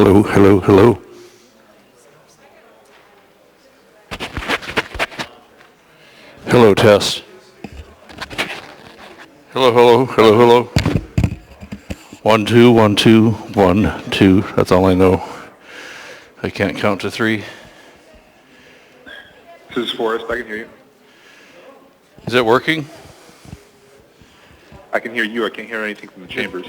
Hello, hello, hello. Hello, test. Hello, hello, hello, hello. 1, 2, 1, 2, 1, 2. That's all I know. I can't count to 3. This is Forrest. I can hear you. Is it working? I can hear you. I can't hear anything from the chambers.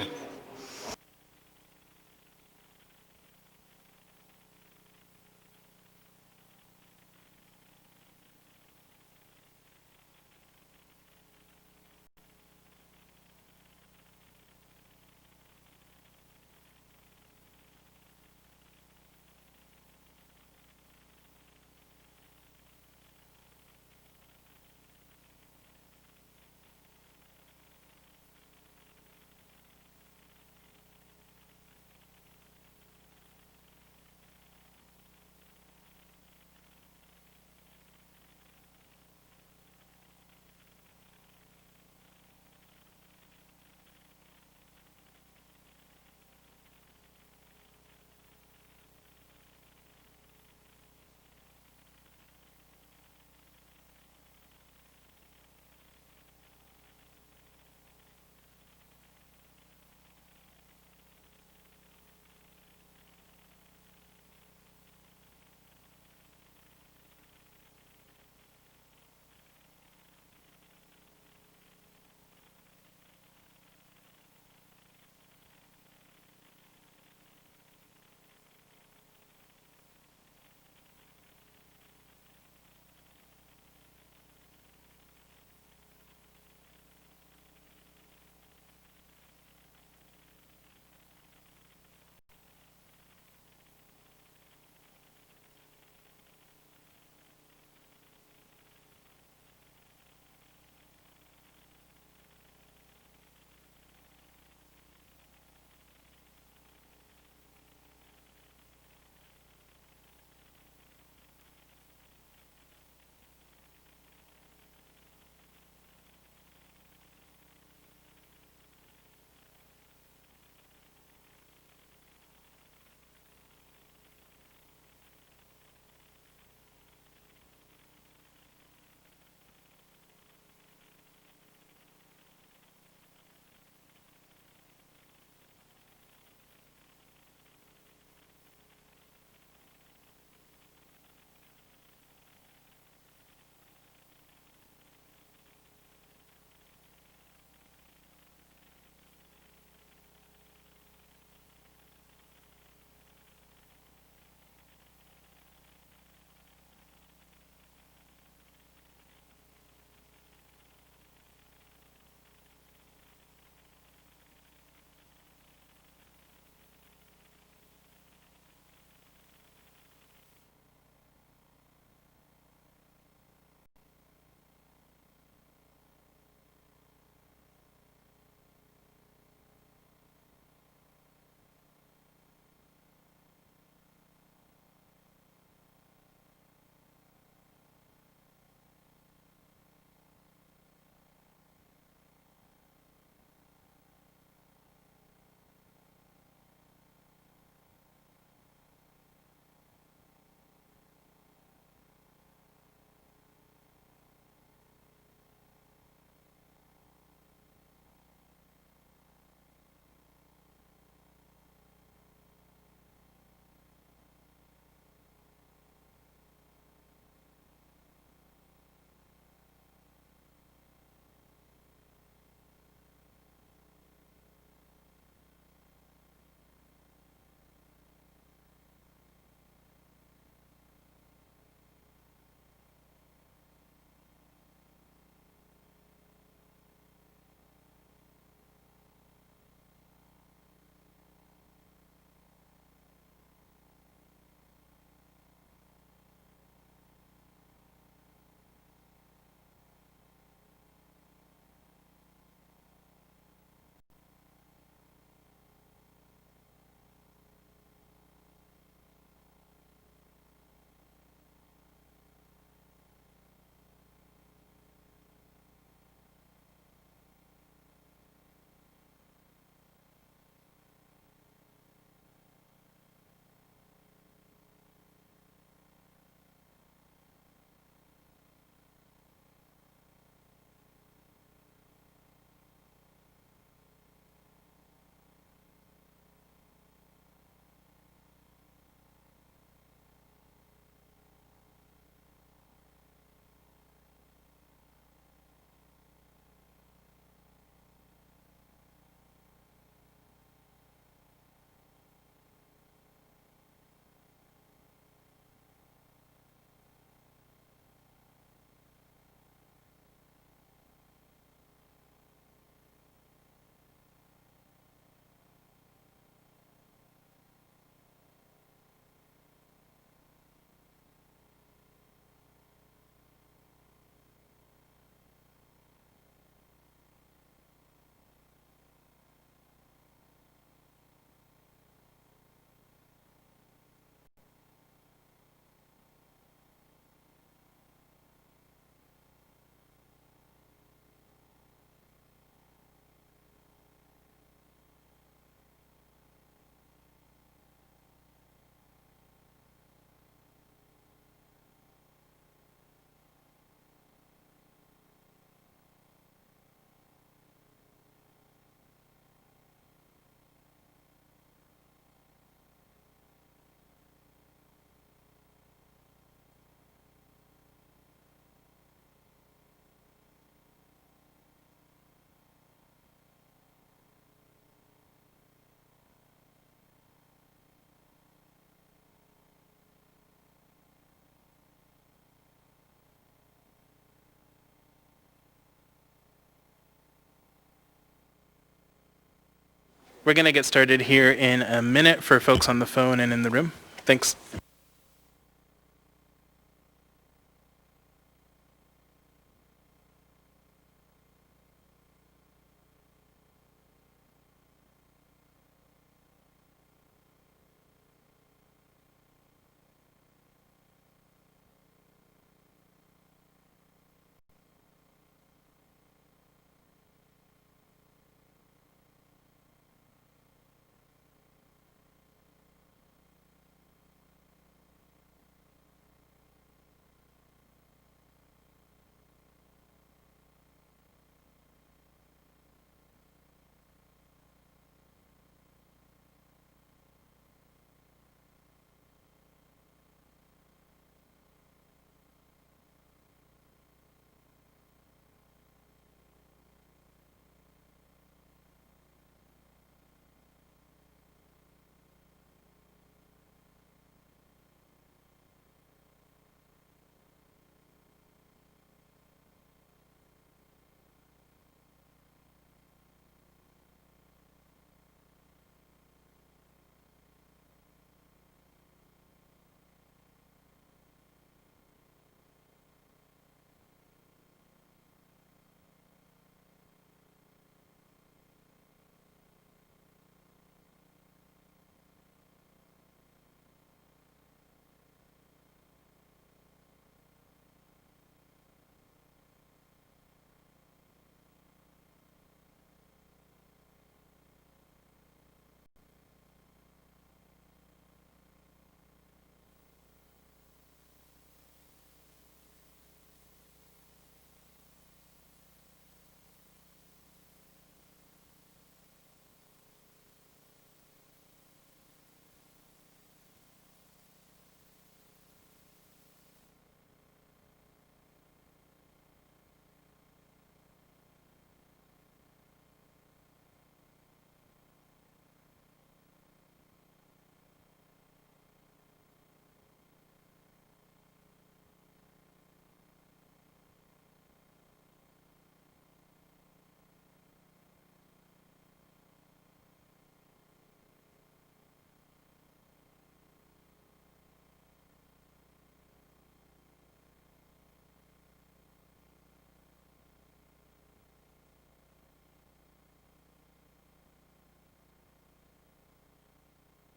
We're going to get started here in a minute for folks on the phone and in the room. Thanks.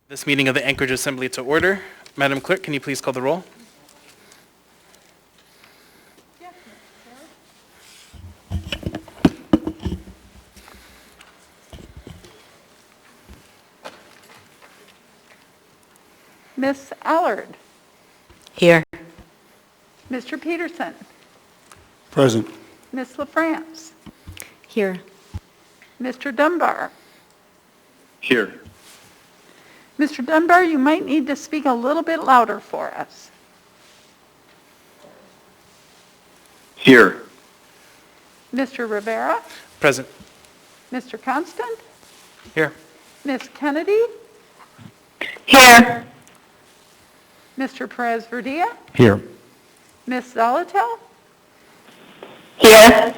This meeting of the Anchorage Assembly to order. Madam Clerk, can you please call the roll? Miss Allard, Here. Mr. Peterson, Present. Miss LaFrance, Here. Mr. Dunbar. Here. Mr. Dunbar, you might need to speak a little bit louder for us. Here. Mr. Rivera, Present. Mr. Constant, Here. Miss Kennedy, Here. Mr. Perez Verdia, Here. Miss Zolotel, Here.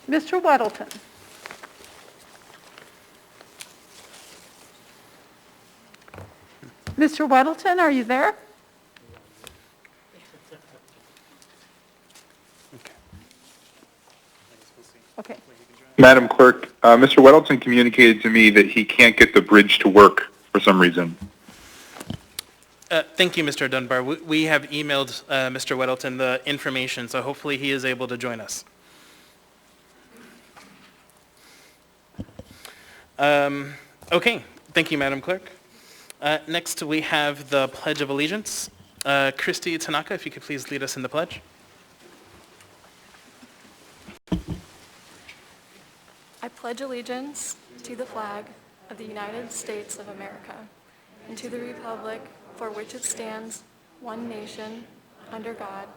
Mr. Weddleton. Mr. Weddleton, are you there? Okay. Madam Clerk, Mr. Weddleton communicated to me that he can't get the bridge to work for some reason. Thank you, Mr. Dunbar. We have emailed Mr. Weddleton the information, so hopefully he is able to join us. Okay, thank you, Madam Clerk. Next, we have the Pledge of Allegiance. Christy Tanaka, if you could please lead us in the pledge. I pledge allegiance to the flag of the United States of America and to the republic for which it stands, one nation, under God,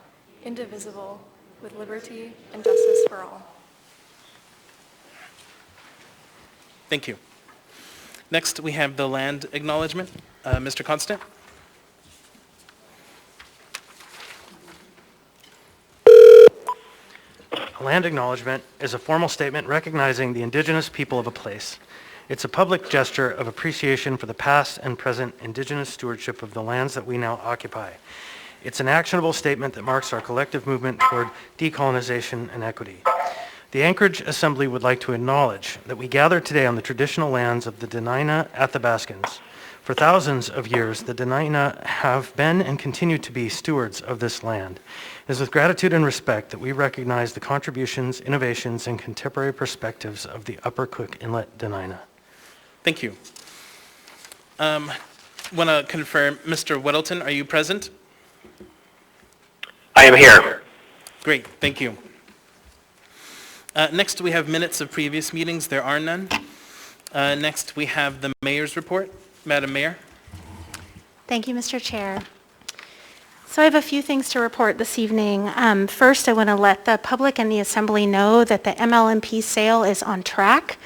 indivisible, with liberty and justice for all. Thank you. Next, we have the land acknowledgement. Mr. Constant? land acknowledgement is a formal statement recognizing the indigenous people of a place. It's a public gesture of appreciation for the past and present indigenous stewardship of the lands that we now occupy. It's an actionable statement that marks our collective movement toward decolonization and equity. The Anchorage Assembly would like to acknowledge that we gather today on the traditional lands of the Dena'ina Athabascans. For thousands of years, the Dena'ina have been and continue to be stewards of this land. It is with gratitude and respect that we recognize the contributions, innovations, and contemporary perspectives of the Upper Cook Inlet Dena'ina. Thank you. Want to confirm, Mr. Weddleton, are you present? I am here. Great, thank you. Next, we have minutes of previous meetings. There are none. Next, we have the mayor's report. Madam Mayor. Thank you, Mr. Chair. So I have a few things to report this evening. First, I want to let the public and the Assembly know that the MLMP sale is on track.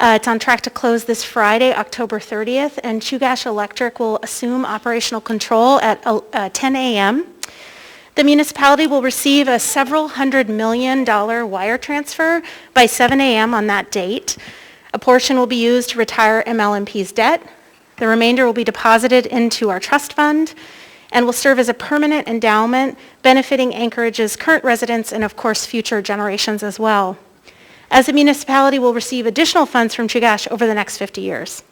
It's on track to close this Friday, October 30th, and Chugach Electric will assume operational control at 10 a.m. The municipality will receive a several $100 million wire transfer by 7 a.m. on that date. A portion will be used to retire MLMP's debt. The remainder will be deposited into our trust fund and will serve as a permanent endowment benefiting Anchorage's current residents and, of course, future generations as well, as the municipality will receive additional funds from Chugach over the next 50 years.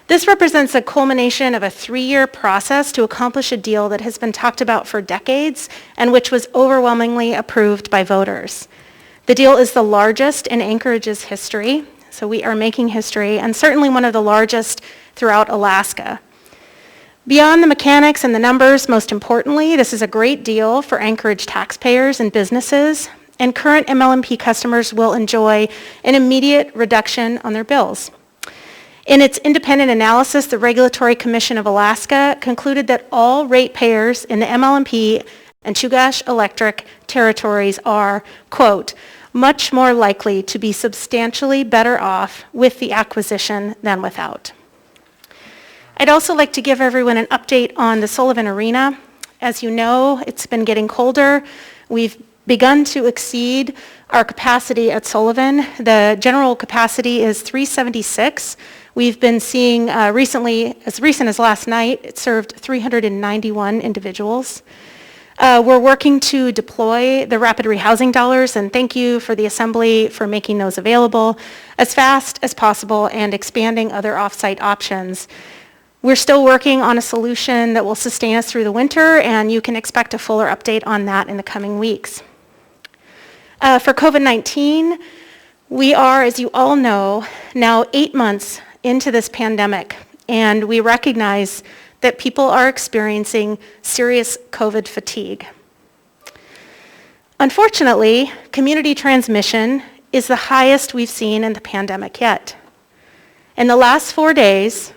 This represents a culmination of a 3-year process to accomplish a deal that has been talked about for decades and which was overwhelmingly approved by voters. The deal is the largest in Anchorage's history, so we are making history, and certainly one of the largest throughout Alaska. Beyond the mechanics and the numbers, most importantly, this is a great deal for Anchorage taxpayers and businesses, and current MLMP customers will enjoy an immediate reduction on their bills. In its independent analysis, the Regulatory Commission of Alaska concluded that all ratepayers in the MLMP and Chugach Electric territories are, quote, much more likely to be substantially better off with the acquisition than without. I'd also like to give everyone an update on the Sullivan Arena. As you know, it's been getting colder. We've begun to exceed our capacity at Sullivan. The general capacity is 376. We've been seeing recently, as recent as last night, it served 391 individuals. We're working to deploy the rapid rehousing dollars, and thank you for the Assembly for making those available as fast as possible and expanding other off-site options. We're still working on a solution that will sustain us through the winter, and you can expect a fuller update on that in the coming weeks. For COVID-19, we are, as you all know, now 8 months into this pandemic, and we recognize that people are experiencing serious COVID fatigue. Unfortunately, community transmission is the highest we've seen in the pandemic yet. In the last 4 days,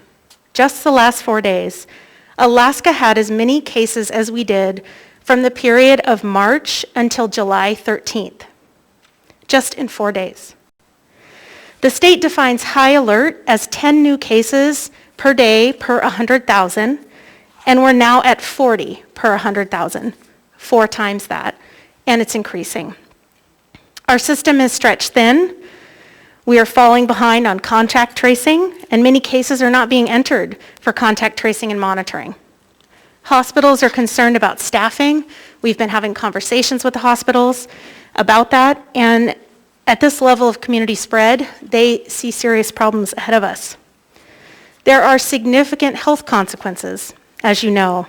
just the last 4 days, Alaska had as many cases as we did from the period of March until July 13th, just in 4 days. The state defines high alert as 10 new cases per day per 100,000, and we're now at 40 per 100,000, 4 times that, and it's increasing. Our system is stretched thin. We are falling behind on contact tracing, and many cases are not being entered for contact tracing and monitoring. Hospitals are concerned about staffing. We've been having conversations with the hospitals about that, and at this level of community spread, they see serious problems ahead of us. There are significant health consequences, as you know.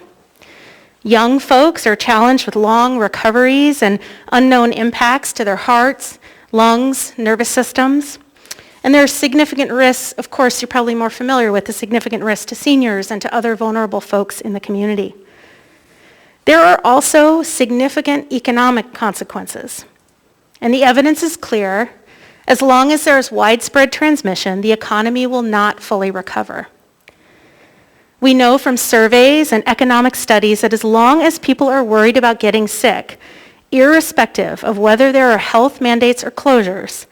Young folks are challenged with long recoveries and unknown impacts to their hearts, lungs, nervous systems. And there are significant risks, of course, you're probably more familiar with the significant risks to seniors and to other vulnerable folks in the community. There are also significant economic consequences. And the evidence is clear. As long as there is widespread transmission, the economy will not fully recover. We know from surveys and economic studies that as long as people are worried about getting sick, irrespective of whether there are health mandates or closures,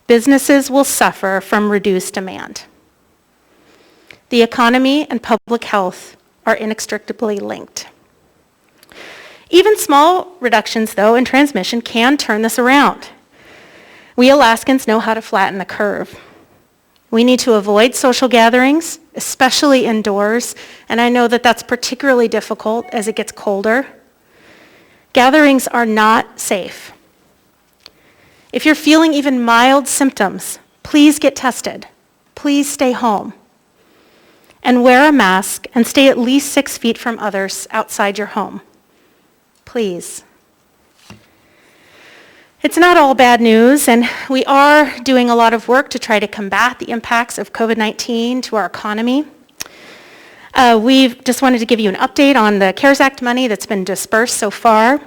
businesses will suffer from reduced demand. The economy and public health are inextricably linked. Even small reductions, though, in transmission can turn this around. We Alaskans know how to flatten the curve. We need to avoid social gatherings, especially indoors, and I know that that's particularly difficult as it gets colder. Gatherings are not safe. If you're feeling even mild symptoms, please get tested. Please stay home. And wear a mask and stay at least 6 feet from others outside your home. Please. It's not all bad news, and we are doing a lot of work to try to combat the impacts of COVID-19 to our economy. We've just wanted to give you an update on the CARES Act money that's been dispersed so far.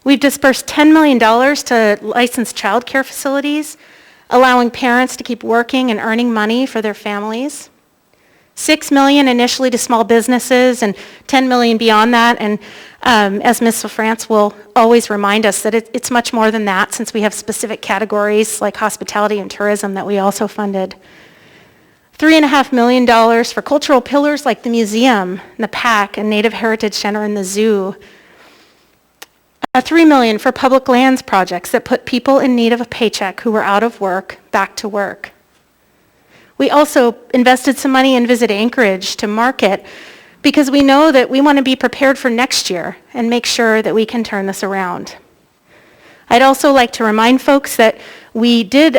We've dispersed $10 million to licensed child care facilities, allowing parents to keep working and earning money for their families. $6 million initially to small businesses and $10 million beyond that. And as Ms. LaFrance will always remind us that it's much more than that, since we have specific categories like hospitality and tourism that we also funded. $3.5 million for cultural pillars like the museum, the PAC, and Native Heritage Center and the zoo. $3 million for public lands projects that put people in need of a paycheck who were out of work back to work. We also invested some money in Visit Anchorage to market, because we know that we want to be prepared for next year and make sure that we can turn this around. I'd also like to remind folks that we did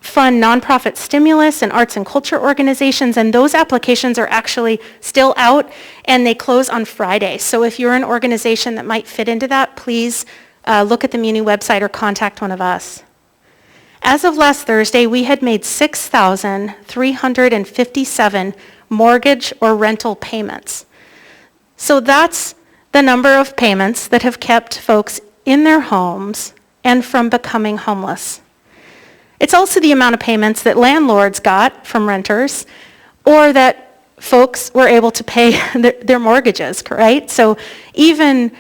fund nonprofit stimulus and arts and culture organizations, and those applications are actually still out, and they close on Friday. So if you're an organization that might fit into that, please look at the Muni website or contact one of us. As of last Thursday, we had made 6,357 mortgage or rental payments. So that's the number of payments that have kept folks in their homes and from becoming homeless. It's also the amount of payments that landlords got from renters, or that folks were able to pay their mortgages, right? So even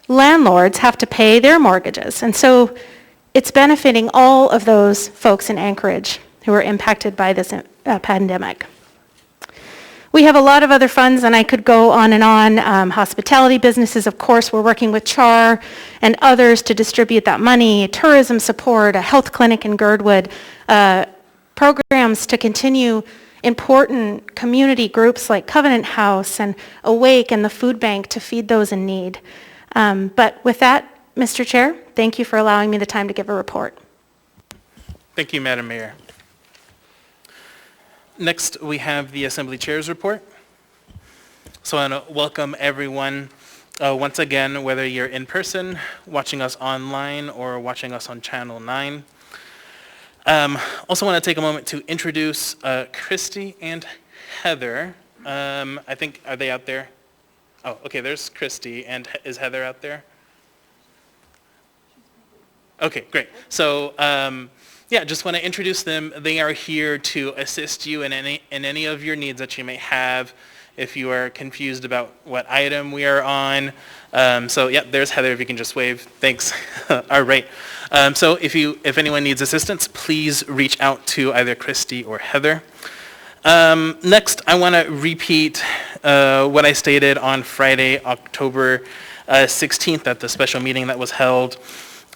landlords have to pay their mortgages. And so it's benefiting all of those folks in Anchorage who are impacted by this pandemic. We have a lot of other funds, and I could go on and on. Hospitality businesses, of course, we're working with CHAR and others to distribute that money. Tourism support, a health clinic in Girdwood, programs to continue important community groups like Covenant House and Awake and the Food Bank to feed those in need. But with that, Mr. Chair, thank you for allowing me the time to give a report. Thank you, Madam Mayor. Next, we have the Assembly Chair's report. So I want to welcome everyone once again, whether you're in person, watching us online, or watching us on Channel 9. Also want to take a moment to introduce Christy and Heather. I think, are they out there? Oh, okay, there's Christy, and is Heather out there? Okay, great. So, yeah, just want to introduce them. They are here to assist you in any of your needs that you may have. If you are confused about what item we are on. So, yeah, there's Heather, if you can just wave. Thanks. All right. So if anyone needs assistance, please reach out to either Christy or Heather. Next, I want to repeat what I stated on Friday, October 16th at the special meeting that was held.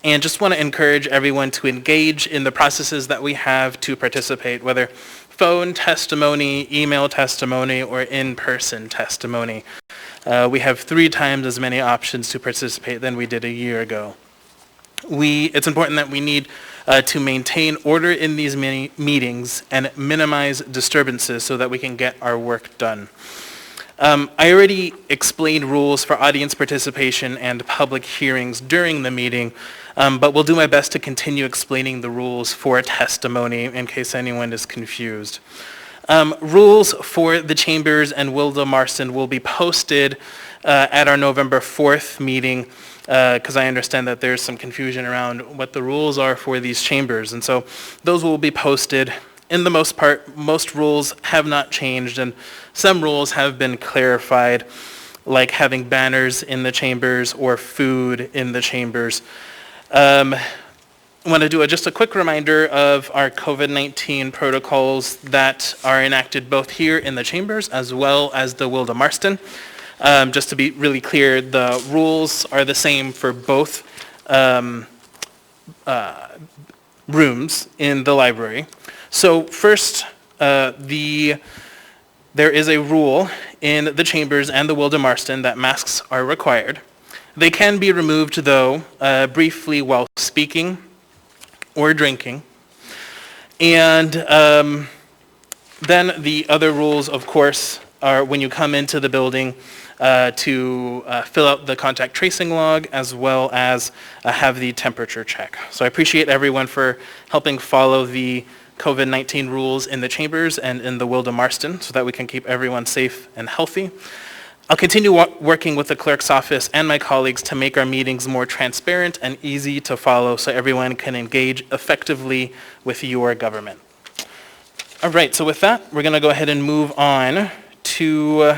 And just want to encourage everyone to engage in the processes that we have to participate, whether phone testimony, email testimony, or in-person testimony. We have 3 times as many options to participate than we did a year ago. It's important that we need to maintain order in these meetings and minimize disturbances so that we can get our work done. I already explained rules for audience participation and public hearings during the meeting, but we'll do my best to continue explaining the rules for testimony in case anyone is confused. Rules for the chambers and Wilda Marston will be posted at our November 4th meeting, because I understand that there's some confusion around what the rules are for these chambers. And so those will be posted. In the most part, most rules have not changed, and some rules have been clarified, like having banners in the chambers or food in the chambers. I want to do just a quick reminder of our COVID-19 protocols that are enacted both here in the chambers as well as the Wilda Marston. Just to be really clear, the rules are the same for both rooms in the library. So first, there is a rule in the chambers and the Wilda Marston that masks are required. They can be removed, though, briefly while speaking or drinking. And then the other rules, of course, are when you come into the building to fill out the contact tracing log, as well as have the temperature check. So I appreciate everyone for helping follow the COVID-19 rules in the chambers and in the Wilda Marston so that we can keep everyone safe and healthy. I'll continue working with the clerk's office and my colleagues to make our meetings more transparent and easy to follow so everyone can engage effectively with your government. All right, so with that, we're going to go ahead and move on to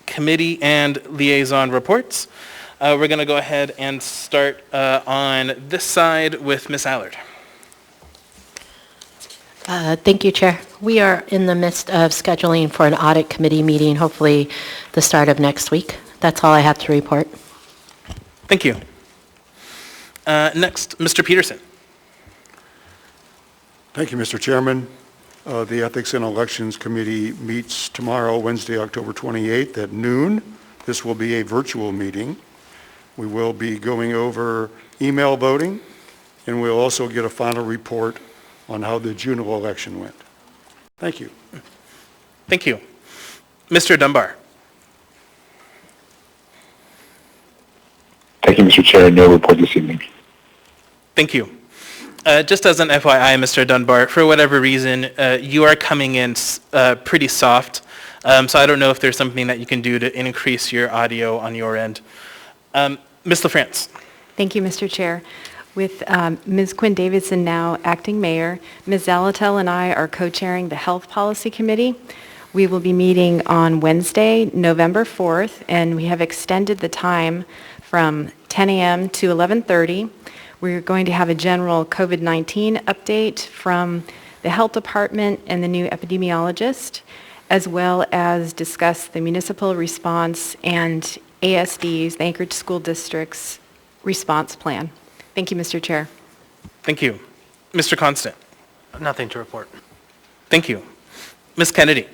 committee and liaison reports. We're going to go ahead and start on this side with Ms. Allard. Thank you, Chair. We are in the midst of scheduling for an audit committee meeting, hopefully the start of next week. That's all I have to report. Thank you. Next, Mr. Peterson. Thank you, Mr. Chairman. The Ethics and Elections Committee meets tomorrow, Wednesday, October 28th at noon. This will be a virtual meeting. We will be going over email voting, and we'll also get a final report on how the Juneau election went. Thank you. Thank you. Mr. Dunbar. Thank you, Mr. Chair. No report this evening. Thank you. Just as an FYI, Mr. Dunbar, for whatever reason, you are coming in pretty soft, so I don't know if there's something that you can do to increase your audio on your end. Ms. LaFrance. Thank you, Mr. Chair. With Ms. Quinn Davidson now acting mayor, Ms. Zalatel and I are co-chairing the Health Policy Committee. We will be meeting on Wednesday, November 4th, and we have extended the time from 10 a.m. to 11:30. We're going to have a general COVID-19 update from the health department and the new epidemiologist, as well as discuss the municipal response and ASD's, the Anchorage School District's response plan. Thank you, Mr. Chair. Thank you. Mr. Constant. Nothing to report. Thank you. Ms. Kennedy.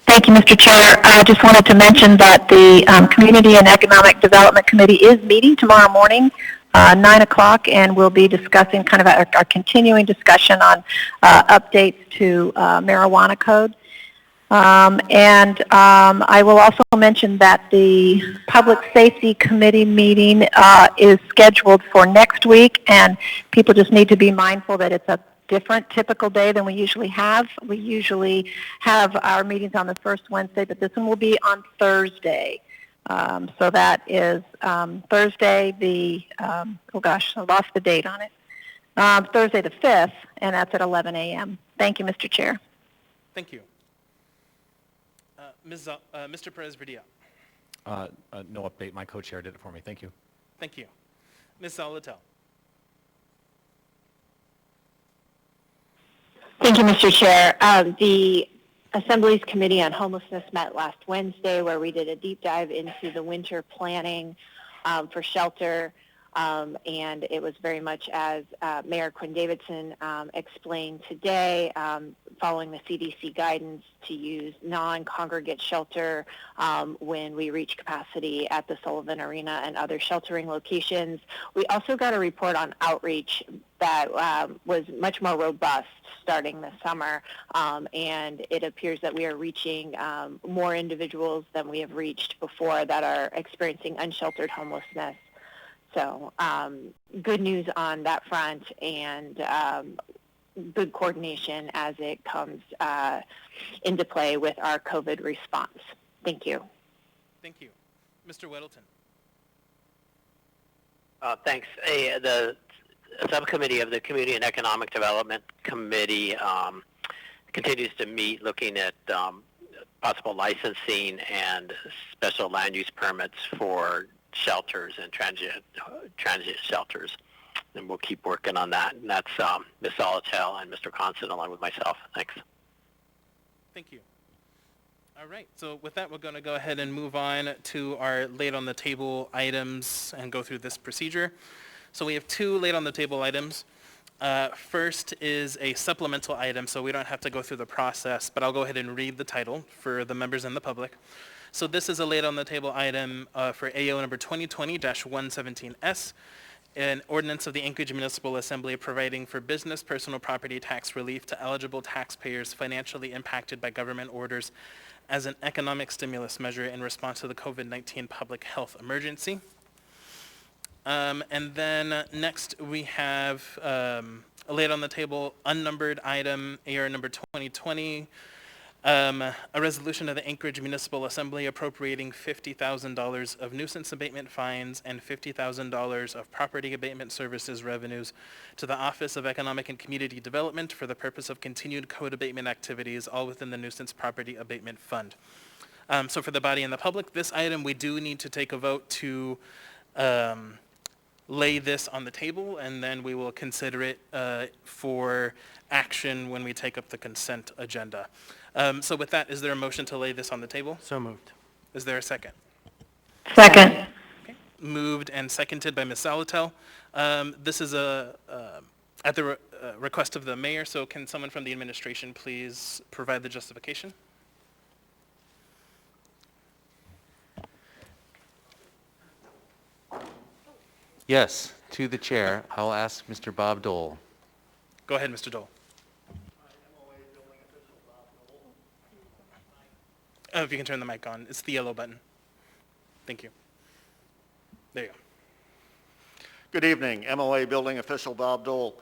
Thank you, Mr. Chair. I just wanted to mention that the Community and Economic Development Committee is meeting tomorrow morning, 9 o'clock, and we'll be discussing kind of our continuing discussion on updates to marijuana code. I will also mention that the Public Safety Committee meeting is scheduled for next week, and people just need to be mindful that it's a different typical day than we usually have. We usually have our meetings on the first Wednesday, but this one will be on Thursday. So that is Thursday the, oh gosh, I lost the date on it. Thursday the 5th, and that's at 11 a.m. Thank you, Mr. Chair. Thank you. Mr. Perez-Verdia. No update. My co-chair did it for me. Thank you. Thank you. Ms. Zalatel. Thank you, Mr. Chair. The Assembly's Committee on Homelessness met last Wednesday, where we did a deep dive into the winter planning for shelter, and it was very much as Mayor Quinn Davidson explained today, following the CDC guidance to use non-congregate shelter when we reach capacity at the Sullivan Arena and other sheltering locations. We also got a report on outreach that was much more robust starting this summer, and it appears that we are reaching more individuals than we have reached before that are experiencing unsheltered homelessness. So good news on that front, and good coordination as it comes into play with our COVID response. Thank you. Thank you. Mr. Weddleton. Thanks. The subcommittee of the Community and Economic Development Committee continues to meet looking at possible licensing and special land use permits for shelters and transient shelters. And we'll keep working on that. And that's Ms. Zalatel and Mr. Constant along with myself. Thanks. Thank you. All right, so with that, we're going to go ahead and move on to our laid on the table items and go through this procedure. So we have two laid on the table items. First is a supplemental item, so we don't have to go through the process, but I'll go ahead and read the title for the members and the public. So this is a laid on the table item for AO number 2020-117S, an ordinance of the Anchorage Municipal Assembly providing for business personal property tax relief to eligible taxpayers financially impacted by government orders as an economic stimulus measure in response to the COVID-19 public health emergency. And then next we have laid on the table unnumbered item AR number 2020, a resolution of the Anchorage Municipal Assembly appropriating $50,000 of nuisance abatement fines and $50,000 of property abatement services revenues to the Office of Economic and Community Development for the purpose of continued code abatement activities, all within the Nuisance Property Abatement Fund. So for the body and the public, this item, we do need to take a vote to lay this on the table, and then we will consider it for action when we take up the consent agenda. So with that, is there a motion to lay this on the table? So moved. Is there a second? Second. Okay. Moved and seconded by Ms. Salatel. This is at the request of the mayor, so can someone from the administration please provide the justification? Yes, to the chair. I'll ask Mr. Bob Dole. Go ahead, Mr. Dole. Oh, if you can turn the mic on. It's the yellow button. Thank you. There you go. Good evening. MOA Building Official Bob Dole.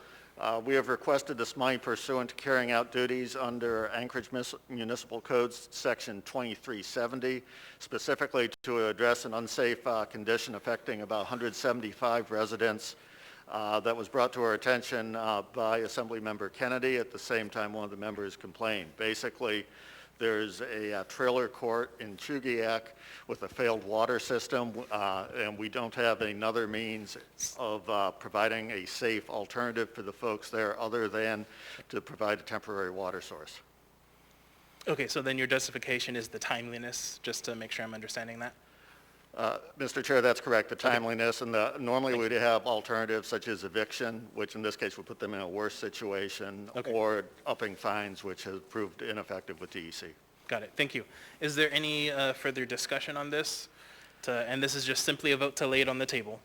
We have requested this money pursuant to carrying out duties under Anchorage Municipal Code Section 2370, specifically to address an unsafe condition affecting about 175 residents that was brought to our attention by Assemblymember Kennedy. At the same time, one of the members complained. Basically, there's a trailer court in Chugiak with a failed water system, and we don't have another means of providing a safe alternative for the folks there other than to provide a temporary water source. Okay, so then your justification is the timeliness, just to make sure I'm understanding that? Mr. Chair, that's correct, the timeliness, and normally we'd have alternatives such as eviction, which in this case would put them in a worse situation, or upping fines, which has proved ineffective with DEC. Got it, thank you. Is there any further discussion on this? And this is just simply a vote to lay it on the table.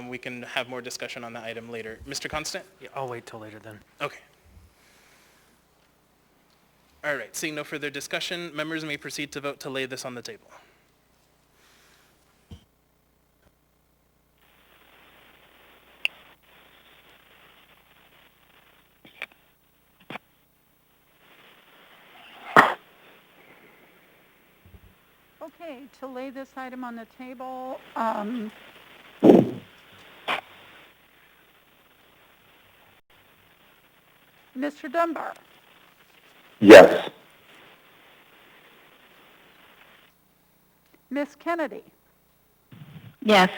We can have more discussion on the item later. Mr. Constant? Yeah, I'll wait till later then. Okay. All right, seeing no further discussion, members may proceed to vote to lay this on the table. Okay, to lay this item on the table, Mr. Dunbar, Yes. Ms. Kennedy, Yes.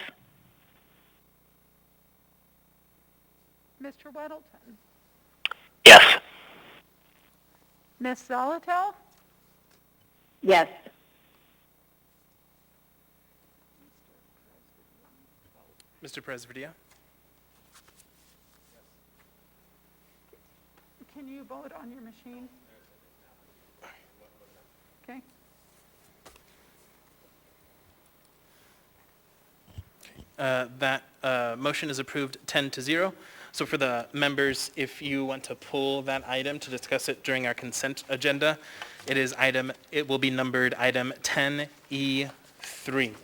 Mr. Weddleton, Yes. Ms. Zalatel, Yes. Mr. Presvidia? can you vote on your machine? Okay. That motion is approved 10-0. So for the members, if you want to pull that item to discuss it during our consent agenda, it will be numbered item 10E3.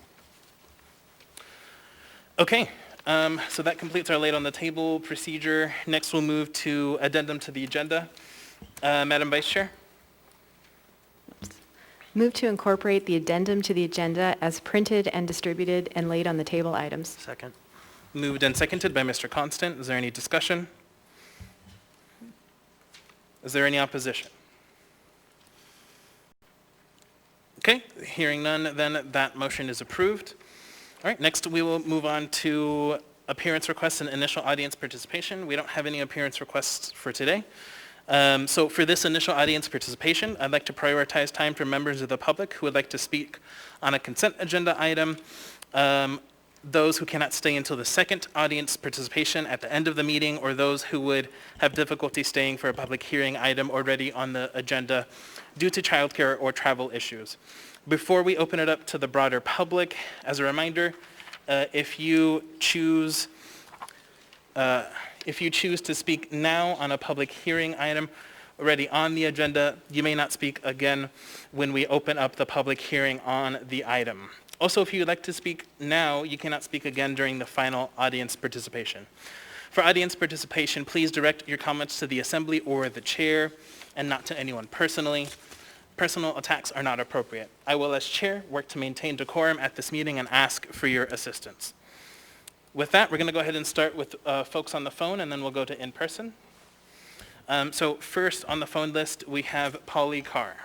Okay, so that completes our laid on the table procedure. Next, we'll move to addendum to the agenda. Madam Vice Chair? Move to incorporate the addendum to the agenda as printed and distributed and laid on the table items. Second. Moved and seconded by Mr. Constant. Is there any discussion? Is there any opposition? Okay, hearing none, then that motion is approved. All right, next we will move on to appearance requests and initial audience participation. We don't have any appearance requests for today. So for this initial audience participation, I'd like to prioritize time for members of the public who would like to speak on a consent agenda item. Those who cannot stay until the second audience participation at the end of the meeting, or those who would have difficulty staying for a public hearing item already on the agenda due to childcare or travel issues. Before we open it up to the broader public, as a reminder, if you choose to speak now on a public hearing item already on the agenda, you may not speak again when we open up the public hearing on the item. Also, if you'd like to speak now, you cannot speak again during the final audience participation. For audience participation, please direct your comments to the assembly or the chair and not to anyone personally. Personal attacks are not appropriate. I will, as chair, work to maintain decorum at this meeting and ask for your assistance. With that, we're going to go ahead and start with folks on the phone, and then we'll go to in-person. So first on the phone list, we have Polly Carr.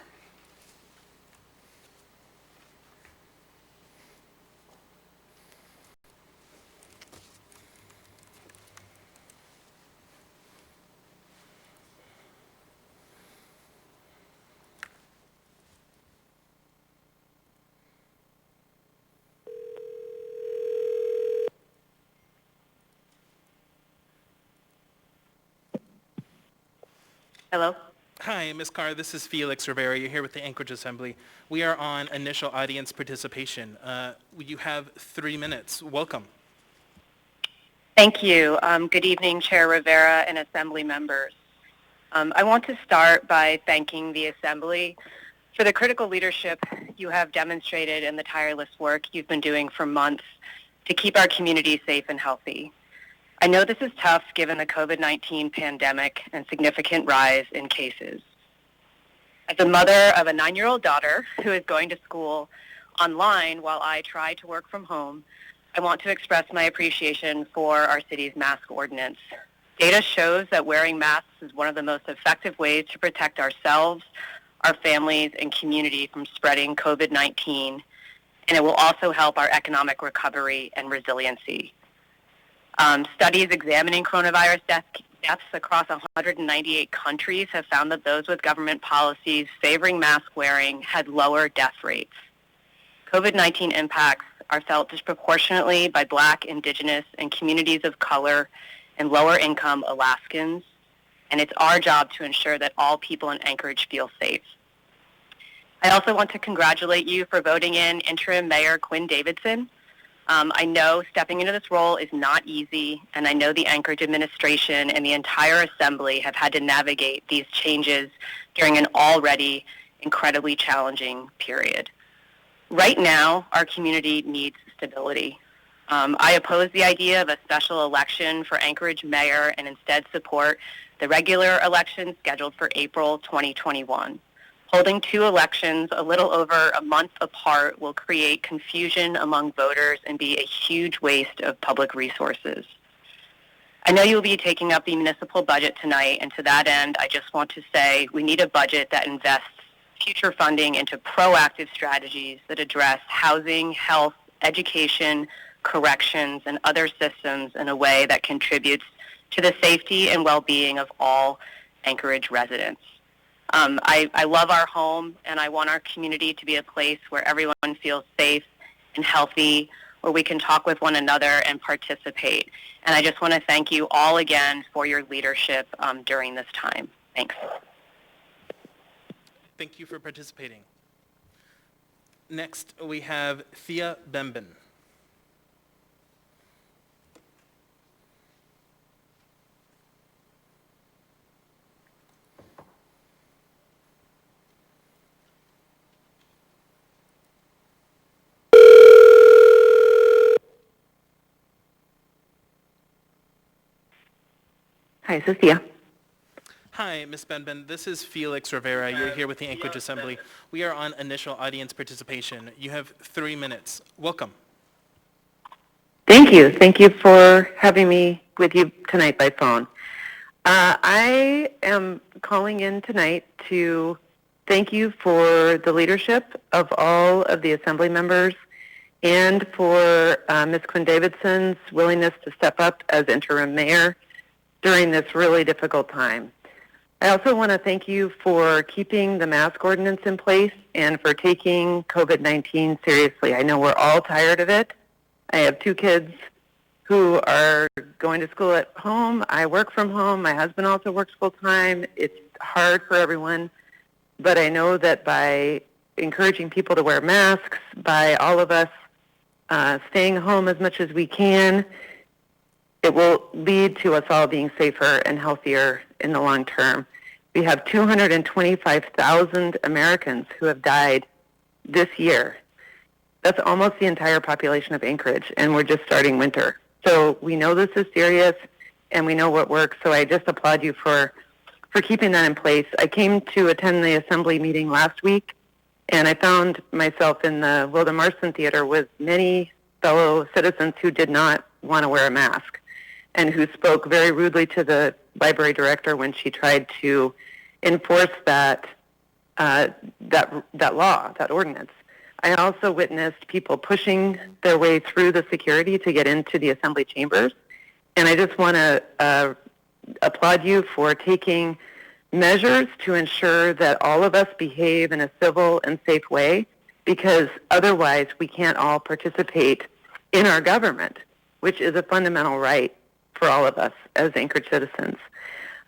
Hello? Hi, Ms. Carr. This is Felix Rivera. You're here with the Anchorage Assembly. We are on initial audience participation. You have 3 minutes. Welcome. Thank you. Good evening, Chair Rivera and Assembly members. I want to start by thanking the Assembly for the critical leadership you have demonstrated and the tireless work you've been doing for months to keep our community safe and healthy. I know this is tough given the COVID-19 pandemic and significant rise in cases. As a mother of a 9-year-old daughter who is going to school online while I try to work from home, I want to express my appreciation for our city's mask ordinance. Data shows that wearing masks is one of the most effective ways to protect ourselves, our families, and community from spreading COVID-19, and it will also help our economic recovery and resiliency. Studies examining coronavirus deaths across 198 countries have found that those with government policies favoring mask wearing had lower death rates. COVID-19 impacts are felt disproportionately by Black, Indigenous, and communities of color and lower-income Alaskans, and it's our job to ensure that all people in Anchorage feel safe. I also want to congratulate you for voting in interim Mayor Quinn Davidson. I know stepping into this role is not easy, and I know the Anchorage administration and the entire Assembly have had to navigate these changes during an already incredibly challenging period. Right now, our community needs stability. I oppose the idea of a special election for Anchorage mayor and instead support the regular election scheduled for April 2021. Holding 2 elections a little over a month apart will create confusion among voters and be a huge waste of public resources. I know you'll be taking up the municipal budget tonight, and to that end, I just want to say we need a budget that invests future funding into proactive strategies that address housing, health, education, corrections, and other systems in a way that contributes to the safety and well-being of all Anchorage residents. I love our home, and I want our community to be a place where everyone feels safe and healthy, where we can talk with one another and participate. And I just want to thank you all again for your leadership during this time. Thanks. Thank you for participating. Next, we have Thea Bembin. Hi, this is Thea. Hi, Ms. Benben. This is Felix Rivera. You're here with the Anchorage Assembly. We are on initial audience participation. You have 3 minutes. Welcome. Thank you. Thank you for having me with you tonight by phone. I am calling in tonight to thank you for the leadership of all of the Assembly members and for Ms. Quinn Davidson's willingness to step up as interim mayor during this really difficult time. I also want to thank you for keeping the mask ordinance in place and for taking COVID-19 seriously. I know we're all tired of it. I have 2 kids who are going to school at home. I work from home. My husband also works full-time. It's hard for everyone. But I know that by encouraging people to wear masks, by all of us staying home as much as we can, it will lead to us all being safer and healthier in the long term. We have 225,000 Americans who have died this year. That's almost the entire population of Anchorage, and we're just starting winter. So we know this is serious, and we know what works, so I just applaud you for keeping that in place. I came to attend the Assembly meeting last week, and I found myself in the Wilda Marston Theater with many fellow citizens who did not want to wear a mask and who spoke very rudely to the library director when she tried to enforce that law, that ordinance. I also witnessed people pushing their way through the security to get into the Assembly chambers, and I just want to applaud you for taking measures to ensure that all of us behave in a civil and safe way, because otherwise we can't all participate in our government, which is a fundamental right for all of us as Anchorage citizens.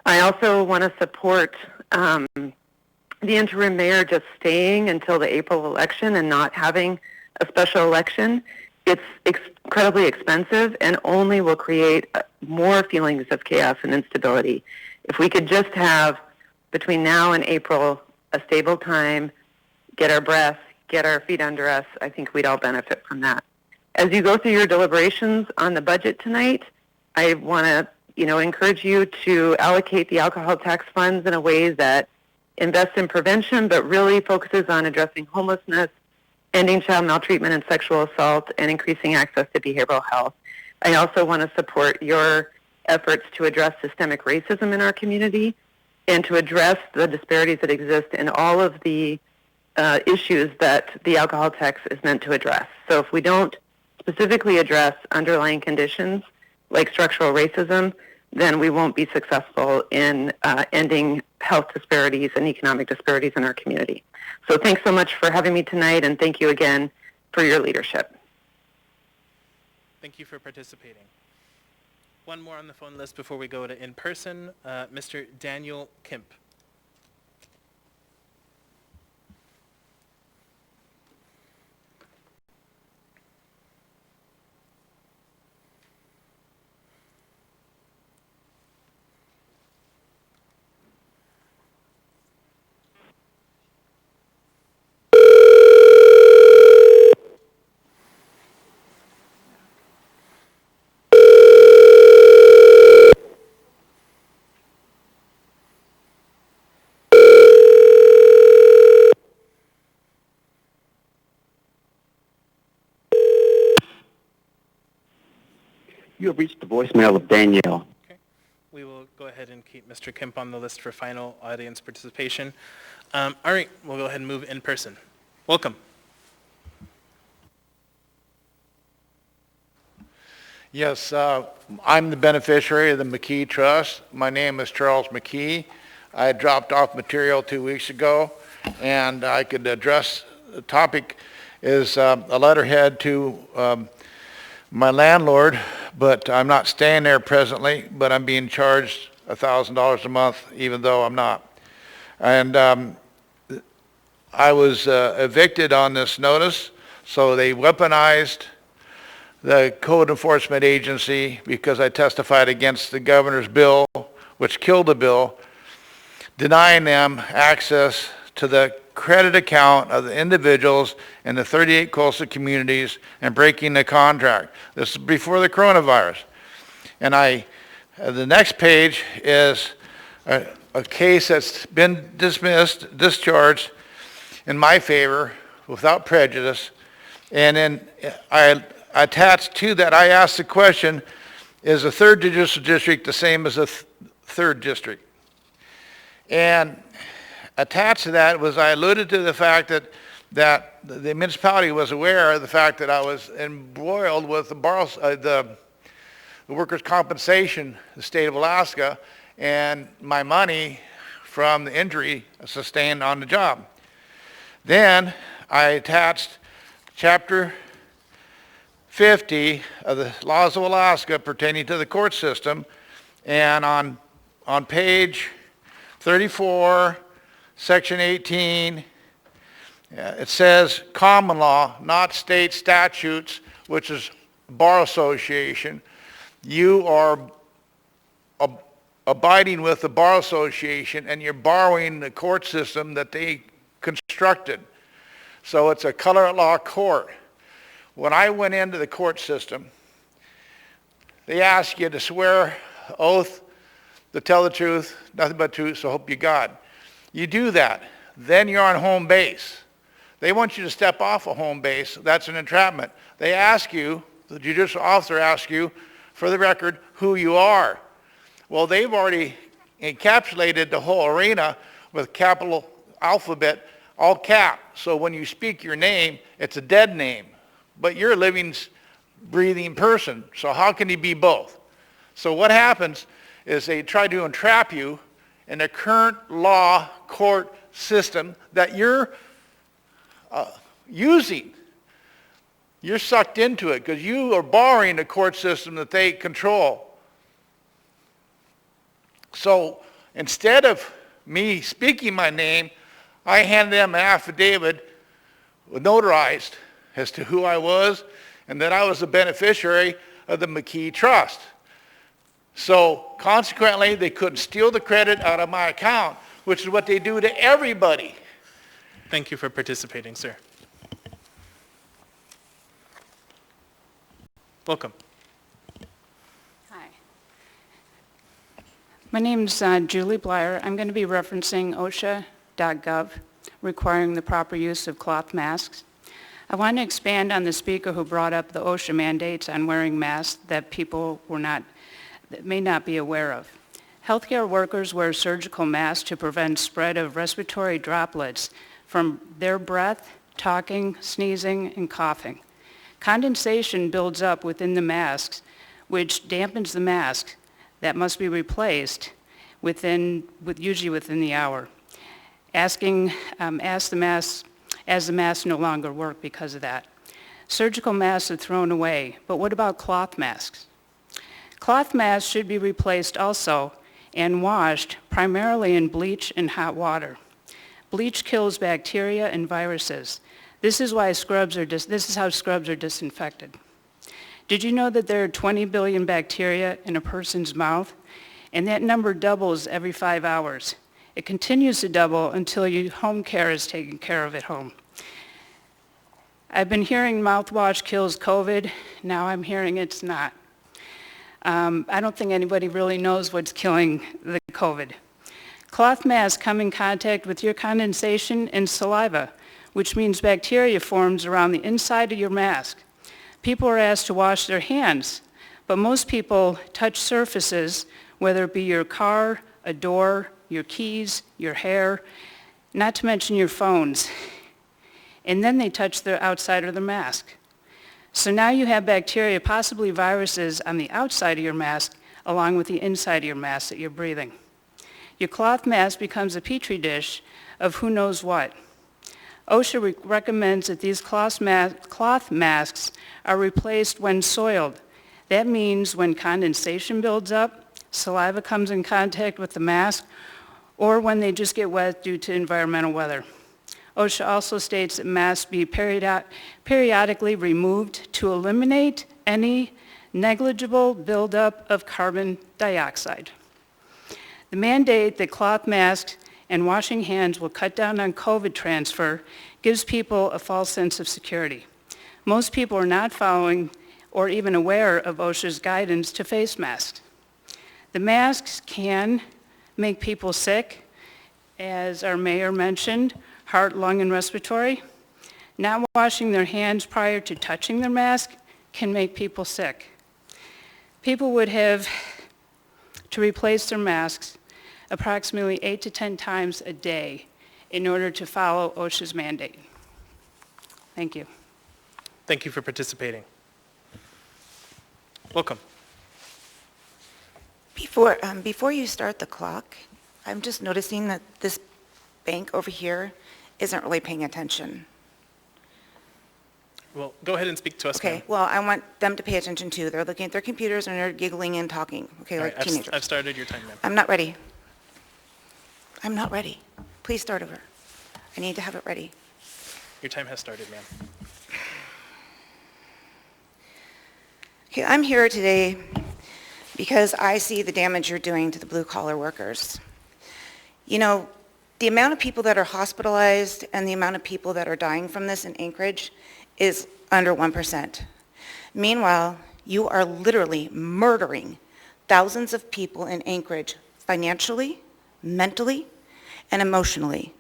I also want to support the interim mayor just staying until the April election and not having a special election. It's incredibly expensive and only will create more feelings of chaos and instability. If we could just have, between now and April, a stable time, get our breath, get our feet under us, I think we'd all benefit from that. As you go through your deliberations on the budget tonight, I want to encourage you to allocate the alcohol tax funds in a way that invests in prevention, but really focuses on addressing homelessness, ending child maltreatment and sexual assault, and increasing access to behavioral health. I also want to support your efforts to address systemic racism in our community and to address the disparities that exist in all of the issues that the alcohol tax is meant to address. So if we don't specifically address underlying conditions like structural racism, then we won't be successful in ending health disparities and economic disparities in our community. So thanks so much for having me tonight, and thank you again for your leadership. Thank you for participating. One more on the phone list before we go to in-person, Mr. Daniel Kemp. You have reached the voicemail of Danielle. We will go ahead and keep Mr. Kemp on the list for final audience participation. All right, we'll go ahead and move in person. Welcome. Yes, I'm the beneficiary of the McKee Trust. My name is Charles McKee. I dropped off material 2 weeks ago, and I could address the topic is a letterhead to my landlord, but I'm not staying there presently, but I'm being charged $1,000 a month, even though I'm not. And I was evicted on this notice, so they weaponized the code enforcement agency because I testified against the governor's bill, which killed the bill, denying them access to the credit account of the individuals in the 38 coastal communities and breaking the contract. This is before the coronavirus. And the next page is a case that's been discharged in my favor without prejudice. And then I attached to that, I asked the question, is the 3rd Judicial District the same as the 3rd District? And attached to that was I alluded to the fact that the municipality was aware of the fact that I was embroiled with the workers' compensation, the state of Alaska, and my money from the injury sustained on the job. Then I attached Chapter 50 of the laws of Alaska pertaining to the court system, and on page 34, section 18, it says common law, not state statutes, which is bar association. You are abiding with the bar association, and you're borrowing the court system that they constructed. So it's a color law court. When I went into the court system, they ask you to swear oath to tell the truth, nothing but truth, so help you God. You do that, then you're on home base. They want you to step off of home base. That's an entrapment. They ask you, the judicial officer asks you, for the record, who you are. Well, they've already encapsulated the whole arena with capital alphabet, all cap. So when you speak your name, it's a dead name. But you're a living, breathing person. So how can you be both? So what happens is they try to entrap you in the current law court system that you're using. You're sucked into it because you are borrowing the court system that they control. So instead of me speaking my name, I handed them an affidavit notarized as to who I was and that I was the beneficiary of the McKee Trust. So consequently, they couldn't steal the credit out of my account, which is what they do to everybody. Thank you for participating, sir. Welcome. Hi. My name's Julie Blyer. I'm going to be referencing OSHA.gov, requiring the proper use of cloth masks. I want to expand on the speaker who brought up the OSHA mandates on wearing masks that people may not be aware of. Healthcare workers wear surgical masks to prevent spread of respiratory droplets from their breath, talking, sneezing, and coughing. Condensation builds up within the masks, which dampens the mask that must be replaced usually within the hour. As the masks no longer work because of that. Surgical masks are thrown away, but what about cloth masks? Cloth masks should be replaced also and washed primarily in bleach and hot water. Bleach kills bacteria and viruses. This is how scrubs are disinfected. Did you know that there are 20 billion bacteria in a person's mouth? And that number doubles every 5 hours. It continues to double until your home care is taken care of at home. I've been hearing mouthwash kills COVID. Now I'm hearing it's not. I don't think anybody really knows what's killing the COVID. Cloth masks come in contact with your condensation and saliva, which means bacteria forms around the inside of your mask. People are asked to wash their hands, but most people touch surfaces, whether it be your car, a door, your keys, your hair, not to mention your phones. And then they touch the outside of the mask. So now you have bacteria, possibly viruses, on the outside of your mask, along with the inside of your mask that you're breathing. Your cloth mask becomes a petri dish of who knows what. OSHA recommends that these cloth masks are replaced when soiled. That means when condensation builds up, saliva comes in contact with the mask, or when they just get wet due to environmental weather. OSHA also states that masks be periodically removed to eliminate any negligible buildup of carbon dioxide. The mandate that cloth masks and washing hands will cut down on COVID transfer gives people a false sense of security. Most people are not following or even aware of OSHA's guidance to face masks. The masks can make people sick, as our mayor mentioned, heart, lung, and respiratory. Not washing their hands prior to touching their mask can make people sick. People would have to replace their masks approximately 8 to 10 times a day in order to follow OSHA's mandate. Thank you. Thank you for participating. Welcome. Before you start the clock, I'm just noticing that this bank over here isn't really paying attention. Well, go ahead and speak to us, Okay, ma'am. well, I want them to pay attention too. They're looking at their computers and they're giggling and talking, okay, All like right, teenagers. I've started your time, ma'am. I'm not ready. I'm not ready. Please start over. I need to have it ready. Your time has started, ma'am. Okay, I'm here today because I see the damage you're doing to the blue-collar workers. You know, the amount of people that are hospitalized and the amount of people that are dying from this in Anchorage is under 1%. Meanwhile, you are literally murdering thousands of people in Anchorage financially, mentally, and emotionally.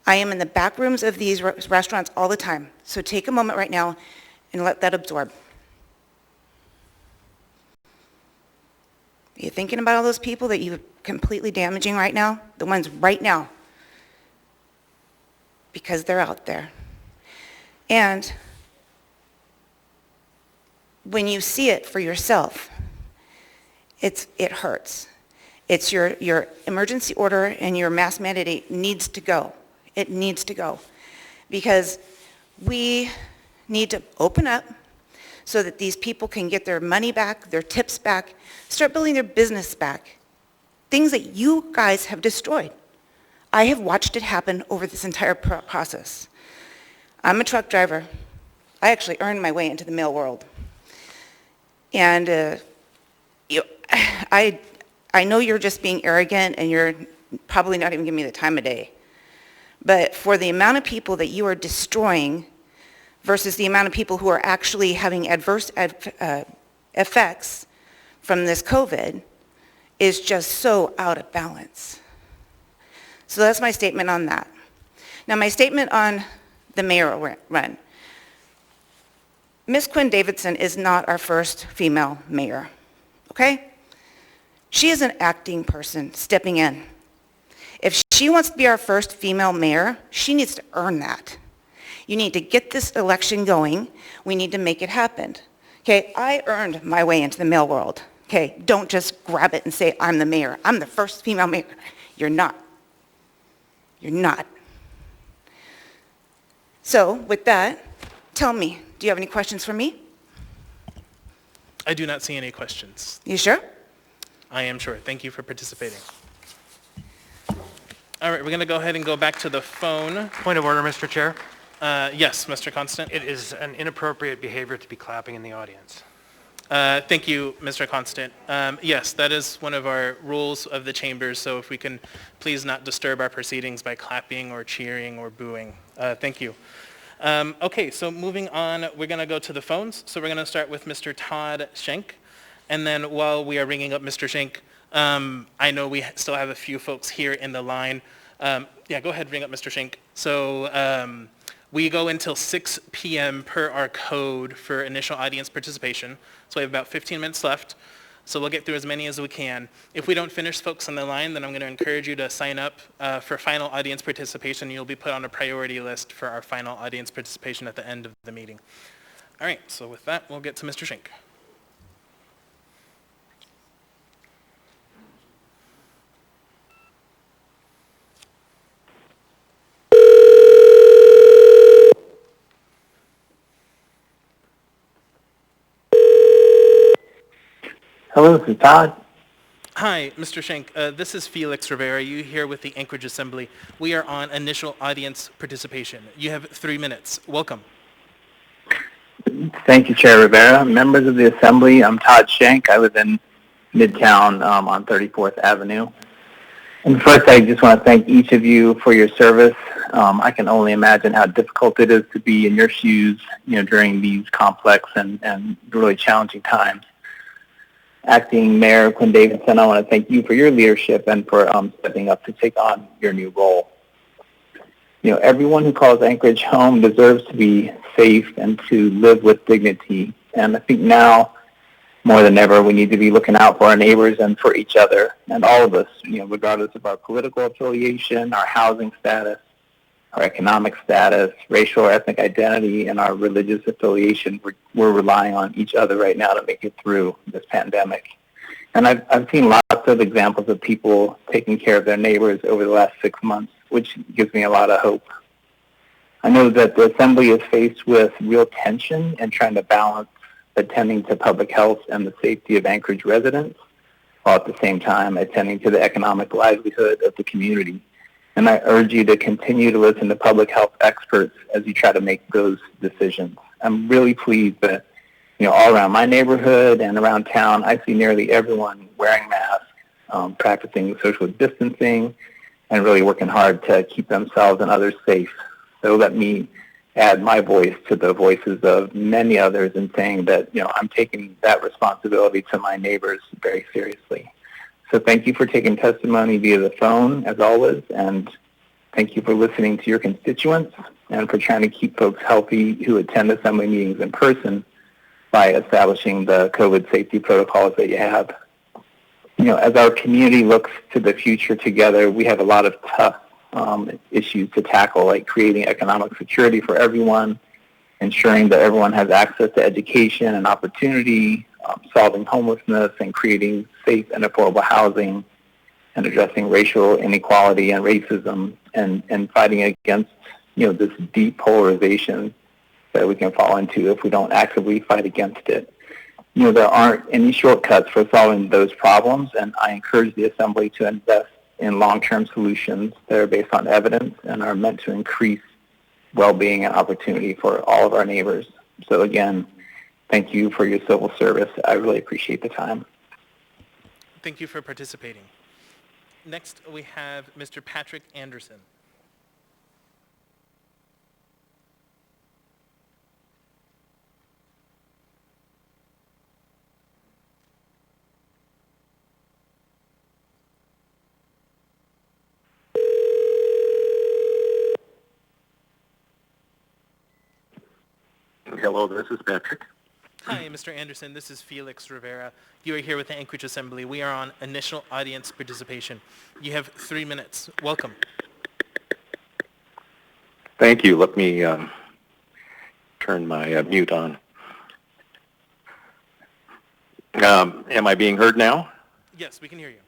I am in the back rooms of these restaurants all the time, so take a moment right now and let that absorb. Are you thinking about all those people that you're completely damaging right now? The ones right now. Because they're out there. And when you see it for yourself, it hurts. It's your emergency order and your mask mandate needs to go. It needs to go. Because we need to open up so that these people can get their money back, their tips back, start building their business back. Things that you guys have destroyed. I have watched it happen over this entire process. I'm a truck driver. I actually earned my way into the mail world. And I know you're just being arrogant and you're probably not even giving me the time of day. But for the amount of people that you are destroying versus the amount of people who are actually having adverse effects from this COVID is just so out of balance. So that's my statement on that. Now my statement on the mayoral run. Ms. Quinn Davidson is not our first female mayor, okay? She is an acting person stepping in. If she wants to be our first female mayor, she needs to earn that. You need to get this election going. We need to make it happen. Okay, I earned my way into the mail world. Okay, don't just grab it and say, I'm the mayor. I'm the first female mayor. You're not. You're not. So with that, tell me, do you have any questions for me? I do not see any questions. You sure? I am sure. Thank you for participating. All right, we're going to go ahead and go back to the phone. Point of order, Mr. Chair. Yes, Mr. Constant. It is an inappropriate behavior to be clapping in the audience. Thank you, Mr. Constant. Yes, that is one of our rules of the chambers, so if we can please not disturb our proceedings by clapping or cheering or booing. Thank you. Okay, so moving on, we're going to go to the phones. So we're going to start with Mr. Todd Schenk. And then while we are ringing up Mr. Schenk, I know we still have a few folks here in the line. Yeah, go ahead, ring up Mr. Schenk. So we go until 6 p.m. per our code for initial audience participation. So we have about 15 minutes left. So we'll get through as many as we can. If we don't finish folks on the line, then I'm going to encourage you to sign up for final audience participation. You'll be put on a priority list for our final audience participation at the end of the meeting. All right, so with that, we'll get to Mr. Schenk. Hello, this is Todd. Hi, Mr. Schenk. This is Felix Rivera. You here with the Anchorage Assembly. We are on initial audience participation. You have 3 minutes. Welcome. Thank you, Chair Rivera. Members of the Assembly, I'm Todd Schenk. I live in Midtown on 34th Avenue. And first, I just want to thank each of you for your service. I can only imagine how difficult it is to be in your shoes, during these complex and really challenging times. Acting Mayor Quinn Davidson, I want to thank you for your leadership and for stepping up to take on your new role. Everyone who calls Anchorage home deserves to be safe and to live with dignity. And I think now, more than ever, we need to be looking out for our neighbors and for each other. And all of us, regardless of our political affiliation, our housing status, our economic status, racial or ethnic identity, and our religious affiliation, we're relying on each other right now to make it through this pandemic. And I've seen lots lots of examples of people taking care of their neighbors over the last 6 months, which gives me a lot of hope. I know that the Assembly is faced with real tension and trying to balance attending to public health and the safety of Anchorage residents, while at the same time attending to the economic livelihood of the community. And I urge you to continue to listen to public health experts as you try to make those decisions. I'm really pleased that, all around my neighborhood and around town, I see nearly everyone wearing masks, practicing social distancing, and really working hard to keep themselves and others safe. So let me add my voice to the voices of many others in saying that, I'm taking that responsibility to my neighbors very seriously. So thank you for taking testimony via the phone, as always, and thank you for listening to your constituents and for trying to keep folks healthy who attend Assembly meetings in person by establishing the COVID safety protocols that you have. As our community looks to the future together, we have a lot of tough issues to tackle, like creating economic security for everyone, ensuring that everyone has access to education and opportunity, solving homelessness and creating safe and affordable housing, and addressing racial inequality and racism, and fighting against this deep polarization that we can fall into if we don't actively fight against it. There aren't any shortcuts for solving those problems, and I encourage the Assembly to invest in long-term solutions that are based on evidence and are meant to increase well-being and opportunity for all of our neighbors. So again, thank you for your civil service. I really appreciate the time. Thank you for participating. Next, we have Mr. Patrick Anderson. Hello, this is Patrick. Hi, Mr. Anderson. This is Felix Rivera. You are here with the Anchorage Assembly. We are on initial audience participation. You have 3 minutes. Welcome. Thank you. Let me turn my mute on. Am I being heard now? Yes, we can hear you.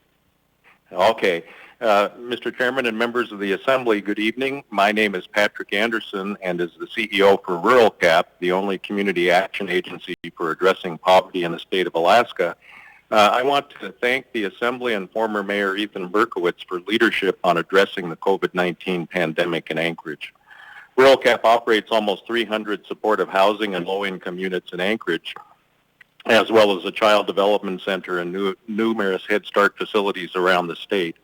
Okay. Mr. Chairman and members of the Assembly, good evening. My name is Patrick Anderson, and as the CEO for Rural Cap, the only community action agency for addressing poverty in the state of Alaska, I want to thank the Assembly and former Mayor Ethan Berkowitz for leadership on addressing the COVID-19 pandemic in Anchorage. Rural Cap operates almost 300 supportive housing and low-income units in Anchorage, as well as a child development center and numerous Head Start facilities around the state.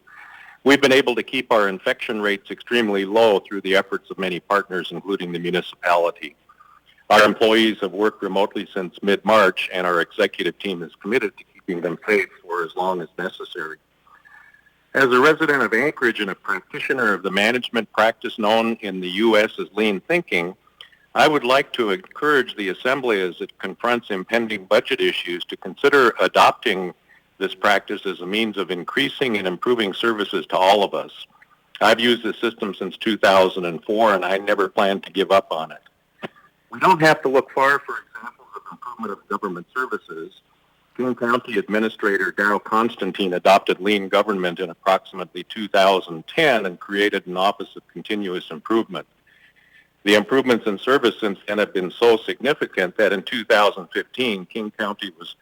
We've been able to keep our infection rates extremely low through the efforts of many partners, including the municipality. Our employees have worked remotely since mid-March, and our executive team is committed to keeping them safe for as long as necessary. As a resident of Anchorage and a practitioner of the management practice known in the U.S. as lean thinking, I would like to encourage the Assembly as it confronts impending budget issues to consider adopting this practice as a means of increasing and improving services to all of us. I've used this system since 2004, and I never plan to give up on it. We don't have to look far for examples of improvement of government services. King County Administrator Darrell Constantine adopted lean government in approximately 2010 and created an Office of Continuous Improvement. The improvements in service since then have been so significant that in 2015, King County was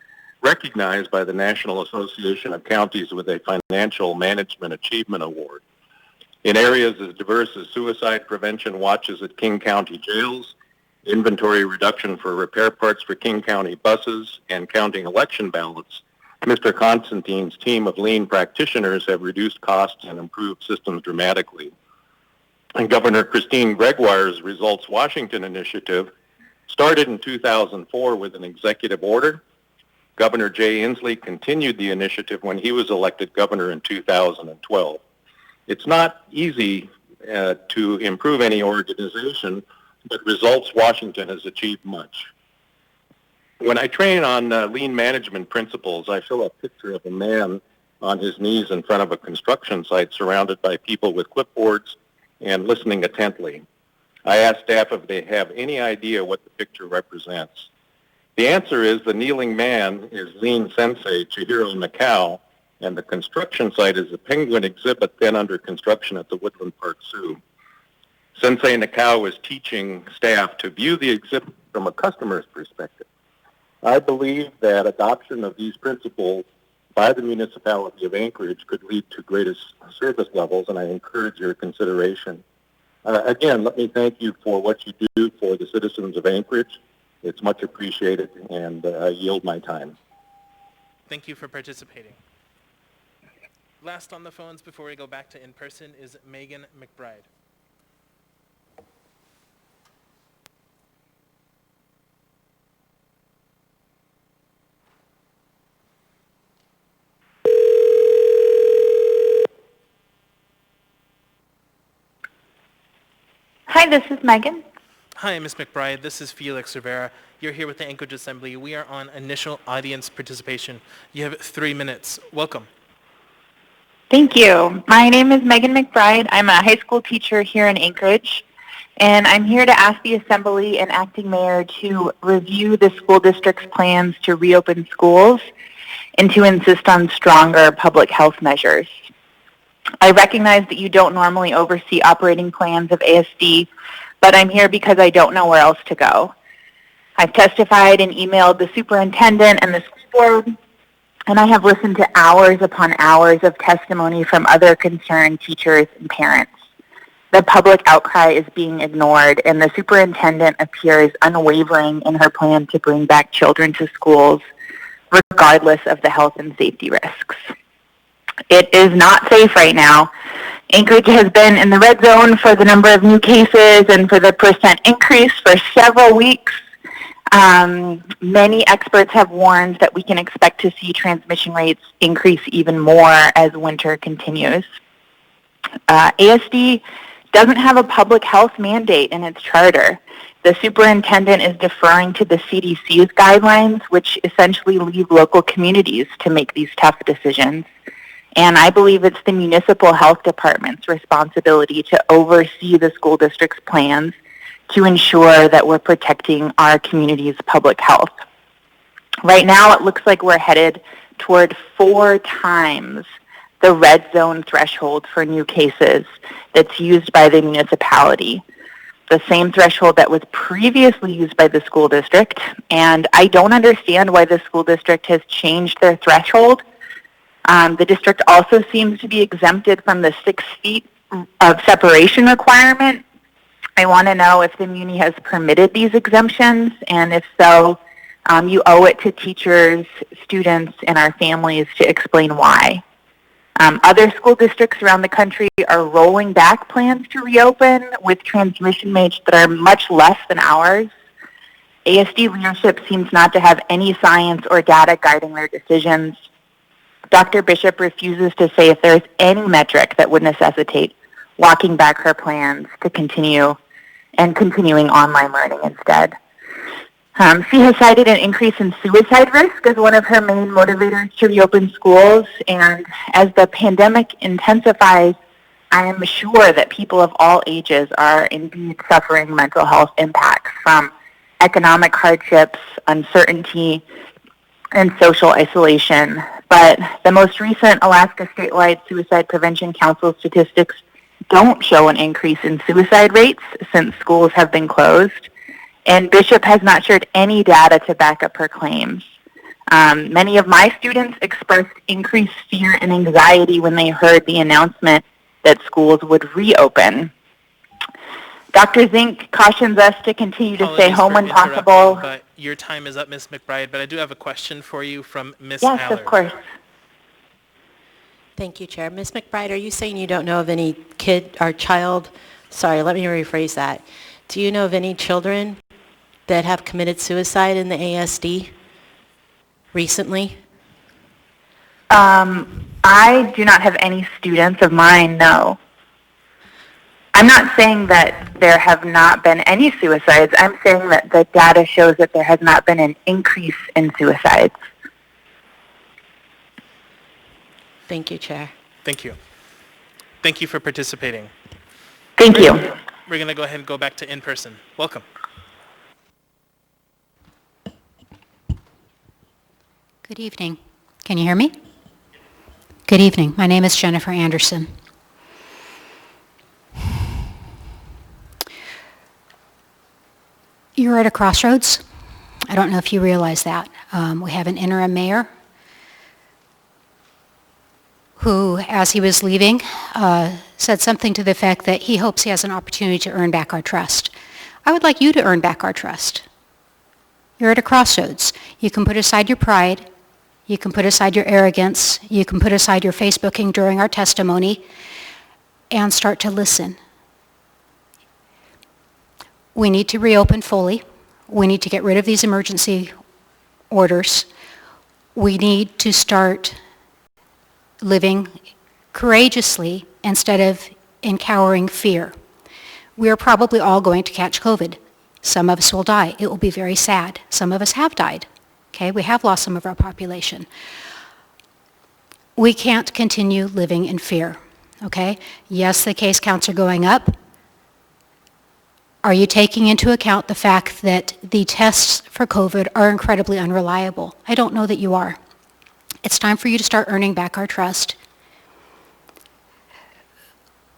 recognized by the National Association of Counties with a Financial Management Achievement Award. In areas as diverse as suicide prevention watches at King County jails, inventory reduction for repair parts for King County buses, and counting election ballots, Mr. Constantine's team of lean practitioners have reduced costs and improved systems dramatically. And Governor Christine Gregoire's Results Washington initiative started in 2004 with an executive order. Governor Jay Inslee continued the initiative when he was elected governor in 2012. It's not easy to improve any organization, but Results Washington has achieved much. When I train on lean management principles, I show a picture of a man on his knees in front of a construction site surrounded by people with clipboards and listening intently. I ask staff if they have any idea what the picture represents. The answer is the kneeling man is lean sensei Chihiro Nakao, and the construction site is the penguin exhibit then under construction at the Woodland Park Zoo. Sensei Nakao is teaching staff to view the exhibit from a customer's perspective. I believe that adoption of these principles by the municipality of Anchorage could lead to greatest service levels, and I encourage your consideration. Again, let me thank you for what you do for the citizens of Anchorage. It's much appreciated, and I yield my time. Thank you for participating. Last on the phones before we go back to in-person is Megan McBride. Hi, this is Megan. Hi, Ms. McBride. This is Felix Rivera. You're here with the Anchorage Assembly. We are on initial audience participation. You have 3 minutes. Welcome. Thank you. My name is Megan McBride. I'm a high school teacher here in Anchorage, and I'm here to ask the Assembly and Acting Mayor to review the school district's plans to reopen schools and to insist on stronger public health measures. I recognize that you don't normally oversee operating plans of ASD, but I'm here because I don't know where else to go. I've testified and emailed the superintendent and the school board, and I have listened to hours upon hours of testimony from other concerned teachers and parents. The public outcry is being ignored, and the superintendent appears unwavering in her plan to bring back children to schools, regardless of the health and safety risks. It is not safe right now. Anchorage has been in the red zone for the number of new cases and for the percent increase for several weeks. Many experts have warned that we can expect to see transmission rates increase even more as winter continues. ASD doesn't have a public health mandate in its charter. The superintendent is deferring to the CDC's guidelines, which essentially leave local communities to make these tough decisions. And I believe it's the municipal health department's responsibility to oversee the school district's plans to ensure that we're protecting our community's public health. Right now, it looks like we're headed toward 4 times the red zone threshold for new cases that's used by the municipality, the same threshold that was previously used by the school district. And I don't understand why the school district has changed their threshold. The district also seems to be exempted from the 6 feet of separation requirement. I want to know if the muni has permitted these exemptions, and if so, you owe it to teachers, students, and our families to explain why. Other school districts around the country are rolling back plans to reopen with transmission rates that are much less than ours. ASD leadership seems not to have any science or data guiding their decisions. Dr. Bishop refuses to say if there's any metric that would necessitate walking back her plans to continuing online learning instead. She has cited an increase in suicide risk as one of her main motivators to reopen schools, and as the pandemic intensifies, I am sure that people of all ages are indeed suffering mental health impacts from economic hardships, uncertainty, and social isolation. But the most recent Alaska Statewide Suicide Prevention Council statistics don't show an increase in suicide rates since schools have been closed. And Bishop has not shared any data to back up her claims. Many of my students expressed increased fear and anxiety when they heard the announcement that schools would reopen. Dr. Zink cautions us to continue to stay home when possible. But your time is up, Ms. McBride, but I do have a question for you from Ms. Allard. Yes, of course. Thank you, Chair. Ms. McBride, are you saying you don't know of any kid or child, sorry, let me rephrase that. Do you know of any children that have committed suicide in the ASD recently? I do not have any students of mine, no. I'm not saying that there have not been any suicides. I'm saying that the data shows that there has not been an increase in suicides. Thank you, Chair. Thank you. Thank you for participating. Thank you. We're going to go ahead and go back to in-person. Welcome. Good evening. Can you hear me? Good evening. My name is Jennifer Anderson. You're at a crossroads. I don't know if you realize that. We have an interim mayor who, as he was leaving, said something to the effect that he hopes he has an opportunity to earn back our trust. I would like you to earn back our trust. You're at a crossroads. You can put aside your pride. You can put aside your arrogance. You can put aside your Facebooking during our testimony and start to listen. We need to reopen fully. We need to get rid of these emergency orders. We need to start living courageously instead of in cowering fear. We are probably all going to catch COVID. Some of us will die. It will be very sad. Some of us have died. Okay, we have lost some of our population. We can't continue living in fear. Okay? Yes, the case counts are going up. Are you taking into account the fact that the tests for COVID are incredibly unreliable? I don't know that you are. It's time for you to start earning back our trust.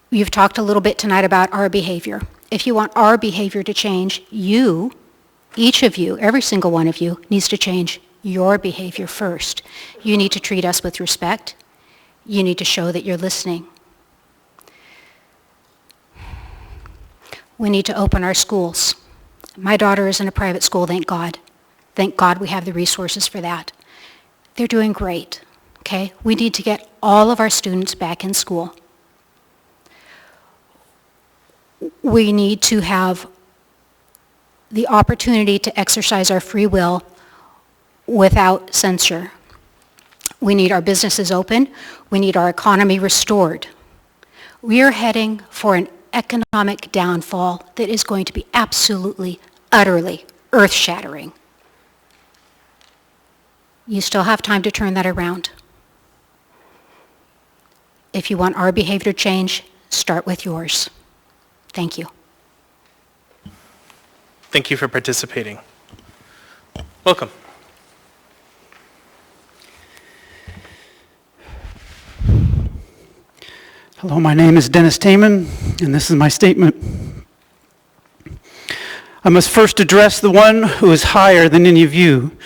You've talked a little bit tonight about our behavior. If you want our behavior to change, you, each of you, every single one of you, needs to change your behavior first. You need to treat us with respect. You need to show that you're listening. We need to open our schools. My daughter is in a private school, thank God. Thank God we have the resources for that. They're doing great, okay? We need to get all of our students back in school. We need to have the opportunity to exercise our free will without censure. We need our businesses open. We need our economy restored. We are heading for an economic downfall that is going to be absolutely, utterly earth-shattering. You still have time to turn that around. If you want our behavior to change, start with yours. Thank you. Thank you for participating. Welcome. Hello, my name is Dennis Taman, and this is my statement. I must first address the one who is higher than any of you,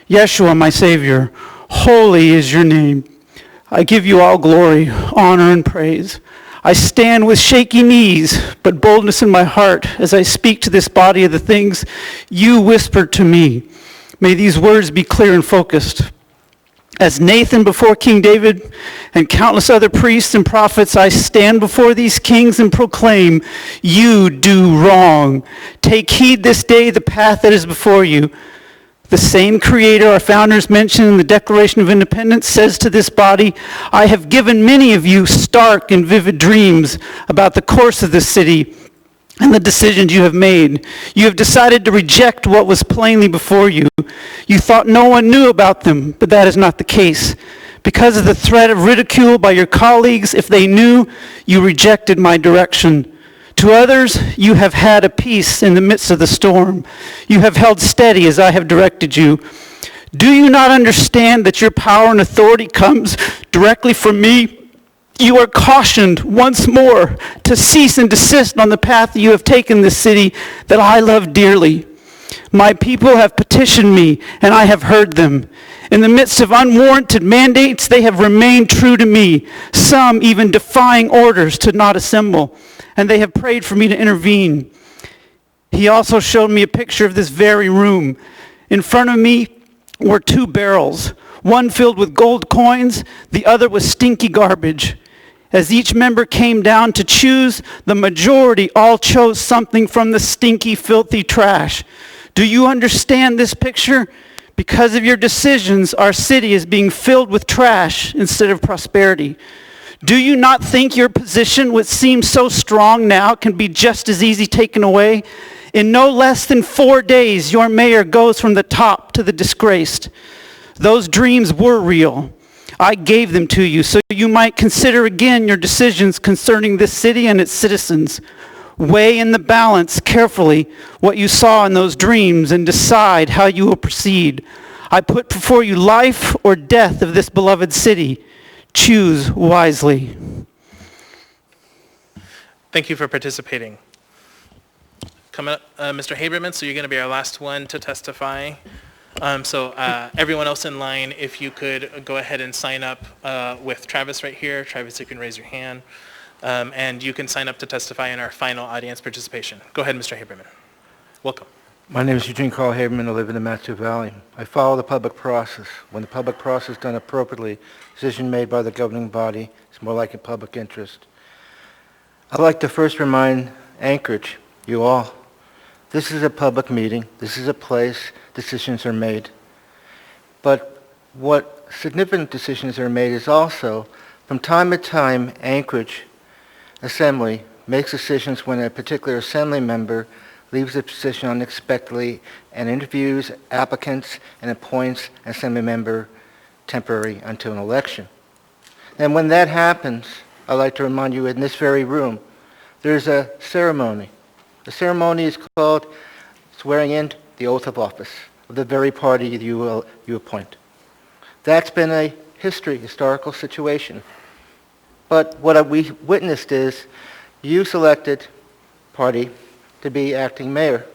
Yeshua, my Savior. Holy is your name. I give you all glory, honor, and praise. I stand with shaky knees, but boldness in my heart as I speak to this body of the things you whispered to me. May these words be clear and focused. As Nathan before King David and countless other priests and prophets, I stand before these kings and proclaim, you do wrong. Take heed this day the path that is before you. The same Creator our founders mentioned in the Declaration of Independence says to this body, I have given many of you stark and vivid dreams about the course of this city and the decisions you have made. You have decided to reject what was plainly before you. You thought no one knew about them, but that is not the case. Because of the threat of ridicule by your colleagues, if they knew, you rejected my direction. To others, you have had a peace in the midst of the storm. You have held steady as I have directed you. Do you not understand that your power and authority comes directly from me? You are cautioned once more to cease and desist on the path that you have taken this city that I love dearly. My people have petitioned me, and I have heard them. In the midst of unwarranted mandates, they have remained true to me, some even defying orders to not assemble, and they have prayed for me to intervene. He also showed me a picture of this very room. In front of me were two barrels, one filled with gold coins, the other with stinky garbage. As each member came down to choose, the majority all chose something from the stinky, filthy trash. Do you understand this picture? Because of your decisions, our city is being filled with trash instead of prosperity. Do you not think your position, which seems so strong now, can be just as easy taken away? In no less than 4 days, your mayor goes from the top to the disgraced. Those dreams were real. I gave them to you so you might consider again your decisions concerning this city and its citizens. Weigh in the balance carefully what you saw in those dreams and decide how you will proceed. I put before you life or death of this beloved city. Choose wisely. Thank you for participating. Coming up, Mr. Haberman, so you're going to be our last one to testify. Everyone else in line, if you could go ahead and sign up with Travis right here. Travis, you can raise your hand. And you can sign up to testify in our final audience participation. Go ahead, Mr. Haberman. Welcome. My name is Eugene Carl Haberman. I live in the Matsu Valley. I follow the public process. When the public process is done appropriately, decision made by the governing body is more like a public interest. I'd like to first remind Anchorage, you all, this is a public meeting. This is a place decisions are made. But what significant decisions are made is also, from time to time, Anchorage Assembly makes decisions when a particular assembly member leaves the position unexpectedly and interviews applicants and appoints an assembly member temporary until an election. And when that happens, I'd like to remind you in this very room, there's a ceremony. The ceremony is called swearing in the oath of office of the very party you appoint. That's been a historical situation. But what we witnessed is you selected party to be acting mayor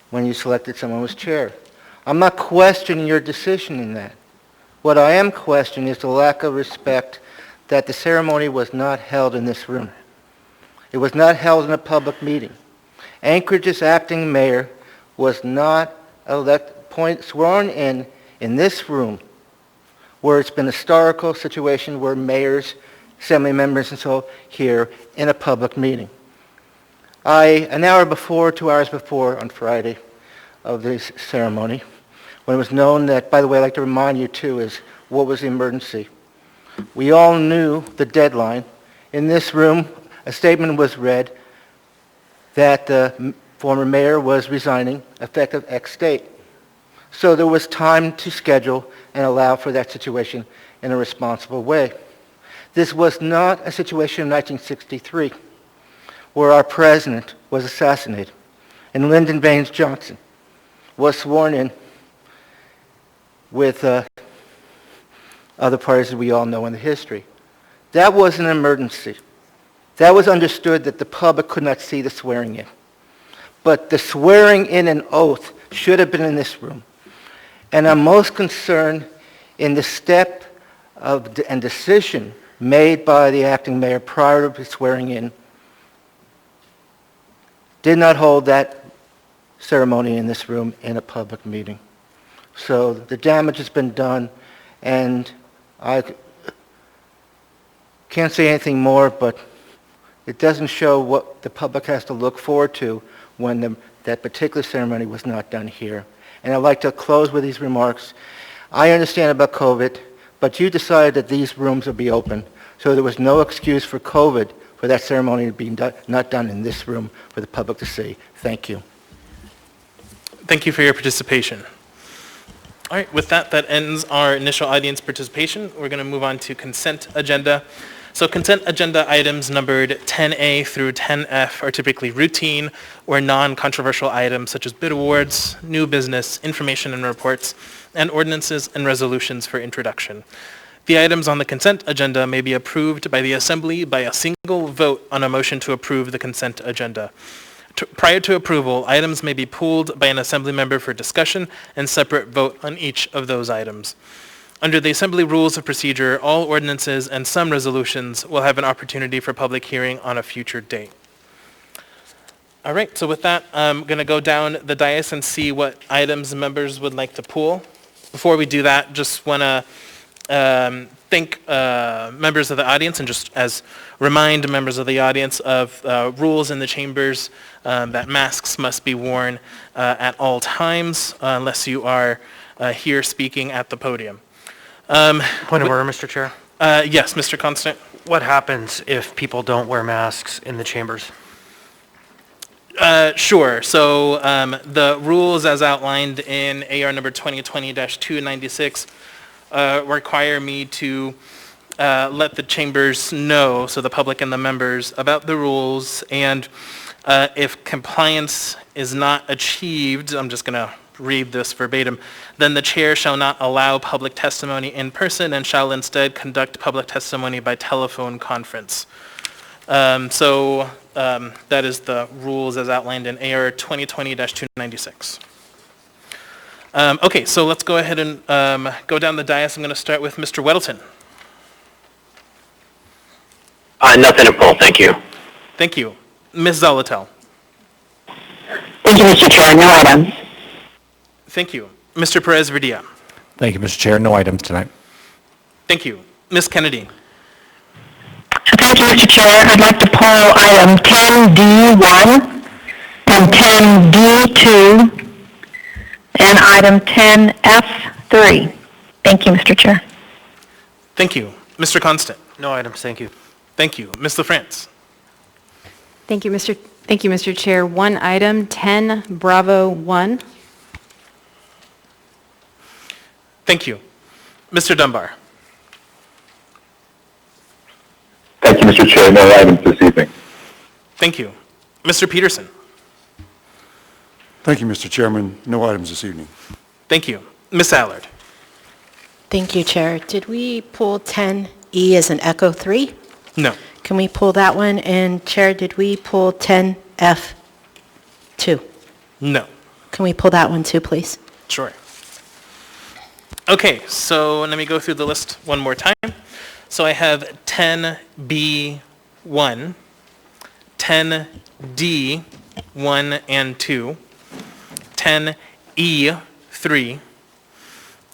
when you selected someone as chair. I'm not questioning your decision in that. What I am questioning is the lack of respect that the ceremony was not held in this room. It was not held in a public meeting. Anchorage's acting mayor was not sworn in this room, where it's been a historical situation where mayors, assembly members, and so here in a public meeting. An hour before, 2 hours before, on Friday of this ceremony, when it was known that, by the way, I'd like to remind you too, is what was the emergency. We all knew the deadline. In this room, a statement was read that the former mayor was resigning effective X date. So there was time to schedule and allow for that situation in a responsible way. This was not a situation in 1963 where our president was assassinated and Lyndon Baines Johnson was sworn in with other parties that we all know in the history. That was an emergency. That was understood that the public could not see the swearing in. But the swearing in an oath should have been in this room. And I'm most concerned in the step and decision made by the acting mayor prior to swearing in, did not hold that ceremony in this room in a public meeting. So the damage has been done, and I can't say anything more, but it doesn't show what the public has to look forward to when that particular ceremony was not done here. And I'd like to close with these remarks. I understand about COVID, but you decided that these rooms would be open, so there was no excuse for COVID for that ceremony to be not done in this room for the public to see. Thank you. Thank you for your participation. All right, with that, that ends our initial audience participation. We're going to move on to consent agenda. So consent agenda items numbered 10A through 10F are typically routine or non-controversial items such as bid awards, new business, information and reports, and ordinances and resolutions for introduction. The items on the consent agenda may be approved by the Assembly by a single vote on a motion to approve the consent agenda. Prior to approval, items may be pulled by an Assembly member for discussion and separate vote on each of those items. Under the Assembly Rules of Procedure, all ordinances and some resolutions will have an opportunity for public hearing on a future date. All right, so with that, I'm going to go down the dais and see what items members would like to pull. Before we do that, just want to thank members of the audience and just as remind members of the audience of rules in the chambers that masks must be worn at all times unless you are here speaking at the podium. Point of order, Mr. Chair. Yes, Mr. Constant. What happens if people don't wear masks in the chambers? Sure. So the rules as outlined in AR number 2020-296 require me to let the chambers know, so the public and the members, about the rules, and if compliance is not achieved, I'm just going to read this verbatim. Then the chair shall not allow public testimony in person and shall instead conduct public testimony by telephone conference. That is the rules as outlined in AR 2020-296. Okay, so let's go ahead and go down the dais. I'm going to start with Mr. Weddleton. Nothing to pull, thank you. Thank you. Ms. Zolotel. Thank you, Mr. Chair. No items. Thank you. Mr. Perez-Verdia. Thank you, Mr. Chair. No items tonight. Thank you. Ms. Kennedy. Thank you, Mr. Chair. I'd like to pull item 10D1 and 10D2 and item 10F3. Thank you, Mr. Chair. Thank you. Mr. Constant. No items, thank you. Thank you. Ms. LaFrance. Thank you, Mr. Chair. One item, 10 Bravo 1. Thank you. Mr. Dunbar. Thank you, Mr. Chair. No items this evening. Thank you. Mr. Peterson. Thank you, Mr. Chairman. No items this evening. Thank you. Ms. Allard. Thank you, Chair. Did we pull 10E as an echo 3? No. Can we pull that one? And Chair, did we pull 10F2? No. Can we pull that one too, please? Sure. Okay, so let me go through the list one more time. So I have 10B1, 10D1 and 2, 10E3,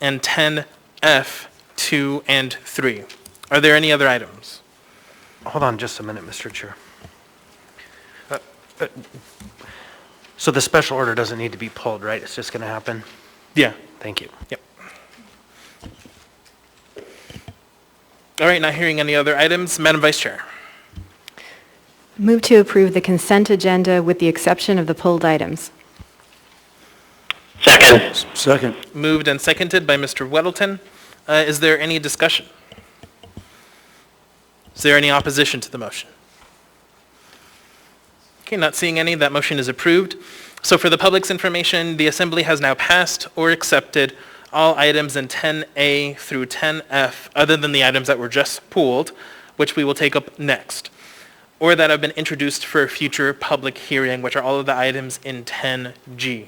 and 10F2 and 3. Are there any other items? Hold on just a minute, Mr. Chair. So the special order doesn't need to be pulled, right? It's just going to happen? Yeah. Thank you. Yep. All right, not hearing any other items. Madam Vice Chair. Move to approve the consent agenda with the exception of the pulled items. Second. Second. Moved and seconded by Mr. Weddleton. Is there any discussion? Is there any opposition to the motion? Okay, not seeing any. That motion is approved. So for the public's information, the Assembly has now passed or accepted all items in 10A through 10F, other than the items that were just pooled, which we will take up next, or that have been introduced for a future public hearing, which are all of the items in 10G.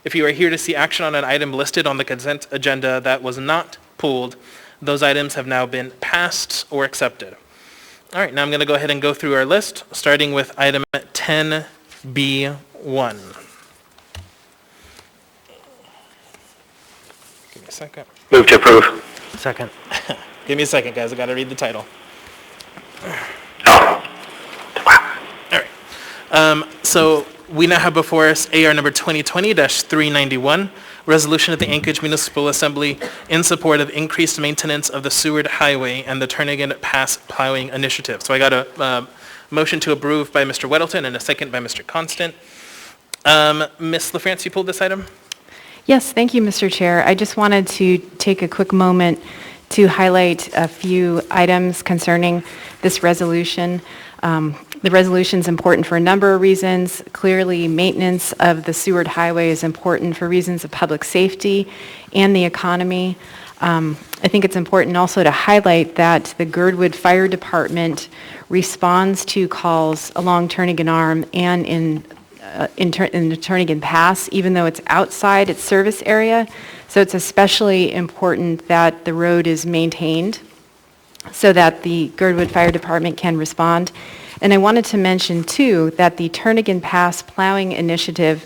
If you are here to see action on an item listed on the consent agenda that was not pooled, those items have now been passed or accepted. All right, now I'm going to go ahead and go through our list, starting with item 10B1. Give me a second. Move to approve. Second. Give me a second, guys. I got to read the title. Oh. All right. So we now have before us AR number 2020-391, resolution of the Anchorage Municipal Assembly in support of increased maintenance of the Seward Highway and the Turnagain Pass Plowing Initiative. So I got a motion to approve by Mr. Weddleton and a second by Mr. Constant. Ms. LaFrance, you pulled this item? Yes, thank you, Mr. Chair. I just wanted to take a quick moment to highlight a few items concerning this resolution. The resolution is important for a number of reasons. Clearly, maintenance of the Seward Highway is important for reasons of public safety and the economy. I think it's important also to highlight that the Girdwood Fire Department responds to calls along Turnagain Arm and in the Turnagain Pass, even though it's outside its service area. So it's especially important that the road is maintained so that the Girdwood Fire Department can respond. And I wanted to mention, too, that the Turnagain Pass Plowing Initiative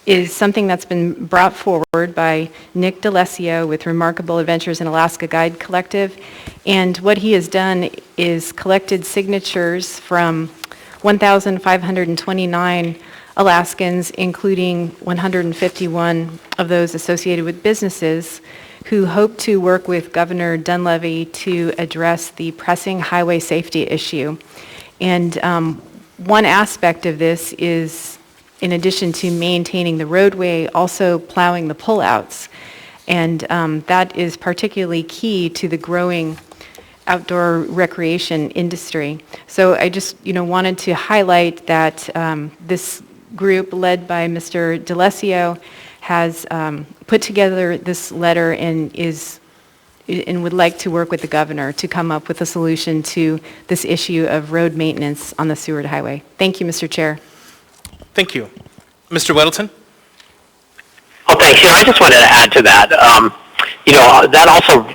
is something that's been brought forward by Nick D'Alessio with Remarkable Adventures in Alaska Guide Collective. And what he has done is collected signatures from 1,529 Alaskans, including 151 of those associated with businesses, who hope to work with Governor Dunleavy to address the pressing highway safety issue. And one aspect of this is, in addition to maintaining the roadway, also plowing the pullouts. And that is particularly key to the growing outdoor recreation industry. So I just wanted to highlight that this group led by Mr. D'Alessio has put together this letter and would like to work with the governor to come up with a solution to this issue of road maintenance on the Seward Highway. Thank you, Mr. Chair. Thank you. Mr. Weddleton? Oh, thanks. I just wanted to add to that. That also,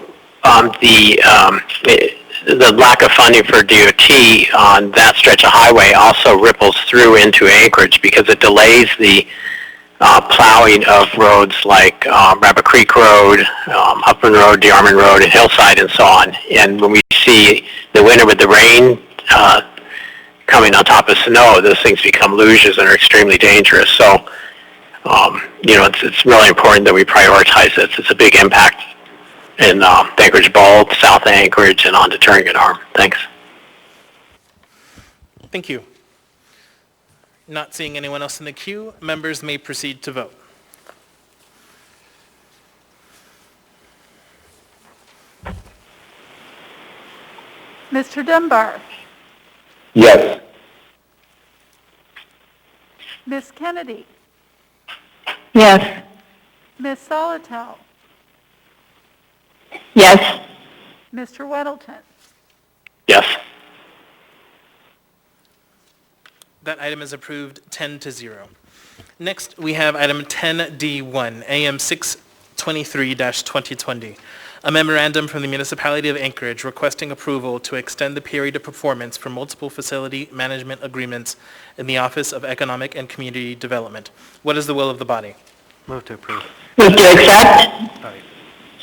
the lack of funding for DOT on that stretch of highway also ripples through into Anchorage because it delays the plowing of roads like Rabbit Creek Road, Upland Road, DeArmond Road, and Hillside, and so on. And when we see the winter with the rain coming on top of snow, those things become luges and are extremely dangerous. So, it's really important that we prioritize this. It's a big impact in Anchorage Bowl, South Anchorage, and on to Turingan Arm. Thanks. Thank you. Not seeing anyone else in the queue, members may proceed to vote. Mr. Dunbar? Yes. Ms. Kennedy? Yes. Ms. Solotel? Yes. Mr. Weddleton? Yes. That item is approved 10-0. Next, we have item 10D1, AM 623-2020, a memorandum from the Municipality of Anchorage requesting approval to extend the period of performance for multiple facility management agreements in the Office of Economic and Community Development. What is the will of the body? Move to approve. Move to accept.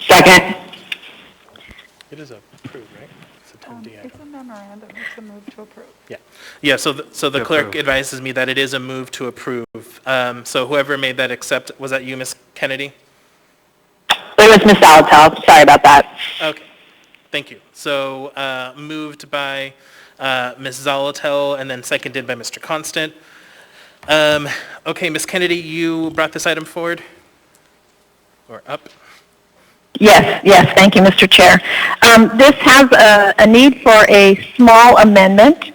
Second. It is approved, right? It's a 10D item. It's a memorandum. It's a move to approve. Yeah, so the clerk advises me that it is a move to approve. So whoever made that accept, was that you, Ms. Kennedy? It was Ms. Alatel. Sorry about that. Okay, thank you. So moved by Ms. Zalatel and then seconded by Mr. Constant. Okay, Ms. Kennedy, you brought this item forward? Or up? Yes, thank you, Mr. Chair. This has a need for a small amendment.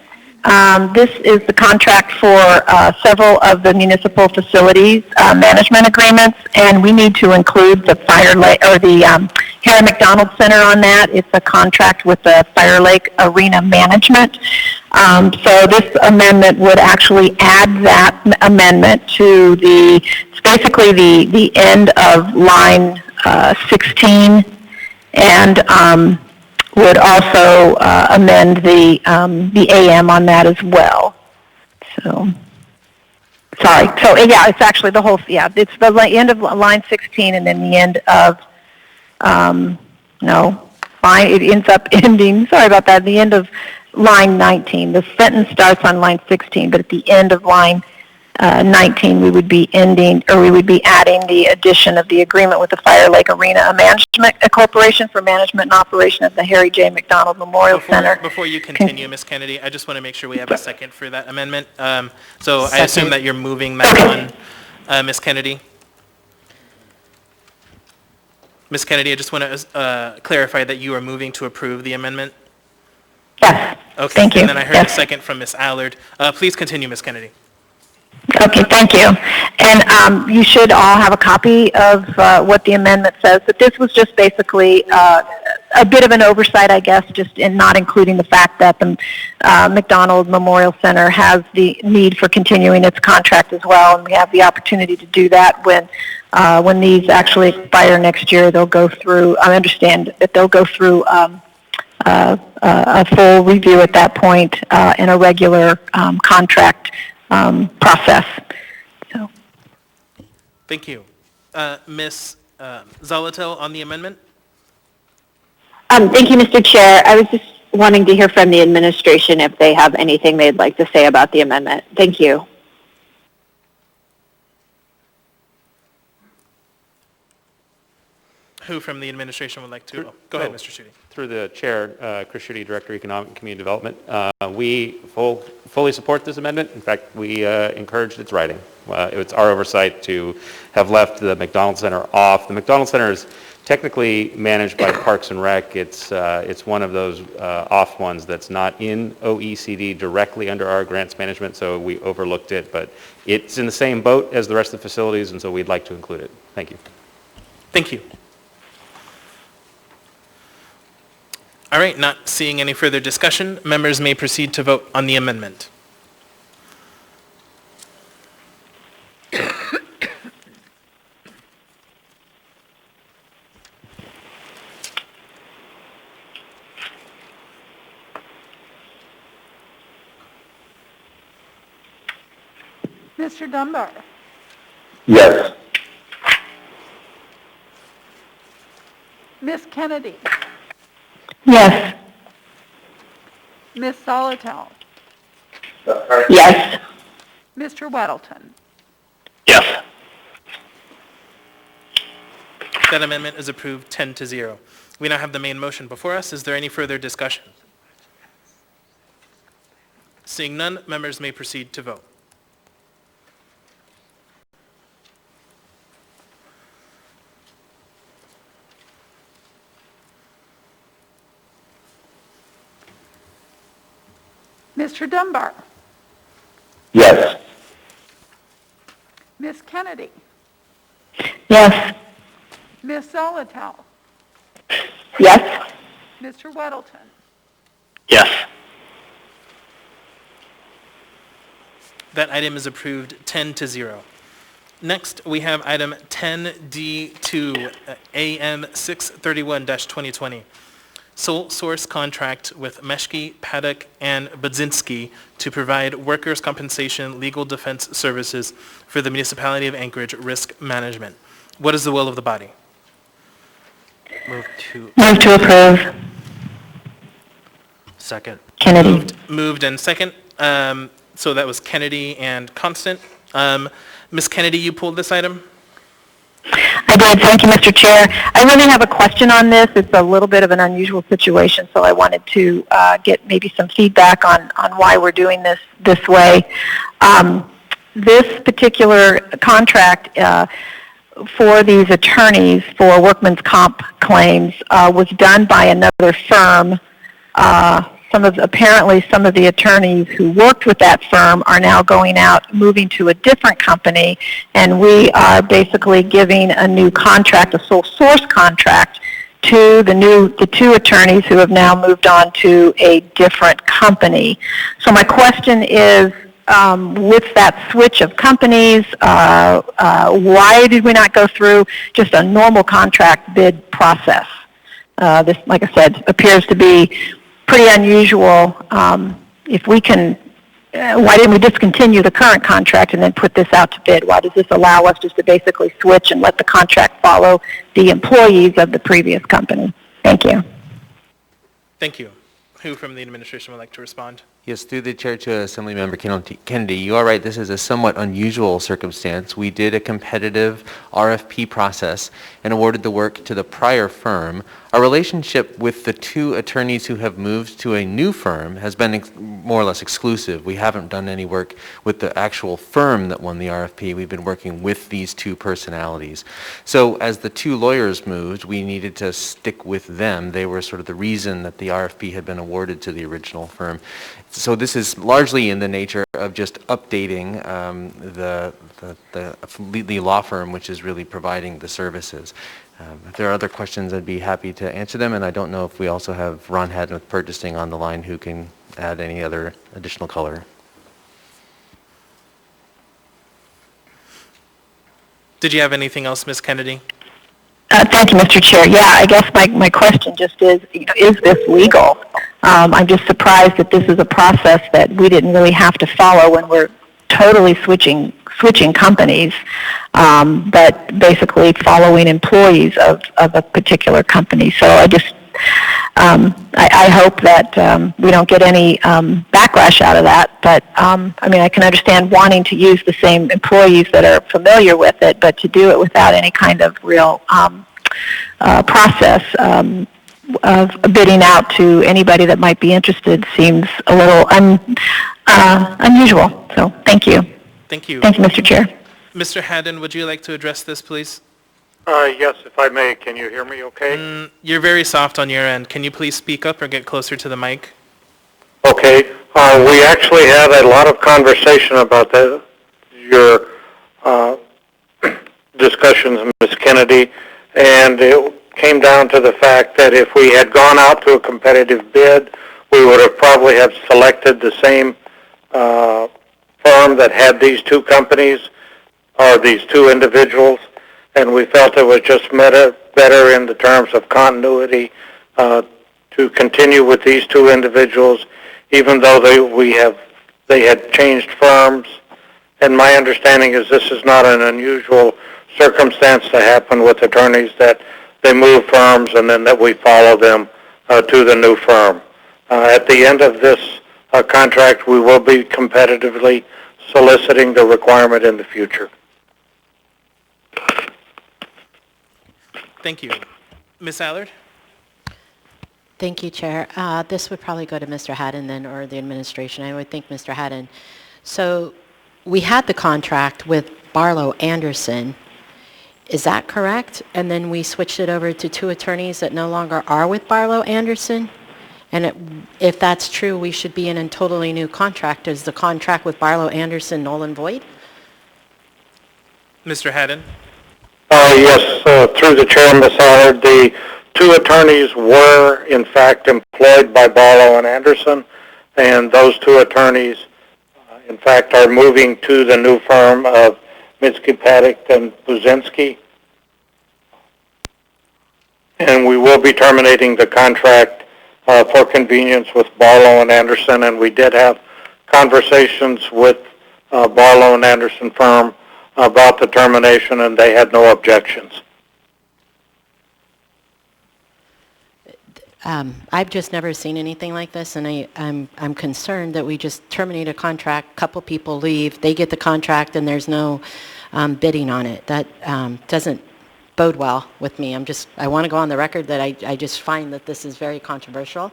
This is the contract for several of the municipal facilities management agreements, and we need to include the Fire Lake or the Harry McDonald Center on that. It's a contract with the Fire Lake Arena Management. So this amendment would actually add that amendment to it's basically the end of line 16, and would also amend the AM on that as well. So, sorry. So yeah, it's actually the whole. Yeah, it's the end of line 16, and then the end of fine. It ends up ending. Sorry about that. The end of line 19. The sentence starts on line 16, but at the end of line 19, we would be adding the addition of the agreement with the Fire Lake Arena Management Corporation for management and operation of the Harry J. McDonald Memorial Center. Before you continue, Ms. Kennedy, I just want to make sure we have a second for that amendment. So I assume that you're moving that one, Ms. Kennedy. Ms. Kennedy, I just want to clarify that you are moving to approve the amendment. Yes. Okay. Thank you. And then I heard a second from Ms. Allard. Please continue, Ms. Kennedy. Okay, thank you. And you should all have a copy of what the amendment says, but this was just basically a bit of an oversight, I guess, just in not including the fact that the McDonald Memorial Center has the need for continuing its contract as well, and we have the opportunity to do that when these actually expire next year. They'll go through, I understand that they'll go through a full review at that point in a regular contract process. So. Thank you. Ms. Zalatel on the amendment? Thank you, Mr. Chair. I was just wanting to hear from the administration if they have anything they'd like to say about the amendment. Thank you. Who from the administration would like to? Go ahead, Mr. Schutte. Through the chair, Chris Schutte, Director, Economic and Community Development. We fully support this amendment. In fact, we encouraged its writing. It's our oversight to have left the McDonald Center off. The McDonald Center is technically managed by Parks and Rec. It's one of those off ones that's not in OECD directly under our grants management, so we overlooked it, but it's in the same boat as the rest of the facilities, and so we'd like to include it. Thank you. Thank you. All right, not seeing any further discussion, members may proceed to vote on the amendment. Mr. Dunbar? Yes. Ms. Kennedy? Yes. Ms. Solotel? Yes. Mr. Weddleton? Yes. That amendment is approved 10-0. We now have the main motion before us. Is there any further discussion? Seeing none, members may proceed to vote. Mr. Dunbar? Yes. Ms. Kennedy? Yes. Ms. Solotel? Yes. Mr. Weddleton? Yes. That item is approved 10-0. Next, we have item 10D2, AM 631-2020. Sole source contract with Meshke, Paddock, and Budzinski to provide workers' compensation legal defense services for the Municipality of Anchorage Risk Management. What is the will of the body? Move to approve. second. Kennedy. Moved and second. So that was Kennedy and Constant. Ms. Kennedy, you pulled this item? I did. Thank you, Mr. Chair. I really have a question on this. It's a little bit of an unusual situation, so I wanted to get maybe some feedback on why we're doing this way. This particular contract for these attorneys for workman's comp claims was done by another firm. Apparently some of the attorneys who worked with that firm are now going out, moving to a different company, and we are basically giving a new contract, a sole source contract, to the two attorneys who have now moved on to a different company. So my question is, with that switch of companies, why did we not go through just a normal contract bid process? This, like I said, appears to be pretty unusual. If we can, why didn't we discontinue the current contract and then put this out to bid? Why does this allow us just to basically switch and let the contract follow the employees of the previous company? Thank you. Thank you. Who from the administration would like to respond? Yes, through the chair to Assemblymember Kennedy, you are right, this is a somewhat unusual circumstance. We did a competitive RFP process and awarded the work to the prior firm. Our relationship with the two attorneys who have moved to a new firm has been more or less exclusive. We haven't done any work with the actual firm that won the RFP. We've been working with these two personalities. So as the two lawyers moved, we needed to stick with them. They were sort of the reason that the RFP had been awarded to the original firm. So this is largely in the nature of just updating the law firm, which is really providing the services. If there are other questions, I'd be happy to answer them, and I don't know if we also have Ron Haddon with purchasing on the line who can add any other additional color. Did you have anything else, Ms. Kennedy? Thank you, Mr. Chair. Yeah, I guess my question just is this legal? I'm just surprised that this is a process that we didn't really have to follow when we're totally switching companies, but basically following employees of a particular company. So I just, I hope that we don't get any backlash out of that, but I mean, I can understand wanting to use the same employees that are familiar with it, but to do it without any kind of real process of bidding out to anybody that might be interested seems a little unusual. So thank you. Thank you. Thank you, Mr. Chair. Mr. Haddon, would you like to address this, please? Yes, if I may, can you hear me okay? You're very soft on your end. Can you please speak up or get closer to the mic? Okay. We actually had a lot of conversation about your discussions, Ms. Kennedy, and it came down to the fact that if we had gone out to a competitive bid, we would have probably have selected the same firm that had these two companies or these two individuals, and we felt it was just better in the terms of continuity to continue with these two individuals, even though they had changed firms. And my understanding is this is not an unusual circumstance to happen with attorneys, that they move firms and then that we follow them to the new firm. At the end of this contract, we will be competitively soliciting the requirement in the future. Thank you. Ms. Allard? Thank you, Chair. This would probably go to Mr. Haddon then, or the administration. I would think Mr. Haddon. So we had the contract with Barlow Anderson. Is that correct? And then we switched it over to two attorneys that no longer are with Barlow Anderson? And if that's true, we should be in a totally new contract. Is the contract with Barlow Anderson null and void? Mr. Haddon? Yes, through the chair, Ms. Allard, the two attorneys were in fact employed by Barlow and Anderson, and those two attorneys in fact are moving to the new firm of Minsky, Paddock, and Buzinski. And we will be terminating the contract for convenience with Barlow and Anderson, and we did have conversations with Barlow and Anderson firm about the termination, and they had no objections. I've just never seen anything like this, and I'm concerned that we just terminate a contract, couple people leave, they get the contract, and there's no bidding on it. That doesn't bode well with me. I want to go on the record that I just find that this is very controversial.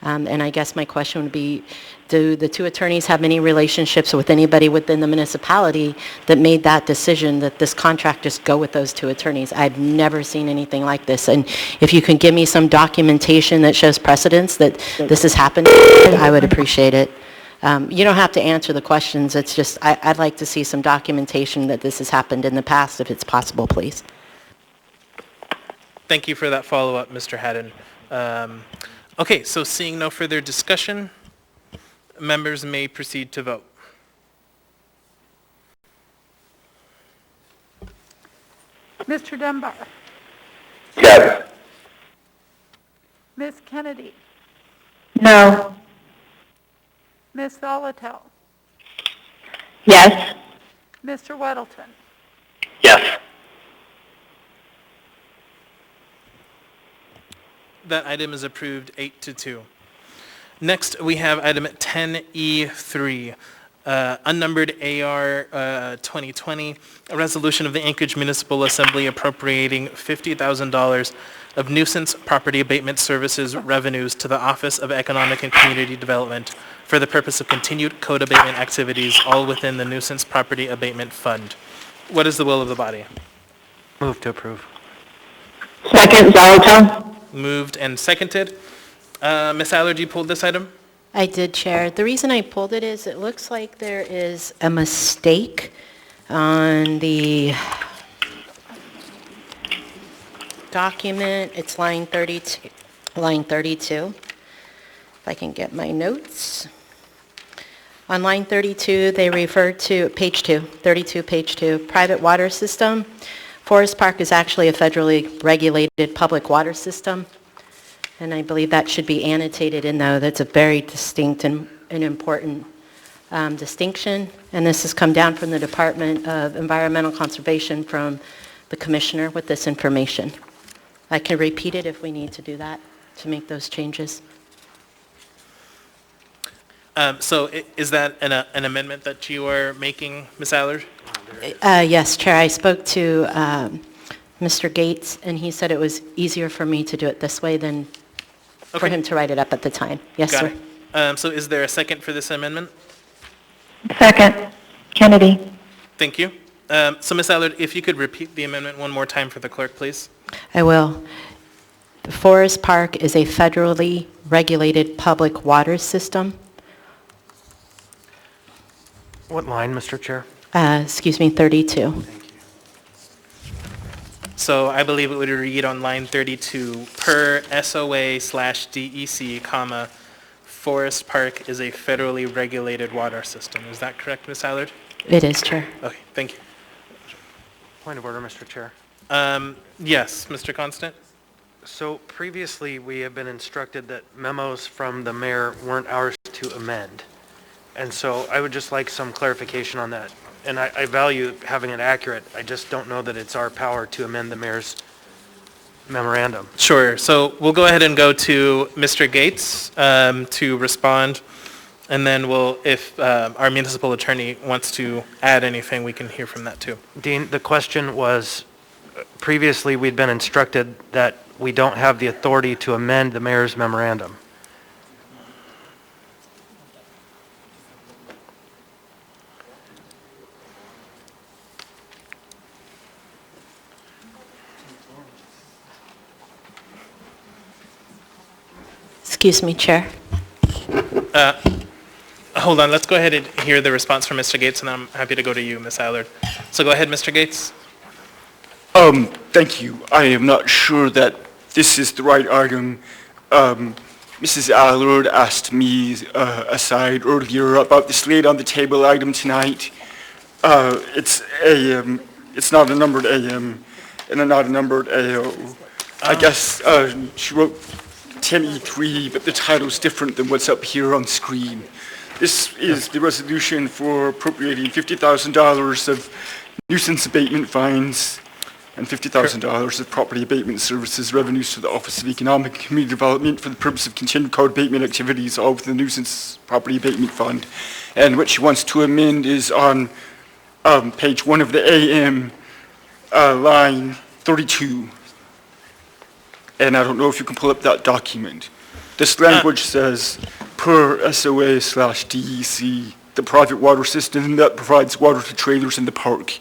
And I guess my question would be, do the two attorneys have any relationships with anybody within the municipality that made that decision that this contract just go with those two attorneys? I've never seen anything like this. And if you can give me some documentation that shows precedence that this has happened, I would appreciate it. You don't have to answer the questions. It's just, I'd like to see some documentation that this has happened in the past, if it's possible, please. Thank you for that follow-up, Mr. Haddon. Okay, so seeing no further discussion, members may proceed to vote. Mr. Dunbar? Yes. Ms. Kennedy? No. Ms. Zolotel? Yes. Mr. Weddleton? Yes. That item is approved 8-2. Next, we have item 10E3, unnumbered AR 2020, a resolution of the Anchorage Municipal Assembly appropriating $50,000 of nuisance property abatement services revenues to the Office of Economic and Community Development for the purpose of continued code abatement activities, all within the Nuisance Property Abatement Fund. What is the will of the body? Move to approve. Second, Zolotel. Moved and seconded. Ms. Allard, you pulled this item? I did, Chair. The reason I pulled it is it looks like there is a mistake on the document. It's line 32. If I can get my notes. On line 32, they refer to page 2, 32, page 2, private water system. Forest Park is actually a federally regulated public water system, and I believe that should be annotated in though. That's a very distinct and important distinction, and this has come down from the Department of Environmental Conservation from the Commissioner with this information. I can repeat it if we need to do that to make those changes. So is that an amendment that you are making, Ms. Allard? Yes, Chair. I spoke to Mr. Gates, and he said it was easier for me to do it this way than for him to write it up at the time. Yes, Got sir. it. So is there a second for this amendment? Second, Kennedy. Thank you. So Ms. Allard, if you could repeat the amendment one more time for the clerk, please. I will. The Forest Park is a federally regulated public water system. What line, Mr. Chair? Excuse me, 32. So I believe it would read on line 32, per SOA/DEC, comma, Forest Park is a federally regulated water system. Is that correct, Ms. Allard? It is, Chair. Okay, thank you. Point of order, Mr. Chair. Yes, Mr. Constant? So previously, we have been instructed that memos from the mayor weren't ours to amend. And so I would just like some clarification on that. And I value having it accurate. I just don't know that it's our power to amend the mayor's memorandum. Sure. So we'll go ahead and go to Mr. Gates to respond. And then we'll, if our municipal attorney wants to add anything, we can hear from that too. Dean, the question was, previously we'd been instructed that we don't have the authority to amend the mayor's memorandum. Excuse me, Chair. Hold on, let's go ahead and hear the response from Mr. Gates, and I'm happy to go to you, Ms. Allard. So go ahead, Mr. Gates. Thank you. I am not sure that this is the right item. Mrs. Allard asked me aside earlier about this laid on the table item tonight. It's not a numbered AM and not a numbered AO. I guess she wrote 10E3, but the title's different than what's up here on screen. This is the resolution for appropriating $50,000 of nuisance abatement fines and $50,000 of property abatement services revenues to the Office of Economic and Community Development for the purpose of continued code abatement activities, all within the nuisance property abatement fund. And what she wants to amend is on page 1 of the AM, line 32. And I don't know if you can pull up that document. This language says, per SOA/DEC, the private water system that provides water to trailers in the park.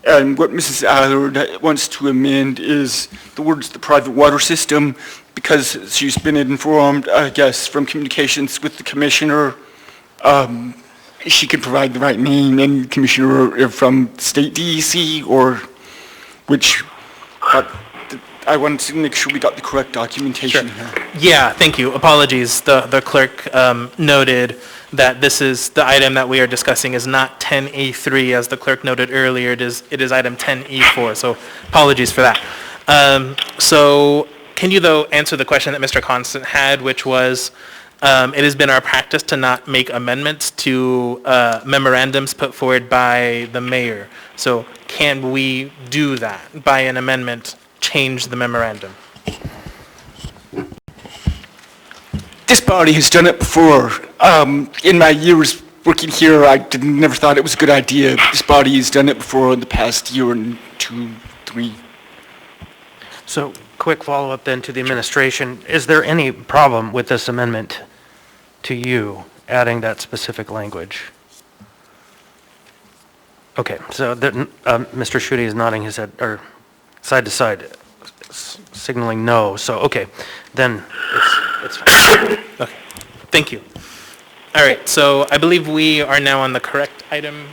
And what Mrs. Allard wants to amend is the words the private water system, because she's been informed, I guess, from communications with the commissioner, she can provide the right name and commissioner from state DEC, or which, I wanted to make sure we got the correct documentation here. Yeah, thank you. Apologies. The clerk noted that this is, the item that we are discussing is not 10E3, as the clerk noted earlier. It is item 10E4, so apologies for that. So can you, though, answer the question that Mr. Constant had, which was, it has been our practice to not make amendments to memorandums put forward by the mayor. So can we do that by an amendment? Change the memorandum? This body has done it before. In my years working here, I never thought it was a good idea. This body has done it before in the past year and 2, 3. So quick follow-up then to the administration. Is there any problem with this amendment to you adding that specific language? Okay, so Mr. Schutte is nodding his head, or side to side, signaling no. So, okay, then it's fine. Okay, thank you. All right, so I believe we are now on the correct item.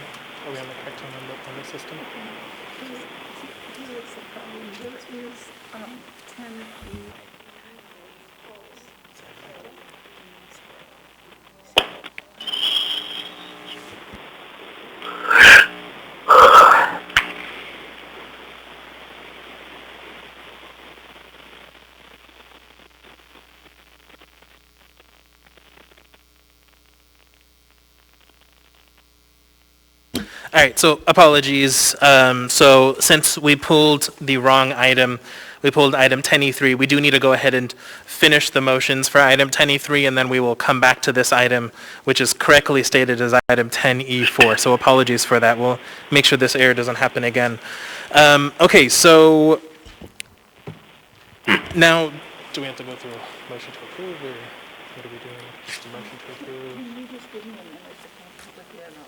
Are we on the correct one on the system? All right, so apologies. So since we pulled the wrong item, we pulled item 10E3, we do need to go ahead and finish the motions for item 10E3, and then we will come back to this item, which is correctly stated as item 10E4. So apologies for that. We'll make sure this error doesn't happen again. Okay, so now, do we have to go through a motion to approve, or what are we doing?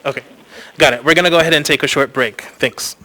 Okay, got it. We're going to go ahead and take a short break. Thanks.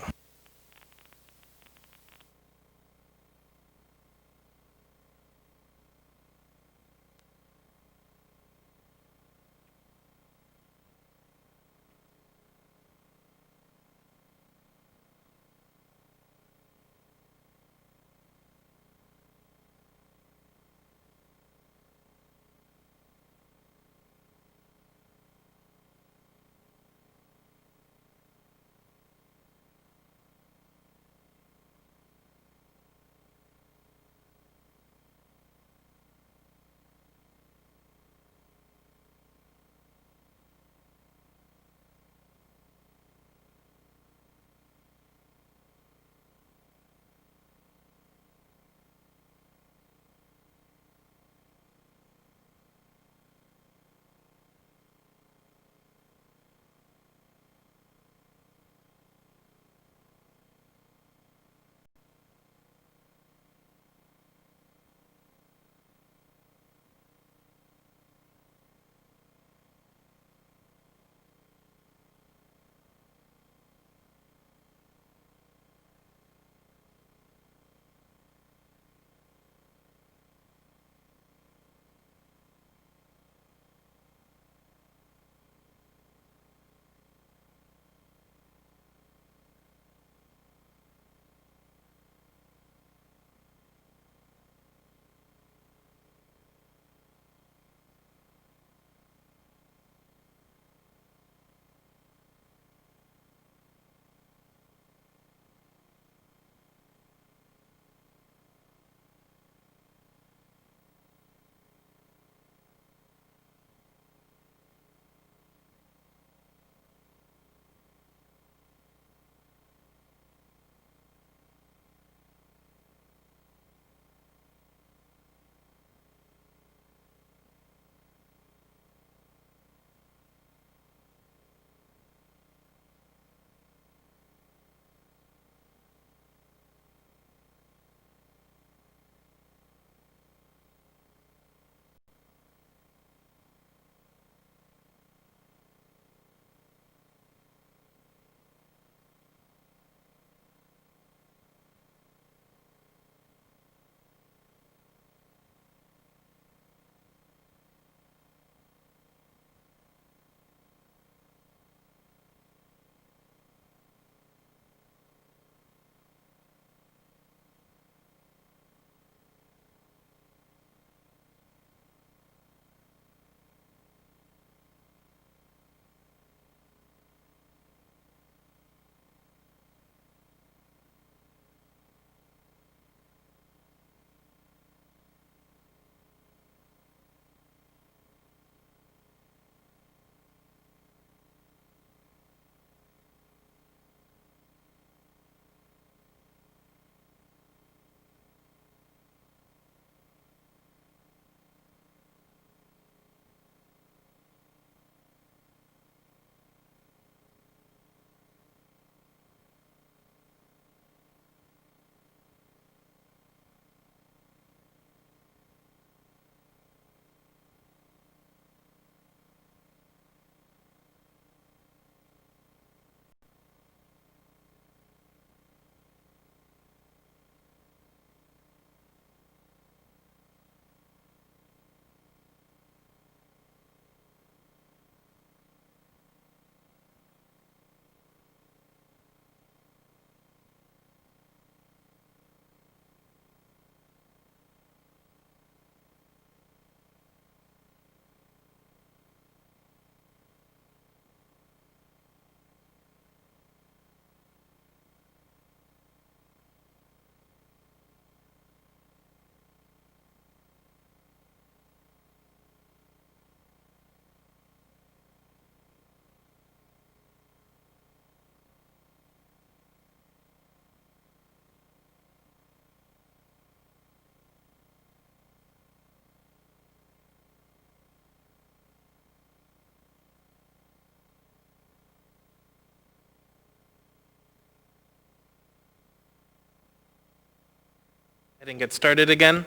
And get started again.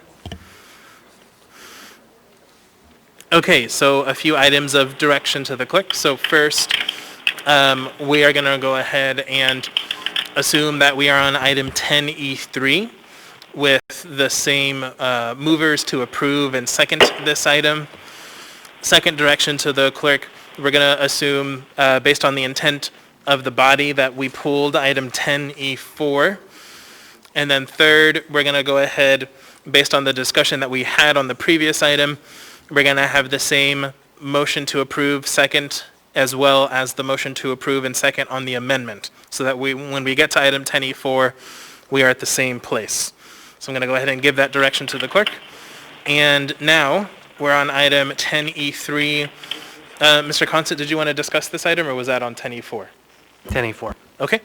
Okay, so a few items of direction to the clerk. So first, we are going to go ahead and assume that we are on item 10E3 with the same movers to approve and second this item. Second direction to the clerk, we're going to assume, based on the intent of the body, that we pulled item 10E4. And then third, we're going to go ahead, based on the discussion that we had on the previous item, we're going to have the same motion to approve second, as well as the motion to approve and second on the amendment, so that when we get to item 10E4, we are at the same place. So I'm going to go ahead and give that direction to the clerk. And now we're on item 10E3. Mr. Constant, did you want to discuss this item, or was that on 10E4? 10E4. Okay.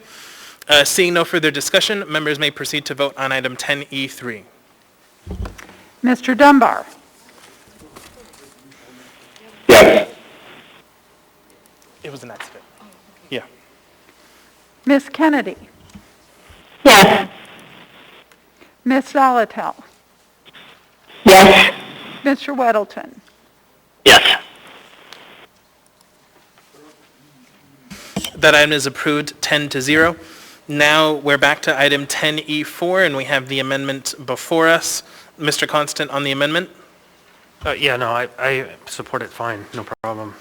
Seeing no further discussion, members may proceed to vote on item 10E3. Mr. Dunbar. Yes. It was an accident. Yeah. Ms. Kennedy. Yes. Ms. Zolotel. Yes. Mr. Weddleton. Yes. That item is approved 10-0. Now we're back to item 10E4, and we have the amendment before us. Mr. Constant on the amendment? Yeah, no, I support it fine, no problem.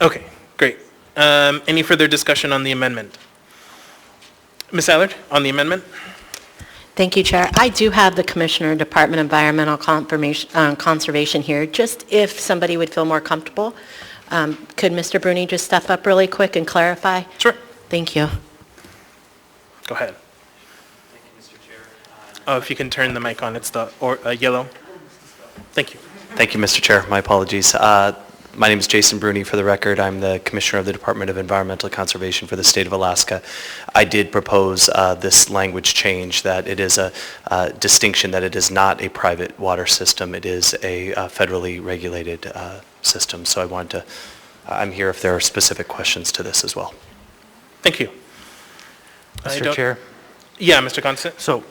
Okay, great. Any further discussion on the amendment? Ms. Allard, on the amendment? Thank you, Chair. I do have the Commissioner, Department of Environmental Conservation here, just if somebody would feel more comfortable. Could Mr. Bruni just step up really quick and clarify? Sure. Thank you. Go ahead. Thank you, Mr. Chair. Oh, if you can turn the mic on, it's the yellow. Thank you. Thank you, Mr. Chair. My apologies. My name is Jason Bruni, for the record. I'm the Commissioner of the Department of Environmental Conservation for the State of Alaska. I did propose this language change, that it is a distinction that it is not a private water system. It is a federally regulated system. So I'm here if there are specific questions to this as well. Thank you. Mr. Chair? Yeah, Mr. Constant? So,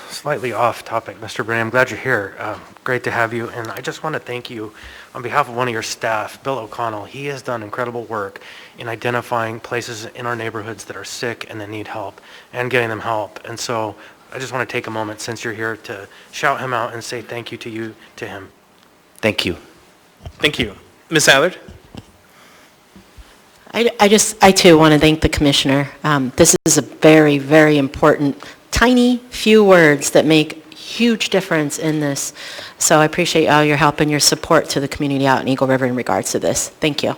slightly off topic, Mr. Bruni, I'm glad you're here. Great to have you, and I just want to thank you on behalf of one of your staff, Bill O'Connell. He has done incredible work in identifying places in our neighborhoods that are sick and that need help, and getting them help. And so, I just want to take a moment, since you're here, to shout him out and say thank you to him. Thank you. Thank you. Ms. Allard? I too want to thank the Commissioner. This is a very, very important, tiny few words that make huge difference in this. So I appreciate all your help and your support to the community out in Eagle River in regards to this. Thank you.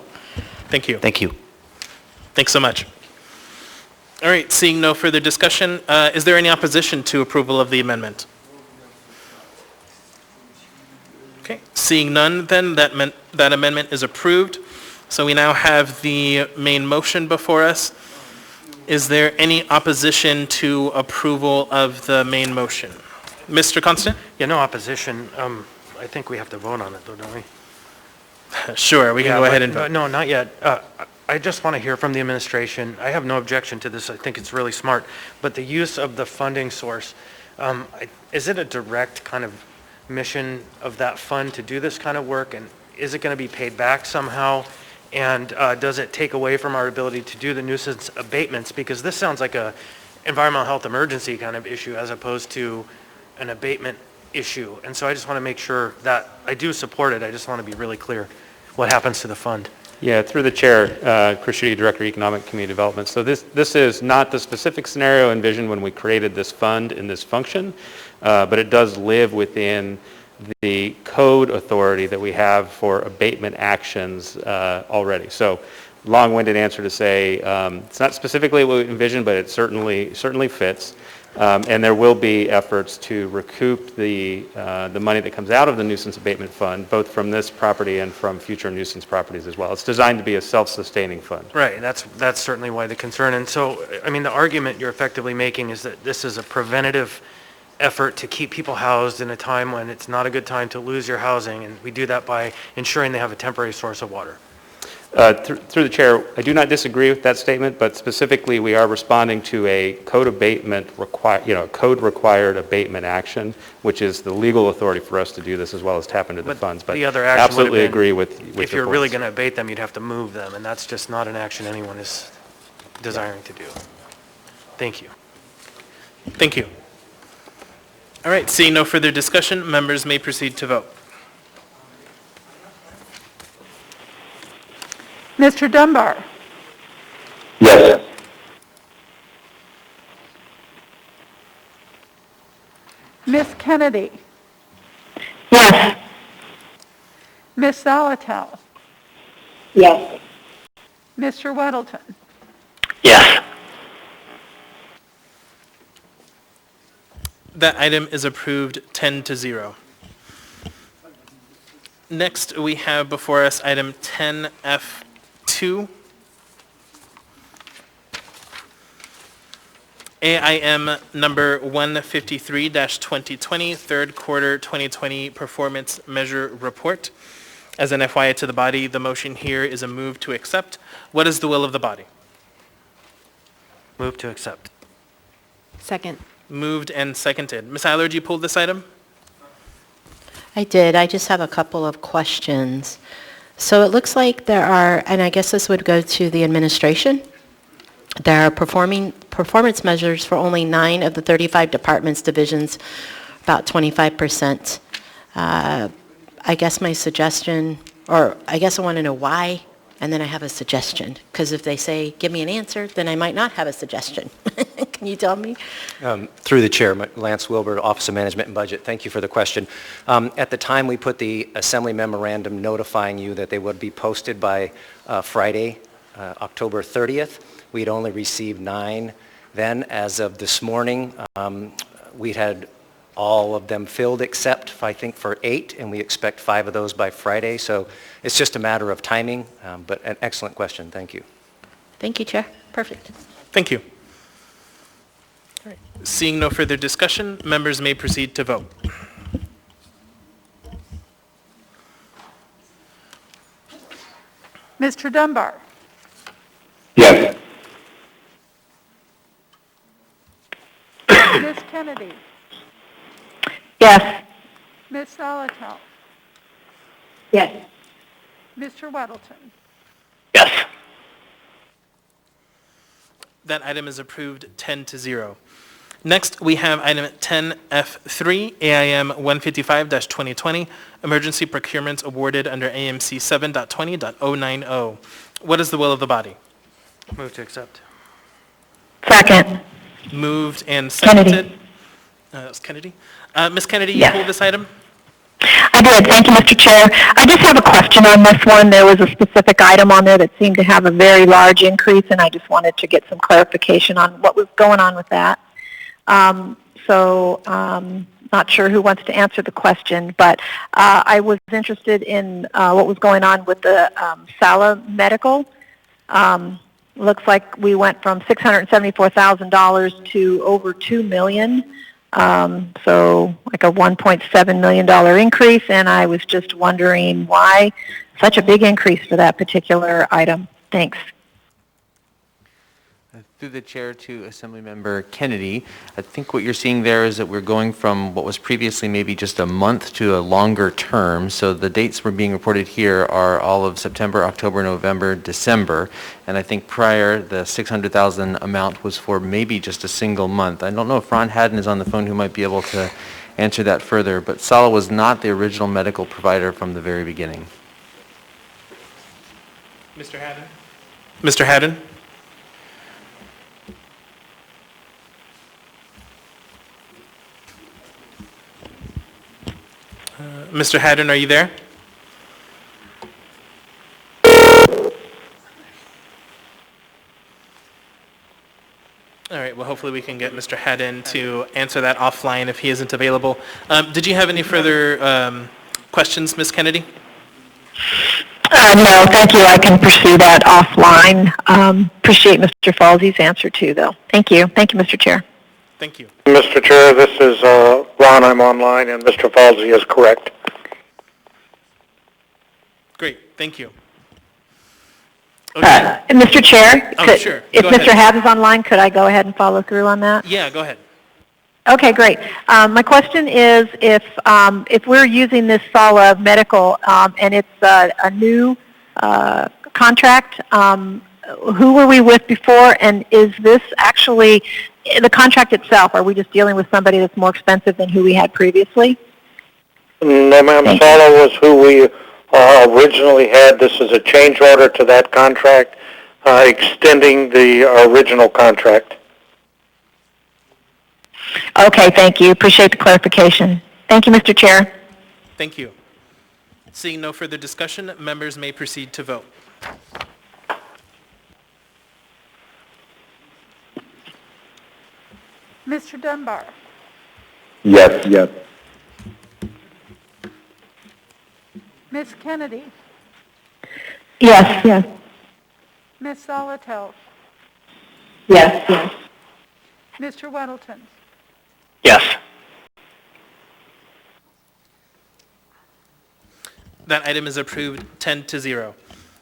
Thank you. Thank you. Thanks so much. All right, seeing no further discussion, is there any opposition to approval of the amendment? Okay, seeing none, then that amendment is approved. So we now have the main motion before us. Is there any opposition to approval of the main motion? Mr. Constant? Yeah, no opposition. I think we have to vote on it, though, don't we? Sure, we can go ahead and vote. No, not yet. I just want to hear from the administration. I have no objection to this. I think it's really smart. But the use of the funding source, is it a direct kind of mission of that fund to do this kind of work? And is it going to be paid back somehow? And does it take away from our ability to do the nuisance abatements? Because this sounds like a environmental health emergency kind of issue as opposed to an abatement issue. And so I just want to make sure that I do support it. I just want to be really clear what happens to the fund. Yeah, through the chair, Chris Schutte, Director of Economic Community Development. So this is not the specific scenario envisioned when we created this fund in this function, but it does live within the code authority that we have for abatement actions already. So long-winded answer to say it's not specifically what we envisioned, but it certainly fits. And there will be efforts to recoup the money that comes out of the nuisance abatement fund, both from this property and from future nuisance properties as well. It's designed to be a self-sustaining fund. Right, that's certainly why the concern. And so, I mean, the argument you're effectively making is that this is a preventative effort to keep people housed in a time when it's not a good time to lose your housing, and we do that by ensuring they have a temporary source of water. Through the chair, I do not disagree with that statement, but specifically we are responding to a code abatement code-required abatement action, which is the legal authority for us to do this as well as tap into the funds. But the other action would have absolutely been, agree with if your you're really points. going to abate them, you'd have to move them, and that's just not an action anyone is desiring to do. Thank you. Thank you. All right, seeing no further discussion, members may proceed to vote. Mr. Dunbar, Yes. Miss Kennedy, Yes. Miss Zalatel, Yes. Mr. Weddleton, Yes. That item is approved 10-0. Next, we have before us item 10F2. AIM number 153-2020, third quarter 2020 performance measure report. As an FYI to the body, the motion here is a move to accept. What is the will of the body? Move to accept. Second. Moved and seconded. Ms. Eiler, do you pull this item? I did. I just have a couple of questions. So it looks like there are, and I guess this would go to the administration, there are performance measures for only 9 of the 35 departments, divisions, about 25%. I guess my suggestion, or I guess I want to know why, and then I have a suggestion. Because if they say, give me an answer, then I might not have a suggestion. Can you tell me? Through the chair, Lance Wilbur, Office of Management and Budget. Thank you for the question. At the time we put the Assembly memorandum notifying you that they would be posted by Friday, October 30th, we'd only received 9 then. As of this morning, we'd had all of them filled except, I think, for 8, and we expect 5 of those by Friday. So it's just a matter of timing, but an excellent question. Thank you. Thank you, Chair. Perfect. Thank you. All right. Seeing no further discussion, members may proceed to vote. Mr. Dunbar, Yes. Miss Kennedy, Yes. Miss Zalatel, Yes. Mr. Weddleton, Yes. That item is approved 10-0. Next, we have item 10F3, AIM 155-2020, emergency procurements awarded under AMC 7.20.090. What is the will of the body? Move to accept. Second. Moved and Kennedy. seconded. That's Kennedy. Ms. Kennedy, you Yes. pulled this item? I did. Thank you, Mr. Chair. I just have a question on this one. There was a specific item on there that seemed to have a very large increase, and I just wanted to get some clarification on what was going on with that. Not sure who wants to answer the question, but I was interested in what was going on with the Sala Medical. Looks like we went from $674,000 to over $2 million. So like a $1.7 million increase, and I was just wondering why such a big increase for that particular item. Thanks. Through the chair to Assemblymember Kennedy, I think what you're seeing there is that we're going from what was previously maybe just a month to a longer term. So the dates we're being reported here are all of September, October, November, December. And I think prior, the $600,000 amount was for maybe just a single month. I don't know if Ron Haddon is on the phone who might be able to answer that further, but Sala was not the original medical provider from the very beginning. Mr. Haddon? Mr. Haddon? Mr. Haddon, are you there? All right, well, hopefully we can get Mr. Haddon to answer that offline if he isn't available. Did you have any further questions, Ms. Kennedy? No, thank you. I can pursue that offline. Appreciate Mr. Falsey's answer too, though. Thank you. Thank you, Mr. Chair. Thank you. Mr. Chair, this is Ron. I'm online, and Mr. Falsey is correct. Great, thank you. Mr. Chair, Oh, sure. if Go Mr. ahead. Habs is online, could I go ahead and follow through on that? Yeah, go ahead. Okay, great. My question is if we're using this SALA medical and it's a new contract, who were we with before, and is this actually the contract itself? Are we just dealing with somebody that's more expensive than who we had previously? No, ma'am. Sala was who we originally had. This is a change order to that contract, extending the original contract. Okay, thank you. Appreciate the clarification. Thank you, Mr. Chair. Thank you. Seeing no further discussion, members may proceed to vote. Mr. Dunbar, Yes, yes. Ms. Kennedy, Yes, yes. Ms. Solotel, Yes, yes. Mr. Weddleton, Yes. That item is approved 10-0.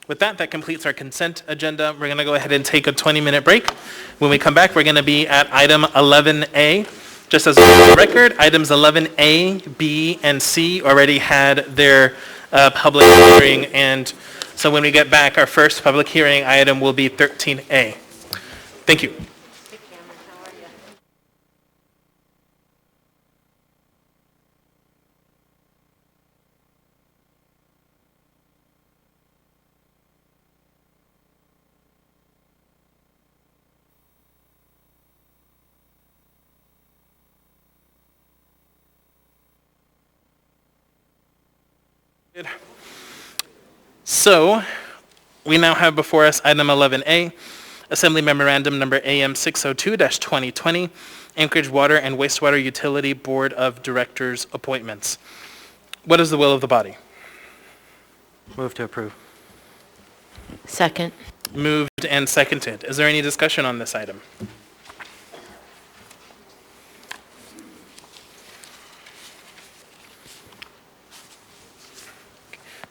With that, that completes our consent agenda. We're going to go ahead and take a 20-minute break. When we come back, we're going to be at item 11A. Just as a record, items 11A, B, and C already had their public hearing, and so when we get back, our first public hearing item will be 13A. Thank you. So, we now have before us item 11A, Assembly Memorandum Number AM 602-2020, Anchorage Water and Wastewater Utility Board of Directors appointments. What is the will of the body? Move to approve. Second. Moved and seconded. Is there any discussion on this item?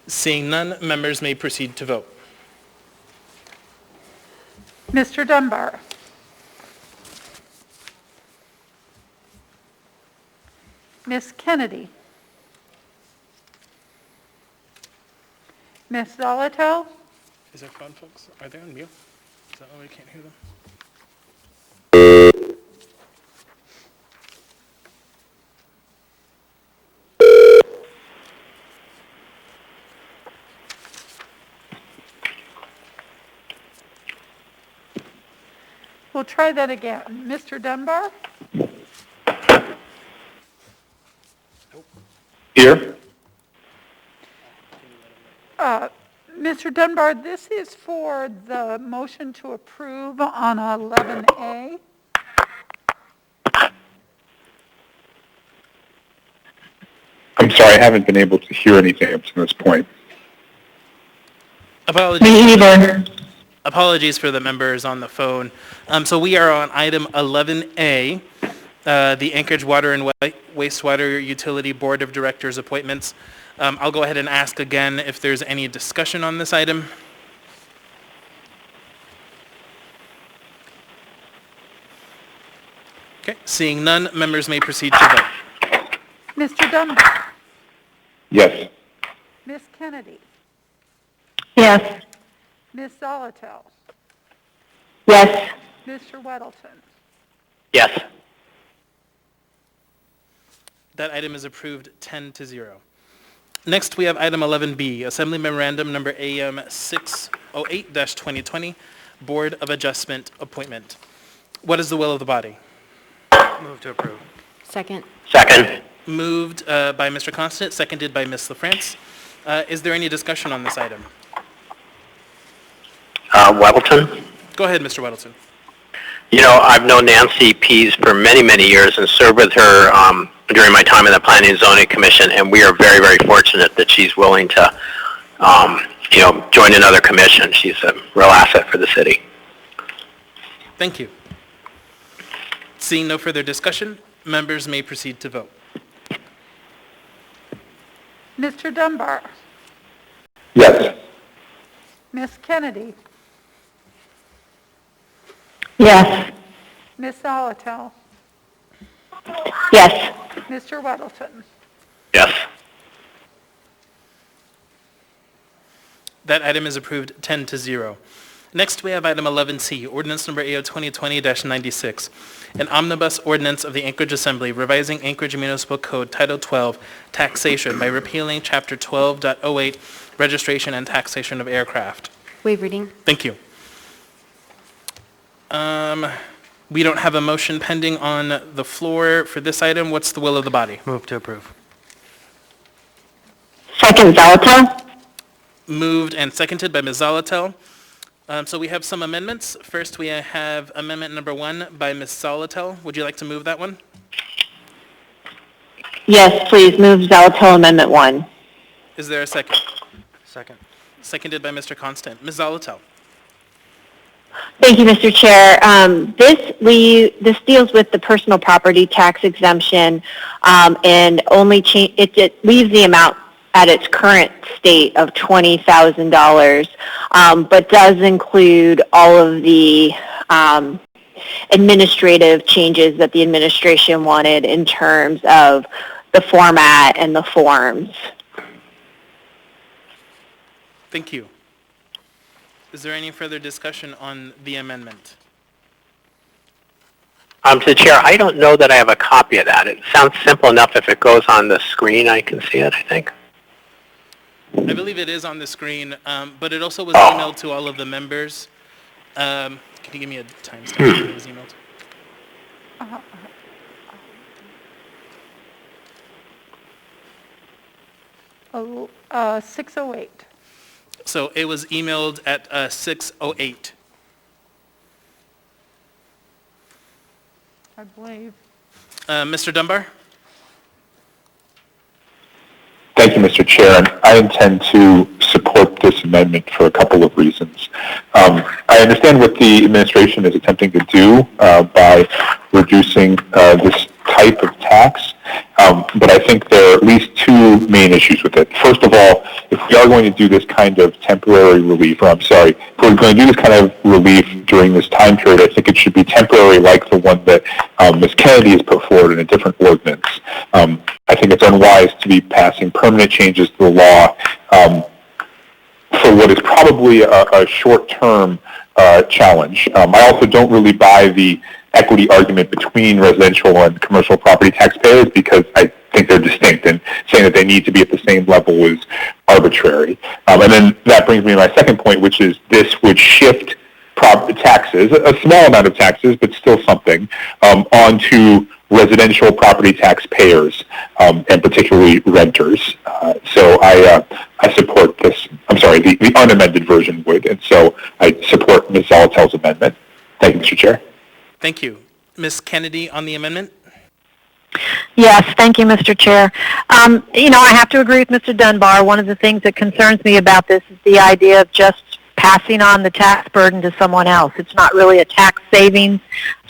Seeing none, members may proceed to vote. Mr. Dunbar, Ms. Kennedy, Ms. Zolotel, Is there phone, folks? Are they on mute? Is that why we can't hear them? we'll try that again. Mr. Dunbar, Here? Mr. Dunbar, this is for the motion to approve on 11A. I'm sorry, I haven't been able to hear anything up to this point. Apologies. Me either. Apologies for the members on the phone. So we are on item 11A, the Anchorage Water and Wastewater Utility Board of Directors appointments. I'll go ahead and ask again if there's any discussion on this item. Okay, seeing none, members may proceed to vote. Mr. Dunbar, Yes. Ms. Kennedy, Yes. Ms. Zolotel, Yes. Mr. Weddleton, Yes. That item is approved 10-0. Next, we have item 11B, Assembly Memorandum Number AM 608-2020, Board of Adjustment Appointment. What is the will of the body? Move to approve. Second. Second. Moved by Mr. Constant, seconded by Ms. LaFrance. Is there any discussion on this item? Weddleton? Go ahead, Mr. Weddleton. You know, I've known Nancy Pease for many, many years and served with her during my time in the Planning and Zoning Commission, and we are very, very fortunate that she's willing to, join another commission. She's a real asset for the city. Thank you. Seeing no further discussion, members may proceed to vote. Mr. Dunbar, Yes. Ms. Kennedy, Yes. Ms. Zalatel? Yes. Mr. Weddleton? Yes. That item is approved 10-0. Next, we have item 11C, ordinance number AO 2020-96, an omnibus ordinance of the Anchorage Assembly revising Anchorage Municipal Code Title 12, Taxation by repealing Chapter 12.08, Registration and Taxation of Aircraft. Waive reading. Thank you. We don't have a motion pending on the floor for this item. What's the will of the body? Move to approve. Second, Zalatel? Moved and seconded by Ms. Zalatel. So we have some amendments. First, we have amendment number 1 by Ms. Zalatel. Would you like to move that one? Yes, please move Zalatel Amendment 1. Is there a second? Second. Seconded by Mr. Constant. Ms. Zalatel. Thank you, Mr. Chair. This deals with the personal property tax exemption, and only it leaves the amount at its current state of $20,000, but does include all of the administrative changes that the administration wanted in terms of the format and the forms. Thank you. Is there any further discussion on the amendment? To the chair, I don't know that I have a copy of that. It sounds simple enough. If it goes on the screen, I can see it, I think. I believe it is on the screen, but it also was emailed to all of the members. Can you give me a timestamp when it was emailed? 6:08. So it was emailed at 6:08. I believe. Mr. Dunbar? Thank you, Mr. Chair. And I intend to support this amendment for a couple of reasons. I understand what the administration is attempting to do by reducing this type of tax, but I think there are at least two main issues with it. First of all, if we are going to do this kind of temporary relief, if we're going to do this kind of relief during this time period, I think it should be temporary like the one that Ms. Kennedy has put forward in a different ordinance. I think it's unwise to be passing permanent changes to the law for what is probably a short-term challenge. I also don't really buy the equity argument between residential and commercial property taxpayers because I think they're distinct, and saying that they need to be at the same level is arbitrary. And then that brings me to my second point, which is this would shift taxes, a small amount of taxes, but still something, onto residential property taxpayers, and particularly renters. So I support this. I'm sorry, the unamended version would, and so I support Ms. Zalatel's amendment. Thank you, Mr. Chair. Thank you. Ms. Kennedy on the amendment? Yes, thank you, Mr. Chair. I have to agree with Mr. Dunbar. One of the things that concerns me about this is the idea of just passing on the tax burden to someone else. It's not really a tax savings.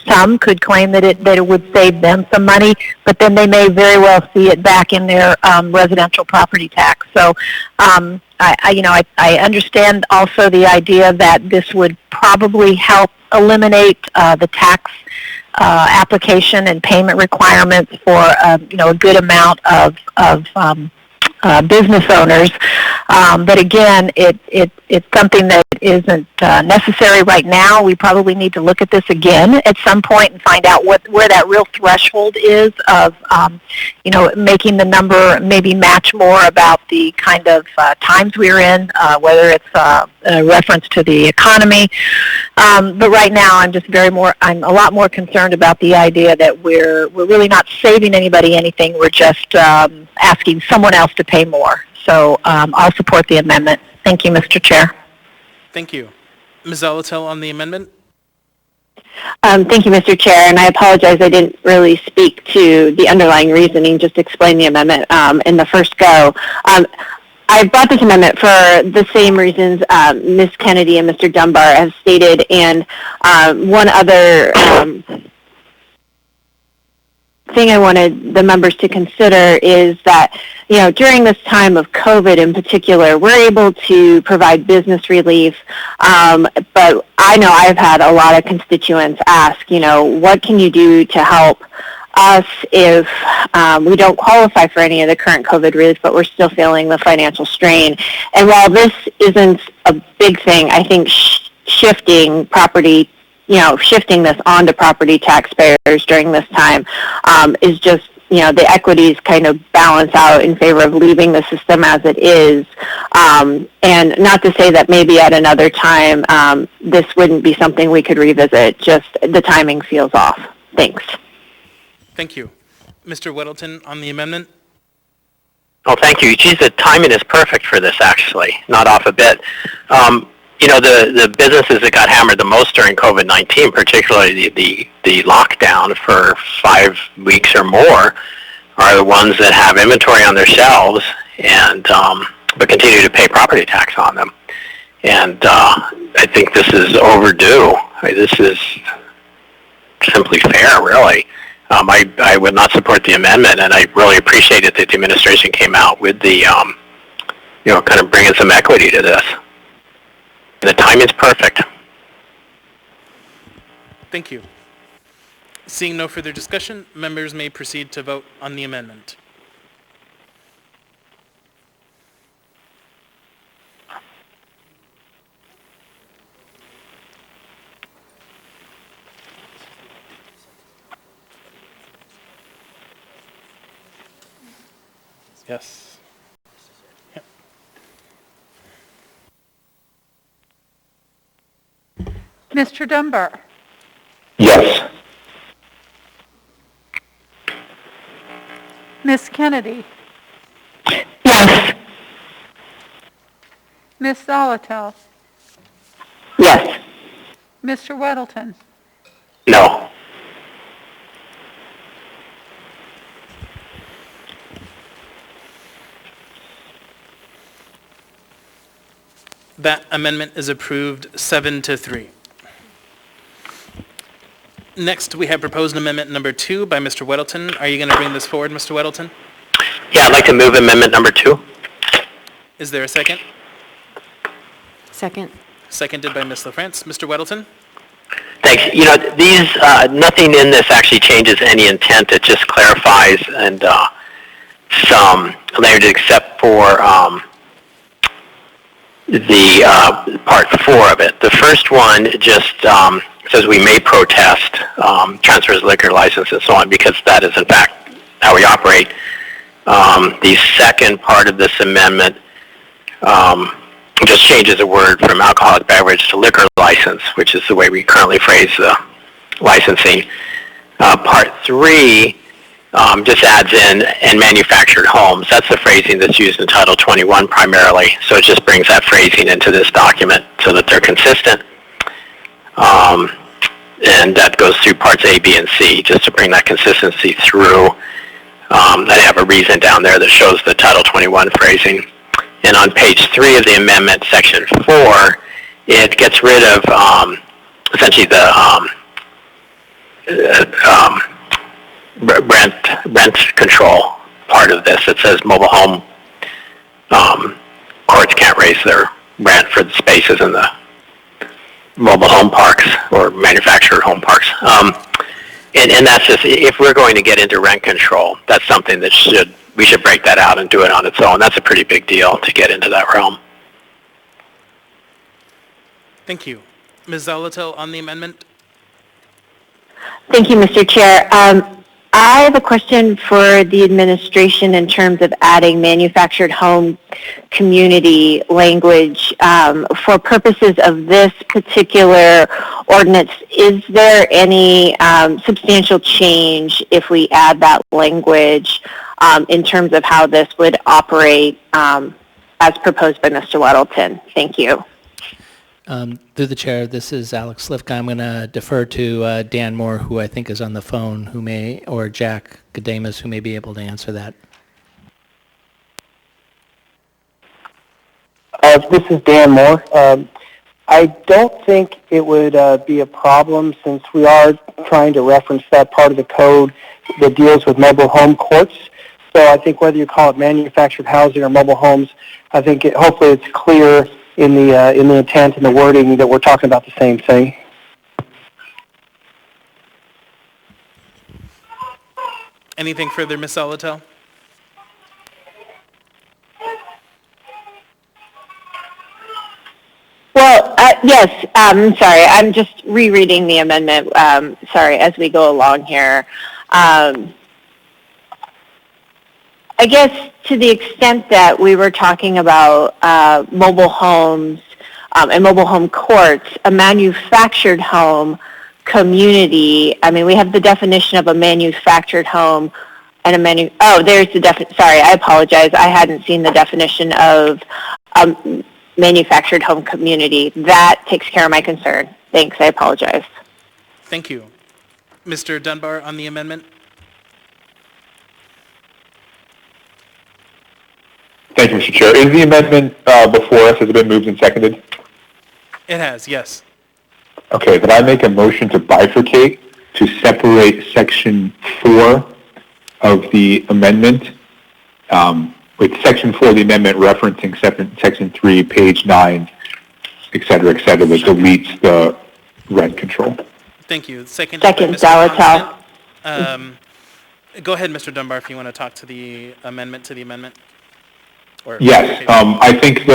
Some could claim that it would save them some money, but then they may very well see it back in their residential property tax. So I understand also the idea that this would probably help eliminate the tax application and payment requirements for a good amount of business owners. But again, it's something that isn't necessary right now. We probably need to look at this again at some point and find out where that real threshold is of, making the number maybe match more about the kind of times we're in, whether it's a reference to the economy. But right now, I'm a lot more concerned about the idea that we're really not saving anybody anything. We're just asking someone else to pay more. So I'll support the amendment. Thank you, Mr. Chair. Thank you. Ms. Zalatel on the amendment? Thank you, Mr. Chair, and I apologize I didn't really speak to the underlying reasoning, just explain the amendment in the first go. I brought this amendment for the same reasons Ms. Kennedy and Mr. Dunbar have stated, and one other thing I wanted the members to consider is that, during this time of COVID in particular, we're able to provide business relief, but I know I've had a lot of constituents ask, what can you do to help us if we don't qualify for any of the current COVID relief, but we're still feeling the financial strain. And while this isn't a big thing, I think shifting this onto property taxpayers during this time is just, the equities kind of balance out in favor of leaving the system as it is. And not to say that maybe at another time this wouldn't be something we could revisit, just the timing feels off. Thanks. Thank you. Mr. Weddleton on the amendment. Oh, thank you. Geez, the timing is perfect for this, actually, not off a bit. The businesses that got hammered the most during COVID-19, particularly the lockdown for 5 weeks or more, are the ones that have inventory on their shelves and but continue to pay property tax on them. And I think this is overdue. This is simply fair, really. I would not support the amendment, and I really appreciate it that the administration came out with the, kind of bringing some equity to this. The timing's perfect. Thank you. Seeing no further discussion, members may proceed to vote on the amendment. Yes. Yep. Mr. Dunbar? Yes. Ms. Kennedy? Yes. Ms. Zolotel? Yes. Mr. Weddleton? No. That amendment is approved 7-3. Next, we have proposed amendment number 2 by Mr. Weddleton. Are you going to bring this forward, Mr. Weddleton? Yeah, I'd like to move amendment number 2. Is there a second? Second. Seconded by Ms. LaFrance. Mr. Weddleton? Thanks. These, nothing in this actually changes any intent. It just clarifies and some language except for the part 4 of it. The first one just says we may protest transfers of liquor license and so on, because that is in fact how we operate. The second part of this amendment just changes a word from alcoholic beverage to liquor license, which is the way we currently phrase the licensing. Part 3 just adds in and manufactured homes. That's the phrasing that's used in Title 21 primarily. So it just brings that phrasing into this document so that they're consistent. And that goes through parts A, B, and C just to bring that consistency through. I have a reason down there that shows the Title 21 phrasing. And on page 3 of the amendment, section 4, it gets rid of essentially the rent control part of this. It says mobile home courts can't raise their rent for the spaces in the mobile home parks or manufactured home parks. And that's just, if we're going to get into rent control, that's something that we should break that out and do it on its own. That's a pretty big deal to get into that realm. Thank you. Ms. Zolotel on the amendment. Thank you, Mr. Chair. I have a question for the administration in terms of adding manufactured home community language. For purposes of this particular ordinance, is there any substantial change if we add that language in terms of how this would operate as proposed by Mr. Weddleton? Thank you. Through the chair, this is Alex Slifka. I'm going to defer to Dan Moore, who I think is on the phone, or Jack Gadamus, who may be able to answer that. This is Dan Moore. I don't think it would be a problem, since we are trying to reference that part of the code that deals with mobile home courts. So I think whether you call it manufactured housing or mobile homes, I think hopefully it's clear in the intent and the wording that we're talking about the same thing. Anything further, Ms. Salatel? Well, yes, sorry, I'm just rereading the amendment, sorry, as we go along here. I guess to the extent that we were talking about mobile homes and mobile home courts, a manufactured home community, I mean, we have the definition of a manufactured home and there's the sorry, I apologize. I hadn't seen the definition of manufactured home community. That takes care of my concern. Thanks, I apologize. Thank you. Mr. Dunbar on the amendment? Thank you, Mr. Chair. Is the amendment before us? Has it been moved and seconded? It has, yes. Okay, then I make a motion to bifurcate, to separate section 4 of the amendment, with section 4 of the amendment referencing section 3, page 9, et cetera, that deletes the rent control. Thank you. Second, Salatel. Go ahead, Mr. Dunbar, if you want to talk to the amendment Or yes, I think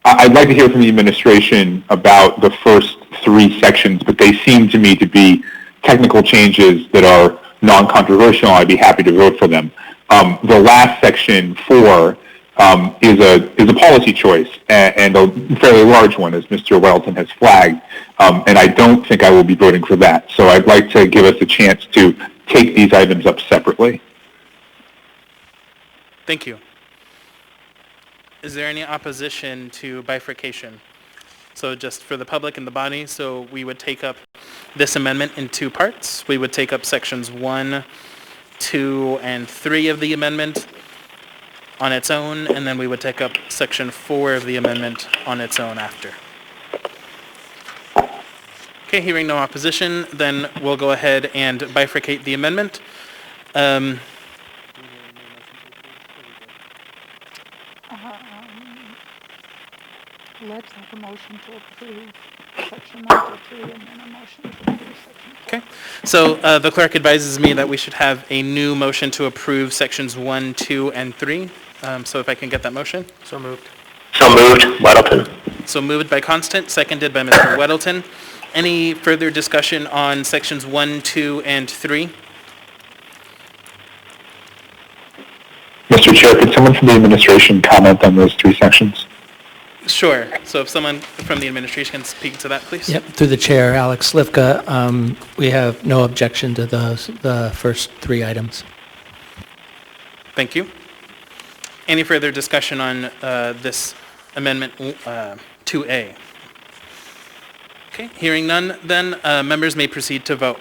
I'd like to hear from the administration about the first 3 sections, but they seem to me to be technical changes that are non-controversial. I'd be happy to vote for them. The last section 4 is a policy choice and a fairly large one, as Mr. Welton has flagged, and I don't think I will be voting for that. So I'd like to give us a chance to take these items up separately. Thank you. Is there any opposition to bifurcation? So just for the public and the body, so we would take up this amendment in 2 parts. We would take up sections 1, 2, and 3 of the amendment on its own, and then we would take up section 4 of the amendment on its own after. Okay, hearing no opposition, then we'll go ahead and bifurcate the amendment. Let's have a motion to approve section 1 to 3 and then a motion to approve section 4. Okay, so the clerk advises me that we should have a new motion to approve sections 1, 2, and 3. So if I can get that motion. So moved. So moved, Weddleton. So moved by Constant, seconded by Mr. Weddleton. Any further discussion on sections 1, 2, and 3? Mr. Chair, could someone from the administration comment on those 3 sections? Sure. So if someone from the administration can speak to that, please. Yep, through the chair, Alex Slivka. We have no objection to the first 3 items. Thank you. Any further discussion on this amendment 2A? Okay, hearing none, then members may proceed to vote.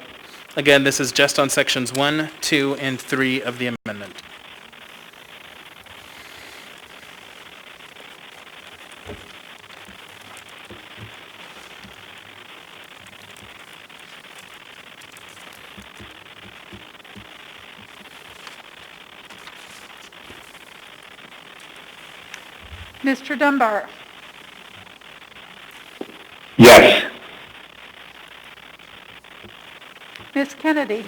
Again, this is just on sections 1, 2, and 3 of the amendment. Mr. Dunbar. Yes. Ms. Kennedy.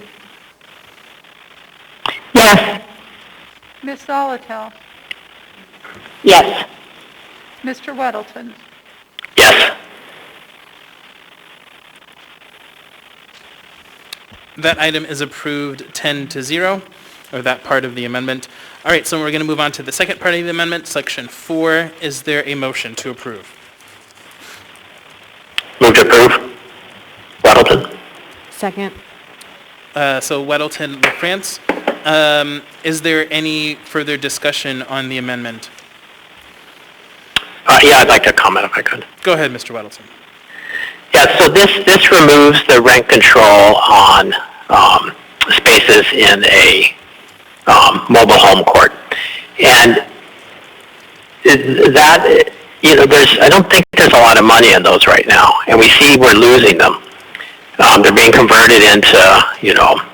Yes. Ms. Salatel. Yes. Mr. Weddleton. Yes. That item is approved 10-0, or that part of the amendment. All right, so we're going to move on to the second part of the amendment, section 4. Is there a motion to approve? Move to approve. Weddleton. Second. So Weddleton, LaFrance. Is there any further discussion on the amendment? Yeah, I'd like to comment if I could. Go ahead, Mr. Weddleton. Yeah, so this removes the rent control on spaces in a mobile home court, and that I don't think there's a lot of money in those right now, and we see we're losing them. They're being converted into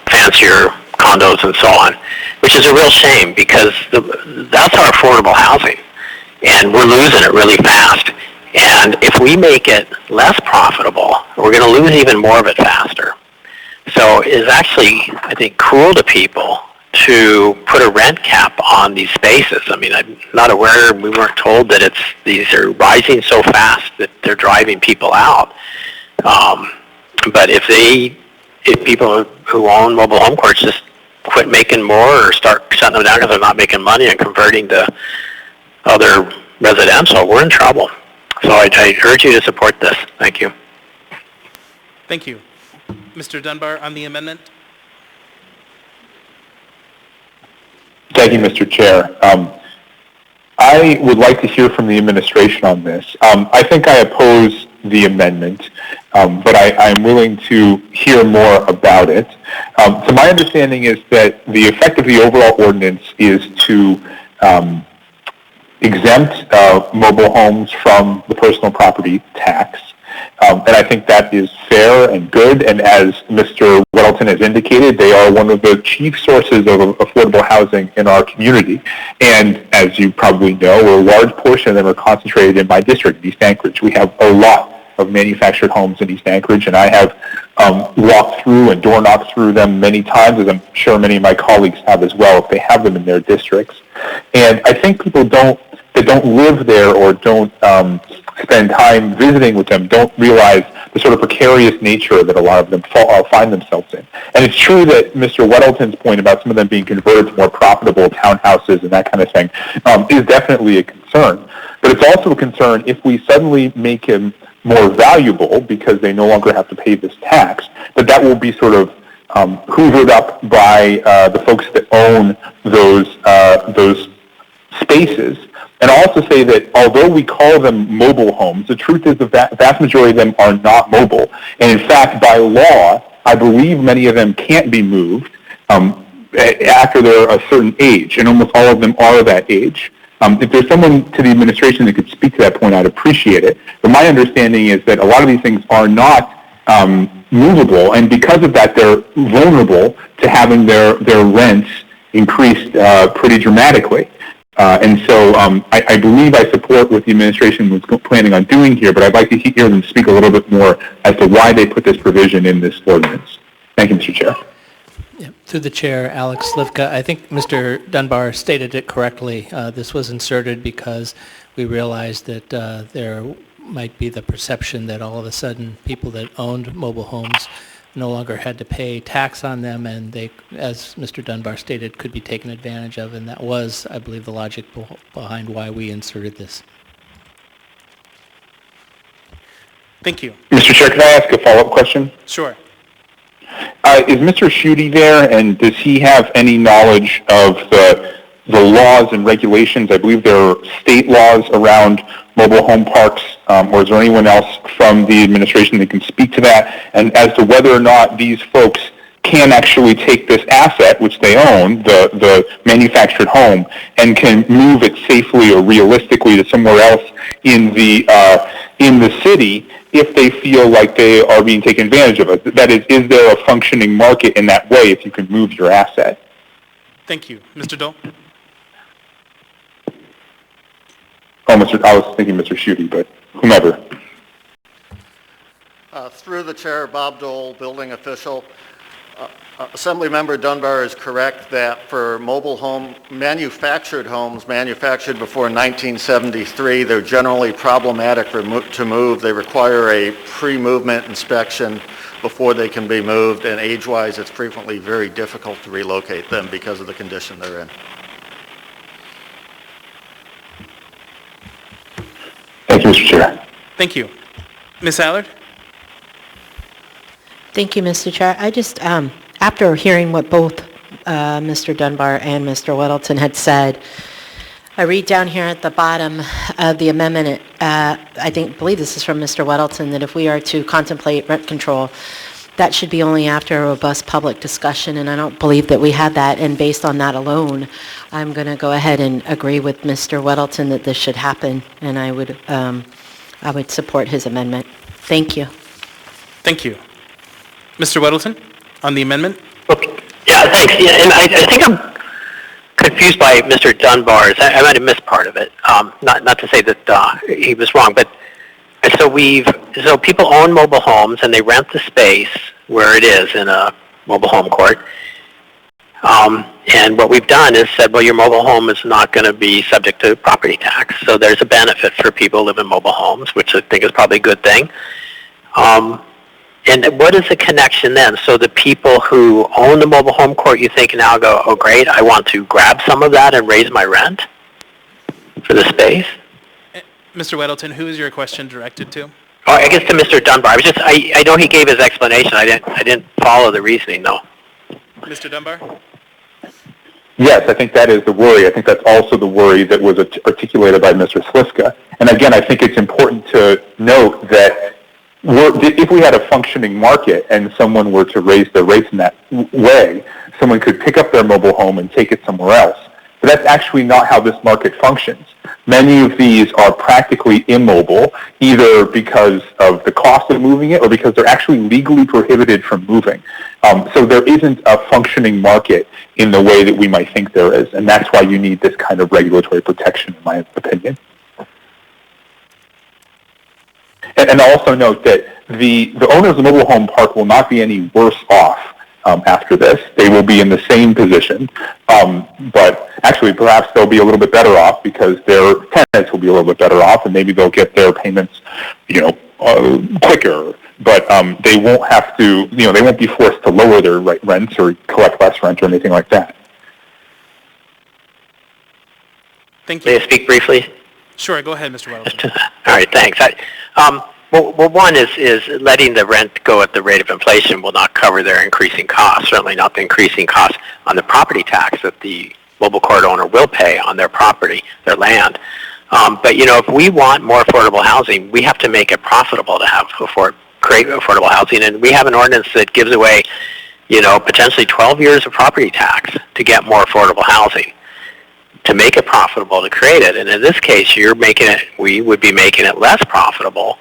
fancier condos and so on, which is a real shame because that's our affordable housing, and we're losing it really fast. And if we make it less profitable, we're going to lose even more of it faster. So it's actually, I think, cruel to people to put a rent cap on these spaces. I mean, I'm not aware, we weren't told that these are rising so fast that they're driving people out. But if people who own mobile home courts just quit making more or start shutting them down because they're not making money and converting to other residential, we're in trouble. So I urge you to support this. Thank you. Thank you. Mr. Dunbar, on the amendment? Thank you, Mr. Chair. I would like to hear from the administration on this. I think I oppose the amendment, but I'm willing to hear more about it. So my understanding is that the effect of the overall ordinance is to exempt mobile homes from the personal property tax. And I think that is fair and good, and as Mr. Weddleton has indicated, they are one of the chief sources of affordable housing in our community. And as you probably know, a large portion of them are concentrated in my district, East Anchorage. We have a lot of manufactured homes in East Anchorage, and I have walked through and door knocked through them many times, as I'm sure many of my colleagues have as well, if they have them in their districts. And I think people that don't live there or don't spend time visiting with them don't realize the sort of precarious nature that a lot of them find themselves in. And it's true that Mr. Weddleton's point about some of them being converted to more profitable townhouses and that kind of thing is definitely a concern. But it's also a concern if we suddenly make him more valuable because they no longer have to pay this tax, that will be sort of hoovered up by the folks that own those spaces. And I'll also say that although we call them mobile homes, the truth is the vast majority of them are not mobile. And in fact, by law, I believe many of them can't be moved after they're a certain age, and almost all of them are that age. If there's someone to the administration that could speak to that point, I'd appreciate it. But my understanding is that a lot of these things are not movable, and because of that, they're vulnerable to having their rents increased pretty dramatically. And so I believe I support what the administration was planning on doing here, but I'd like to hear them speak a little bit more as to why they put this provision in this ordinance. Thank you, Mr. Chair. Yeah, through the chair, Alex Slivka, I think Mr. Dunbar stated it correctly. This was inserted because we realized that there might be the perception that all of a sudden people that owned mobile homes no longer had to pay tax on them, and they, as Mr. Dunbar stated, could be taken advantage of, and that was, I believe, the logic behind why we inserted this. Thank you. Mr. Chair, can I ask a follow-up question? Sure. Is Mr. Schutte there, and does he have any knowledge of the laws and regulations? I believe there are state laws around mobile home parks, or is there anyone else from the administration that can speak to that? And as to whether or not these folks can actually take this asset, which they own, the manufactured home, and can move it safely or realistically to somewhere else in the city if they feel like they are being taken advantage of it. That is there a functioning market in that way if you can move your asset? Thank you. Mr. Dole? Oh, I was thinking Mr. Schutte, but whomever. Through the chair, Bob Dole, building official. Assemblymember Dunbar is correct that for mobile home, manufactured homes manufactured before 1973, they're generally problematic to move. They require a pre-movement inspection before they can be moved, and age-wise, it's frequently very difficult to relocate them because of the condition they're in. Thank you, Mr. Chair. Thank you. Ms. Allard? Thank you, Mr. Chair. I just, after hearing what both Mr. Dunbar and Mr. Weddleton had said, I read down here at the bottom of the amendment, I believe this is from Mr. Weddleton, that if we are to contemplate rent control, that should be only after a robust public discussion, and I don't believe that we had that, and based on that alone, I'm going to go ahead and agree with Mr. Weddleton that this should happen, and I would support his amendment. Thank you. Thank you. Mr. Weddleton, on the amendment? Yeah, thanks. Yeah, and I think I'm confused by Mr. Dunbar's. I might have missed part of it. Not to say that he was wrong, but so people own mobile homes and they rent the space where it is in a mobile home court. And what we've done is said, well, your mobile home is not going to be subject to property tax. So there's a benefit for people who live in mobile homes, which I think is probably a good thing. And what is the connection then? So the people who own the mobile home court, you think now go, oh great, I want to grab some of that and raise my rent for the space? Mr. Weddleton, who is your question directed to? Oh, I guess to Mr. Dunbar. I know he gave his explanation. I didn't follow the reasoning though. Mr. Dunbar? Yes, I think that is the worry. I think that's also the worry that was articulated by Mr. Slifka. And again, I think it's important to note that if we had a functioning market and someone were to raise their rates in that way, someone could pick up their mobile home and take it somewhere else. But that's actually not how this market functions. Many of these are practically immobile, either because of the cost of moving it or because they're actually legally prohibited from moving. So there isn't a functioning market in the way that we might think there is, and that's why you need this kind of regulatory protection, in my opinion. And also note that the owners of the mobile home park will not be any worse off after this. They will be in the same position, but actually perhaps they'll be a little bit better off because their tenants will be a little bit better off, and maybe they'll get their payments, quicker. But they won't have to, they won't be forced to lower their rents or collect less rent or anything like that. Thank you. May I speak briefly? Sure, go ahead, Mr. Weddleton. All right, thanks. Well, one is letting the rent go at the rate of inflation will not cover their increasing costs, certainly not the increasing costs on the property tax that the mobile court owner will pay on their property, their land. But, if we want more affordable housing, we have to make it profitable to create affordable housing. And we have an ordinance that gives away, potentially 12 years of property tax to get more affordable housing, to make it profitable to create it. And in this case, we would be making it less profitable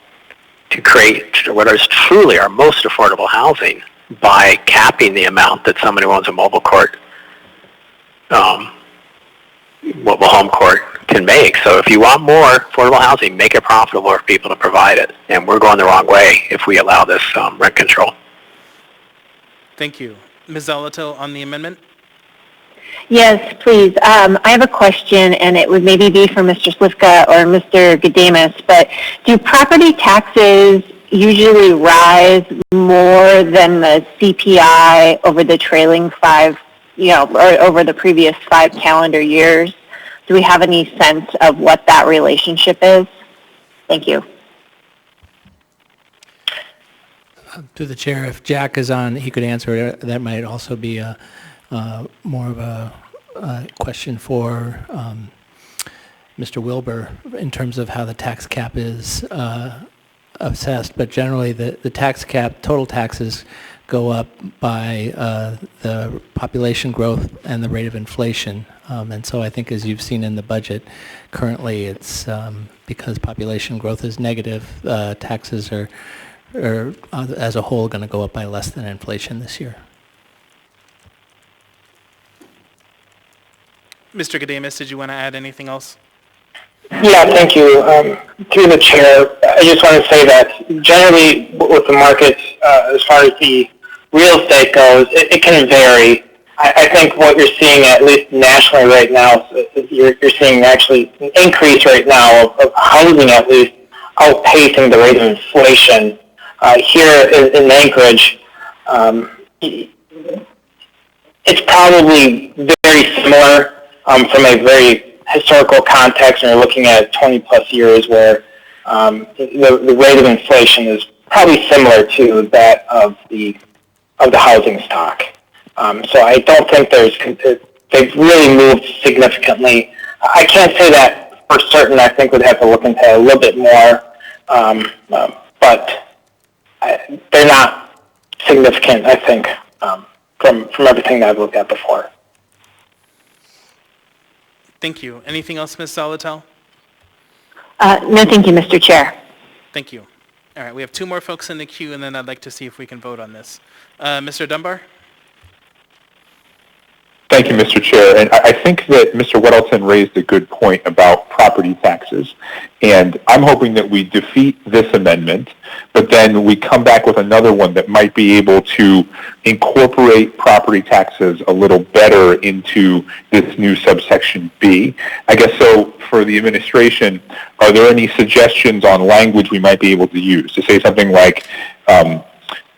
to create what is truly our most affordable housing by capping the amount that somebody who owns a mobile home court can make. So if you want more affordable housing, make it profitable for people to provide it. And we're going the wrong way if we allow this rent control. Thank you. Ms. Zalato on the amendment? Yes, please. I have a question, and it would maybe be for Mr. Slifka or Mr. Gadamus, but do property taxes usually rise more than the CPI over the trailing or over the previous 5 calendar years? Do we have any sense of what that relationship is? Thank you. To the chair, if Jack is on, he could answer it. That might also be more of a question for Mr. Wilbur in terms of how the tax cap is assessed. But generally, the tax cap, total taxes, go up by the population growth and the rate of inflation. And so I think, as you've seen in the budget, currently it's because population growth is negative, taxes are as a whole going to go up by less than inflation this year. Mr. Gadamus, did you want to add anything else? Yeah, thank you. Through the chair, I just want to say that generally with the markets, as far as the real estate goes, it can vary. I think what you're seeing, at least nationally right now, you're seeing actually an increase right now of housing at least outpacing the rate of inflation. Here in Anchorage, it's probably very similar from a very historical context, and we're looking at 20 plus years where the rate of inflation is probably similar to that of the housing stock. So I don't think they've really moved significantly. I can't say that for certain. I think we'd have to look into it a little bit more, but they're not significant, I think, from everything that I've looked at before. Thank you. Anything else, Ms. Zalato? No, thank you, Mr. Chair. Thank you. All right, we have 2 more folks in the queue, and then I'd like to see if we can vote on this. Mr. Dunbar? Thank you, Mr. Chair. And I think that Mr. Weddleton raised a good point about property taxes. And I'm hoping that we defeat this amendment, but then we come back with another one that might be able to incorporate property taxes a little better into this new subsection B. I guess so for the administration, are there any suggestions on language we might be able to use to say something like,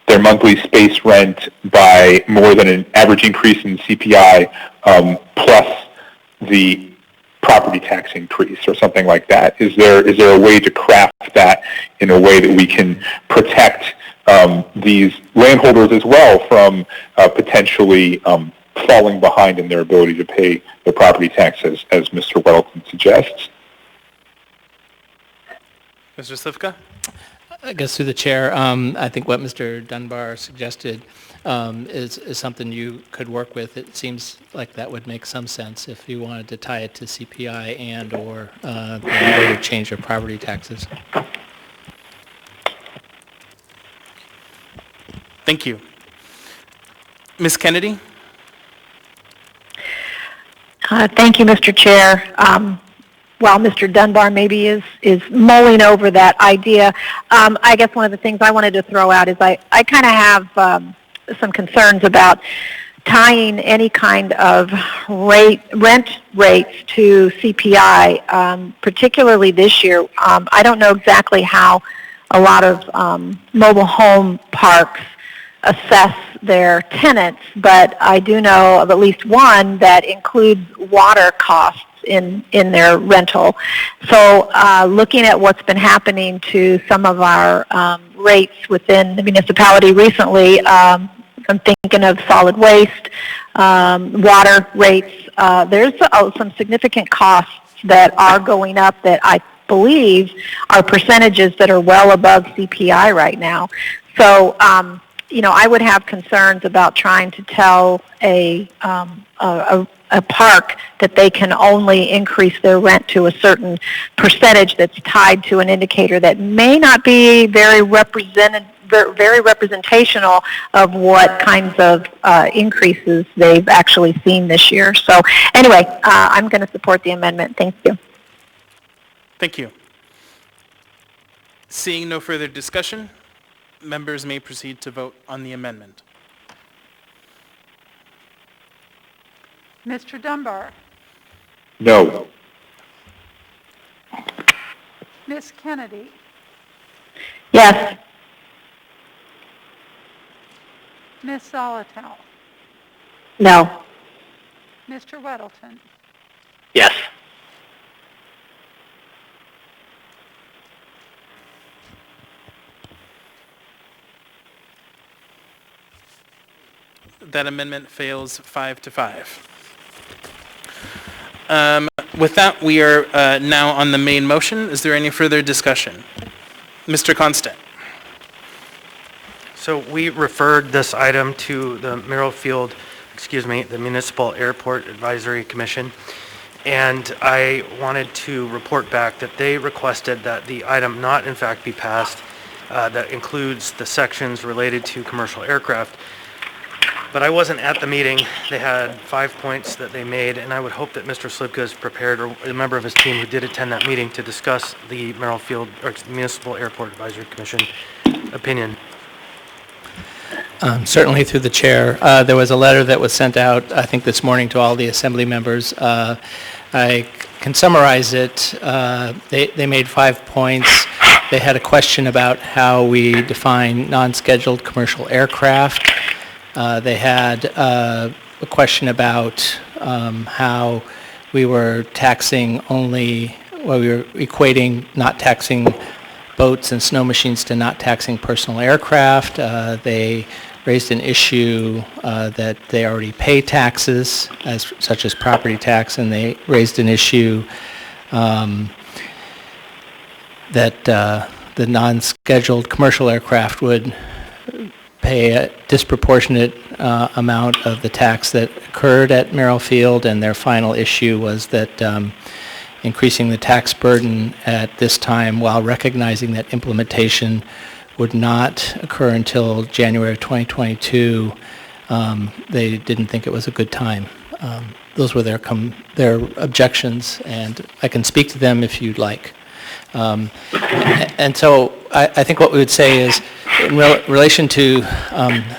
their monthly space rent by more than an average increase in CPI plus the property tax increase or something like that? Is there a way to craft that in a way that we can protect these landholders as well from potentially falling behind in their ability to pay the property taxes, as Mr. Weddleton suggests? Mr. Slivka? I guess through the chair, I think what Mr. Dunbar suggested is something you could work with. It seems like that would make some sense if you wanted to tie it to CPI and or the change of property taxes. Thank you. Ms. Kennedy? Thank you, Mr. Chair. While Mr. Dunbar maybe is mulling over that idea, I guess one of the things I wanted to throw out is I kind of have some concerns about tying any kind of rent rates to CPI, particularly this year. I don't know exactly how a lot of mobile home parks assess their tenants, but I do know of at least one that includes water costs in their rental. So looking at what's been happening to some of our rates within the municipality recently, I'm thinking of solid waste, water rates. There's some significant costs that are going up that I believe are percentages that are well above CPI right now. So I would have concerns about trying to tell a park that they can only increase their rent to a certain percentage that's tied to an indicator that may not be very representational of what kinds of increases they've actually seen this year. So anyway, I'm going to support the amendment. Thank you. Thank you. Seeing no further discussion, members may proceed to vote on the amendment. Mr. Dunbar? No. Ms. Kennedy? Yes. Ms. Zolotel? No. Mr. Weddleton? Yes. That amendment fails 5-5. With that, we are now on the main motion. Is there any further discussion? Mr. Constant. So we referred this item to the the Municipal Airport Advisory Commission, and I wanted to report back that they requested that the item not in fact be passed, that includes the sections related to commercial aircraft. But I wasn't at the meeting. They had 5 points that they made, and I would hope that Mr. Slivka is prepared, or a member of his team who did attend that meeting, to discuss the Municipal Airport Advisory Commission opinion. Certainly through the chair. There was a letter that was sent out, I think this morning, to all the assembly members. I can summarize it. They made 5 points. They had a question about how we define non-scheduled commercial aircraft. They had a question about how we were taxing we were equating not taxing boats and snow machines to not taxing personal aircraft. They raised an issue that they already pay taxes, such as property tax, and they raised an issue that the non-scheduled commercial aircraft would pay a disproportionate amount of the tax that occurred at Merrill Field, and their final issue was that increasing the tax burden at this time while recognizing that implementation would not occur until January of 2022, they didn't think it was a good time. those were their objections, and I can speak to them if you'd like. And so I think what we would say is, in relation to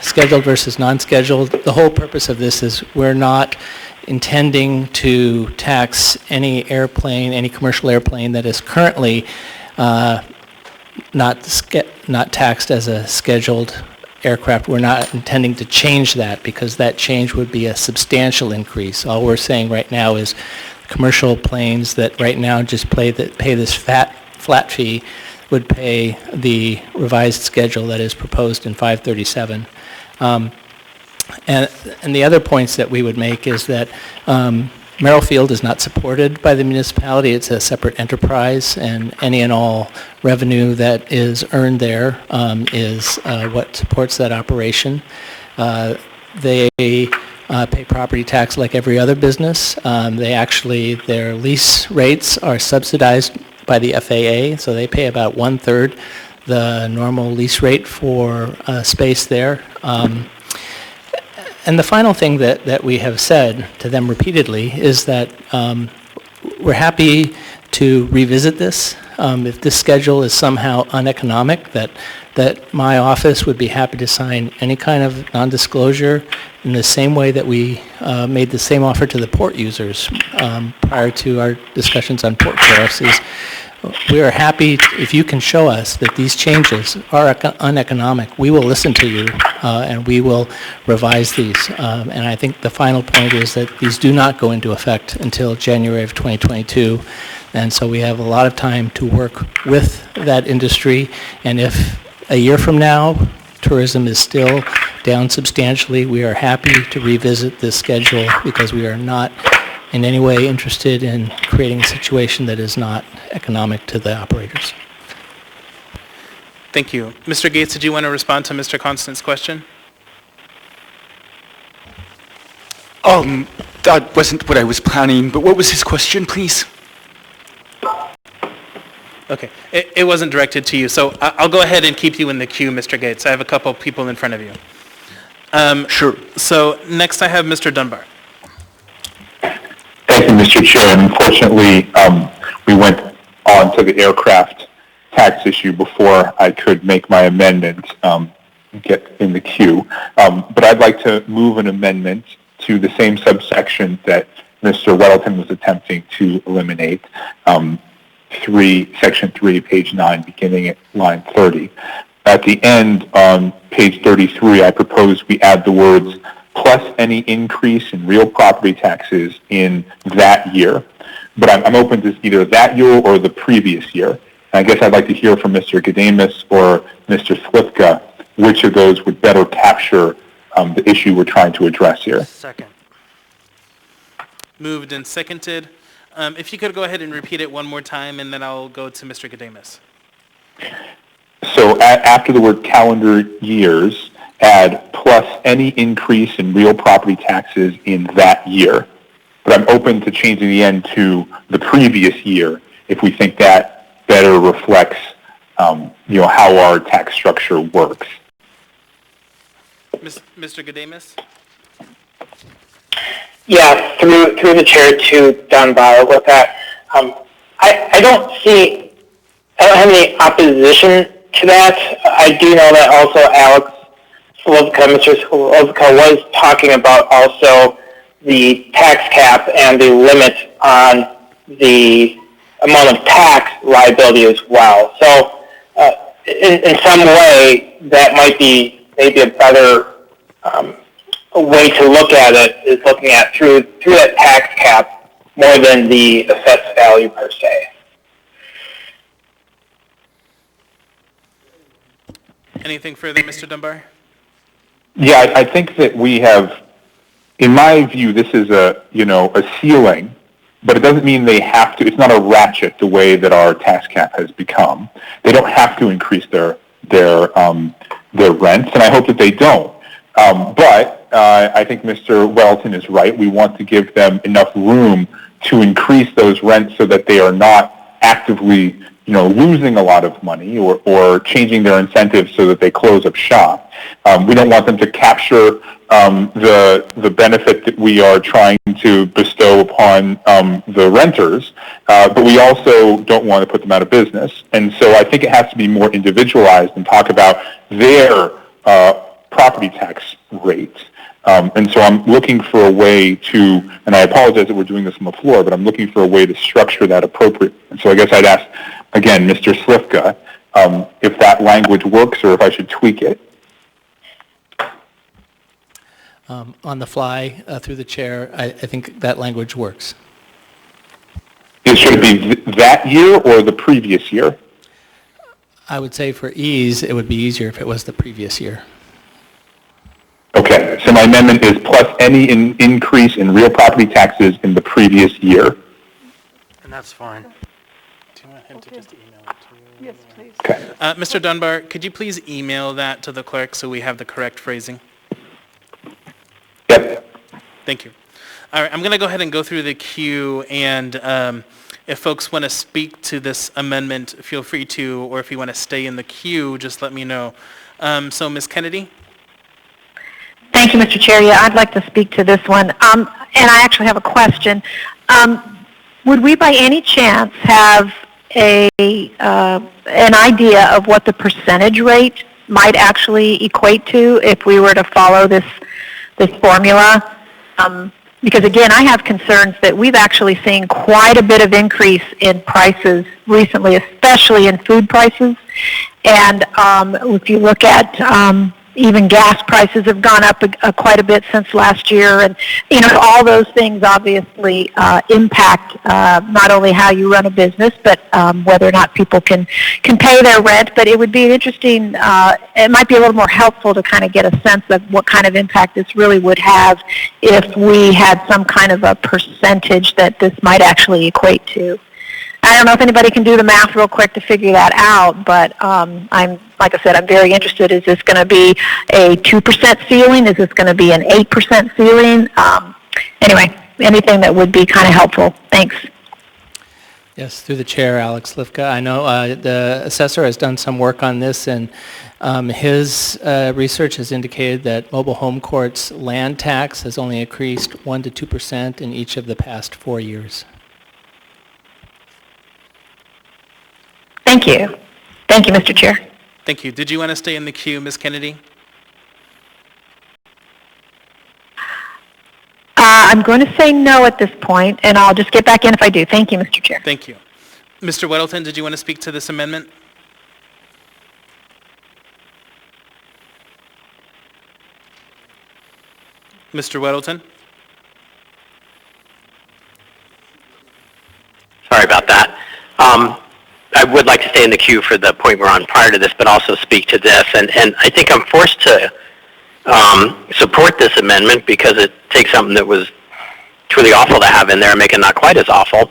scheduled versus non-scheduled, the whole purpose of this is we're not intending to tax any airplane, any commercial airplane that is currently not taxed as a scheduled aircraft. We're not intending to change that, because that change would be a substantial increase. All we're saying right now is commercial planes that right now just pay this flat fee would pay the revised schedule that is proposed in 537. And the other points that we would make is that Merrill Field is not supported by the municipality. It's a separate enterprise, and any and all revenue that is earned there is what supports that operation. They pay property tax like every other business. Their lease rates are subsidized by the FAA, so they pay about 1/3 the normal lease rate for space there. And the final thing that we have said to them repeatedly is that we're happy to revisit this. If this schedule is somehow uneconomic, that my office would be happy to sign any kind of non-disclosure in the same way that we made the same offer to the port users prior to our discussions on port tariffs. We are happy if you can show us that these changes are uneconomic. We will listen to you and we will revise these. And I think the final point is that these do not go into effect until January of 2022. And so we have a lot of time to work with that industry. And if a year from now tourism is still down substantially, we are happy to revisit this schedule, because we are not in any way interested in creating a situation that is not economic to the operators. Thank you. Mr. Gates, did you want to respond to Mr. Constant's question? That wasn't what I was planning, but what was his question, please? Okay, it wasn't directed to you, so I'll go ahead and keep you in the queue, Mr. Gates. I have a couple people in front of you. Sure. So next I have Mr. Dunbar. Thank you, Mr. Chair. And unfortunately, we went on to the aircraft tax issue before I could make my amendment, get in the queue. But I'd like to move an amendment to the same subsection that Mr. Weddleton was attempting to eliminate, Section 3, page 9, beginning at line 30. At the end on page 33, I propose we add the words plus any increase in real property taxes in that year. But I'm open to either that year or the previous year. And I guess I'd like to hear from Mr. Gadamus or Mr. Slivka which of those would better capture the issue we're trying to address here. Second. Moved and seconded. If you could go ahead and repeat it one more time, and then I'll go to Mr. Gadamus. So after the word calendar years, add plus any increase in real property taxes in that year. But I'm open to changing the end to the previous year if we think that better reflects how our tax structure works. Mr. Gadamus? Yeah, through the chair to Dunbar with that. I don't have any opposition to that. I do know that also Mr. Slivka was talking about also the tax cap and the limit on the amount of tax liability as well. So in some way, that might be maybe a better way to look at it, is looking at through that tax cap more than the assessed value per se. Anything further, Mr. Dunbar? Yeah, I think that we have, in my view, this is a ceiling, but it doesn't mean they have to. It's not a ratchet the way that our tax cap has become. They don't have to increase their rents, and I hope that they don't. But I think Mr. Weddleton is right. We want to give them enough room to increase those rents so that they are not actively, losing a lot of money or changing their incentives so that they close up shop. We don't want them to capture the benefit that we are trying to bestow upon the renters, but we also don't want to put them out of business. And so I think it has to be more individualized and talk about their property tax rate. And so I'm looking for a way to, and I apologize that we're doing this on the floor, but I'm looking for a way to structure that appropriately. And so I guess I'd ask, again, Mr. Slifka, if that language works or if I should tweak it. On the fly, through the chair, I think that language works. Should it be that year or the previous year? I would say for ease, it would be easier if it was the previous year. Okay, so my amendment is plus any increase in real property taxes in the previous year. And that's fine. Do you want him to just email it to you? Yes, please. Okay. Mr. Dunbar, could you please email that to the clerk so we have the correct phrasing? Yep. Thank you. All right, I'm going to go ahead and go through the queue, and if folks want to speak to this amendment, feel free to, or if you want to stay in the queue, just let me know. So, Ms. Kennedy? Thank you, Mr. Chair. Yeah, I'd like to speak to this one. And I actually have a question. Would we by any chance have an idea of what the percentage rate might actually equate to if we were to follow this formula? Because again, I have concerns that we've actually seen quite a bit of increase in prices recently, especially in food prices. And if you look at even gas prices have gone up quite a bit since last year, and all those things obviously impact not only how you run a business, but whether or not people can pay their rent. But it would be interesting. It might be a little more helpful to kind of get a sense of what kind of impact this really would have if we had some kind of a percentage that this might actually equate to. I don't know if anybody can do the math real quick to figure that out, but like I said, I'm very interested. Is this going to be a 2% ceiling? Is this going to be an 8% ceiling? Anyway, anything that would be kind of helpful. Thanks. Yes, through the chair, Alex Lifka. I know the assessor has done some work on this, and his research has indicated that mobile home courts' land tax has only increased 1 to 2% in each of the past 4 years. Thank you. Thank you, Mr. Chair. Thank you. Did you want to stay in the queue, Ms. Kennedy? I'm going to say no at this point, and I'll just get back in if I do. Thank you, Mr. Chair. Thank you. Mr. Weddleton, did you want to speak to this amendment? Mr. Weddleton? Sorry about that. I would like to stay in the queue for the point we're on prior to this, but also speak to this. And I think I'm forced to support this amendment because it takes something that was truly awful to have in there and make it not quite as awful.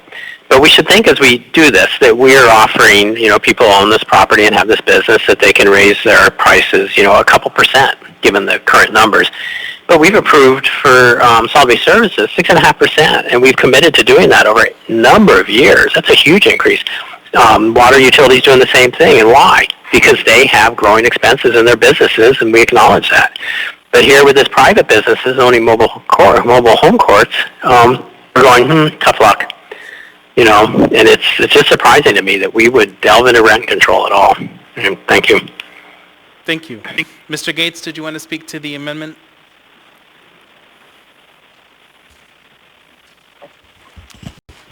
But we should think as we do this that we're offering, people who own this property and have this business that they can raise their prices, a couple percent given the current numbers. But we've approved for solid-waste services 6.5%, and we've committed to doing that over a number of years. That's a huge increase. Water utilities doing the same thing, and why? Because they have growing expenses in their businesses, and we acknowledge that. But here with this private businesses owning mobile home courts, we're going, tough luck. And it's just surprising to me that we would delve into rent control at all. And thank you. Thank you. Mr. Gates, did you want to speak to the amendment?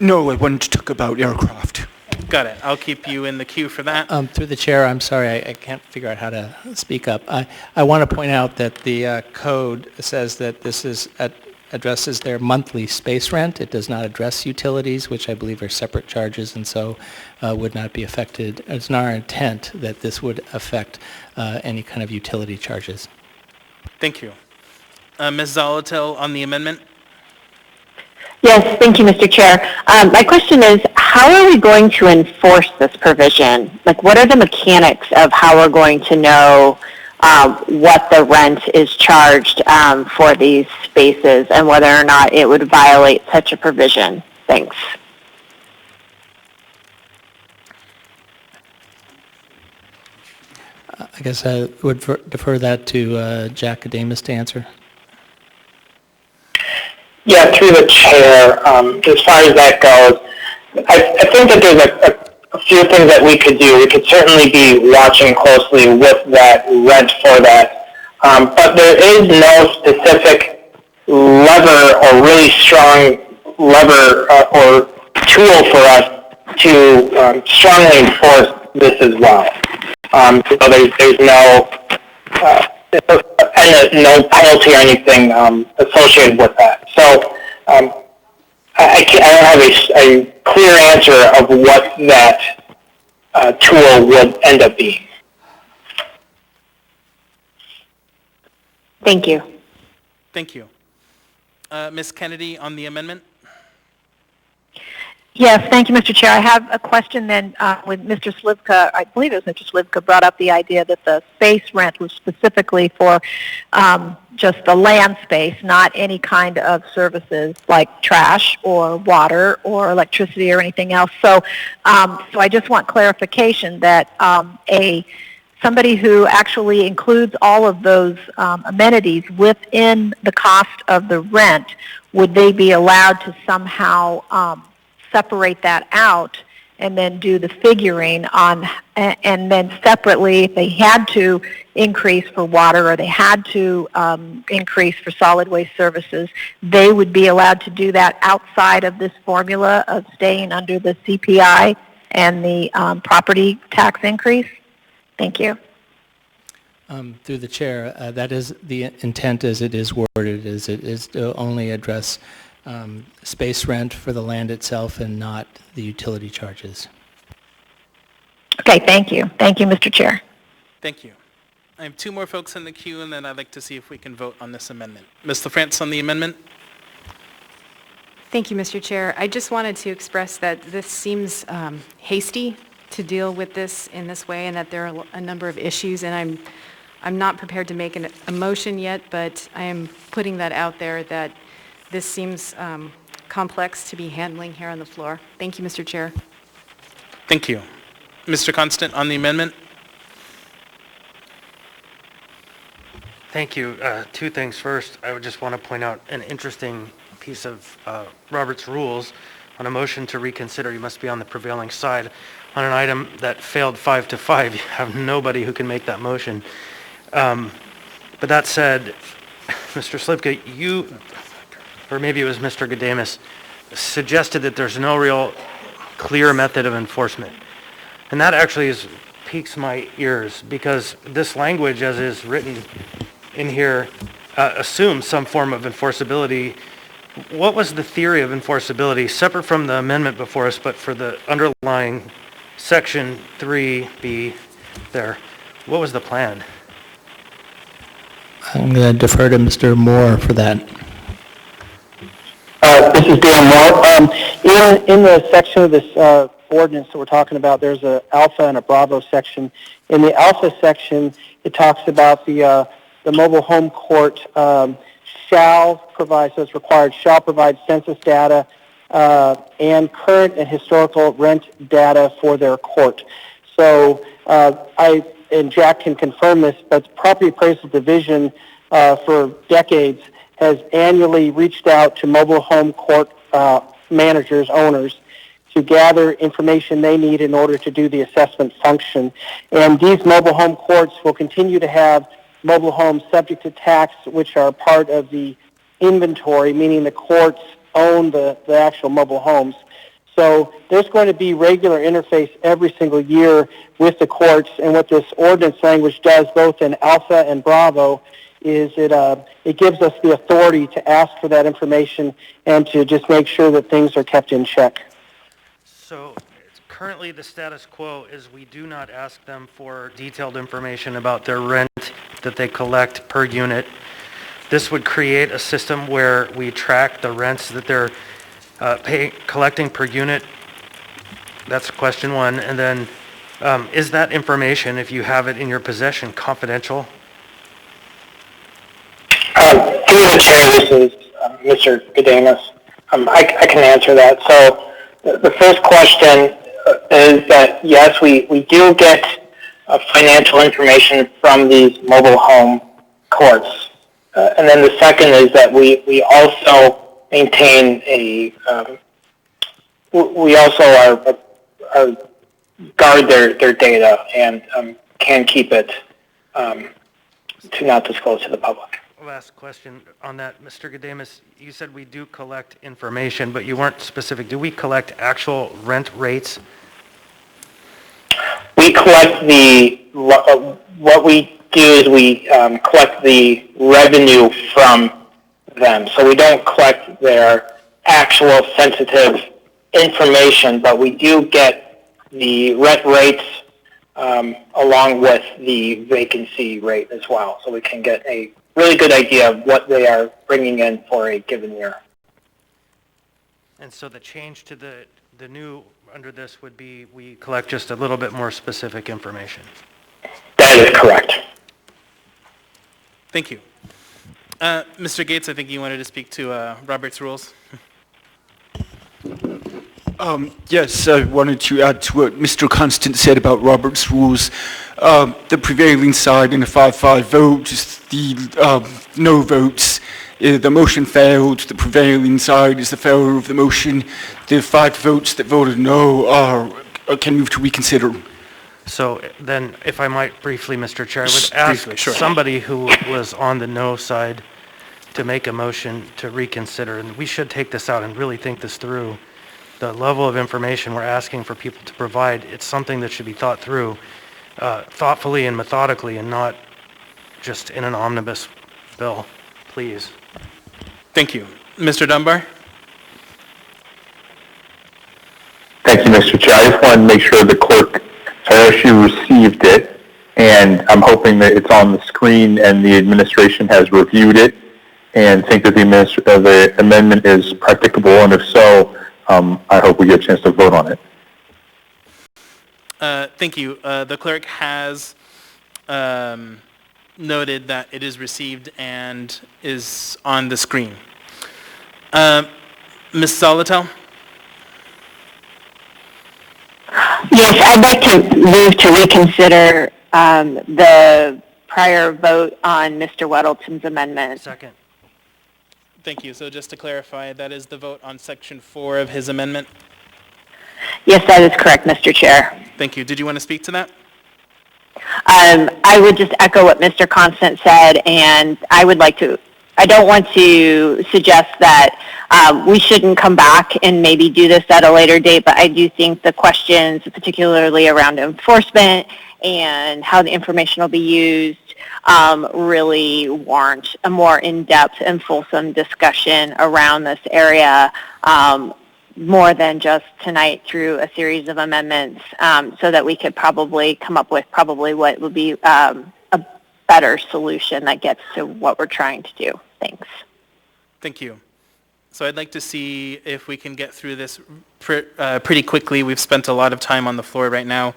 No, I wanted to talk about aircraft. Got it. I'll keep you in the queue for that. Through the chair, I'm sorry, I can't figure out how to speak up. I want to point out that the code says that this addresses their monthly space rent. It does not address utilities, which I believe are separate charges, and so would not be affected. It's not our intent that this would affect any kind of utility charges. Thank you. Ms. Zolotel on the amendment. Yes, thank you, Mr. Chair. My question is, how are we going to enforce this provision? Like, what are the mechanics of how we're going to know what the rent is charged for these spaces and whether or not it would violate such a provision? Thanks. I guess I would defer that to Jack Adamus to answer. Yeah, through the chair, as far as that goes, I think that there's a few things that we could do. We could certainly be watching closely with that rent for that. But there is no specific lever or really strong lever or tool for us to strongly enforce this as well. So there's no no penalty or anything associated with that. So I don't have a clear answer of what that tool would end up being. Thank you. Thank you. Ms. Kennedy on the amendment? Yes, thank you, Mr. Chair. I have a question then with Mr. Slivka. I believe it was Mr. Slivka brought up the idea that the space rent was specifically for just the land space, not any kind of services like trash or water or electricity or anything else. So, so I just want clarification that somebody who actually includes all of those amenities within the cost of the rent, would they be allowed to somehow separate that out and then do the figuring on, and then separately, if they had to increase for water or they had to increase for solid waste services, they would be allowed to do that outside of this formula of staying under the CPI and the property tax increase? Thank you. Through the chair, that is the intent as it is worded, is it is to only address space rent for the land itself and not the utility charges. Okay, thank you. Thank you, Mr. Chair. Thank you. I have two more folks in the queue, and then I'd like to see if we can vote on this amendment. Ms. LaFrance on the amendment? Thank you, Mr. Chair. I just wanted to express that this seems hasty to deal with this in this way, and that there are a number of issues, and I'm not prepared to make a motion yet, but I am putting that out there that this seems complex to be handling here on the floor. Thank you, Mr. Chair. Thank you. Mr. Constant on the amendment? Thank you. Two things. First, I would just want to point out an interesting piece of Robert's rules. On a motion to reconsider, you must be on the prevailing side. On an item that failed 5-5, you have nobody who can make that motion. But that said, Mr. Slivka, you, or maybe it was Mr. Gadamus, suggested that there's no real clear method of enforcement. And that actually piques my ears, because this language as is written in here assumes some form of enforceability. What was the theory of enforceability, separate from the amendment before us, but for the underlying section 3B there? What was the plan? I'm going to defer to Mr. Moore for that. This is Dan Moore. In the section of this ordinance that we're talking about, there's an alpha and a bravo section. In the alpha section, it talks about the mobile home court shall provide, so it's required, shall provide census data and current and historical rent data for their court. So and Jack can confirm this, but the Property Appraisal Division for decades has annually reached out to mobile home court managers, owners, to gather information they need in order to do the assessment function. And these mobile home courts will continue to have mobile homes subject to tax, which are part of the inventory, meaning the courts own the actual mobile homes. So there's going to be regular interface every single year with the courts, and what this ordinance language does, both in Alpha and Bravo, is it gives us the authority to ask for that information and to just make sure that things are kept in check. So currently the status quo is we do not ask them for detailed information about their rent that they collect per unit. This would create a system where we track the rents that they're collecting per unit. That's question one. And then is that information, if you have it in your possession, confidential? Through the chair, this is Mr. Gadamus. I can answer that. So the first question is that, yes, we do get financial information from these mobile home courts. And then the second is that we also maintain we also are guard their data and can keep it to not disclose to the public. Last question on that, Mr. Gadamus. You said we do collect information, but you weren't specific. Do we collect actual rent rates? We collect what we do is we collect the revenue from them. So we don't collect their actual sensitive information, but we do get the rent rates along with the vacancy rate as well. So we can get a really good idea of what they are bringing in for a given year. And so the change to the new under this would be we collect just a little bit more specific information. That is correct. Thank you. Mr. Gates, I think you wanted to speak to Robert's rules. Yes, I wanted to add to what Mr. Constant said about Robert's rules. The prevailing side in a 5-5 vote is the no votes. The motion failed. The prevailing side is the failure of the motion. The 5 votes that voted no can move to reconsider. So then, if I might briefly, Mr. Chair, I would ask somebody who was on the no side to make a motion to reconsider, and we should take this out and really think this through. The level of information we're asking for people to provide, it's something that should be thought through thoughtfully and methodically and not just in an omnibus bill, please. Thank you. Mr. Dunbar? Thank you, Mr. Chair. I just wanted to make sure the clerk actually received it, and I'm hoping that it's on the screen and the administration has reviewed it and think that the amendment is practicable, and if so, I hope we get a chance to vote on it. Thank you. The clerk has noted that it is received and is on the screen. Ms. Zolotel? Yes, I'd like to move to reconsider the prior vote on Mr. Weddleton's amendment. Second. Thank you. So just to clarify, that is the vote on Section 4 of his amendment? Yes, that is correct, Mr. Chair. Thank you. Did you want to speak to that? I would just echo what Mr. Constant said, and I don't want to suggest that we shouldn't come back and maybe do this at a later date, but I do think the questions, particularly around enforcement and how the information will be used, really warrant a more in-depth and fulsome discussion around this area, more than just tonight through a series of amendments, so that we could probably come up with what would be a better solution that gets to what we're trying to do. Thanks. Thank you. So I'd like to see if we can get through this pretty quickly. We've spent a lot of time on the floor right now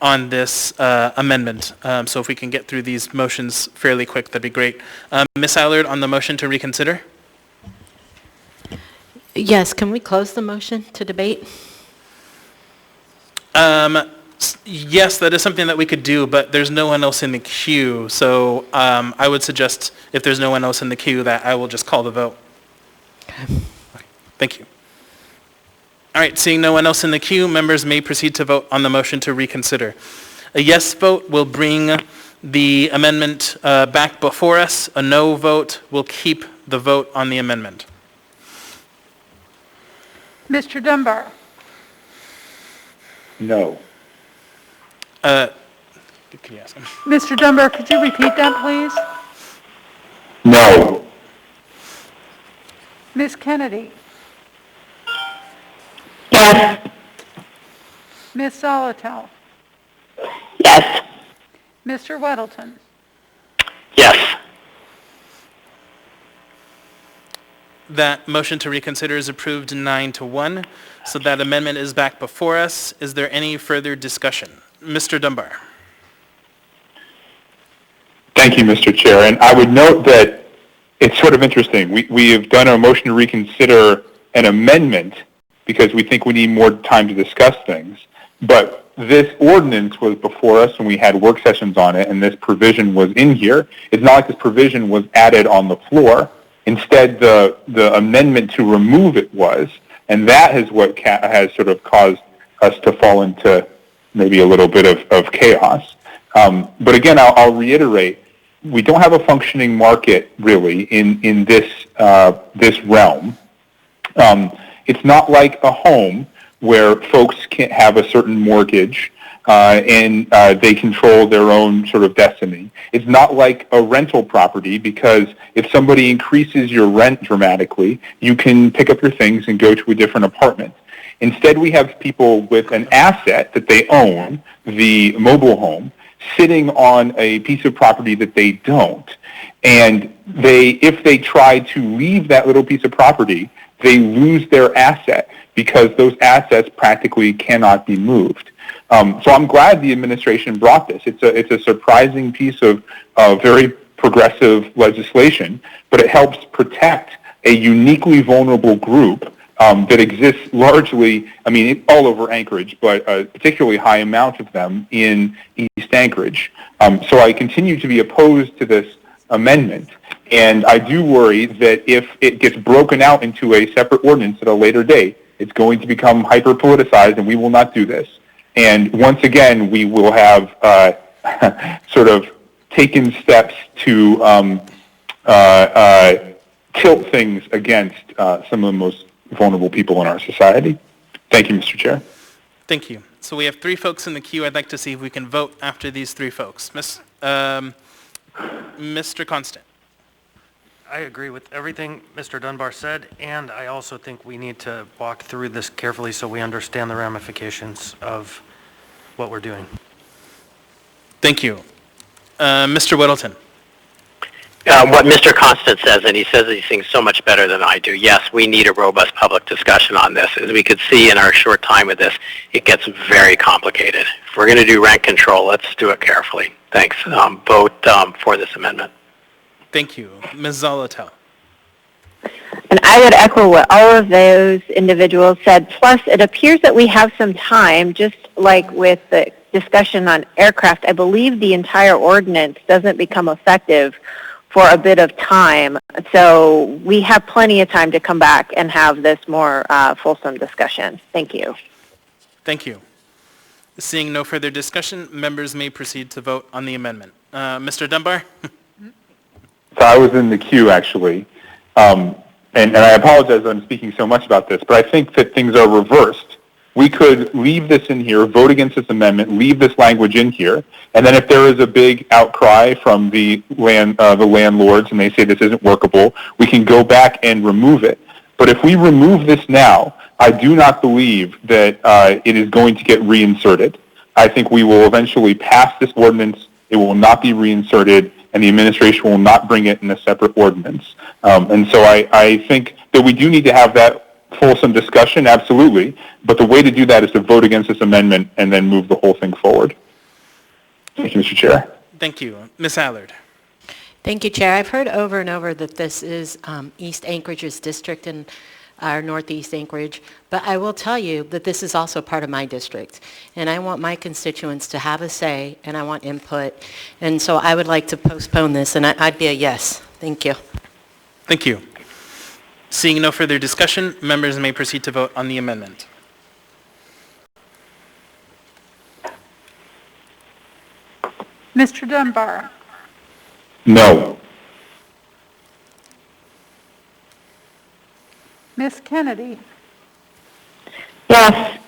on this amendment. So if we can get through these motions fairly quick, that'd be great. Ms. Allard, on the motion to reconsider? Yes, can we close the motion to debate? Yes, that is something that we could do, but there's no one else in the queue. So I would suggest, if there's no one else in the queue, that I will just call the vote. Okay. Thank you. All right, seeing no one else in the queue, members may proceed to vote on the motion to reconsider. A yes vote will bring the amendment back before us. A no vote will keep the vote on the amendment. Mr. Dunbar? No. Can you ask him? Mr. Dunbar, could you repeat that, please? No. Ms. Kennedy? Yes. Ms. Zolotel? Yes. Mr. Weddleton? Yes. That motion to reconsider is approved 9-1, so that amendment is back before us. Is there any further discussion? Mr. Dunbar. Thank you, Mr. Chair. And I would note that it's sort of interesting. We have done our motion to reconsider an amendment because we think we need more time to discuss things. But this ordinance was before us and we had work sessions on it and this provision was in here. It's not like this provision was added on the floor. Instead, the amendment to remove it was, and that is what has sort of caused us to fall into maybe a little bit of chaos. But again, I'll reiterate, we don't have a functioning market really in this realm. It's not like a home where folks can have a certain mortgage and they control their own sort of destiny. It's not like a rental property, because if somebody increases your rent dramatically, you can pick up your things and go to a different apartment. Instead, we have people with an asset that they own, the mobile home, sitting on a piece of property that they don't. And if they try to leave that little piece of property, they lose their asset because those assets practically cannot be moved. So I'm glad the administration brought this. It's a surprising piece of very progressive legislation, but it helps protect a uniquely vulnerable group that exists largely, all over Anchorage, but a particularly high amount of them in East Anchorage. So I continue to be opposed to this amendment. And I do worry that if it gets broken out into a separate ordinance at a later date, it's going to become hyper-politicized, and we will not do this. And once again, we will have sort of taken steps to tilt things against some of the most vulnerable people in our society. Thank you, Mr. Chair. Thank you. So we have 3 folks in the queue. I'd like to see if we can vote after these 3 folks. Mr. Constant. I agree with everything Mr. Dunbar said, and I also think we need to walk through this carefully so we understand the ramifications of what we're doing. Thank you. Mr. Whittleton. What Mr. Constant says, and he says these things so much better than I do. Yes, we need a robust public discussion on this. As we could see in our short time with this, it gets very complicated. If we're going to do rent control, let's do it carefully. Thanks. Vote for this amendment. Thank you. Ms. Zolotel. And I would echo what all of those individuals said. Plus, it appears that we have some time, just like with the discussion on aircraft. I believe the entire ordinance doesn't become effective for a bit of time. So we have plenty of time to come back and have this more fulsome discussion. Thank you. Thank you. Seeing no further discussion, members may proceed to vote on the amendment. Mr. Dunbar? So I was in the queue, actually, and I apologize that I'm speaking so much about this, but I think that things are reversed. We could leave this in here, vote against this amendment, leave this language in here, and then if there is a big outcry from the landlords and they say this isn't workable, we can go back and remove it. But if we remove this now, I do not believe that it is going to get reinserted. I think we will eventually pass this ordinance, it will not be reinserted, and the administration will not bring it in a separate ordinance. And so I think that we do need to have that fulsome discussion, absolutely, but the way to do that is to vote against this amendment and then move the whole thing forward. Thank you, Mr. Chair. Thank you. Ms. Allard. Thank you, Chair. I've heard over and over that this is East Anchorage's district in our Northeast Anchorage, but I will tell you that this is also part of my district, and I want my constituents to have a say, and I want input, and so I would like to postpone this, and I'd be a yes. Thank you. Thank you. Seeing no further discussion, members may proceed to vote on the amendment. Mr. Dunbar. No. Ms. Kennedy. Yes.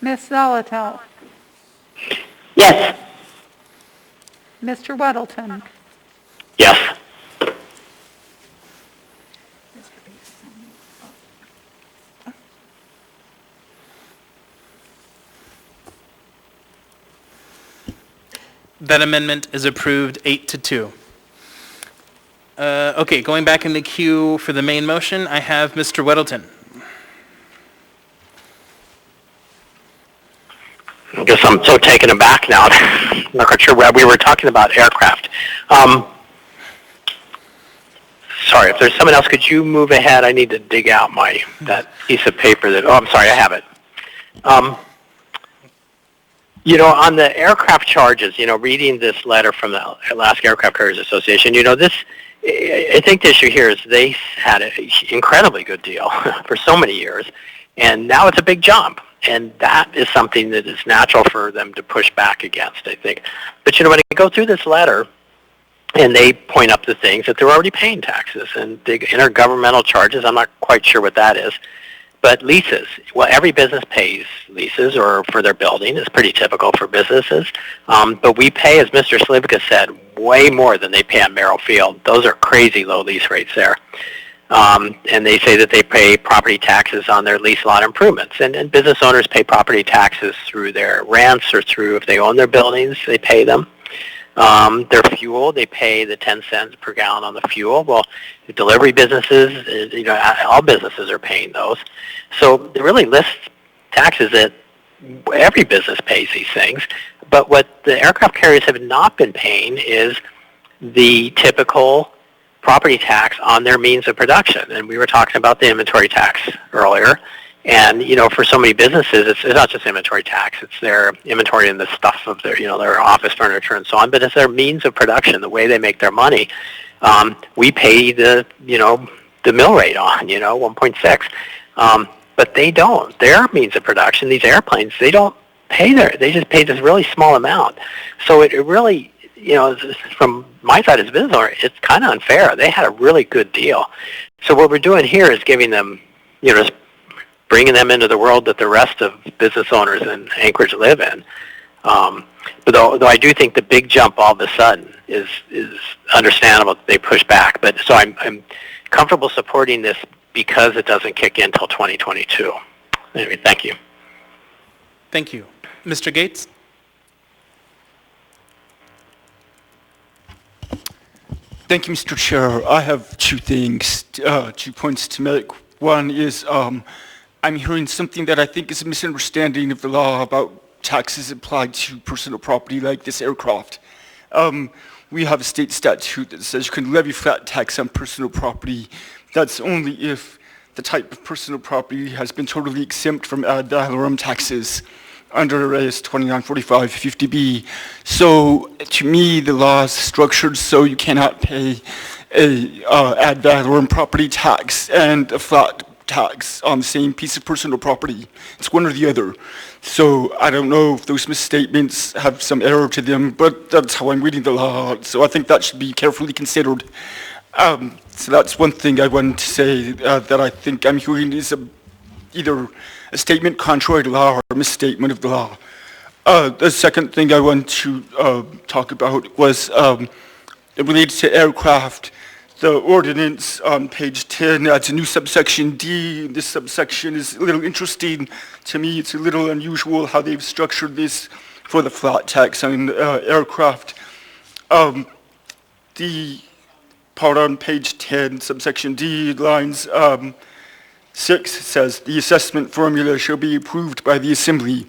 Ms. Zolotel. Yes. Mr. Whittleton. Yes. That amendment is approved 8-2. Okay, going back in the queue for the main motion, I have Mr. Whittleton. I guess I'm so taken aback now. I'm not quite sure where we were talking about aircraft. Sorry, if there's someone else, could you move ahead? I need to dig out that piece of paper that, oh, I'm sorry, I have it. On the aircraft charges, reading this letter from the Alaska Aircraft Carriers Association, I think the issue here is they had an incredibly good deal for so many years, and now it's a big jump. And that is something that is natural for them to push back against, I think. But, when you go through this letter, and they point up the things that they're already paying taxes, and the intergovernmental charges, I'm not quite sure what that is. But leases, well, every business pays leases or for their building. It's pretty typical for businesses. But we pay, as Mr. Slivka said, way more than they pay on Merrill Field. Those are crazy low lease rates there. And they say that they pay property taxes on their lease lot improvements. And business owners pay property taxes through their rents or through, if they own their buildings, they pay them. Their fuel, they pay the 10 cents per gallon on the fuel. Well, the delivery businesses, all businesses are paying those. So it really lists taxes that every business pays these things. But what the aircraft carriers have not been paying is the typical property tax on their means of production. And we were talking about the inventory tax earlier. And, for so many businesses, it's not just inventory tax. It's their inventory and the stuff of their, their office furniture and so on. But it's their means of production, the way they make their money. We pay the mill rate on, 1.6. But they don't. Their means of production, these airplanes, they don't pay they just pay this really small amount. So it really, from my side as a business owner, it's kind of unfair. They had a really good deal. So what we're doing here is giving them, just bringing them into the world that the rest of business owners in Anchorage live in. But though I do think the big jump all of a sudden is understandable that they push back. But so I'm comfortable supporting this because it doesn't kick in until 2022. Anyway, thank you. Thank you. Mr. Gates? Thank you, Mr. Chair. I have two things, 2 points to make. One is I'm hearing something that I think is a misunderstanding of the law about taxes applied to personal property like this aircraft. We have a state statute that says you can levy flat tax on personal property. That's only if the type of personal property has been totally exempt from ad valorem taxes under AS 2945-50B. So to me, the law is structured so you cannot pay a ad valorem property tax and a flat tax on the same piece of personal property. It's one or the other. So I don't know if those misstatements have some error to them, but that's how I'm reading the law. So I think that should be carefully considered. So that's one thing I wanted to say that I think I'm hearing is either a statement contrary to law or a misstatement of the law. The second thing I want to talk about was related to aircraft. The ordinance on page 10 adds a new subsection D. This subsection is a little interesting to me. It's a little unusual how they've structured this for the flat tax on aircraft. The part on page 10, subsection D, lines 6 says, the assessment formula shall be approved by the Assembly.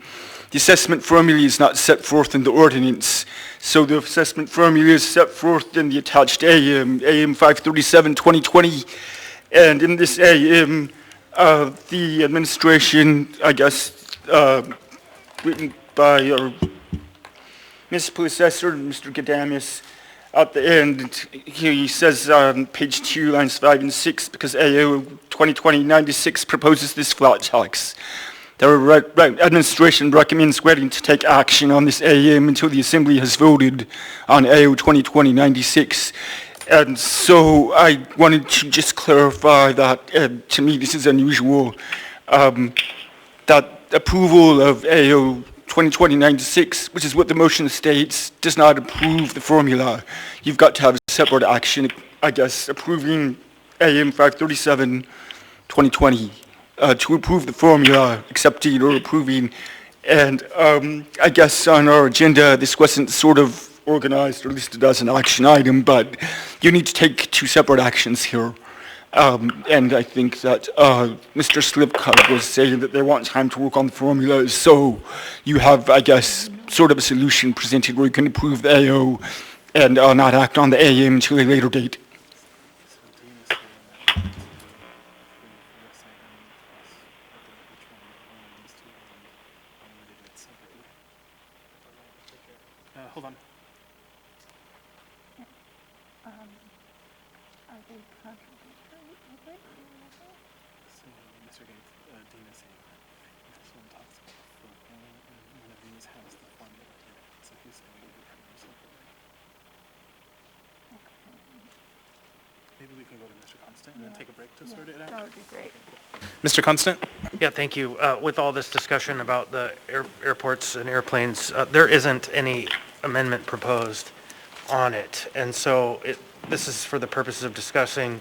The assessment formula is not set forth in the ordinance. So the assessment formula is set forth in the attached AM 537-2020. And in this AM, the administration, I guess, written by our municipal assessor, Mr. Gadamis, at the end, he says on page 2, lines 5 and 6, because AO 2020-96 proposes this flat tax. The administration recommends waiting to take action on this AM until the Assembly has voted on AO 2020-96. And so I wanted to just clarify that, to me this is unusual, that approval of AO 2020-96, which is what the motion states, does not approve the formula. You've got to have a separate action, I guess, approving AM 537-2020. To approve the formula, accepting or approving. And I guess on our agenda, this wasn't sort of organized or listed as an action item, but you need to take two separate actions here. And I think that Mr. Slipka was saying that they want time to work on the formulas, so you have, I guess, sort of a solution presented where you can approve the AO and not act on the AM until a later date. So Mr. Gates, Dean is saying that this one talks about the flood zone, and one of these has the formula in it. So he's saying we would cover separately. Maybe we can go to Mr. Constant and then take a break to sort it out. That would be great. Mr. Constant? Yeah, thank you. With all this discussion about the airports and airplanes, there isn't any amendment proposed on it. And so this is for the purposes of discussing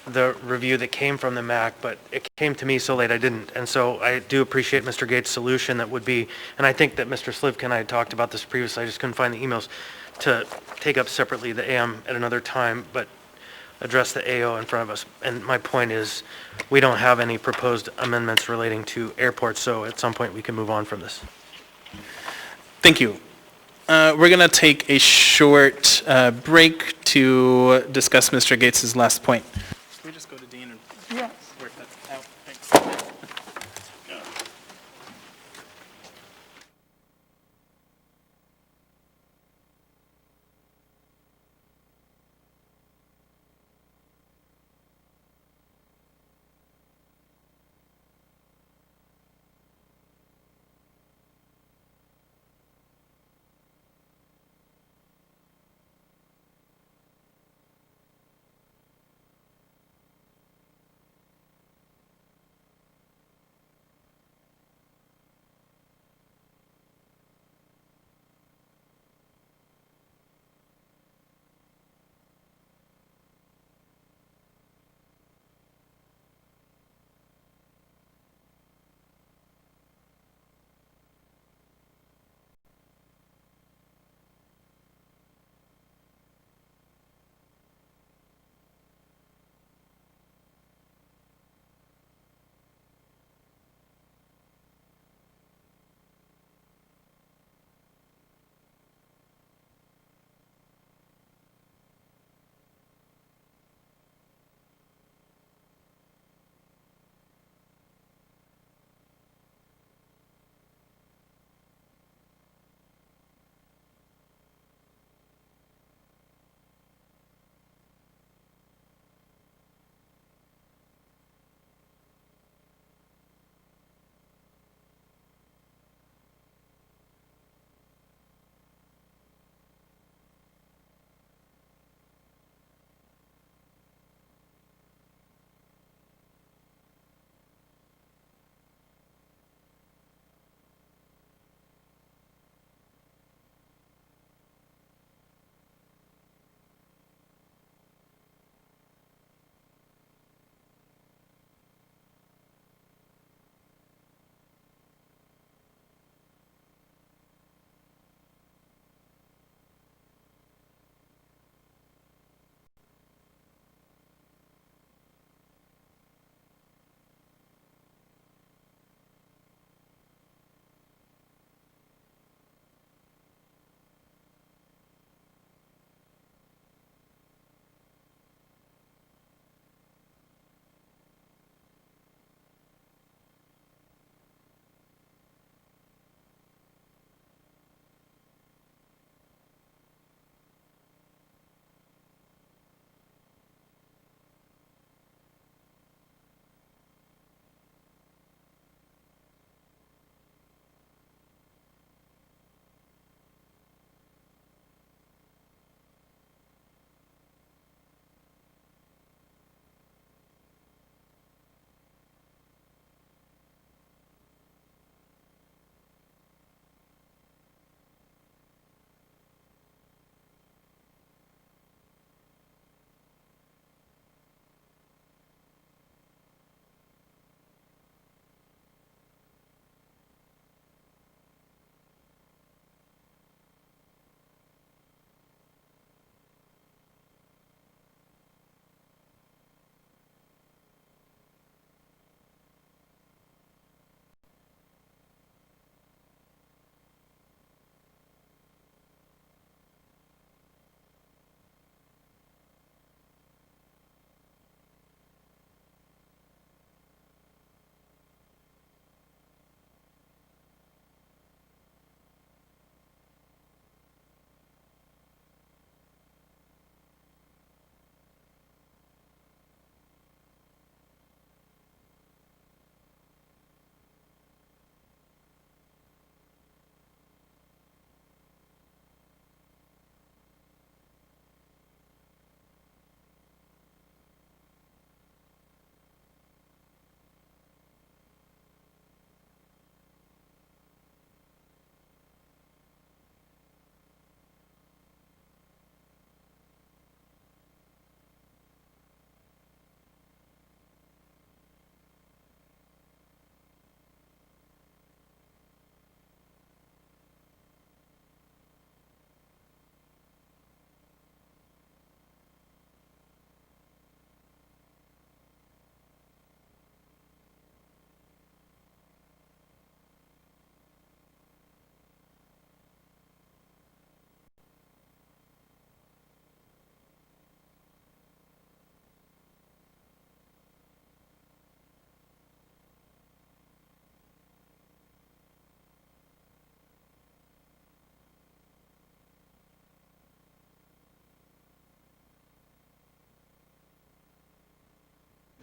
the review that came from the MAC, but it came to me so late I didn't. And so I do appreciate Mr. Gates' solution that would be, and I think that Mr. Slivka and I had talked about this previously, I just couldn't find the emails, to take up separately the AM at another time, but address the AO in front of us. And my point is, we don't have any proposed amendments relating to airports, so at some point we can move on from this. Thank you. We're going to take a short break to discuss Mr. Gates' last point. Can we just go to Dean and work that out? Thanks.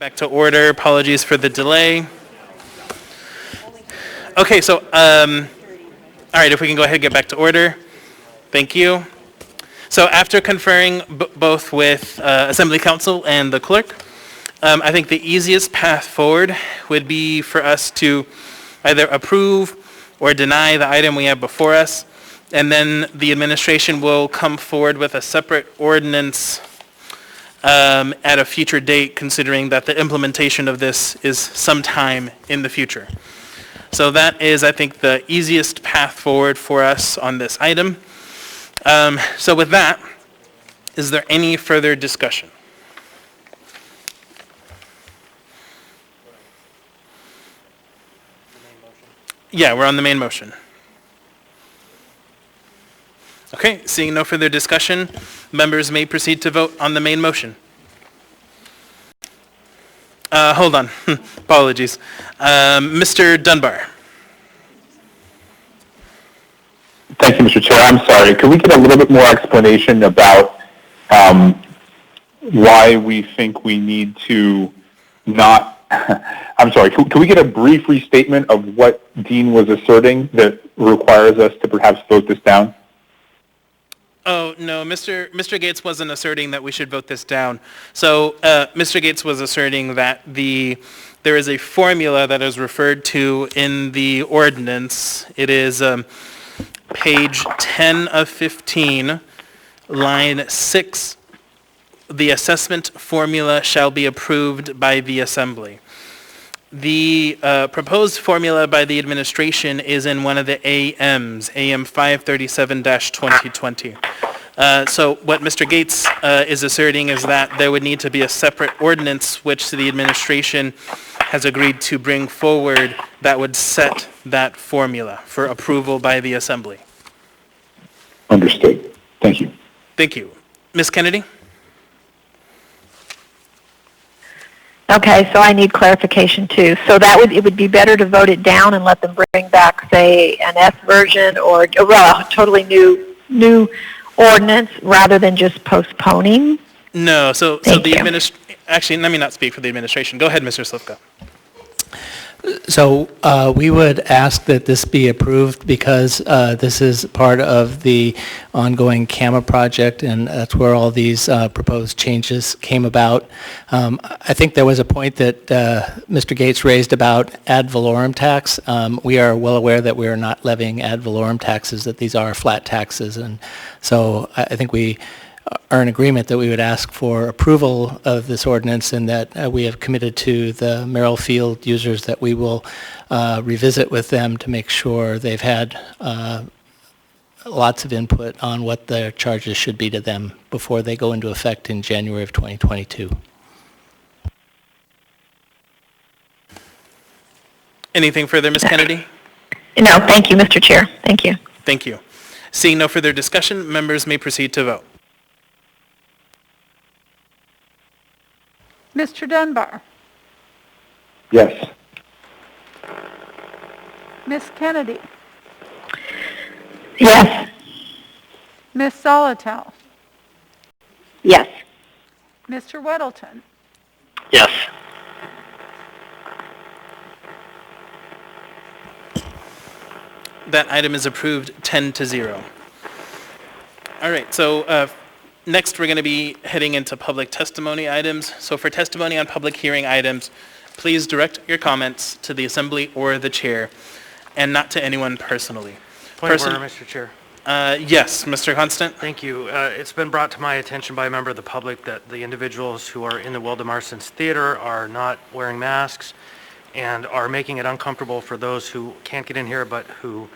Back to order. Apologies for the delay. Okay, so, all right, if we can go ahead and get back to order. Thank you. So after conferring both with Assembly Council and the clerk, I think the easiest path forward would be for us to either approve or deny the item we have before us, and then the administration will come forward with a separate ordinance at a future date, considering that the implementation of this is sometime in the future. So that is, I think, the easiest path forward for us on this item. So with that, is there any further discussion? Yeah, we're on the main motion. Okay, seeing no further discussion, members may proceed to vote on the main motion. Hold on, apologies. Mr. Dunbar. Thank you, Mr. Chair. I'm sorry. Could we get a little bit more explanation about why we think we need to not... I'm sorry. Could we get a brief restatement of what Dean was asserting that requires us to perhaps vote this down? Oh, no, Mr. Gates wasn't asserting that we should vote this down. So Mr. Gates was asserting that there is a formula that is referred to in the ordinance. It is page 10 of 15, line 6. The assessment formula shall be approved by the Assembly. The proposed formula by the administration is in one of the AMs, AM 537-2020. So what Mr. Gates is asserting is that there would need to be a separate ordinance which the administration has agreed to bring forward that would set that formula for approval by the Assembly. Understood. Thank you. Thank you. Ms. Kennedy? Okay, so I need clarification too. So it would be better to vote it down and let them bring back, say, an S version or a totally new ordinance rather than just postponing? No, so the actually, let me not speak for the administration. Go ahead, Mr. Slivka. So we would ask that this be approved because this is part of the ongoing CAMA project, and that's where all these proposed changes came about. I think there was a point that Mr. Gates raised about ad valorem tax. We are well aware that we are not levying ad valorem taxes, that these are flat taxes, and so I think we are in agreement that we would ask for approval of this ordinance and that we have committed to the Merrill Field users that we will revisit with them to make sure they've had lots of input on what their charges should be to them before they go into effect in January of 2022. Anything further, Ms. Kennedy? No, thank you, Mr. Chair. Thank you. Thank you. Seeing no further discussion, members may proceed to vote. Mr. Dunbar. Yes. Ms. Kennedy. Yes. Ms. Solotel. Yes. Mr. Weddleton. Yes. That item is approved 10-0. All right, so next we're going to be heading into public testimony items. So for testimony on public hearing items, please direct your comments to the Assembly or the Chair and not to anyone personally. Point of order, Mr. Chair. Yes, Mr. Constant. Thank you. It's been brought to my attention by a member of the public that the individuals who are in the Will Marston's Theater are not wearing masks and are making it uncomfortable for those who can't get in here but who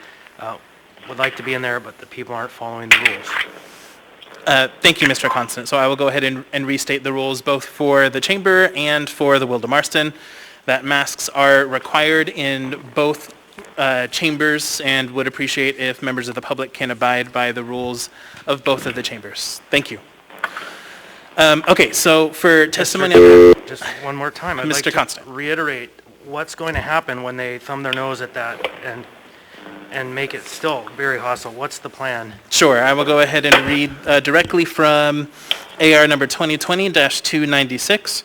would like to be in there, but the people aren't following the rules. Thank you, Mr. Constant. So I will go ahead and restate the rules both for the Chamber and for the Will Marston, that masks are required in both chambers and would appreciate if members of the public can abide by the rules of both of the chambers. Thank you. Okay, so for testimony... Just one more time. I'd Mr. like to Constant. reiterate what's going to happen when they thumb their nose at that and make it still very hostile. What's the plan? Sure, I will go ahead and read directly from AR number 2020-296.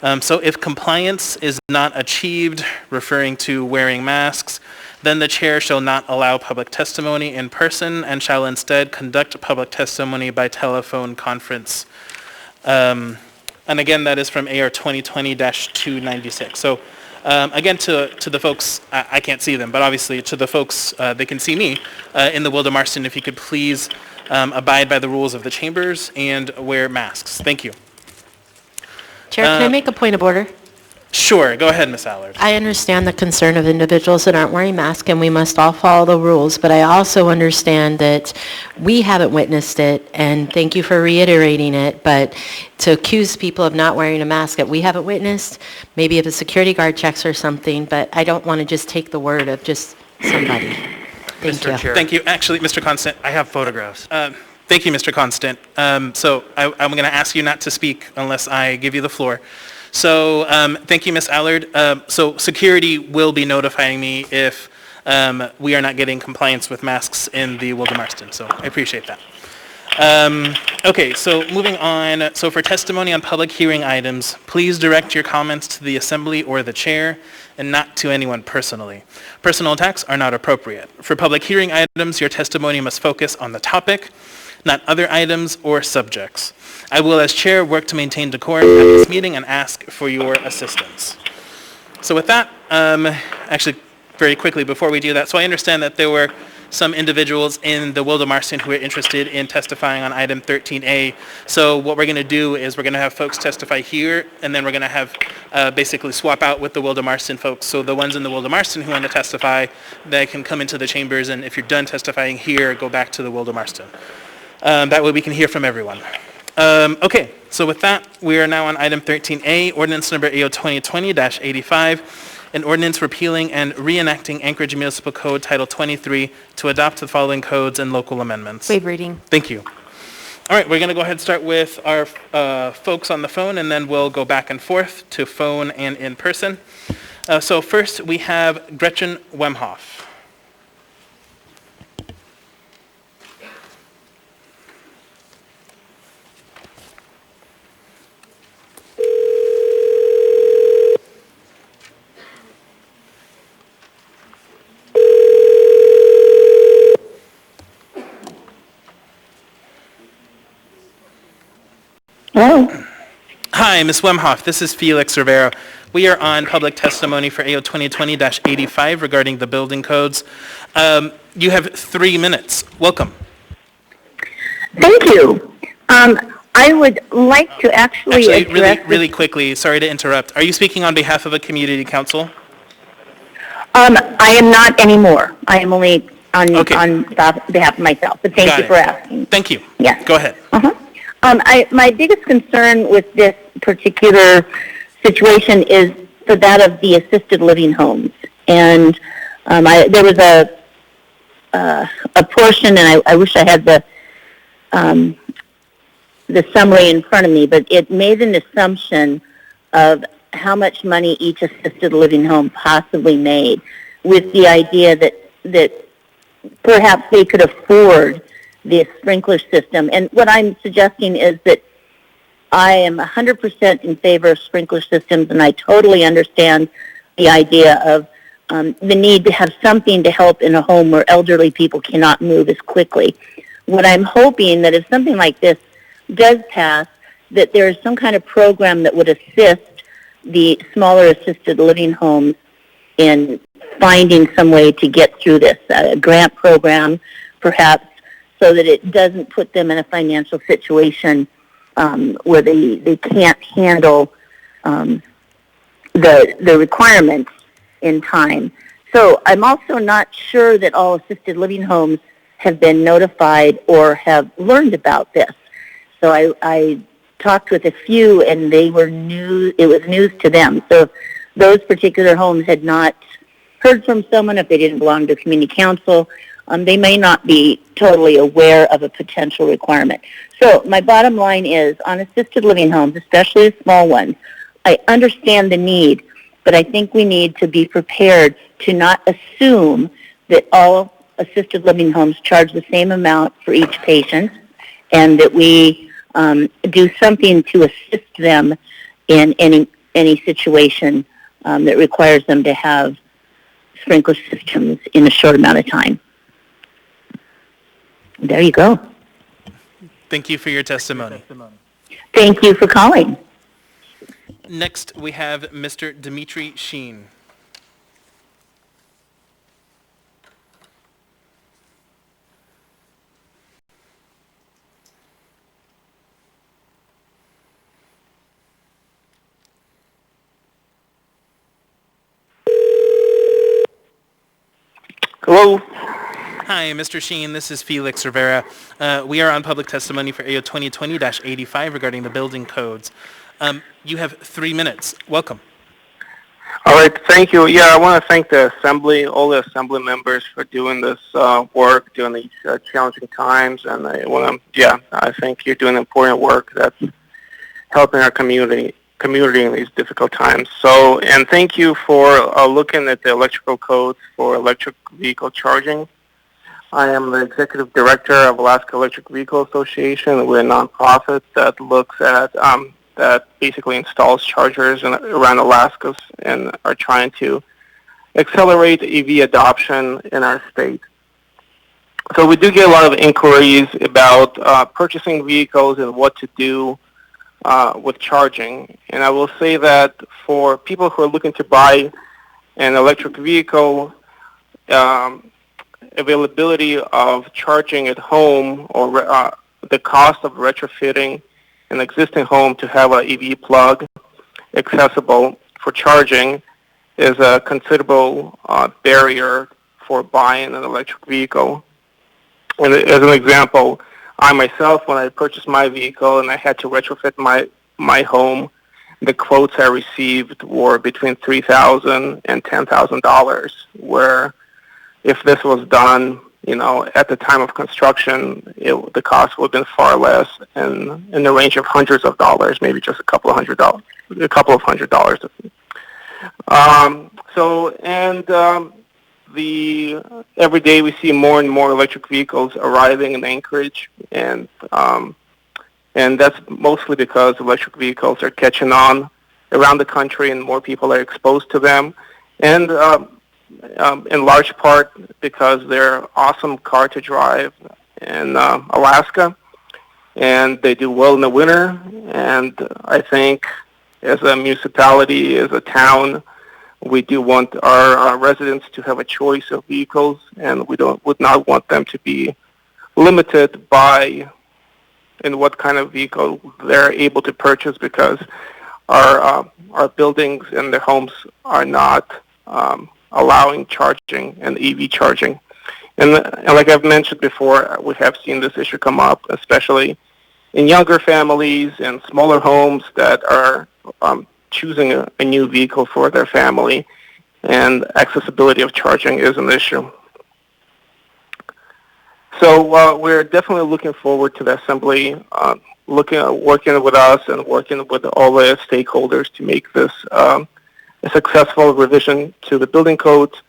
So if compliance is not achieved, referring to wearing masks, then the chair shall not allow public testimony in person and shall instead conduct public testimony by telephone conference. And again, that is from AR 2020-296. So again, to the folks, I can't see them, but obviously to the folks, they can see me in the Wilder Marston, if you could please abide by the rules of the chambers and wear masks. Thank you. Chair, can I make a point of order? Sure, go ahead, Ms. Allard. I understand the concern of individuals that aren't wearing masks, and we must all follow the rules, but I also understand that we haven't witnessed it, and thank you for reiterating it, but to accuse people of not wearing a mask that we haven't witnessed, maybe if a security guard checks or something, but I don't want to just take the word of just somebody. Thank you. Chair. Thank you. Actually, Mr. Constant. I have photographs. Thank you, Mr. Constant. So I'm going to ask you not to speak unless I give you the floor. So thank you, Ms. Allard. So security will be notifying me if we are not getting compliance with masks in the Wilder Marston. So I appreciate that. Okay, so moving on. So for testimony on public hearing items, please direct your comments to the assembly or the chair and not to anyone personally. Personal attacks are not appropriate. For public hearing items, your testimony must focus on the topic, not other items or subjects. I will, as chair, work to maintain decorum at this meeting and ask for your assistance. So with that, actually, very quickly before we do that, so I understand that there were some individuals in the Wilder Marston who are interested in testifying on item 13A. So what we're going to do is we're going to have folks testify here, and then we're going to have basically swap out with the Wilder Marston folks. So the ones in the Wilder Marston who want to testify, they can come into the chambers, and if you're done testifying here, go back to the Wilder Marston. That way we can hear from everyone. Okay, so with that, we are now on item 13A, ordinance number AO 2020-85, an ordinance repealing and reenacting Anchorage Municipal Code Title 23 to adopt the following codes and local amendments. Waive reading. Thank you. All right, we're going to go ahead and start with our folks on the phone, and then we'll go back and forth to phone and in person. So first, we have Gretchen Wemhoff. Hello. Hi, Ms. Wemhoff. This is Felix Rivera. We are on public testimony for AO 2020-85 regarding the building codes. You have 3 minutes. Welcome. Thank you. I would like to actually address really quickly, sorry to interrupt. Are you speaking on behalf of a community council? I am not anymore. I am only on behalf of myself, but thank you for asking. Thank you. Yes. Go ahead. My biggest concern with this particular situation is for that of the assisted living homes. And there was a portion, and I wish I had the summary in front of me, but it made an assumption of how much money each assisted living home possibly made, with the idea that perhaps they could afford the sprinkler system. And what I'm suggesting is that I am 100% in favor of sprinkler systems, and I totally understand the idea of the need to have something to help in a home where elderly people cannot move as quickly. What I'm hoping that if something like this does pass, that there is some kind of program that would assist the smaller assisted living homes in finding some way to get through this, a grant program perhaps, so that it doesn't put them in a financial situation where they can't handle the requirements in time. So I'm also not sure that all assisted living homes have been notified or have learned about this. So I talked with a few, and they were new. It was news to them. So if those particular homes had not heard from someone, if they didn't belong to a community council, they may not be totally aware of a potential requirement. So my bottom line is, on assisted living homes, especially the small ones, I understand the need, but I think we need to be prepared to not assume that all assisted living homes charge the same amount for each patient, and that we do something to assist them in any situation that requires them to have sprinkler systems in a short amount of time. There you go. Thank you for your testimony. Thank you for calling. Next, we have Mr. Dimitri Sheen. Hello. Hi, Mr. Sheen. This is Felix Rivera. We are on public testimony for AO 2020-85 regarding the building codes. You have 3 minutes. Welcome. All right, thank you. Yeah, I want to thank the Assembly, all the Assembly members for doing this work during these challenging times. And I think you're doing important work that's helping our community in these difficult times. So, and thank you for looking at the electrical codes for electric vehicle charging. I am the Executive Director of Alaska Electric Vehicle Association. We're a nonprofit that looks at that basically installs chargers around Alaska and are trying to accelerate EV adoption in our state. So we do get a lot of inquiries about purchasing vehicles and what to do with charging. And I will say that for people who are looking to buy an electric vehicle, availability of charging at home or the cost of retrofitting an existing home to have an EV plug accessible for charging is a considerable barrier for buying an electric vehicle. And as an example, I myself, when I purchased my vehicle and I had to retrofit my home, the quotes I received were between $3,000 and $10,000, where if this was done, at the time of construction, the cost would have been far less, and in the range of hundreds of dollars, maybe just a couple of hundred dollars. Every day we see more and more electric vehicles arriving in Anchorage, and that's mostly because electric vehicles are catching on around the country, and more people are exposed to them, and in large part because they're awesome car to drive in Alaska, and they do well in the winter. And I think as a municipality, as a town, we do want our residents to have a choice of vehicles, and would not want them to be limited by in what kind of vehicle they're able to purchase, because our buildings and their homes are not allowing charging and EV charging. And like I've mentioned before, we have seen this issue come up, especially in younger families and smaller homes that are choosing a new vehicle for their family, and accessibility of charging is an issue. So we're definitely looking forward to the Assembly working with us and working with all the stakeholders to make this a successful revision to the building codes.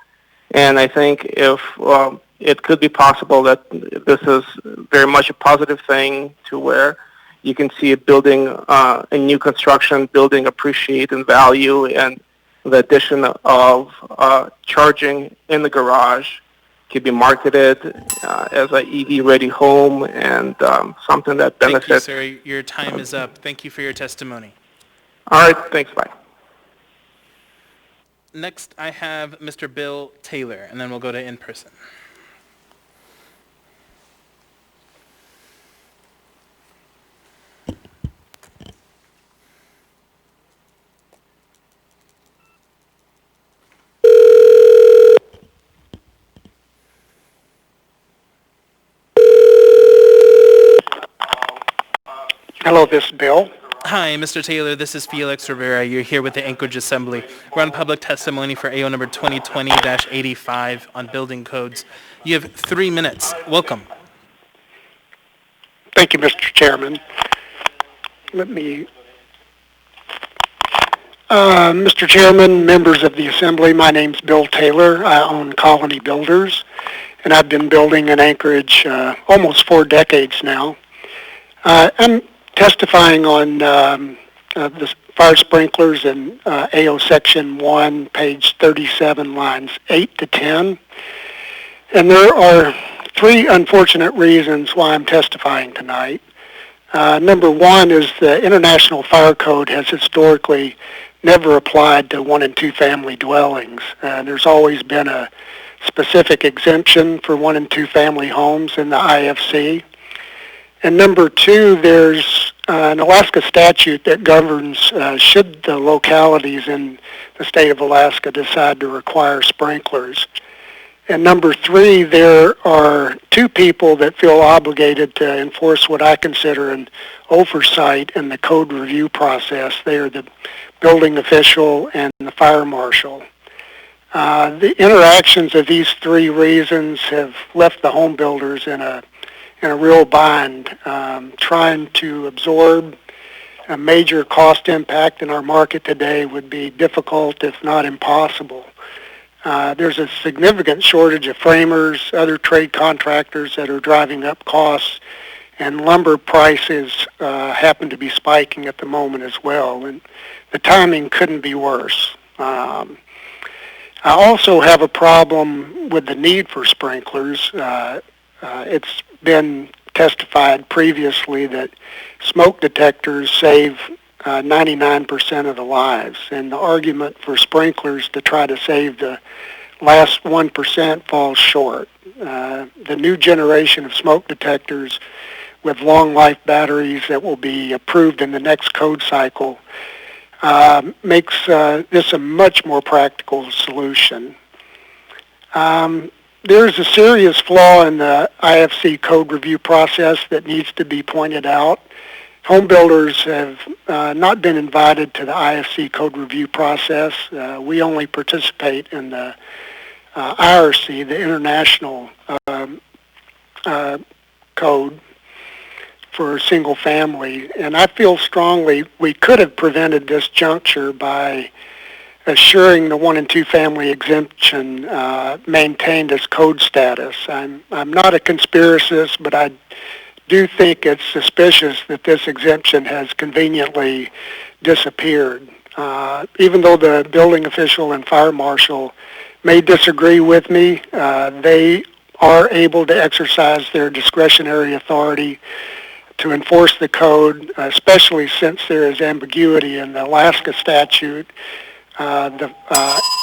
And I think if it could be possible that this is very much a positive thing, to where you can see a building, a new construction building appreciate in value, and the addition of charging in the garage could be marketed as an EV-ready home, and something that benefits. Thank you, sir. Your time is up. Thank you for your testimony. All right, thanks, bye. Next, I have Mr. Bill Taylor, and then we'll go to in-person. Hello, this is Bill. Hi, Mr. Taylor. This is Felix Rivera. You're here with the Anchorage Assembly. We're on public testimony for AO number 2020-85 on building codes. You have 3 minutes. Welcome. Thank you, Mr. Chairman. Mr. Chairman, members of the Assembly, my name's Bill Taylor. I own Colony Builders, and I've been building in Anchorage almost 4 decades now. I'm testifying on fire sprinklers in AO Section 1, page 37, lines 8 to 10. And there are three unfortunate reasons why I'm testifying tonight. Number one is the International Fire Code has historically never applied to 1 and 2 family dwellings. There's always been a specific exemption for 1 and 2 family homes in the IFC. And number two, there's an Alaska statute that governs should the localities in the state of Alaska decide to require sprinklers. And number three, there are two people that feel obligated to enforce what I consider an oversight in the code review process. They are the building official and the fire marshal. The interactions of these three reasons have left the home builders in a real bind, trying to absorb a major cost impact in our market today would be difficult, if not impossible. There's a significant shortage of framers, other trade contractors that are driving up costs, and lumber prices happen to be spiking at the moment as well, and the timing couldn't be worse. I also have a problem with the need for sprinklers. It's been testified previously that smoke detectors save 99% of the lives, and the argument for sprinklers to try to save the last 1% falls short. The new generation of smoke detectors with long life batteries that will be approved in the next code cycle makes this a much more practical solution. There's a serious flaw in the IFC code review process that needs to be pointed out. Home builders have not been invited to the IFC code review process. We only participate in the IRC, the international code for single family. And I feel strongly we could have prevented this juncture by assuring the 1 and 2 family exemption maintained its code status. I'm not a conspiracist, but I do think it's suspicious that this exemption has conveniently disappeared. Even though the building official and fire marshal may disagree with me, they are able to exercise their discretionary authority to enforce the code, especially since there is ambiguity in the Alaska statute, the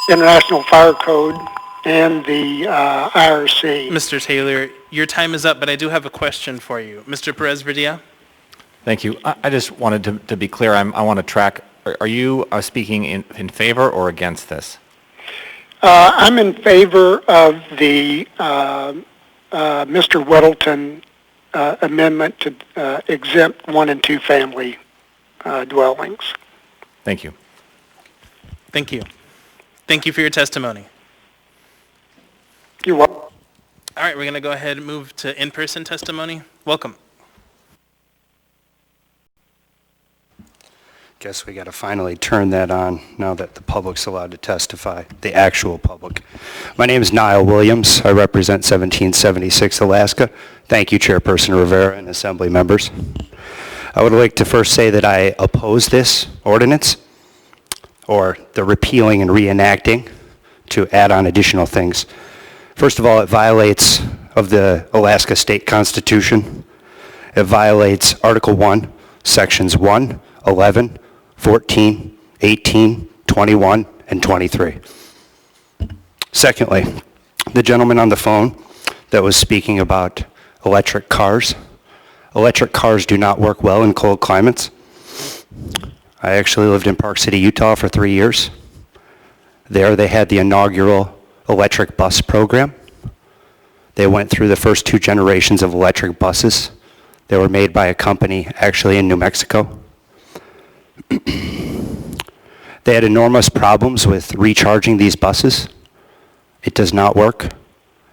International Fire Code, and the IRC. Mr. Taylor, your time is up, but I do have a question for you. Mr. Perez-Verdia? Thank you. I just wanted to be clear. I want to track. Are you speaking in favor or against this? I'm in favor of the Mr. Weddleton amendment to exempt 1 and 2 family dwellings. Thank you. Thank you. Thank you for your testimony. You're welcome. All right, we're going to go ahead and move to in-person testimony. Welcome. Guess we got to finally turn that on now that the public's allowed to testify, the actual public. My name is Niall Williams. I represent 1776 Alaska. Thank you, Chairperson Rivera and Assembly members. I would like to first say that I oppose this ordinance, or the repealing and reenacting to add on additional things. First of all, it violates of the Alaska State Constitution. It violates Article 1, Sections 1, 11, 14, 18, 21, and 23. Secondly, the gentleman on the phone that was speaking about electric cars. Electric cars do not work well in cold climates. I actually lived in Park City, Utah for 3 years. There they had the inaugural electric bus program. They went through the first 2 generations of electric buses. They were made by a company actually in New Mexico. They had enormous problems with recharging these buses. It does not work,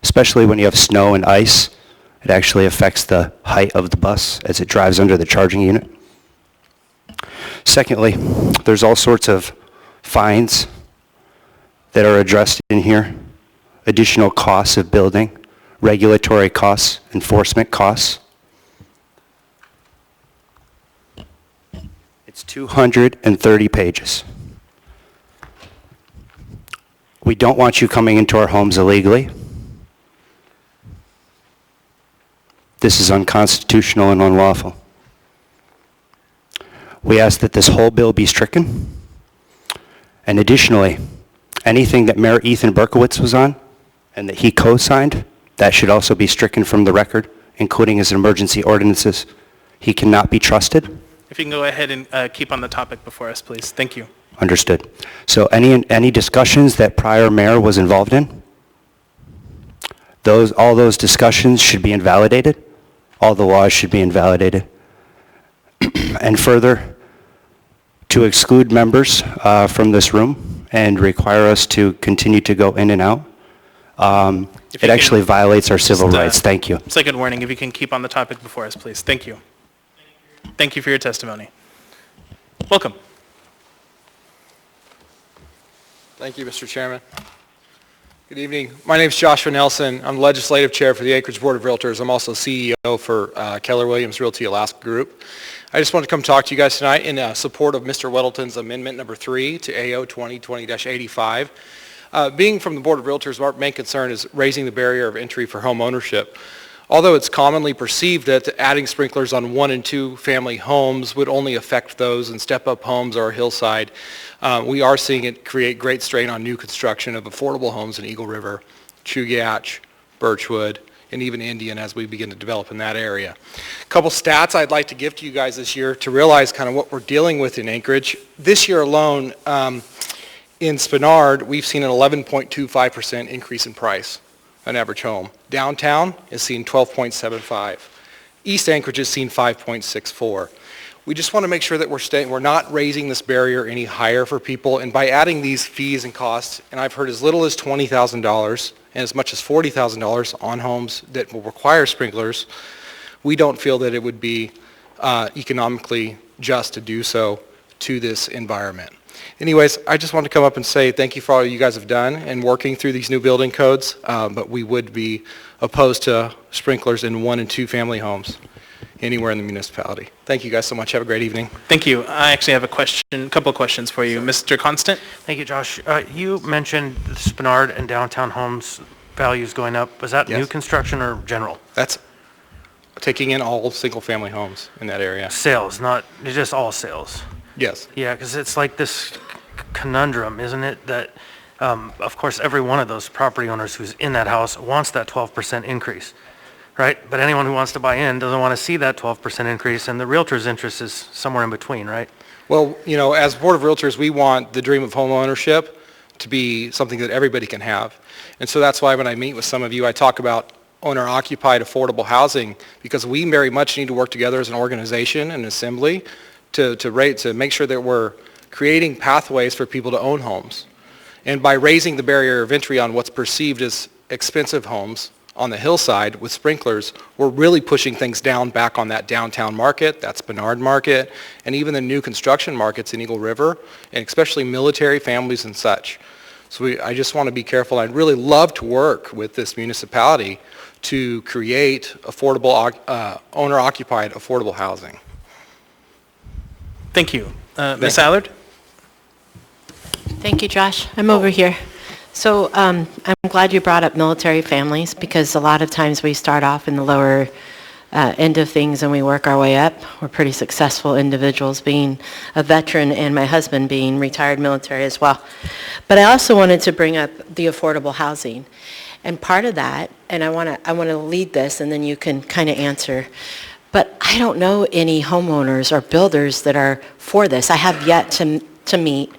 especially when you have snow and ice. It actually affects the height of the bus as it drives under the charging unit. Secondly, there's all sorts of fines that are addressed in here, additional costs of building, regulatory costs, enforcement costs. It's 230 pages. We don't want you coming into our homes illegally. This is unconstitutional and unlawful. We ask that this whole bill be stricken. And additionally, anything that Mayor Ethan Berkowitz was on and that he co-signed, that should also be stricken from the record, including his emergency ordinances. He cannot be trusted. If you can go ahead and keep on the topic before us, please. Thank you. Understood. So any discussions that prior mayor was involved in, all those discussions should be invalidated. All the laws should be invalidated. And further, to exclude members from this room and require us to continue to go in and out, it actually violates our civil rights. Thank you. Second warning, if you can keep on the topic before us, please. Thank you. Thank you for your testimony. Welcome. Thank you, Mr. Chairman. Good evening. My name is Joshua Nelson. I'm the Legislative Chair for the Anchorage Board of Realtors. I'm also CEO for Keller Williams Realty Alaska Group. I just want to come talk to you guys tonight in support of Mr. Weddleton's amendment number 3 to AO 2020-85. Being from the Board of Realtors, our main concern is raising the barrier of entry for home ownership. Although it's commonly perceived that adding sprinklers on 1 and 2 family homes would only affect those in step-up homes or hillside, we are seeing it create great strain on new construction of affordable homes in Eagle River, Chugach, Birchwood, and even Indian as we begin to develop in that area. A couple stats I'd like to give to you guys this year to realize kind of what we're dealing with in Anchorage. This year alone, in Spenard, we've seen an 11.25% increase in price. An average home. Downtown is seeing 12.75. East Anchorage is seeing 5.64. We just want to make sure that we're not raising this barrier any higher for people, and by adding these fees and costs, and I've heard as little as $20,000 and as much as $40,000 on homes that will require sprinklers, we don't feel that it would be economically just to do so to this environment. Anyways, I just want to come up and say thank you for all you guys have done in working through these new building codes, but we would be opposed to sprinklers in 1 and 2 family homes anywhere in the municipality. Thank you guys so much. Have a great evening. Thank you. I actually have a couple of questions for you. Mr. Constant? Thank you, Josh. You mentioned the Spenard and downtown homes values going up. Was that new construction or general? That's taking in all single-family homes in that area. Sales, not just all sales. Yes. Yeah, because it's like this conundrum, isn't it, that of course every one of those property owners who's in that house wants that 12% increase, right? But anyone who wants to buy in doesn't want to see that 12% increase, and the realtor's interest is somewhere in between, right? Well, you know, as Board of Realtors, we want the dream of home ownership to be something that everybody can have. And so that's why when I meet with some of you, I talk about owner-occupied affordable housing, because we very much need to work together as an organization and assembly to make sure that we're creating pathways for people to own homes. And by raising the barrier of entry on what's perceived as expensive homes on the hillside with sprinklers, we're really pushing things down back on that downtown market, that Spenard market, and even the new construction markets in Eagle River, and especially military families and such. So I just want to be careful. I'd really love to work with this municipality to create affordable, owner-occupied affordable housing. Thank you. Ms. Allard? Thank you, Josh. I'm over here. So I'm glad you brought up military families, because a lot of times we start off in the lower end of things and we work our way up. We're pretty successful individuals, being a veteran and my husband being retired military as well. But I also wanted to bring up the affordable housing. And part of that, and I want to lead this and then you can kind of answer, but I don't know any homeowners or builders that are for this. I have yet to meet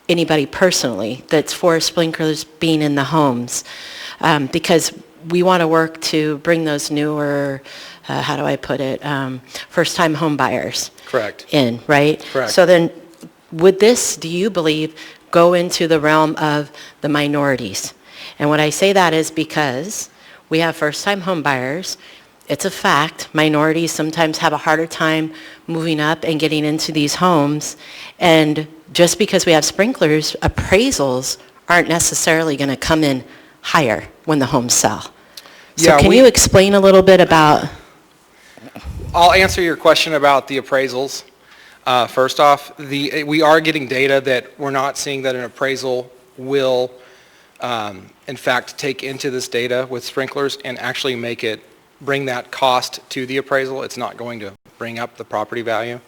anybody personally that's for sprinklers being in the homes, because we want to work to bring those newer, how do I put it, first-time home buyers in, right? Correct. So then would this, do you believe, go into the realm of the minorities? And when I say that is because we have first-time home buyers. It's a fact. Minorities sometimes have a harder time moving up and getting into these homes. And just because we have sprinklers, appraisals aren't necessarily going to come in higher when the homes sell. So can you explain a little bit about? I'll answer your question about the appraisals. First off, we are getting data that we're not seeing that an appraisal will, in fact, take into this data with sprinklers and actually bring that cost to the appraisal. It's not going to bring up the property value,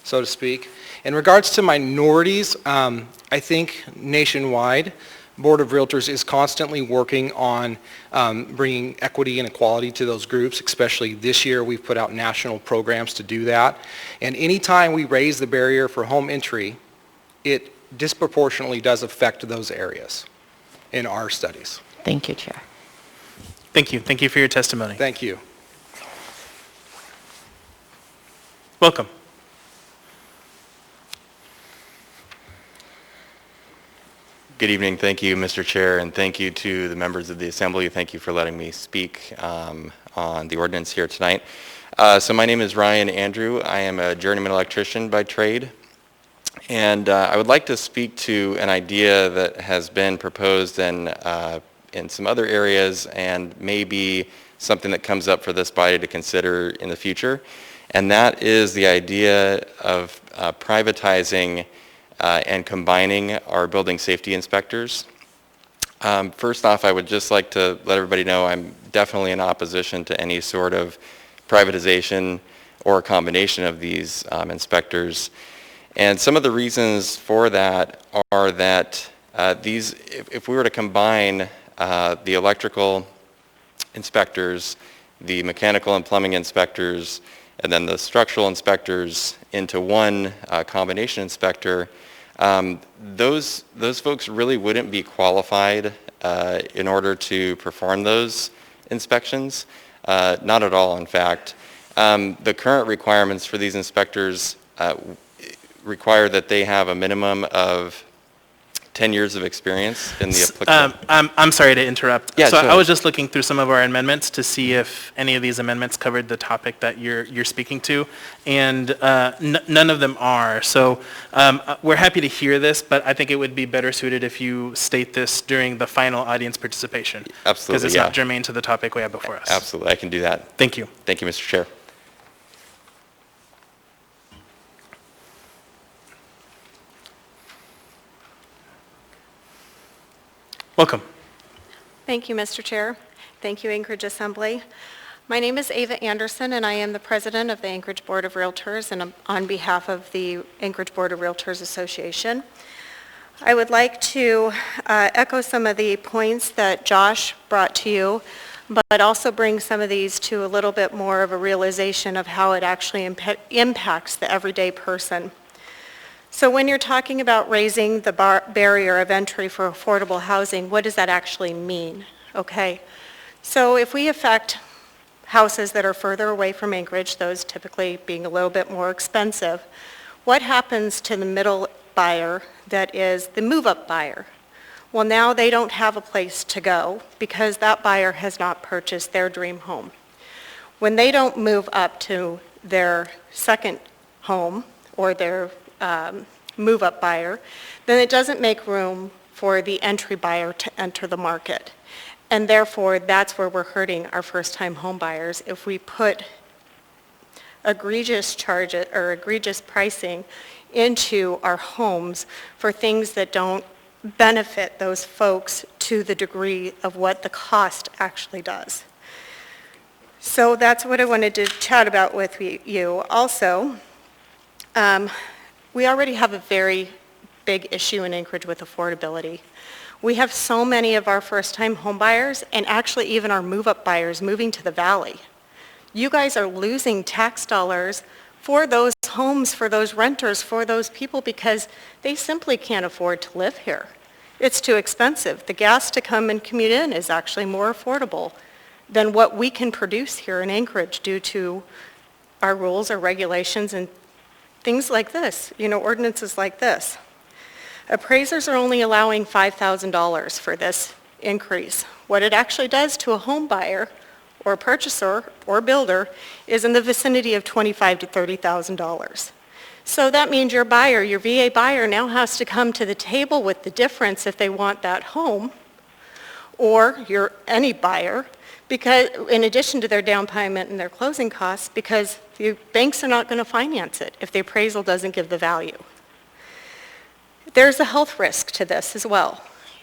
so to speak. In regards to minorities, I think nationwide, Board of Realtors is constantly working on bringing equity and equality to those groups, especially this year we've put out national programs to do that. And anytime we raise the barrier for home entry, it disproportionately does affect those areas in our studies. Thank you, Chair. Thank you. Thank you for your testimony. Thank you. Welcome. Good evening. Thank you, Mr. Chair, and thank you to the members of the Assembly. Thank you for letting me speak on the ordinance here tonight. So my name is Ryan Andrew. I am a journeyman electrician by trade, and I would like to speak to an idea that has been proposed in some other areas and maybe something that comes up for this body to consider in the future, and that is the idea of privatizing and combining our building safety inspectors. First off, I would just like to let everybody know I'm definitely in opposition to any sort of privatization or a combination of these inspectors. And some of the reasons for that are that if we were to combine the electrical inspectors, the mechanical and plumbing inspectors, and then the structural inspectors into one combination inspector, those folks really wouldn't be qualified in order to perform those inspections. Not at all, in fact. The current requirements for these inspectors require that they have a minimum of 10 years of experience in the applicable. I'm sorry to interrupt. Yeah, so sure. I was just looking through some of our amendments to see if any of these amendments covered the topic that you're speaking to, and none of them are. So we're happy to hear this, but I think it would be better suited if you state this during the final audience participation. Absolutely, because it's yeah. not germane to the topic we have before us. Absolutely, I can do that. Thank you. Thank you, Mr. Chair. Welcome. Thank you, Mr. Chair. Thank you, Anchorage Assembly. My name is Ava Anderson, and I am the president of the Anchorage Board of Realtors, and on behalf of the Anchorage Board of Realtors Association. I would like to echo some of the points that Josh brought to you, but also bring some of these to a little bit more of a realization of how it actually impacts the everyday person. So when you're talking about raising the barrier of entry for affordable housing, what does that actually mean? Okay, so if we affect houses that are further away from Anchorage, those typically being a little bit more expensive, what happens to the middle buyer that is the move-up buyer? Well, now they don't have a place to go because that buyer has not purchased their dream home. When they don't move up to their second home or their move-up buyer, then it doesn't make room for the entry buyer to enter the market. And therefore, that's where we're hurting our first-time home buyers if we put egregious charges or egregious pricing into our homes for things that don't benefit those folks to the degree of what the cost actually does. So that's what I wanted to chat about with you. Also, we already have a very big issue in Anchorage with affordability. We have so many of our first-time home buyers, and actually even our move-up buyers, moving to the valley. You guys are losing tax dollars for those homes, for those renters, for those people, because they simply can't afford to live here. It's too expensive. The gas to come and commute in is actually more affordable than what we can produce here in Anchorage due to our rules or regulations and things like this, ordinances like this. Appraisers are only allowing $5,000 for this increase. What it actually does to a home buyer or purchaser or builder is in the vicinity of $25,000 to $30,000. So that means your buyer, your VA buyer, now has to come to the table with the difference if they want that home, or any buyer, because in addition to their down payment and their closing costs, because the banks are not going to finance it if the appraisal doesn't give the value. There's a health risk to this as well.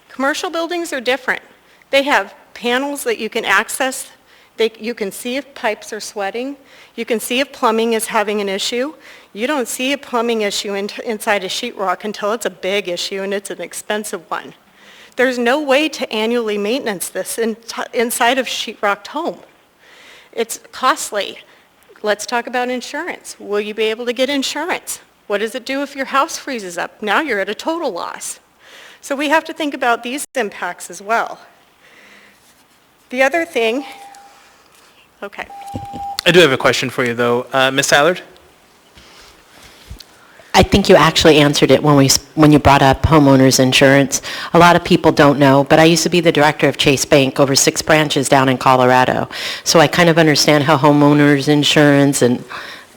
Commercial buildings are different. They have panels that you can access. You can see if pipes are sweating. You can see if plumbing is having an issue. You don't see a plumbing issue inside a sheetrock until it's a big issue and it's an expensive one. There's no way to annually maintenance this inside of sheetrocked home. It's costly. Let's talk about insurance. Will you be able to get insurance? What does it do if your house freezes up? Now you're at a total loss. So we have to think about these impacts as well. The other thing, okay. I do have a question for you, though. Ms. Allard? I think you actually answered it when you brought up homeowners insurance. A lot of people don't know, but I used to be the director of Chase Bank over 6 branches down in Colorado. So I kind of understand how homeowners insurance and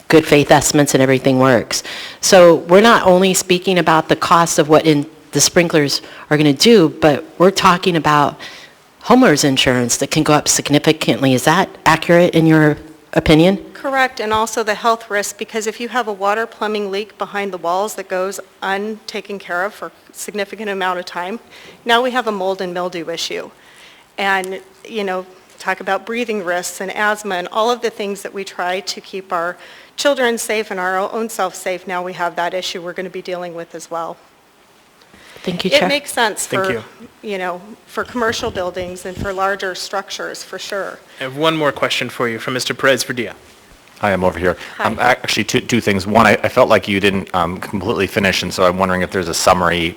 good faith estimates and everything works. So we're not only speaking about the cost of what the sprinklers are going to do, but we're talking about homeowners insurance that can go up significantly. Is that accurate in your opinion? Correct, and also the health risk, because if you have a water plumbing leak behind the walls that goes untaken care of for a significant amount of time, now we have a mold and mildew issue. And, talk about breathing risks and asthma and all of the things that we try to keep our children safe and our own self safe. Now we have that issue we're going to be dealing with as well. Thank you, Chair. It makes sense for, for commercial buildings and for larger structures, for sure. I have one more question for you from Mr. Perez Verdilla. Hi, I'm over here. Actually, two things. One, I felt like you didn't completely finish, and so I'm wondering if there's a summary,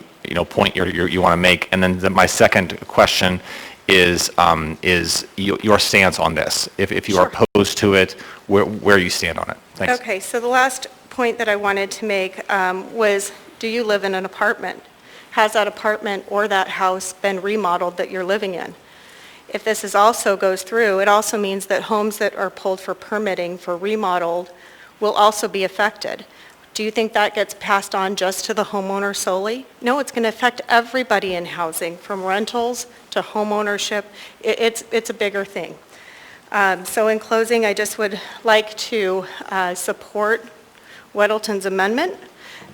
point you want to make. And then my second question is your stance on this. If you are opposed to it, where you stand on it. Thanks. Okay, so the last point that I wanted to make was, do you live in an apartment? Has that apartment or that house been remodeled that you're living in? If this also goes through, it also means that homes that are pulled for permitting for remodeled will also be affected. Do you think that gets passed on just to the homeowner solely? No, it's going to affect everybody in housing, from rentals to home ownership. It's a bigger thing. So in closing, I just would like to support Weddleton's amendment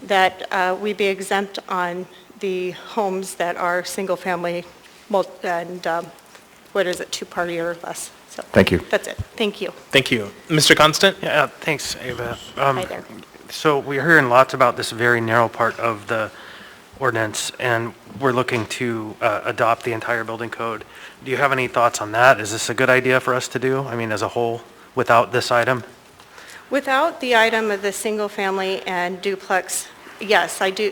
that we be exempt on the homes that are single-family and, 2-party or less. So thank you. That's it. Thank you. Thank you. Mr. Constant? Yeah, thanks, Ava. Hi there. So we're hearing lots about this very narrow part of the ordinance, and we're looking to adopt the entire building code. Do you have any thoughts on that? Is this a good idea for us to do, as a whole, without this item? Without the item of the single-family and duplex, yes, I do.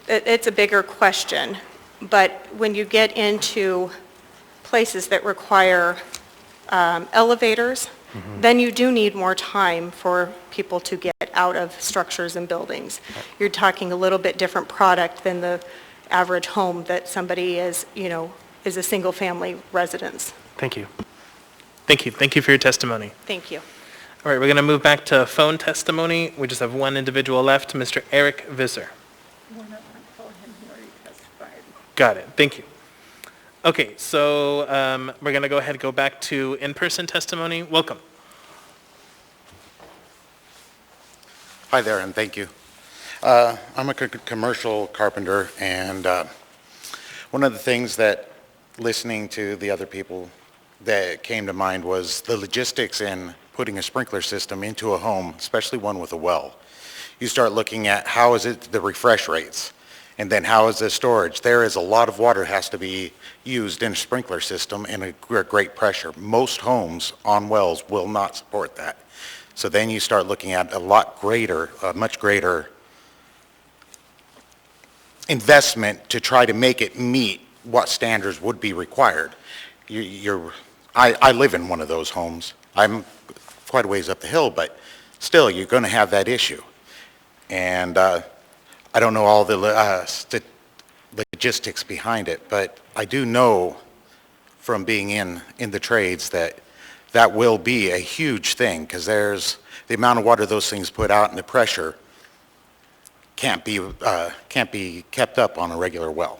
It's a bigger question, but when you get into places that require elevators, then you do need more time for people to get out of structures and buildings. You're talking a little bit different product than the average home that somebody is a single-family residence. Thank you. Thank you. Thank you for your testimony. Thank you. All right, we're going to move back to phone testimony. We just have one individual left, Mr. Eric Visser. Got it. Thank you. Okay, so we're going to go ahead and go back to in-person testimony. Welcome. Hi there, and thank you. I'm a commercial carpenter, and one of the things that listening to the other people that came to mind was the logistics in putting a sprinkler system into a home, especially one with a well. You start looking at how is it the refresh rates, and then how is the storage. There is a lot of water has to be used in a sprinkler system in a great pressure. Most homes on wells will not support that. So then you start looking at a much greater investment to try to make it meet what standards would be required. I live in one of those homes. I'm quite a ways up the hill, but still you're going to have that issue. And I don't know all the logistics behind it, but I do know from being in the trades that will be a huge thing, because there's the amount of water those things put out and the pressure can't be kept up on a regular well.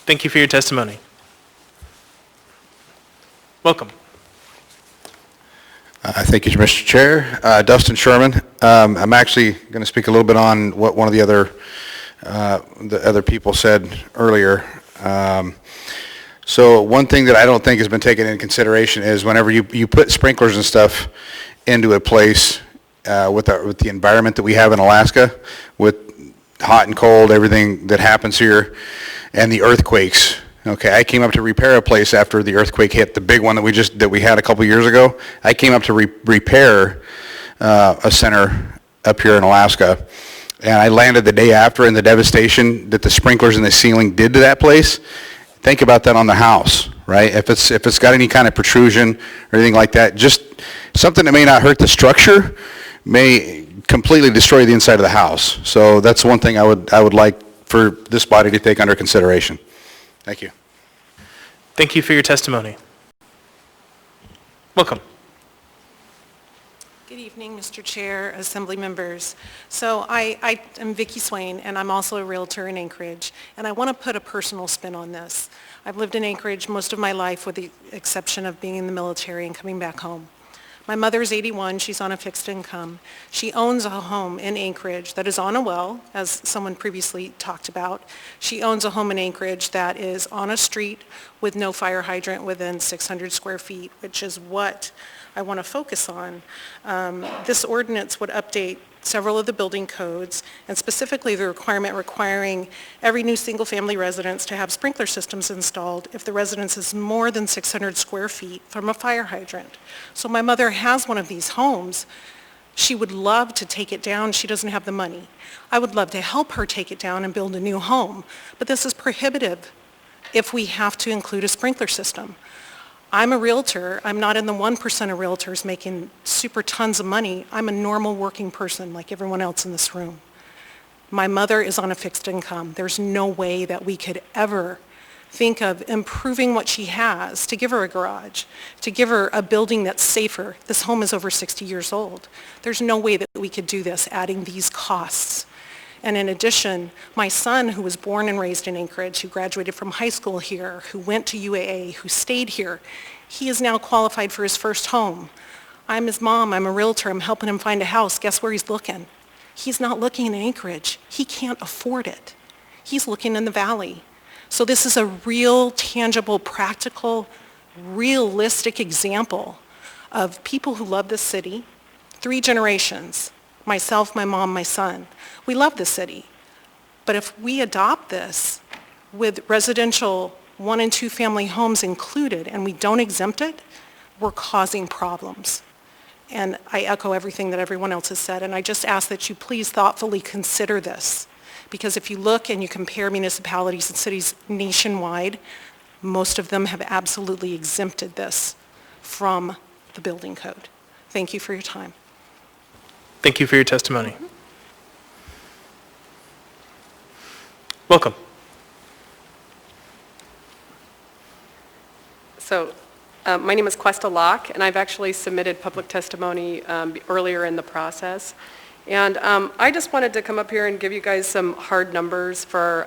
Thank you for your testimony. Welcome. Thank you, Mr. Chair. Dustin Sherman. I'm actually going to speak a little bit on what one of the other people said earlier. So one thing that I don't think has been taken into consideration is whenever you put sprinklers and stuff into a place with the environment that we have in Alaska, with hot and cold, everything that happens here, and the earthquakes. Okay, I came up to repair a place after the earthquake hit, the big one that we had a couple years ago. I came up to repair a center up here in Alaska, and I landed the day after, and the devastation that the sprinklers in the ceiling did to that place. Think about that on the house, right? If it's got any kind of protrusion or anything like that, just something that may not hurt the structure may completely destroy the inside of the house. So that's one thing I would like for this body to take under consideration. Thank you. Thank you for your testimony. Welcome. Good evening, Mr. Chair, Assembly members. So I am Vicki Swain, and I'm also a realtor in Anchorage, and I want to put a personal spin on this. I've lived in Anchorage most of my life with the exception of being in the military and coming back home. My mother's 81, she's on a fixed income. She owns a home in Anchorage that is on a well, as someone previously talked about. She owns a home in Anchorage that is on a street with no fire hydrant within 600 square feet, which is what I want to focus on. This ordinance would update several of the building codes, and specifically the requirement requiring every new single-family residence to have sprinkler systems installed if the residence is more than 600 square feet from a fire hydrant. So my mother has one of these homes. She would love to take it down. She doesn't have the money. I would love to help her take it down and build a new home, but this is prohibitive if we have to include a sprinkler system. I'm a realtor. I'm not in the 1% of realtors making super tons of money. I'm a normal working person like everyone else in this room. My mother is on a fixed income. There's no way that we could ever think of improving what she has to give her a garage, to give her a building that's safer. This home is over 60 years old. There's no way that we could do this, adding these costs. And in addition, my son, who was born and raised in Anchorage, who graduated from high school here, who went to UAA, who stayed here, he is now qualified for his first home. I'm his mom. I'm a realtor. I'm helping him find a house. Guess where he's looking? He's not looking in Anchorage. He can't afford it. He's looking in the valley. So this is a real, tangible, practical, realistic example of people who love this city, 3 generations, myself, my mom, my son. We love the city, but if we adopt this with residential 1 and 2 family homes included and we don't exempt it, we're causing problems. And I echo everything that everyone else has said, and I just ask that you please thoughtfully consider this, because if you look and you compare municipalities and cities nationwide, most of them have absolutely exempted this from the building code. Thank you for your time. Thank you for your testimony. Welcome. So my name is Questa Locke, and I've actually submitted public testimony earlier in the process. And I just wanted to come up here and give you guys some hard numbers for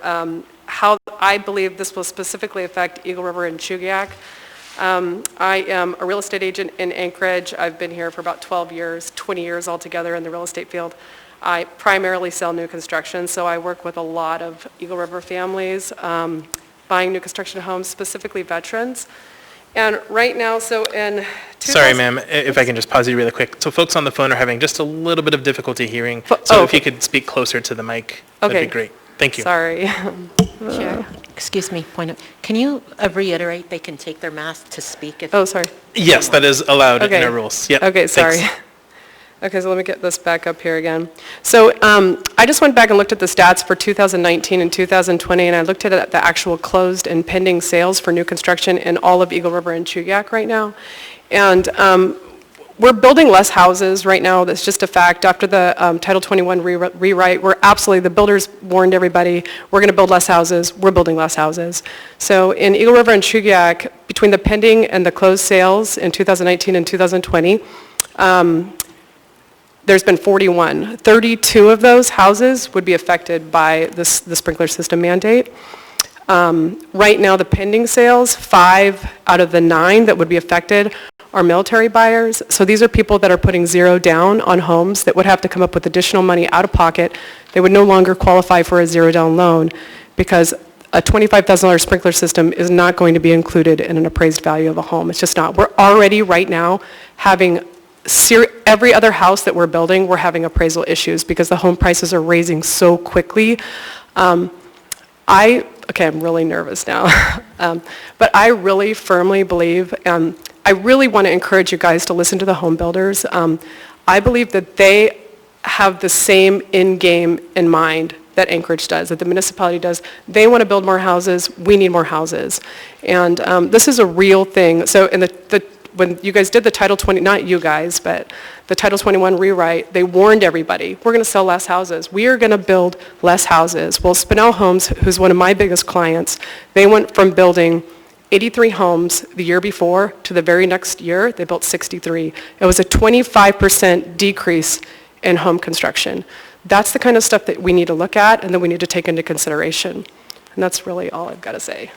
how I believe this will specifically affect Eagle River and Chugiak. I am a real estate agent in Anchorage. I've been here for about 12 years, 20 years altogether in the real estate field. I primarily sell new construction, so I work with a lot of Eagle River families buying new construction homes, specifically veterans. And right now, so in... Sorry, ma'am, if I can just pause you really quick. So folks on the phone are having just a little bit of difficulty hearing. So if you could speak closer to the mic, that'd be great. Thank you. Sorry. Chair, excuse me, can you reiterate they can take their mask to speak if... Oh, sorry. Yes, that is allowed in our rules. Yep. Okay, sorry. Thanks. Okay, so let me get this back up here again. So I just went back and looked at the stats for 2019 and 2020, and I looked at the actual closed and pending sales for new construction in all of Eagle River and Chugiak right now. And we're building less houses right now. That's just a fact. After the Title 21 rewrite, the builders warned everybody, we're going to build less houses. We're building less houses. So in Eagle River and Chugiak, between the pending and the closed sales in 2019 and 2020, there's been 41. 32 of those houses would be affected by the sprinkler system mandate. Right now, the pending sales, 5 out of the 9 that would be affected are military buyers. So these are people that are putting zero down on homes that would have to come up with additional money out of pocket. They would no longer qualify for a zero down loan because a $25,000 sprinkler system is not going to be included in an appraised value of a home. It's just not. We're already right now having every other house that we're building, we're having appraisal issues because the home prices are raising so quickly. Okay, I'm really nervous now, but I really firmly believe, I really want to encourage you guys to listen to the home builders. I believe that they have the same end game in mind that Anchorage does, that the municipality does. They want to build more houses, we need more houses. And this is a real thing. So in when you guys did the Title 20, not you guys, but the Title 21 rewrite, they warned everybody, we're going to sell less houses. We are going to build less houses. Well, Spinell Homes, who's one of my biggest clients, they went from building 83 homes the year before to the very next year, they built 63. It was a 25% decrease in home construction. That's the kind of stuff that we need to look at and that we need to take into consideration. And that's really all I've got to say.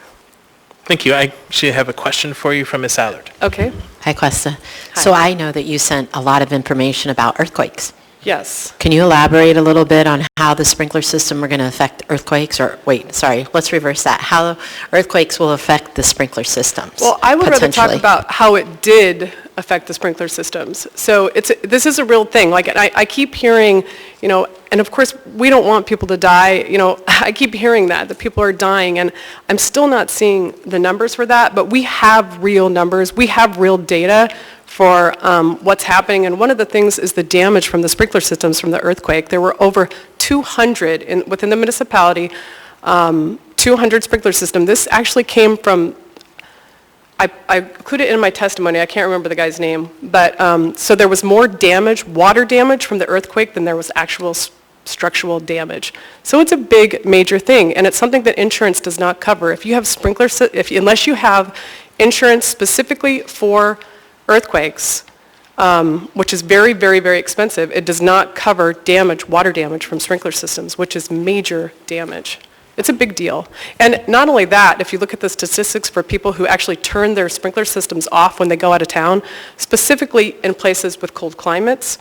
Thank you. I actually have a question for you from Ms. Allard. Okay. Hi, Cuesta. So I know that you sent a lot of information about earthquakes. Yes. Can you elaborate a little bit on how the sprinkler system are going to affect earthquakes? Or wait, sorry, let's reverse that. How earthquakes will affect the sprinkler systems? Well, I would rather talk about how it did affect the sprinkler systems. So this is a real thing. Like I keep hearing, and of course we don't want people to die. I keep hearing that people are dying, and I'm still not seeing the numbers for that. But we have real numbers. We have real data for what's happening, and one of the things is the damage from the sprinkler systems from the earthquake. There were over 200 within the municipality, 200 sprinkler systems. This actually came from, I included it in my testimony, I can't remember the guy's name, but so there was more damage, water damage from the earthquake than there was actual structural damage. So it's a big, major thing, and it's something that insurance does not cover. If you have unless you have insurance specifically for earthquakes, which is very, very, very expensive, it does not cover damage, water damage from sprinkler systems, which is major damage. It's a big deal. And not only that, if you look at the statistics for people who actually turn their sprinkler systems off when they go out of town, specifically in places with cold climates,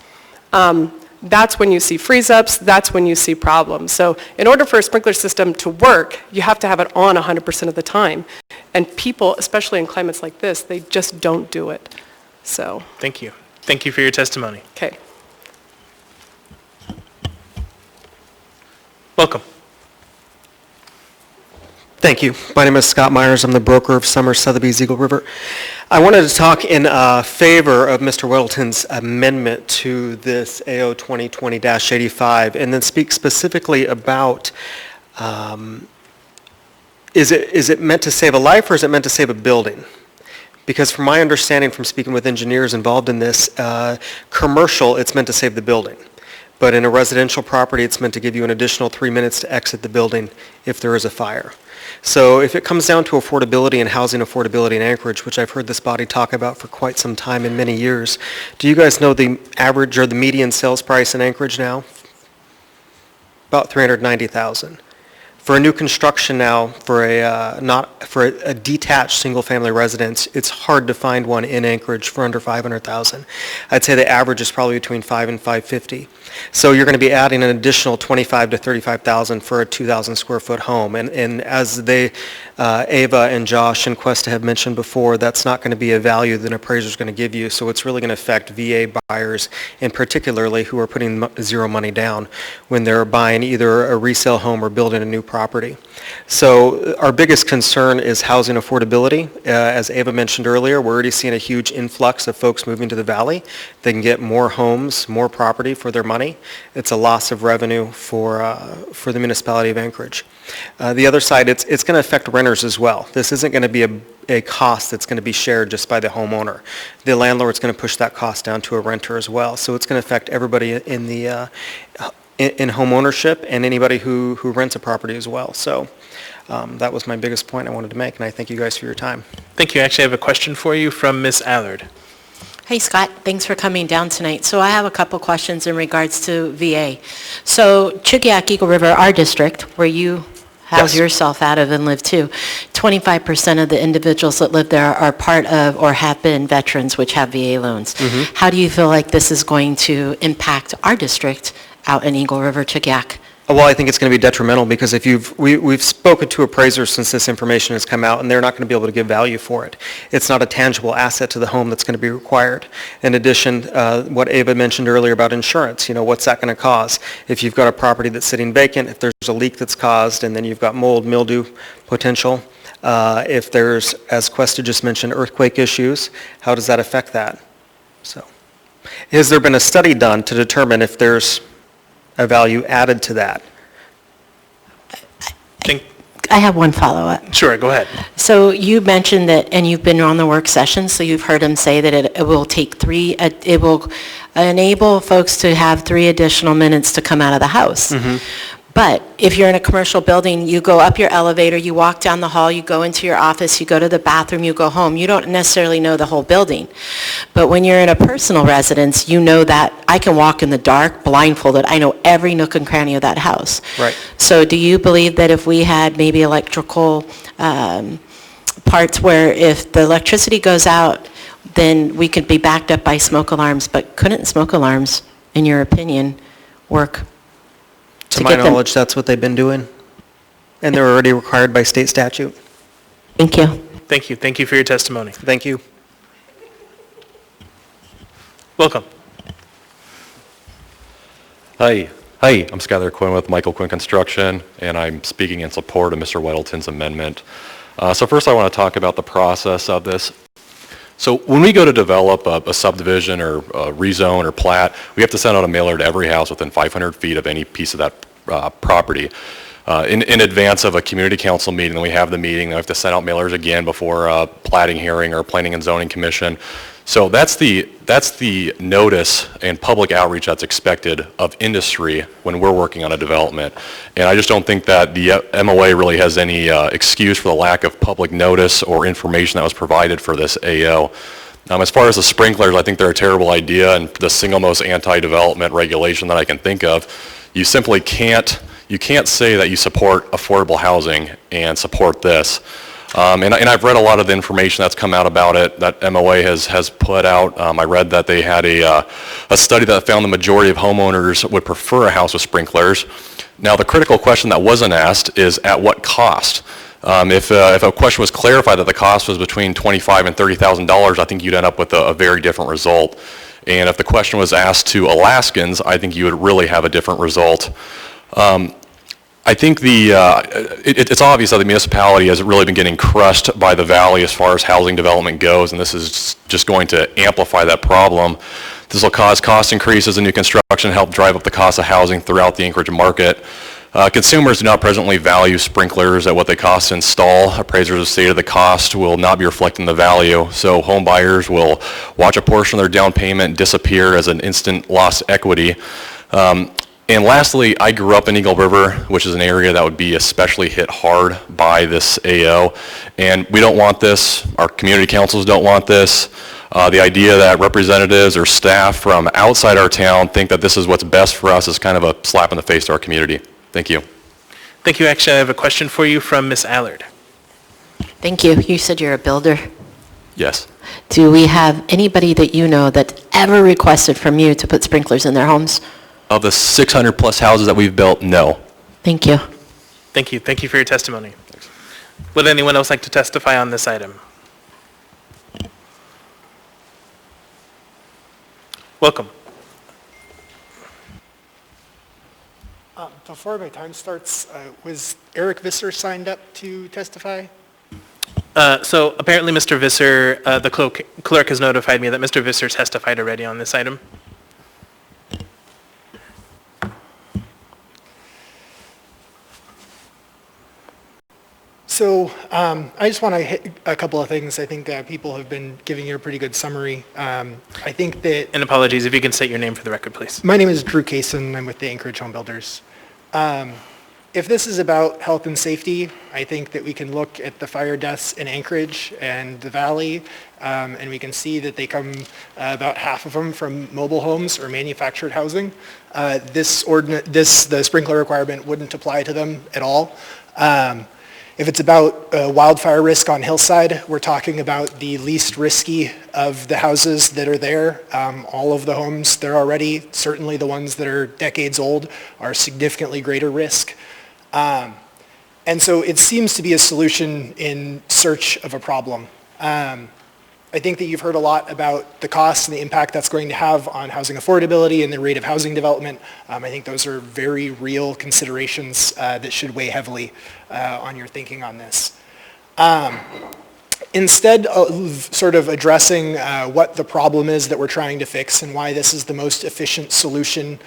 that's when you see freeze-ups, that's when you see problems. So in order for a sprinkler system to work, you have to have it on 100% of the time. And people, especially in climates like this, they just don't do it. So. Thank you. Thank you for your testimony. Okay. Welcome. Thank you. My name is Scott Myers. I'm the broker of Summer Sotheby's Eagle River. I wanted to talk in favor of Mr. Weddleton's amendment to this AO 2020-85 and then speak specifically about is it meant to save a life or is it meant to save a building? Because from my understanding from speaking with engineers involved in this, commercial, it's meant to save the building. But in a residential property, it's meant to give you an additional 3 minutes to exit the building if there is a fire. So if it comes down to affordability and housing affordability in Anchorage, which I've heard this body talk about for quite some time in many years, do you guys know the average or the median sales price in Anchorage now? About $390,000. For a new construction now, for a detached single-family residence, it's hard to find one in Anchorage for under $500,000. I'd say the average is probably between $5,000 and $550,000. So you're going to be adding an additional $25,000 to $35,000 for a 2,000 square foot home. And as Ava and Josh and Cuesta have mentioned before, that's not going to be a value that an appraiser is going to give you. So it's really going to affect VA buyers, and particularly who are putting zero money down when they're buying either a resale home or building a new property. So our biggest concern is housing affordability. As Ava mentioned earlier, we're already seeing a huge influx of folks moving to the valley. They can get more homes, more property for their money. It's a loss of revenue for the municipality of Anchorage. The other side, it's going to affect renters as well. This isn't going to be a cost that's going to be shared just by the homeowner. The landlord's going to push that cost down to a renter as well. So it's going to affect everybody in home ownership and anybody who rents a property as well. So that was my biggest point I wanted to make, and I thank you guys for your time. Thank you. Actually, I have a question for you from Ms. Allard. Hey, Scott, thanks for coming down tonight. So I have a couple questions in regards to VA. So Chugiak Eagle River, our district, where you house Yes. yourself out of and live too. 25% of the individuals that live there are part of or have been veterans which have VA loans. Mhm. How do you feel like this is going to impact our district out in Eagle River, Chigiac? Well, I think it's going to be detrimental because if we've spoken to appraisers since this information has come out, and they're not going to be able to give value for it. It's not a tangible asset to the home that's going to be required. In addition, what Ava mentioned earlier about insurance, what's that going to cause? If you've got a property that's sitting vacant, if there's a leak that's caused, and then you've got mold, mildew potential, if there's, as Questa just mentioned, earthquake issues, how does that affect that? So, has there been a study done to determine if there's a value added to that? I have one follow-up. Sure, go ahead. So you mentioned that, and you've been on the work session, so you've heard him say that it will take it will enable folks to have 3 additional minutes to come out of the house. But if you're in a commercial building, you go up your elevator, you walk down the hall, you go into your office, you go to the bathroom, you go home. You don't necessarily know the whole building. But when you're in a personal residence, you know that I can walk in the dark blindfolded. I know every nook and cranny of that house. Right. So do you believe that if we had maybe electrical parts where if the electricity goes out, then we could be backed up by smoke alarms, but couldn't smoke alarms, in your opinion, work? To my knowledge, that's what they've been doing, and they're already required by state statute. Thank you. Thank you. Thank you for your testimony. Thank you. Welcome. Hi, I'm Skylar Quinn with Michael Quinn Construction, and I'm speaking in support of Mr. Weddleton's amendment. So first I want to talk about the process of this. So when we go to develop a subdivision or a rezone or plat, we have to send out a mailer to every house within 500 feet of any piece of that property. In advance of a community council meeting, then we have the meeting, we have to send out mailers again before a platting hearing or planning and zoning commission. So that's the notice and public outreach that's expected of industry when we're working on a development. And I just don't think that the MOA really has any excuse for the lack of public notice or information that was provided for this AO. As far as the sprinklers, I think they're a terrible idea and the single most anti-development regulation that I can think of. You simply can't say that you support affordable housing and support this. And I've read a lot of the information that's come out about it that MOA has put out. I read that they had a study that found the majority of homeowners would prefer a house with sprinklers. Now the critical question that wasn't asked is at what cost? If a question was clarified that the cost was between $25,000 and $30,000, I think you'd end up with a very different result. And if the question was asked to Alaskans, I think you would really have a different result. I think it's obvious that the municipality has really been getting crushed by the valley as far as housing development goes, and this is just going to amplify that problem. This will cause cost increases in new construction, help drive up the cost of housing throughout the Anchorage market. Consumers do not presently value sprinklers at what they cost to install. Appraisers have stated the cost will not be reflecting the value, so home buyers will watch a portion of their down payment disappear as an instant lost equity. And lastly, I grew up in Eagle River, which is an area that would be especially hit hard by this AO. And we don't want this. Our community councils don't want this. The idea that representatives or staff from outside our town think that this is what's best for us is kind of a slap in the face to our community. Thank you. Thank you. Actually, I have a question for you from Ms. Allard. Thank you. You said you're a builder. Yes. Do we have anybody that you know that ever requested from you to put sprinklers in their homes? Of the 600 plus houses that we've built, no. Thank you. Thank you. Thank you for your testimony. Would anyone else like to testify on this item? Welcome. Before my time starts, was Eric Visser signed up to testify? So apparently Mr. Visser, the clerk has notified me that Mr. Visser testified already on this item. So I just want to hit a couple of things. I think people have been giving you a pretty good summary. I think that... And apologies, if you can state your name for the record, please. My name is Drew Kaysen. I'm with the Anchorage Home Builders. If this is about health and safety, I think that we can look at the fire deaths in Anchorage and the Valley, and we can see that they come, about half of them from mobile homes or manufactured housing. The sprinkler requirement wouldn't apply to them at all. If it's about wildfire risk on hillside, we're talking about the least risky of the houses that are there. All of the homes there already, certainly the ones that are decades old, are significantly greater risk. And so it seems to be a solution in search of a problem. I think that you've heard a lot about the costs and the impact that's going to have on housing affordability and the rate of housing development. I think those are very real considerations that should weigh heavily on your thinking on this. Instead of sort of addressing what the problem is that we're trying to fix and why this is the most efficient solution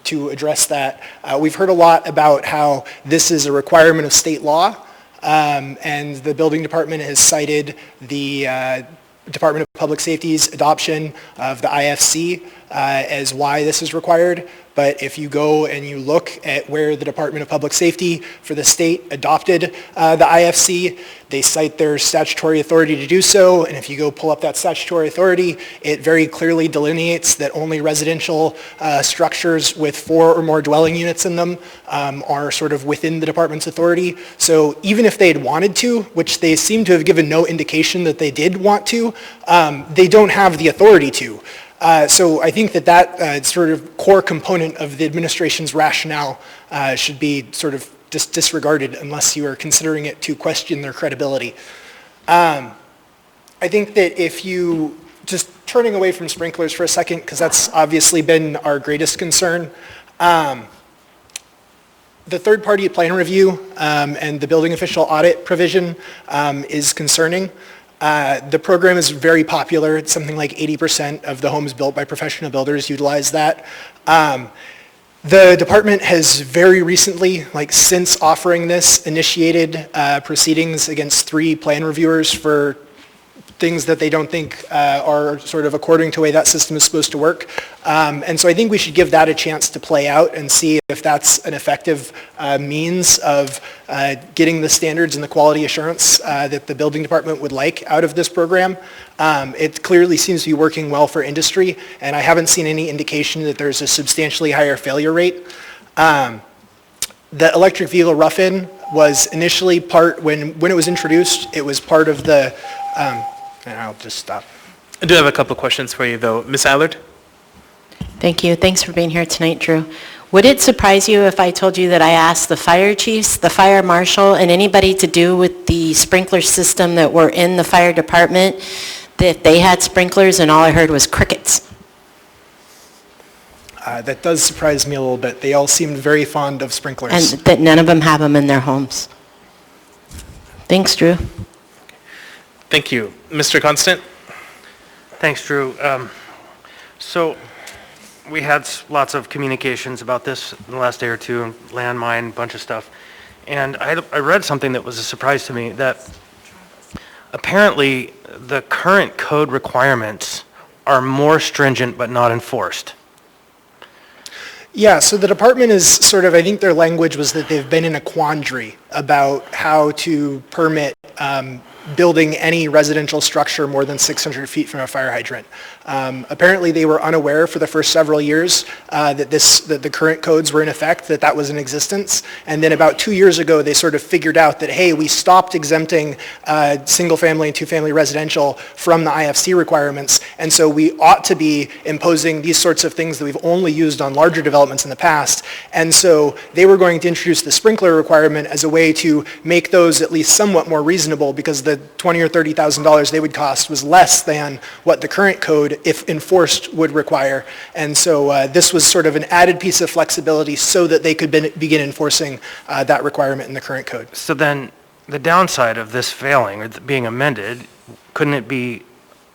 to address that, we've heard a lot about how this is a requirement of state law, and the building department has cited the Department of Public Safety's adoption of the IFC as why this is required. But if you go and you look at where the Department of Public Safety for the state adopted the IFC, they cite their statutory authority to do so. And if you go pull up that statutory authority, it very clearly delineates that only residential structures with 4 or more dwelling units in them are sort of within the department's authority. So even if they had wanted to, which they seem to have given no indication that they did want to, they don't have the authority to. So I think that sort of core component of the administration's rationale should be sort of disregarded unless you are considering it to question their credibility. I think that if you, just turning away from sprinklers for a second, because that's obviously been our greatest concern, the third-party plan review and the building official audit provision is concerning. The program is very popular. It's something like 80% of the homes built by professional builders utilize that. The department has very recently, like since offering this, initiated proceedings against 3 plan reviewers for things that they don't think are sort of according to the way that system is supposed to work. And so I think we should give that a chance to play out and see if that's an effective means of getting the standards and the quality assurance that the building department would like out of this program. It clearly seems to be working well for industry, and I haven't seen any indication that there's a substantially higher failure rate. The electric vehicle rough-in was initially part, when it was introduced, it was part of the, and I'll just stop. I do have a couple of questions for you, though. Ms. Allard? Thank you. Thanks for being here tonight, Drew. Would it surprise you if I told you that I asked the fire chiefs, the fire marshal, and anybody to do with the sprinkler system that were in the fire department, that they had sprinklers and all I heard was crickets? That does surprise me a little bit. They all seemed very fond of sprinklers. And that none of them have them in their homes. Thanks, Drew. Thank you. Mr. Constant? Thanks, Drew. So we had lots of communications about this in the last day or two, landmine, bunch of stuff. And I read something that was a surprise to me, that apparently the current code requirements are more stringent but not enforced. Yeah, so the department is sort of, I think their language was that they've been in a quandary about how to permit building any residential structure more than 600 feet from a fire hydrant. Apparently they were unaware for the first several years that the current codes were in effect, that was in existence. And then about 2 years ago, they sort of figured out that, hey, we stopped exempting single family and 2-family residential from the IFC requirements. And so we ought to be imposing these sorts of things that we've only used on larger developments in the past. And so they were going to introduce the sprinkler requirement as a way to make those at least somewhat more reasonable, because the $20,000 or $30,000 they would cost was less than what the current code, if enforced, would require. And so this was sort of an added piece of flexibility so that they could begin enforcing that requirement in the current code. So then the downside of this failing or being amended, couldn't it be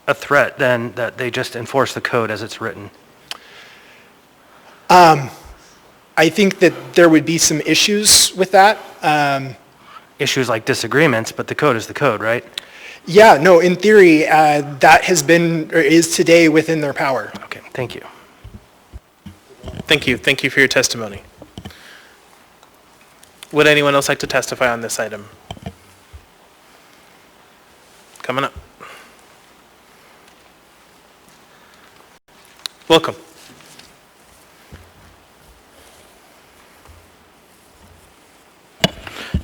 a threat then that they just enforce the code as it's written? I think that there would be some issues with that. Issues like disagreements, but the code is the code, right? Yeah, no, in theory, that has been, or is today within their power. Okay, thank you. Thank you. Thank you for your testimony. Would anyone else like to testify on this item? Coming up. Welcome.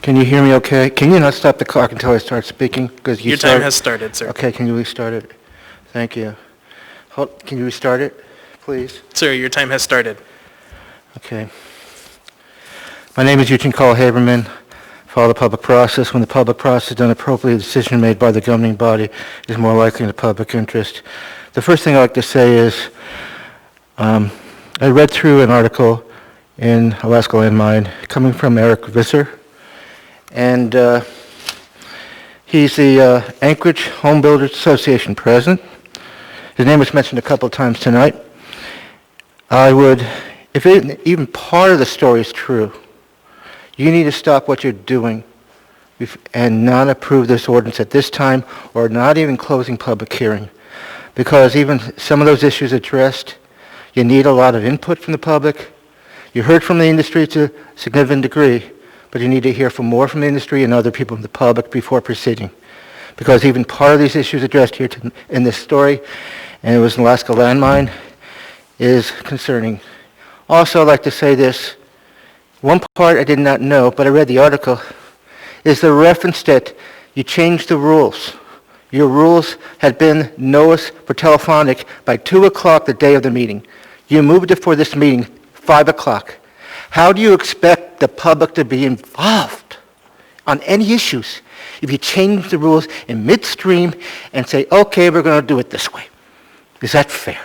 Can you hear me okay? Can you not stop the clock until I start speaking? Because Your time has started, sir. Okay, can you restart it? Thank you. Can you restart it, please? Sir, your time has started. Okay. My name is Eugene Cole Haberman. Follow the public process. When the public process is done appropriately, the decision made by the governing body is more likely in the public interest. The first thing I'd like to say is I read through an article in Alaska Landmine coming from Eric Visser. And he's the Anchorage Home Builders Association president. His name was mentioned a couple of times tonight. If even part of the story is true, you need to stop what you're doing and not approve this ordinance at this time, or not even closing public hearing. Because even some of those issues addressed, you need a lot of input from the public. You heard from the industry to a significant degree, but you need to hear from more from the industry and other people in the public before proceeding. Because even part of these issues addressed here in this story, and it was an Alaska Landmine, is concerning. Also, I'd like to say this. One part I did not know, but I read the article, is the reference that you changed the rules. Your rules had been notice for telephonic by 2 o'clock the day of the meeting. You moved it for this meeting, 5 o'clock. How do you expect the public to be involved on any issues if you change the rules in midstream and say, okay, we're going to do it this way? Is that fair?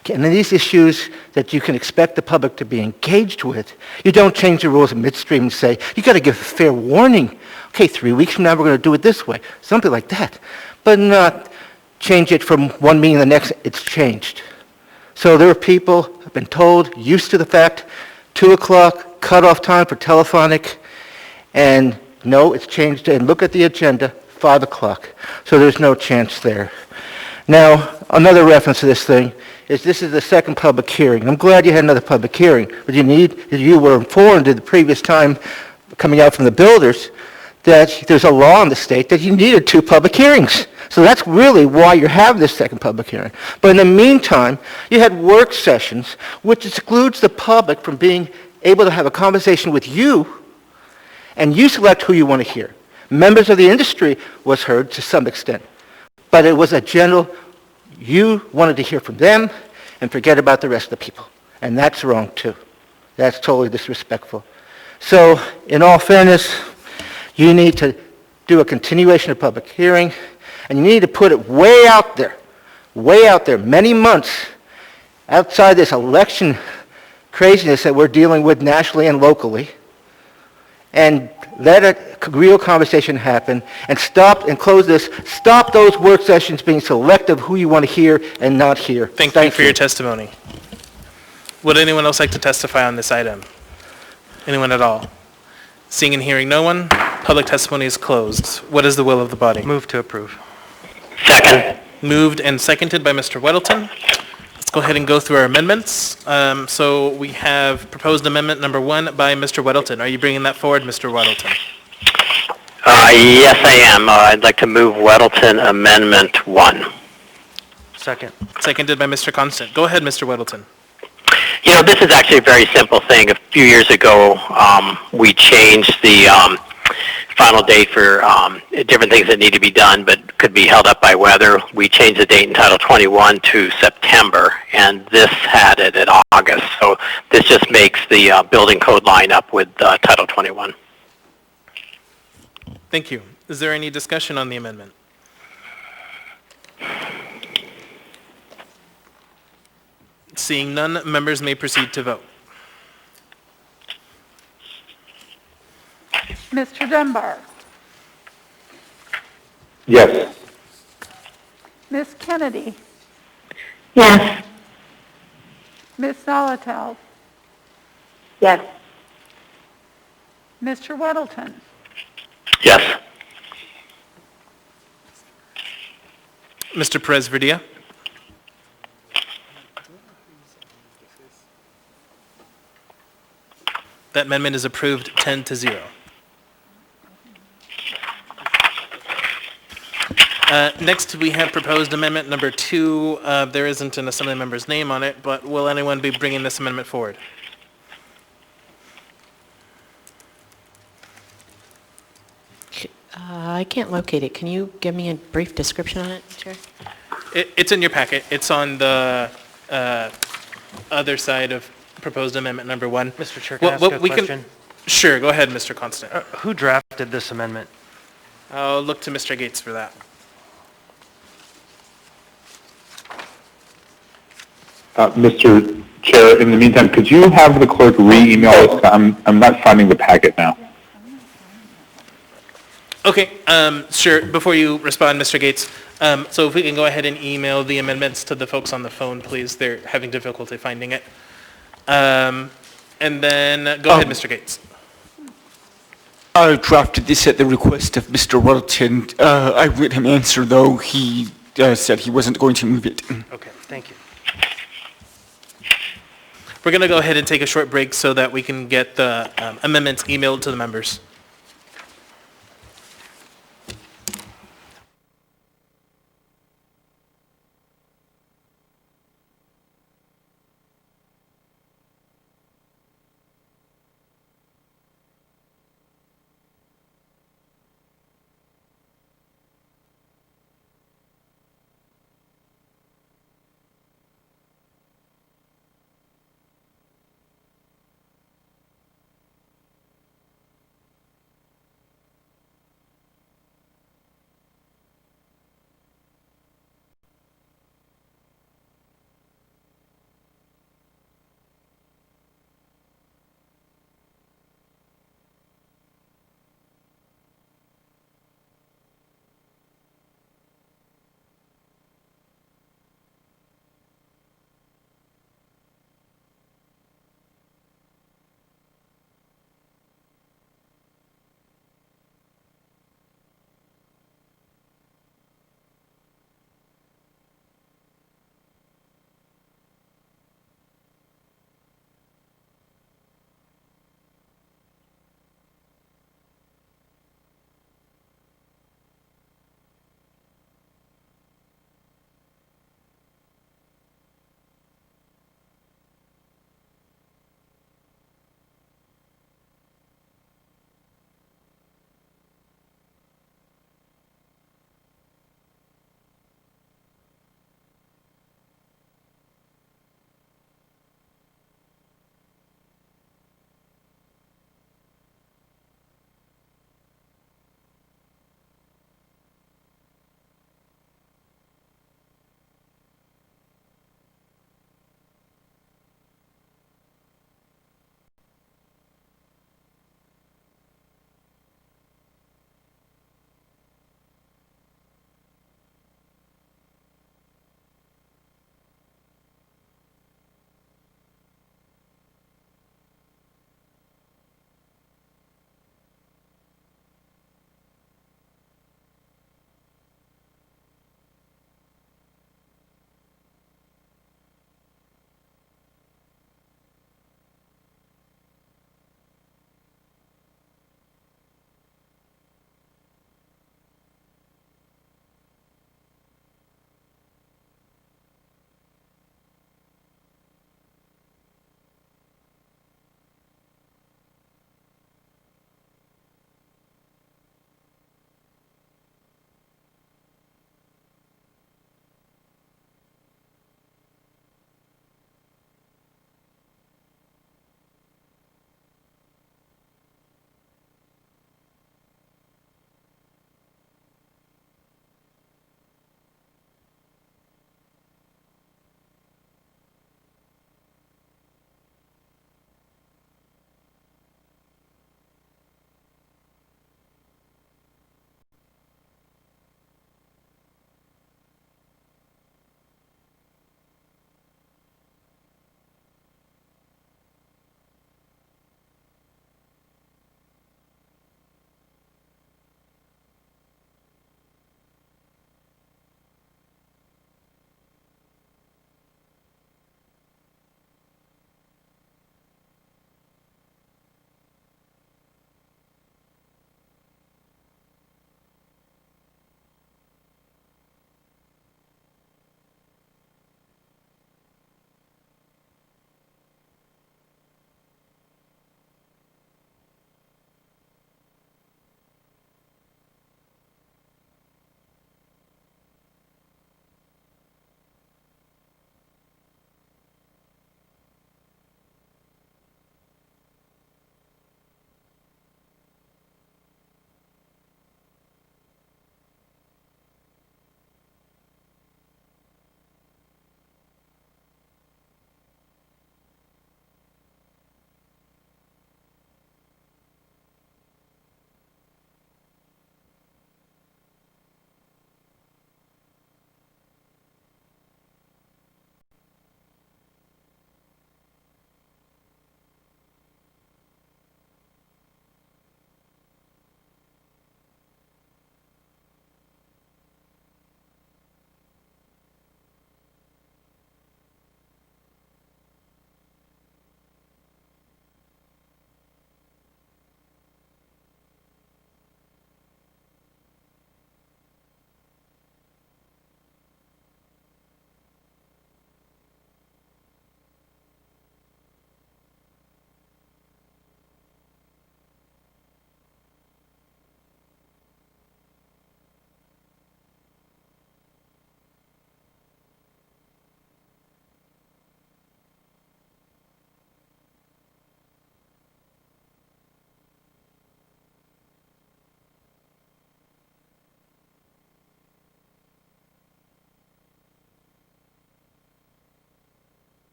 Okay, and then these issues that you can expect the public to be engaged with, you don't change the rules in midstream and say, you got to give a fair warning. Okay, 3 weeks from now we're going to do it this way. Something like that. But not change it from one meeting to the next, it's changed. So there are people who have been told, used to the fact, 2 o'clock, cutoff time for telephonic, and no, it's changed, and look at the agenda, 5 o'clock. So there's no chance there. Now, another reference to this thing is this is the second public hearing. I'm glad you had another public hearing, but you were informed at the previous time coming out from the builders that there's a law in the state that you needed 2 public hearings. So that's really why you're having this second public hearing. But in the meantime, you had work sessions, which excludes the public from being able to have a conversation with you, and you select who you want to hear. Members of the industry was heard to some extent, but it was a general, you wanted to hear from them and forget about the rest of the people. And that's wrong too. That's totally disrespectful. So in all fairness, you need to do a continuation of public hearing, and you need to put it way out there, many months outside this election craziness that we're dealing with nationally and locally, and let a real conversation happen, and stop those work sessions being selective who you want to hear and not hear. Thank you for your testimony. Would anyone else like to testify on this item? Anyone at all? Seeing and hearing no one, public testimony is closed. What is the will of the body? Move to approve. Second. Moved and seconded by Mr. Weddleton. Let's go ahead and go through our amendments. So we have proposed amendment number 1 by Mr. Weddleton. Are you bringing that forward, Mr. Weddleton? Yes, I am. I'd like to move Weddleton Amendment 1. Second. Seconded by Mr. Constant. Go ahead, Mr. Weddleton. You know, this is actually a very simple thing. A few years ago, we changed the final date for different things that need to be done but could be held up by weather. We changed the date in Title 21 to September, and this had it at August. So this just makes the building code line up with Title 21. Thank you. Is there any discussion on the amendment? Seeing none, members may proceed to vote. Mr. Dunbar. Yes. Ms. Kennedy. Yes. Ms. Zolotel. Yes. Mr. Weddleton. Yes. Mr. Perez-Verdia. That amendment is approved 10-0. Next, we have proposed amendment number 2. There isn't an assembly member's name on it, but will anyone be bringing this amendment forward? I can't locate it. Can you give me a brief description on it, Chair? It's in your packet. It's on the other side of proposed amendment number 1. Mr. Chair, can I ask a question? Sure, go ahead, Mr. Constant. Who drafted this amendment? I'll look to Mr. Gates for that. Mr. Chair, in the meantime, could you have the clerk re-email us? I'm not finding the packet now. Okay, sure. Before you respond, Mr. Gates, so if we can go ahead and email the amendments to the folks on the phone, please. They're having difficulty finding it. And then go ahead, Mr. Gates. I drafted this at the request of Mr. Welton. I read him answer, though. He said he wasn't going to move it. Okay, thank you. We're going to go ahead and take a short break so that we can get the amendments emailed to the members.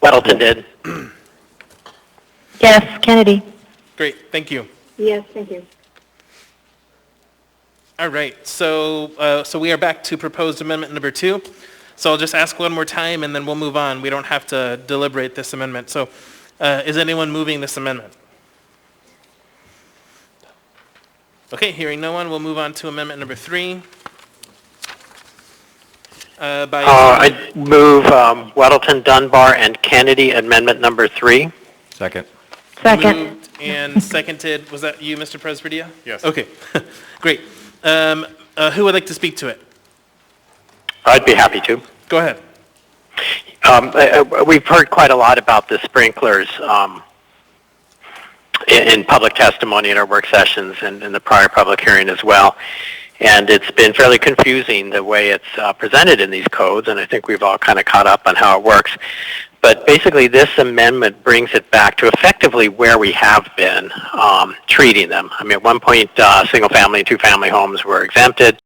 Weddleton did. Yes, Kennedy. Great, thank you. Yes, thank you. All right, so we are back to proposed amendment number 2. So I'll just ask one more time and then we'll move on. We don't have to deliberate this amendment. So is anyone moving this amendment? Okay, hearing no one, we'll move on to amendment number 3. I move Weddleton, Dunbar, and Kennedy amendment number 3. Second. Second. Moved and seconded. Was that you, Mr. Presbytia? Yes. Okay, great. Who would like to speak to it? I'd be happy to. Go ahead. We've heard quite a lot about the sprinklers in public testimony in our work sessions and in the prior public hearing as well. And it's been fairly confusing the way it's presented in these codes, and I think we've all kind of caught up on how it works. But basically, this amendment brings it back to effectively where we have been treating them. I mean, at one point, single-family and two-family homes were exempted.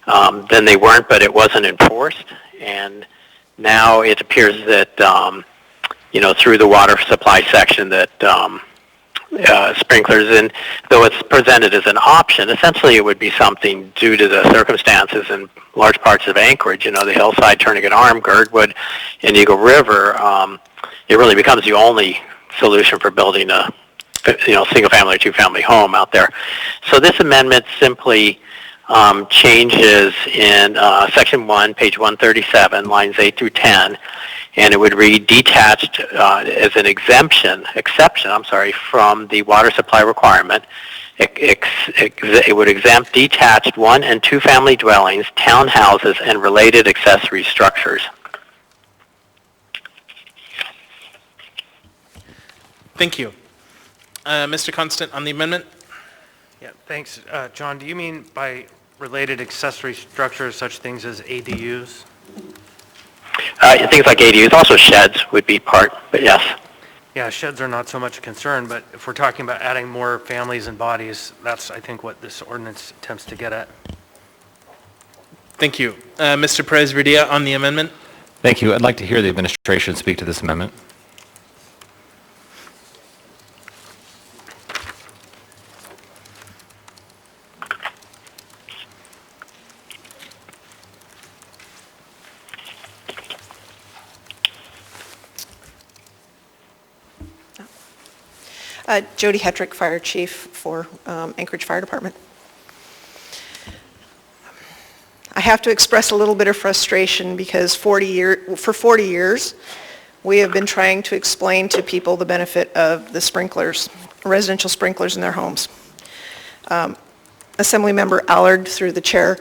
Then they weren't, but it wasn't enforced. And now it appears that, through the water supply section that sprinklers, and though it's presented as an option, essentially it would be something due to the circumstances in large parts of Anchorage, the hillside, Tourniquet Arm, Girdwood, and Eagle River. It really becomes the only solution for building a single-family or two-family home out there. So this amendment simply changes in section 1, page 137, lines 8 through 10, and it would read detached as an exception, from the water supply requirement. It would exempt detached one- and two-family dwellings, townhouses, and related accessory structures. Thank you. Mr. Constant, on the amendment? Yeah, thanks. John, do you mean by related accessory structures such things as ADUs? Things like ADUs, also sheds would be part, but yes. Yeah, sheds are not so much a concern, but if we're talking about adding more families and bodies, that's, I think, what this ordinance attempts to get at. Thank you. Mr. Perez-Verdia, on the amendment? Thank you. I'd like to hear the administration speak to this amendment. Jody Hetrick, Fire Chief for Anchorage Fire Department. I have to express a little bit of frustration because for 40 years, we have been trying to explain to people the benefit of the sprinklers, residential sprinklers in their homes. Assemblymember Allard, through the chair,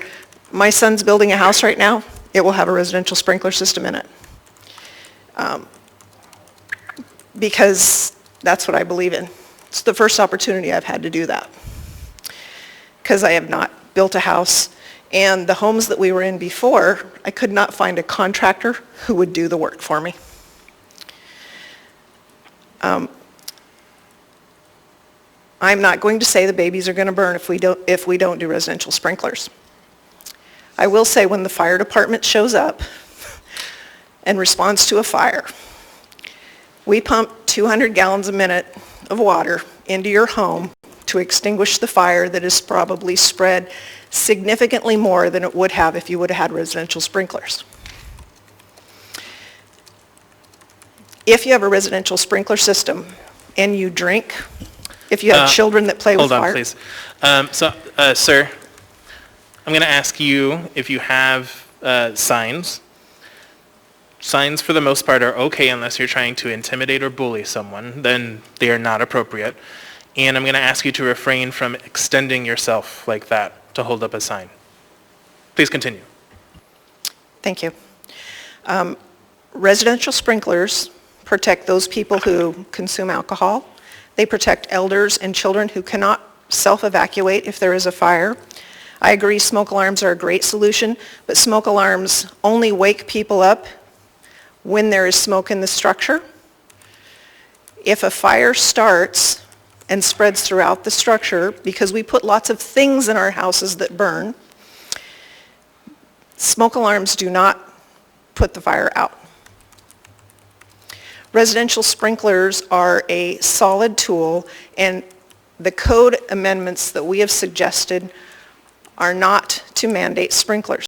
my son's building a house right now. It will have a residential sprinkler system in it. Because that's what I believe in. It's the first opportunity I've had to do that. Because I have not built a house, and the homes that we were in before, I could not find a contractor who would do the work for me. I'm not going to say the babies are going to burn if we don't do residential sprinklers. I will say when the fire department shows up and responds to a fire, we pump 200 gallons a minute of water into your home to extinguish the fire that is probably spread significantly more than it would have if you would have had residential sprinklers. If you have a residential sprinkler system and you drink, if you have children that play with fire. Hold on, please. Sir, I'm going to ask you if you have signs. Signs, for the most part, are okay unless you're trying to intimidate or bully someone. Then they are not appropriate. And I'm going to ask you to refrain from extending yourself like that to hold up a sign. Please continue. Thank you. Residential sprinklers protect those people who consume alcohol. They protect elders and children who cannot self-evacuate if there is a fire. I agree smoke alarms are a great solution, but smoke alarms only wake people up when there is smoke in the structure. If a fire starts and spreads throughout the structure, because we put lots of things in our houses that burn, smoke alarms do not put the fire out. Residential sprinklers are a solid tool, and the code amendments that we have suggested are not to mandate sprinklers.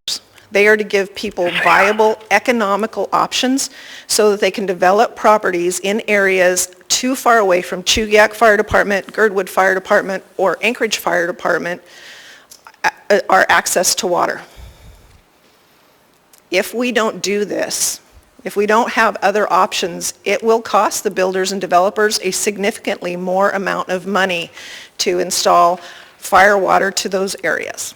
They are to give people viable economical options so that they can develop properties in areas too far away from Chugiak Fire Department, Girdwood Fire Department, or Anchorage Fire Department are access to water. If we don't do this, if we don't have other options, it will cost the builders and developers a significantly more amount of money to install fire water to those areas.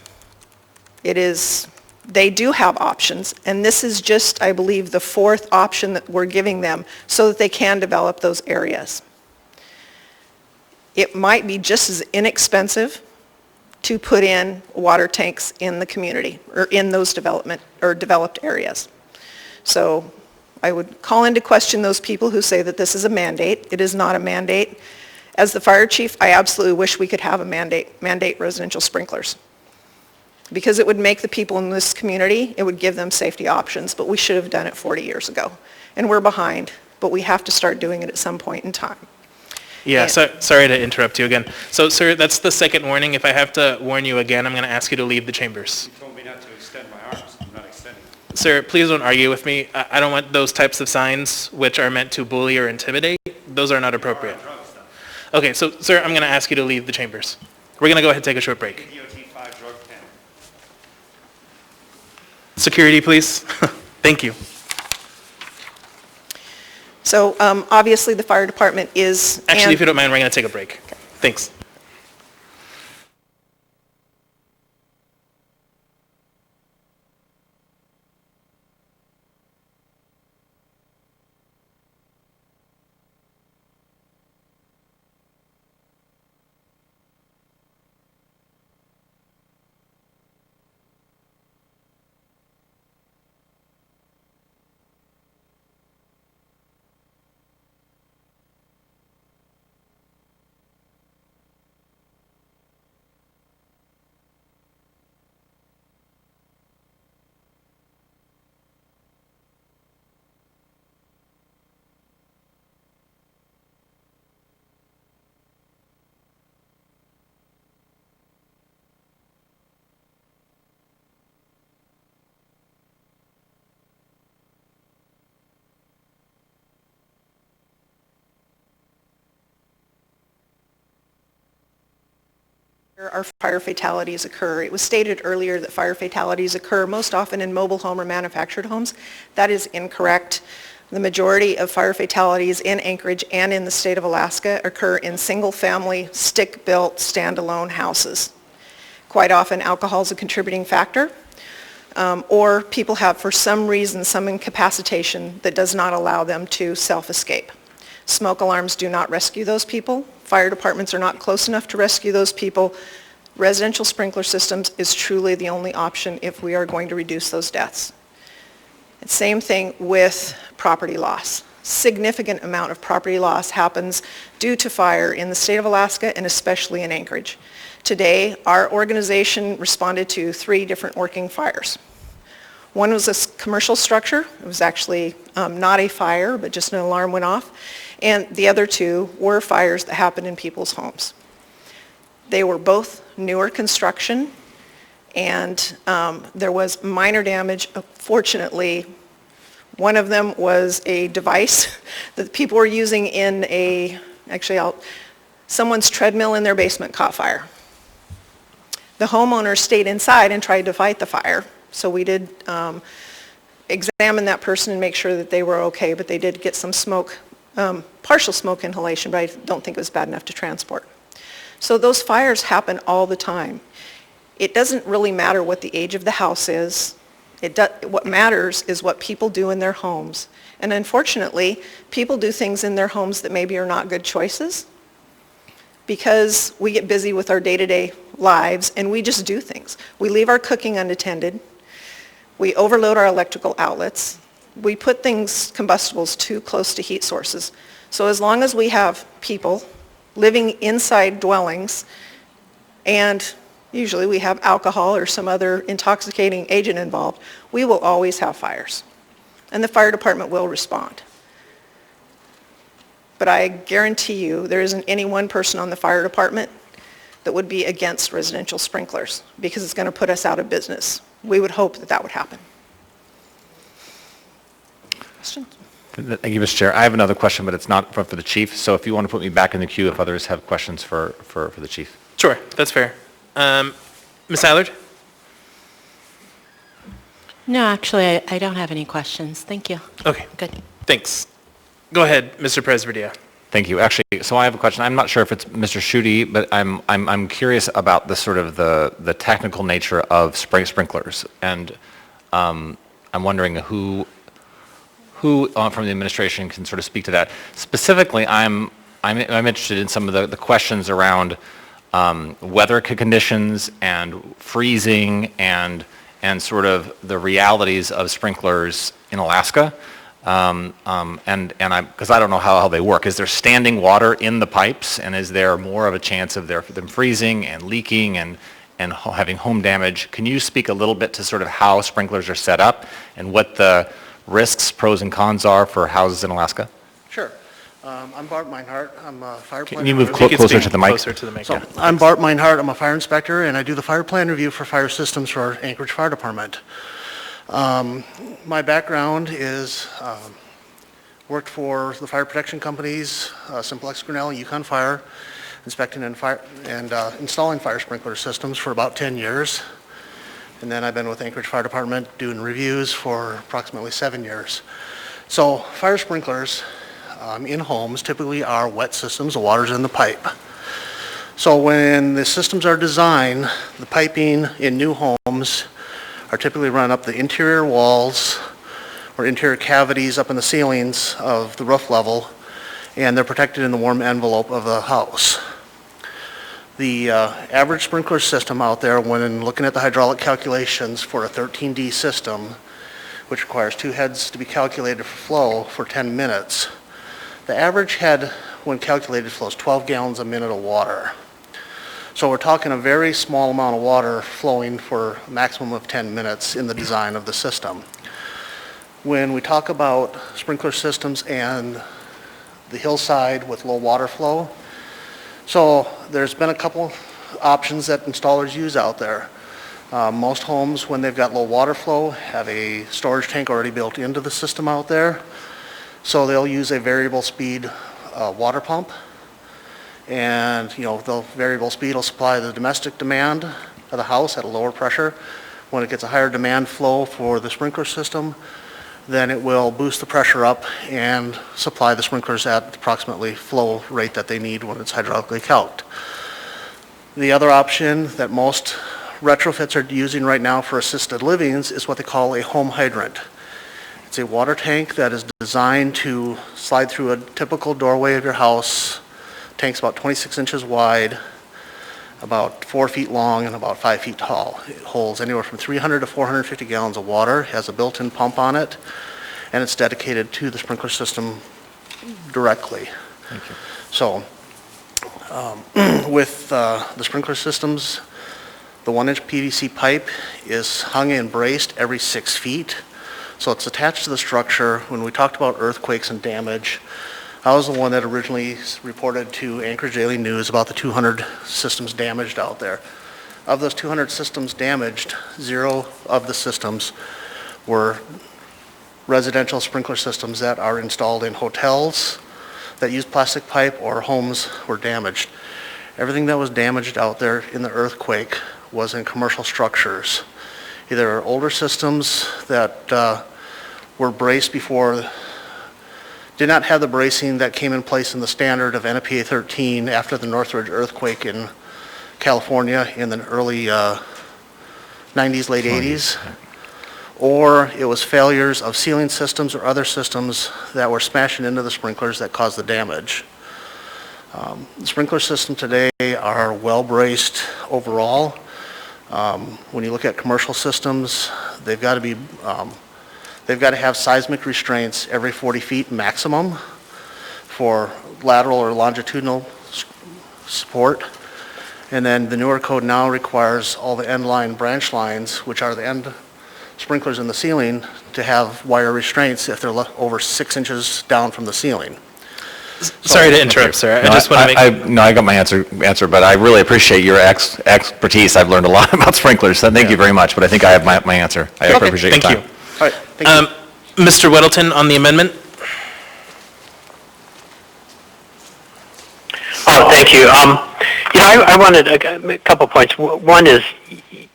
They do have options, and this is just, I believe, the fourth option that we're giving them so that they can develop those areas. It might be just as inexpensive to put in water tanks in the community or in those developed areas. So I would call into question those people who say that this is a mandate. It is not a mandate. As the fire chief, I absolutely wish we could have a mandate residential sprinklers, because it would make the people in this community, it would give them safety options, but we should have done it 40 years ago. And we're behind, but we have to start doing it at some point in time. Yeah, sorry to interrupt you again. So, sir, that's the second warning. If I have to warn you again, I'm going to ask you to leave the chambers. You told me not to extend my arms. I'm not extending. Sir, please don't argue with me. I don't want those types of signs which are meant to bully or intimidate. Those are not appropriate. Okay, so, sir, I'm going to ask you to leave the chambers. We're going to go ahead and take a short break. Security, please. Thank you. So obviously the fire department is... Actually, if you don't mind, we're going to take a break. Okay. Thanks. Our fire fatalities occur. It was stated earlier that fire fatalities occur most often in mobile home or manufactured homes. That is incorrect. The majority of fire fatalities in Anchorage and in the state of Alaska occur in single-family, stick-built, standalone houses. Quite often, alcohol is a contributing factor, or people have, for some reason, some incapacitation that does not allow them to self-escape. Smoke alarms do not rescue those people. Fire departments are not close enough to rescue those people. Residential sprinkler systems is truly the only option if we are going to reduce those deaths. And same thing with property loss. Significant amount of property loss happens due to fire in the state of Alaska and especially in Anchorage. Today, our organization responded to 3 different working fires. One was a commercial structure. It was actually not a fire, but just an alarm went off. And the other 2 were fires that happened in people's homes. They were both newer construction, and there was minor damage. Fortunately, one of them was a device that people were using in someone's treadmill in their basement caught fire. The homeowner stayed inside and tried to fight the fire. So we did examine that person and make sure that they were okay, but they did get some smoke, partial smoke inhalation, but I don't think it was bad enough to transport. So those fires happen all the time. It doesn't really matter what the age of the house is. What matters is what people do in their homes. And unfortunately, people do things in their homes that maybe are not good choices because we get busy with our day-to-day lives and we just do things. We leave our cooking unattended. We overload our electrical outlets. We put combustibles too close to heat sources. So as long as we have people living inside dwellings, and usually we have alcohol or some other intoxicating agent involved, we will always have fires. And the fire department will respond. but I guarantee you there isn't any one person on the fire department that would be against residential sprinklers because it's going to put us out of business. We would hope that that would happen. Questions? Thank you, Mr. Chair. I have another question, but it's not for the chief. So if you want to put me back in the queue, if others have questions for the chief. Sure, that's fair. Ms. Allard? No, actually, I don't have any questions. Thank you. Okay. Good. Thanks. Go ahead, Mr. Presberdia. Thank you. Actually, so I have a question. I'm not sure if it's Mr. Schutte, but I'm curious about the sort of the technical nature of sprinklers, and I'm wondering who from the administration can sort of speak to that. Specifically, I'm interested in some of the questions around weather conditions and freezing and sort of the realities of sprinklers in Alaska. Because I don't know how they work. Is there standing water in the pipes, and is there more of a chance of them freezing and leaking and having home damage? Can you speak a little bit to sort of how sprinklers are set up and what the risks, pros and cons are for houses in Alaska? Sure. I'm Bart Meinhardt. I'm a fire planner. Can you move closer to the mic? Closer to the mic, So, yeah. I'm Bart Meinhardt. I'm a fire inspector, and I do the fire plan review for fire systems for our Anchorage Fire Department. My background is worked for the fire protection companies, Simplex, Grinnell, and Yukon Fire, inspecting and installing fire sprinkler systems for about 10 years. And then I've been with Anchorage Fire Department doing reviews for approximately 7 years. So fire sprinklers in homes typically are wet systems, the water's in the pipe. So when the systems are designed, the piping in new homes are typically run up the interior walls or interior cavities up in the ceilings of the roof level, and they're protected in the warm envelope of the house. The average sprinkler system out there, when looking at the hydraulic calculations for a 13D system, which requires 2 heads to be calculated for flow for 10 minutes, the average head, when calculated, flows 12 gallons a minute of water. So we're talking a very small amount of water flowing for a maximum of 10 minutes in the design of the system. When we talk about sprinkler systems and the hillside with low water flow, so there's been a couple options that installers use out there. Most homes, when they've got low water flow, have a storage tank already built into the system out there. So they'll use a variable speed water pump. And, the variable speed will supply the domestic demand of the house at a lower pressure. When it gets a higher demand flow for the sprinkler system, then it will boost the pressure up and supply the sprinklers at approximately flow rate that they need when it's hydraulically calced. The other option that most retrofits are using right now for assisted livings is what they call a home hydrant. It's a water tank that is designed to slide through a typical doorway of your house. Tank's about 26 inches wide, about 4 feet long, and about 5 feet tall. It holds anywhere from 300 to 450 gallons of water, has a built-in pump on it, and it's dedicated to the sprinkler system directly. Thank you. So with the sprinkler systems, the 1-inch PVC pipe is hung and braced every 6 feet. So it's attached to the structure. When we talked about earthquakes and damage, I was the one that originally reported to Anchorage Daily News about the 200 systems damaged out there. Of those 200 systems damaged, 0 of the systems were residential sprinkler systems that are installed in hotels that use plastic pipe, or homes were damaged. Everything that was damaged out there in the earthquake was in commercial structures. Either older systems that were braced before, did not have the bracing that came in place in the standard of NFPA 13 after the Northridge earthquake in California in the early 90s, late 80s. Or it was failures of ceiling systems or other systems that were smashing into the sprinklers that caused the damage. The sprinkler systems today are well braced overall. When you look at commercial systems, they've got to have seismic restraints every 40 feet maximum for lateral or longitudinal support. And then the newer code now requires all the end line branch lines, which are the end sprinklers in the ceiling, to have wire restraints if they're over 6 inches down from the ceiling. Sorry to interrupt, sir. No, I just want to make... No, I got my answer, but I really appreciate your expertise. I've learned a lot about sprinklers, so thank you very much, but I think I have my answer. I Okay, appreciate your thank time. you. All right, thank you. Mr. Weddleton on the amendment? Oh, thank you. I wanted a couple points. One is,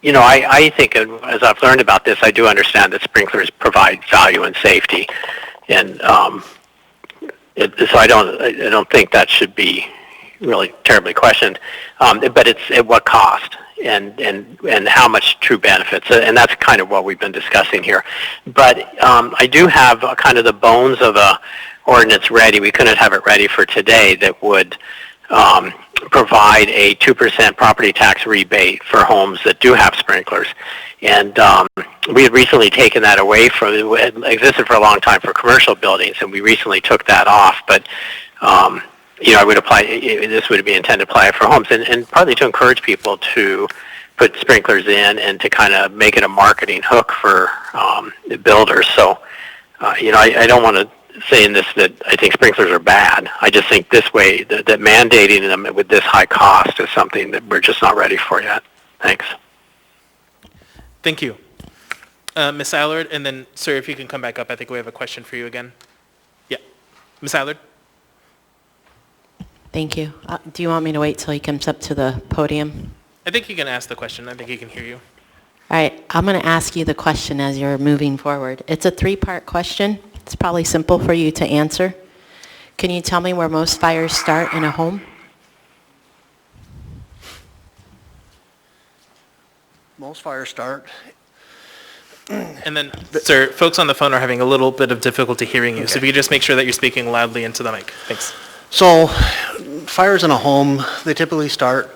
I think as I've learned about this, I do understand that sprinklers provide value and safety, and so I don't think that should be really terribly questioned. But it's at what cost and how much true benefits, and that's kind of what we've been discussing here. But I do have kind of the bones of a ordinance ready. We couldn't have it ready for today that would provide a 2% property tax rebate for homes that do have sprinklers. And we had recently taken that away from, it existed for a long time for commercial buildings, and we recently took that off. But, I would apply, this would be intended to apply for homes, and partly to encourage people to put sprinklers in and to kind of make it a marketing hook for the builders. So, I don't want to say in this that I think sprinklers are bad. I just think this way, that mandating them with this high cost is something that we're just not ready for yet. Thanks. Thank you. Ms. Allard, and then, sir, if you can come back up, I think we have a question for you again. Yeah. Ms. Allard? Thank you. Do you want me to wait till he comes up to the podium? I think you can ask the question. I think he can hear you. All right, I'm going to ask you the question as you're moving forward. It's a three-part question. It's probably simple for you to answer. Can you tell me where most fires start in a home? Most fires start. And then, sir, folks on the phone are having a little bit of difficulty hearing you, so if you could just make sure that you're speaking loudly into the mic. Thanks. So, fires in a home, they typically start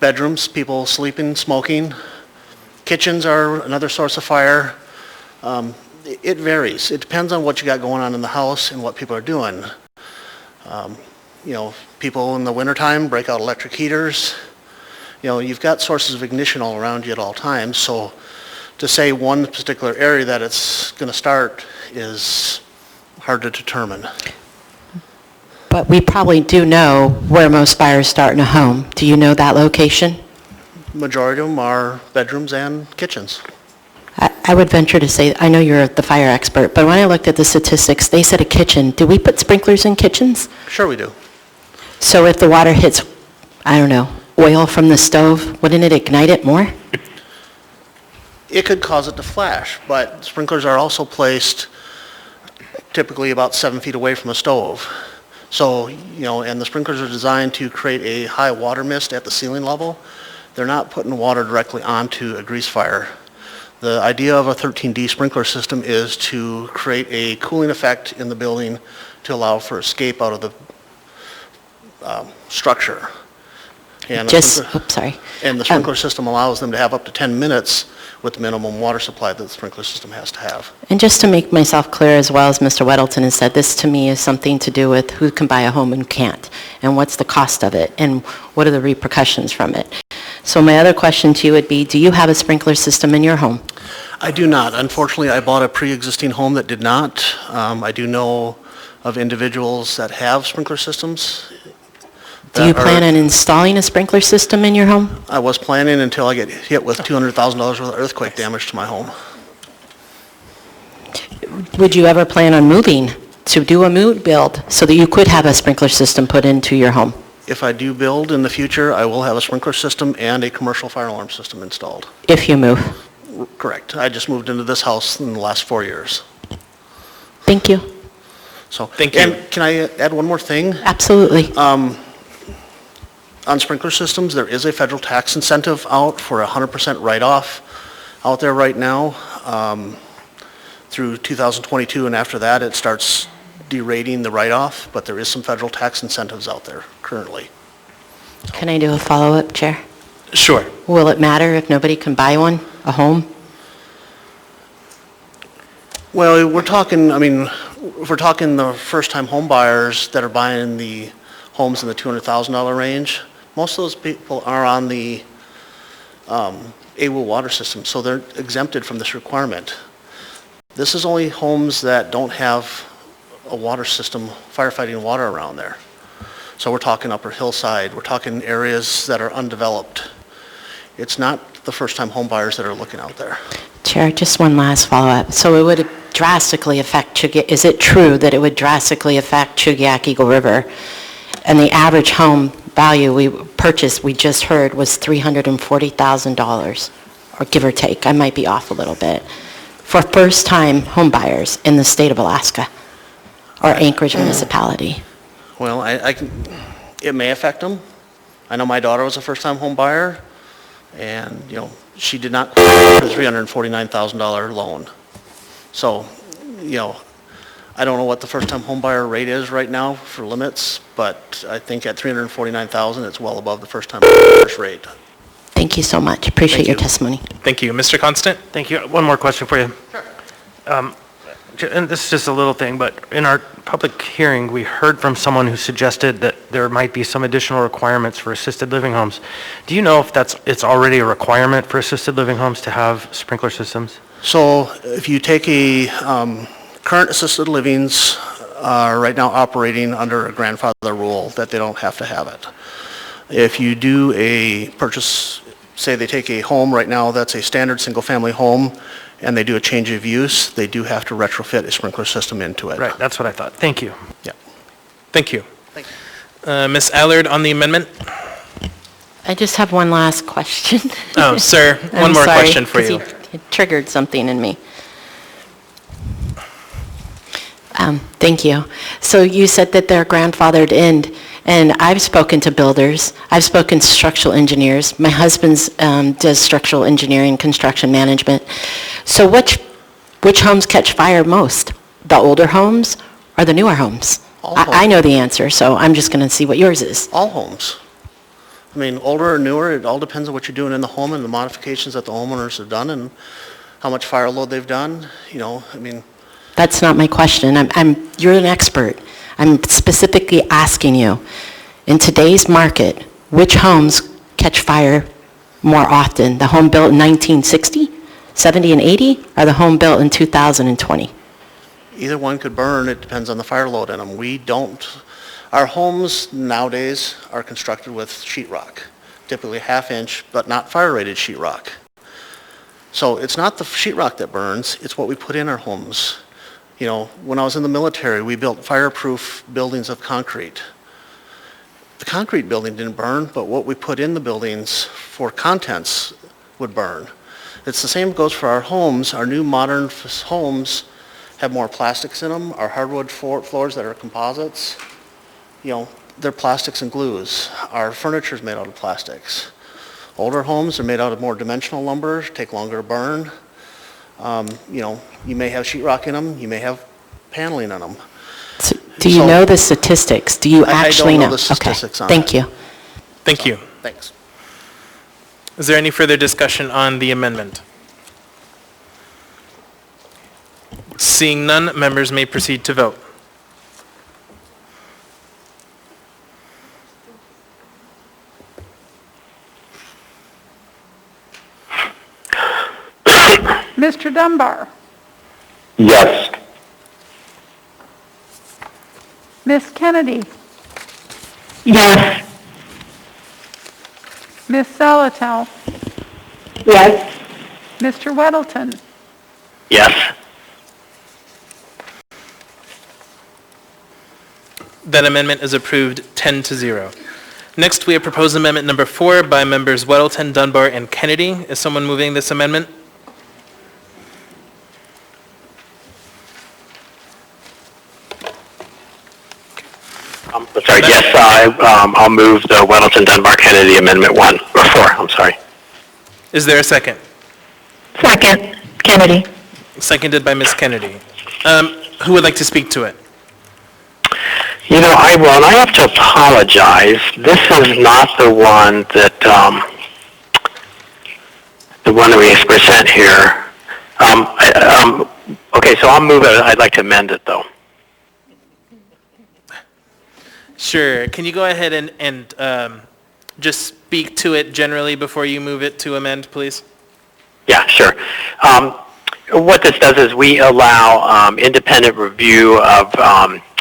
bedrooms, people sleeping, smoking. Kitchens are another source of fire. It varies. It depends on what you got going on in the house and what people are doing. People in the wintertime break out electric heaters. You've got sources of ignition all around you at all times. So to say one particular area that it's going to start is hard to determine. But we probably do know where most fires start in a home. Do you know that location? Majority of them are bedrooms and kitchens. I would venture to say, I know you're the fire expert, but when I looked at the statistics, they said a kitchen. Do we put sprinklers in kitchens? Sure we do. So if the water hits, I don't know, oil from the stove, wouldn't it ignite it more? It could cause it to flash, but sprinklers are also placed typically about 7 feet away from a stove. So, and the sprinklers are designed to create a high water mist at the ceiling level. They're not putting water directly onto a grease fire. The idea of a 13D sprinkler system is to create a cooling effect in the building to allow for escape out of the structure. And the sprinkler system allows them to have up to 10 minutes with the minimum water supply that the sprinkler system has to have. And just to make myself clear, as well as Mr. Weddleton has said, this to me is something to do with who can buy a home and who can't, and what's the cost of it, and what are the repercussions from it. So my other question to you would be, do you have a sprinkler system in your home? I do not. Unfortunately, I bought a pre-existing home that did not. I do know of individuals that have sprinkler systems. Do you plan on installing a sprinkler system in your home? I was planning until I get hit with $200,000 worth of earthquake damage to my home. Would you ever plan on moving to do a mood build so that you could have a sprinkler system put into your home? If I do build in the future, I will have a sprinkler system and a commercial fire alarm system installed. If you move? Correct. I just moved into this house in the last 4 years. Thank you. So, thank you. And can I add one more thing? Absolutely. On sprinkler systems, there is a federal tax incentive out for 100% write-off out there right now through 2022, and after that it starts derating the write-off, but there is some federal tax incentives out there currently. Can I do a follow-up, Chair? Sure. Will it matter if nobody can buy one, a home? Well, we're talking, if we're talking the first-time home buyers that are buying the homes in the $200,000 range, most of those people are on the AWO water system, so they're exempted from this requirement. This is only homes that don't have a water system, firefighting water around there. So we're talking upper hillside, we're talking areas that are undeveloped. It's not the first-time home buyers that are looking out there. Chair, just one last follow-up. So it would drastically affect, is it true that it would drastically affect Chugiak Eagle River? And the average home value we purchased, we just heard, was $340,000, or give or take. I might be off a little bit. For first-time home buyers in the state of Alaska, or Anchorage municipality. Well, it may affect them. I know my daughter was a first-time home buyer, and, you know, she did not qualify for the $349,000 loan. So, you know, I don't know what the first-time home buyer rate is right now for limits, but I think at $349,000, it's well above the first-time buyer's rate. Thank you so much. Appreciate your testimony. Thank you. Mr. Constant? Thank you. One more question for you. Sure. And this is just a little thing, but in our public hearing, we heard from someone who suggested that there might be some additional requirements for assisted living homes. Do you know if it's already a requirement for assisted living homes to have sprinkler systems? So if you take a current assisted livings are right now operating under a grandfather rule that they don't have to have it. If you do a purchase, say they take a home right now that's a standard single-family home, and they do a change of use, they do have to retrofit a sprinkler system into it. Right, that's what I thought. Thank you. Yeah. Thank you. Ms. Allard on the amendment? I just have one last question. Oh, sir, one more question for you. It triggered something in me. Thank you. So you said that they're grandfathered in, and I've spoken to builders, I've spoken to structural engineers. My husband does structural engineering, construction management. So which homes catch fire most? The older homes or the newer homes? I know the answer, so I'm just going to see what yours is. All homes. I mean, older or newer, it all depends on what you're doing in the home and the modifications that the homeowners have done and how much fire load they've done. You know, I mean. That's not my question. You're an expert. I'm specifically asking you, in today's market, which homes catch fire more often? The home built in 1960, 70, and 80, or the home built in 2020? Either one could burn. It depends on the fire load in them. We don't. Our homes nowadays are constructed with sheetrock, typically half-inch, but not fire-rated sheetrock. So it's not the sheetrock that burns, it's what we put in our homes. You know, when I was in the military, we built fireproof buildings of concrete. The concrete building didn't burn, but what we put in the buildings for contents would burn. It's the same goes for our homes. Our new modern homes have more plastics in them. Our hardwood floors that are composites, you know, they're plastics and glues. Our furniture is made out of plastics. Older homes are made out of more dimensional lumber, take longer to burn. You know, you may have sheetrock in them, you may have paneling in them. So, do you know the statistics? Do you actually I don't know the statistics on Thank you. Thank you. Thanks. Is there any further discussion on the amendment? Seeing none, members may proceed to vote. Mr. Dunbar, Yes. Miss Kennedy, Yes. Miss Salatel, Yes. Mr. Weddleton, Yes. That amendment is approved 10-0. Next, we have proposed amendment number 4 by members Weddleton, Dunbar, and Kennedy. Is someone moving this amendment? Sorry, yes, I'll move the Weddleton Dunbar Kennedy Amendment 1, or 4, I'm sorry. Is there a second? Second, Kennedy. Seconded by Ms. Kennedy. Who would like to speak to it? You know, I will, and I have to apologize. This is not the one that, we present here. Okay, so I'll move it. I'd like to amend it, though. Sure. Can you go ahead and just speak to it generally before you move it to amend, please? Yeah, sure. what this does is we allow independent review of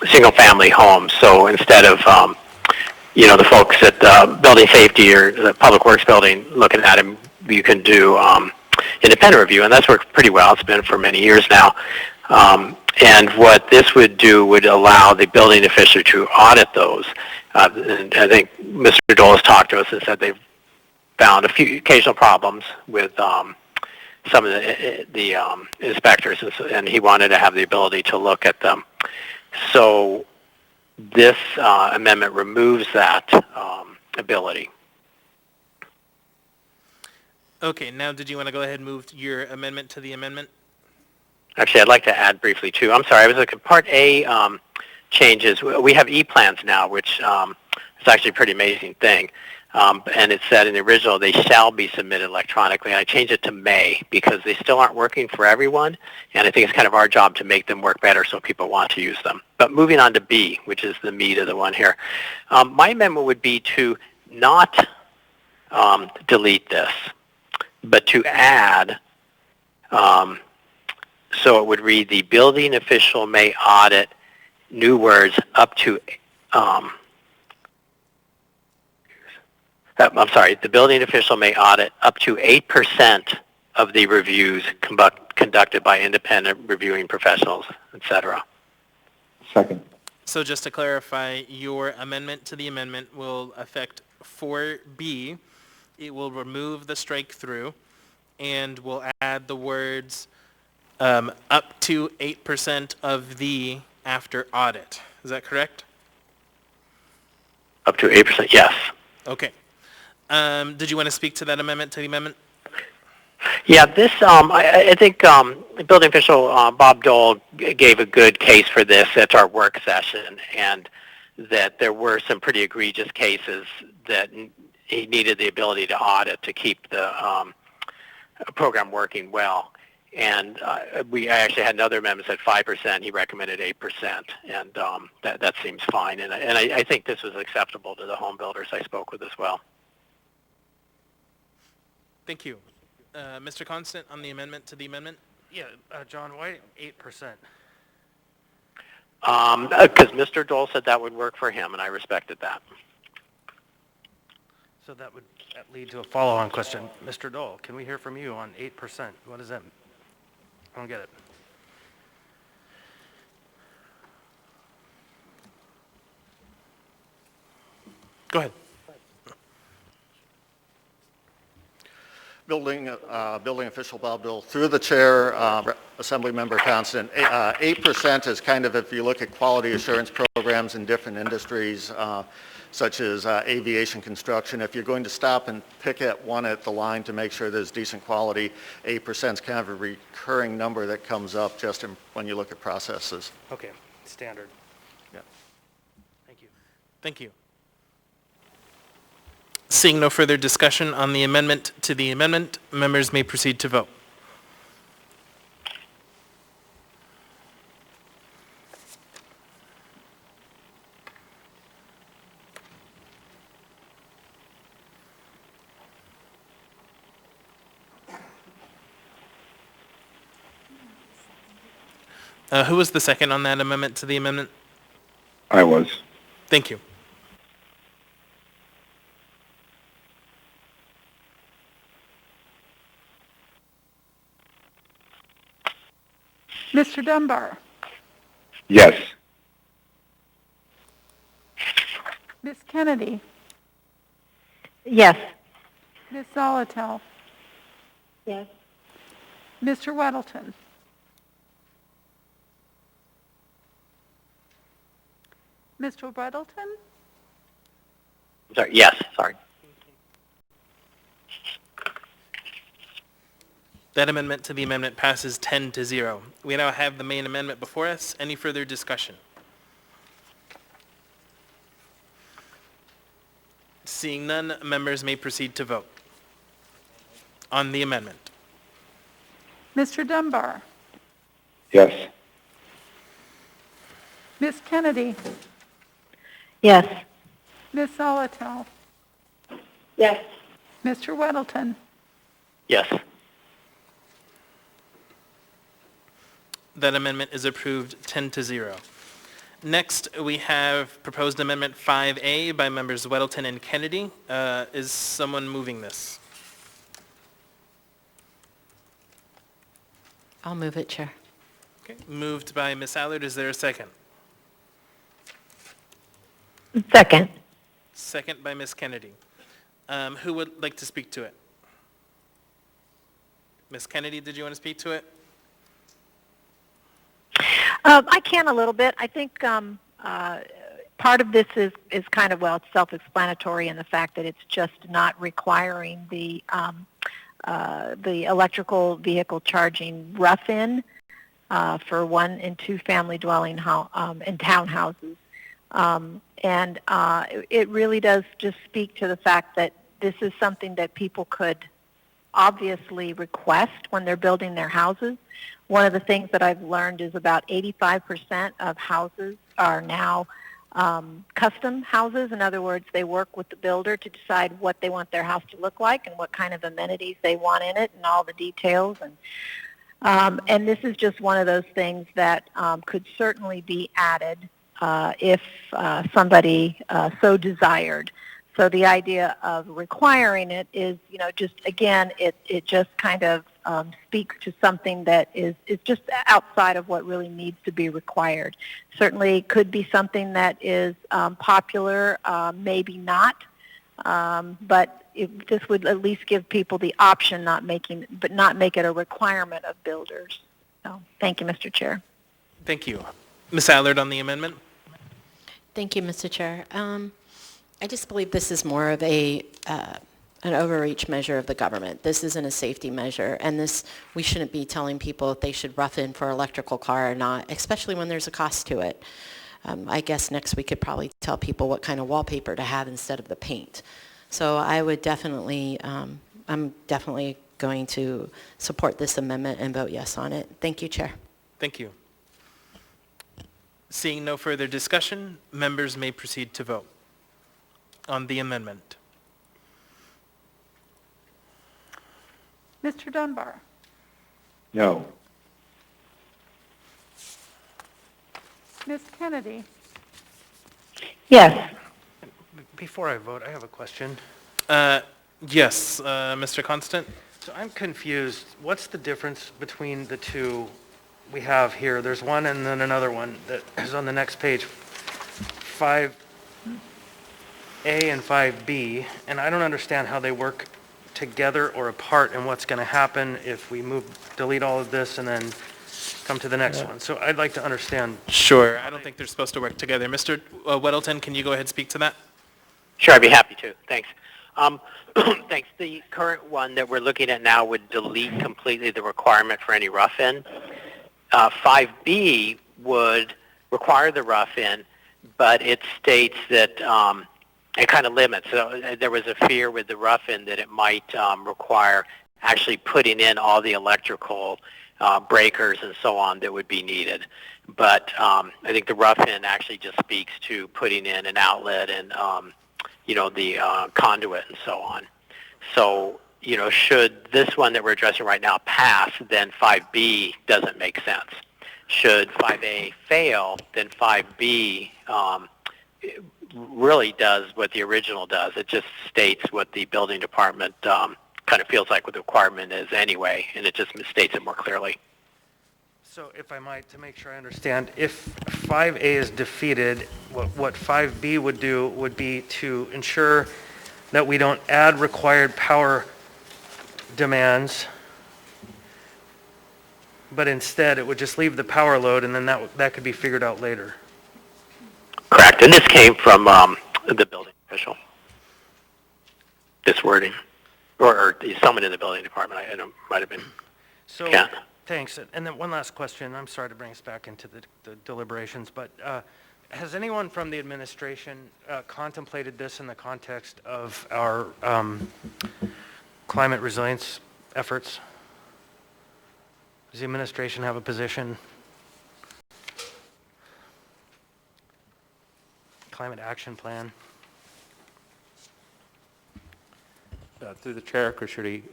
single-family homes. So instead of the folks at building safety or the public works building looking at them, you can do independent review, and that's worked pretty well. It's been for many years now. And what this would do would allow the building official to audit those. And I think Mr. Dole has talked to us and said they've found a few occasional problems with some of the inspectors, and he wanted to have the ability to look at them. So this amendment removes that ability. Okay, now did you want to go ahead and move your amendment to the amendment? Actually, I'd like to add briefly too. I'm sorry, I was looking. Part A changes. We have e-plans now, which is actually a pretty amazing thing. And it said in the original they shall be submitted electronically. And I changed it to may because they still aren't working for everyone. And I think it's kind of our job to make them work better so people want to use them. But moving on to B, which is the meat of the one here. My amendment would be to not delete this, but to add, so it would read, the building official may audit, new words, up to, the building official may audit up to 8% of the reviews conducted by independent reviewing professionals, et cetera. Second. So just to clarify, your amendment to the amendment will affect 4B. It will remove the strike through and will add the words up to 8% of the after audit. Is that correct? Up to 8%, yes. Okay. Did you want to speak to that amendment, to the amendment? Yeah, this, I think building official Bob Dole gave a good case for this at our work session, and that there were some pretty egregious cases that he needed the ability to audit to keep the program working well. And I actually had another amendment that said 5%. He recommended 8%, and that seems fine. And I think this was acceptable to the home builders I spoke with as well. Thank you. Mr. Constant, on the amendment to the amendment? Yeah, John, why 8%? Because Mr. Dole said that would work for him, and I respected that. So that would lead to a follow-on question. Mr. Dole, can we hear from you on 8%? What does that mean? I don't get it. Go ahead. Building official Bob Dole, through the chair, Assembly Member Constant, 8% is kind of, if you look at quality assurance programs in different industries, such as aviation construction, if you're going to stop and pick at one at the line to make sure there's decent quality, 8% is kind of a recurring number that comes up just when you look at processes. Okay, standard. Yeah. Thank you. Thank you. Seeing no further discussion on the amendment to the amendment, members may proceed to vote. Who was the second on that amendment to the amendment? I was. Thank you. Mr. Dunbar, Yes. Miss Kennedy, Yes. Miss Zolotel, Yes. Mr. Weddleton, Mr. Weddleton, Sorry, yes, sorry. That amendment to the amendment passes 10-0. We now have the main amendment before us. Any further discussion? Seeing none, members may proceed to vote on the amendment. Mr. Dunbar, Yes. Miss Kennedy, Yes. Miss Zolotel, Yes. Mr. Weddleton, Yes. That amendment is approved 10-0. Next, we have proposed amendment 5A by members Weddleton and Kennedy. Is someone moving this? I'll move it, Chair. Okay, moved by Ms. Allard. Is there a second? Second. Second by Ms. Kennedy. Who would like to speak to it? Ms. Kennedy, did you want to speak to it? I can a little bit. I think part of this is kind of, well, it's self-explanatory in the fact that it's just not requiring the electrical vehicle charging rough-in for 1- and 2-family dwelling in townhouses. And it really does just speak to the fact that this is something that people could obviously request when they're building their houses. One of the things that I've learned is about 85% of houses are now custom houses. In other words, they work with the builder to decide what they want their house to look like and what kind of amenities they want in it and all the details. And this is just one of those things that could certainly be added if somebody so desired. So the idea of requiring it is, just again, it just kind of speaks to something that is just outside of what really needs to be required. Certainly could be something that is popular, maybe not, but this would at least give people the option, not make it a requirement of builders. So thank you, Mr. Chair. Thank you. Ms. Allard on the amendment. Thank you, Mr. Chair. I just believe this is more of an overreach measure of the government. This isn't a safety measure, and we shouldn't be telling people if they should rough in for an electrical car or not, especially when there's a cost to it. I guess next we could probably tell people what kind of wallpaper to have instead of the paint. So I would definitely, I'm definitely going to support this amendment and vote yes on it. Thank you, Chair. Thank you. Seeing no further discussion, members may proceed to vote on the amendment. Mr. Dunbar. No. Ms. Kennedy. Yes. Before I vote, I have a question. Yes, Mr. Constant? So I'm confused. What's the difference between the two we have here? There's one and then another one that is on the next page, 5A and 5B, and I don't understand how they work together or apart and what's going to happen if we delete all of this and then come to the next one. So I'd like to understand. Sure. I don't think they're supposed to work together. Mr. Weddleton, can you go ahead and speak to that? Sure, I'd be happy to. Thanks. Thanks. The current one that we're looking at now would delete completely the requirement for any rough-in. 5B would require the rough-in, but it states that it kind of limits. So there was a fear with the rough-in that it might require actually putting in all the electrical breakers and so on that would be needed. But I think the rough-in actually just speaks to putting in an outlet and the conduit and so on. So, should this one that we're addressing right now pass, then 5B doesn't make sense. Should 5A fail, then 5B really does what the original does. It just states what the building department kind of feels like what the requirement is anyway, and it just states it more clearly. So if I might, to make sure I understand, if 5A is defeated, what 5B would do would be to ensure that we don't add required power demands, but instead it would just leave the power load, and then that could be figured out later. Correct, and this came from the building official, this wording, or someone in the building department, I know, might have been Ken. Thanks. And then one last question. I'm sorry to bring us back into the deliberations, but has anyone from the administration contemplated this in the context of our climate resilience efforts? Does the administration have a position? Climate action plan? Through the chair, Chris Shirty,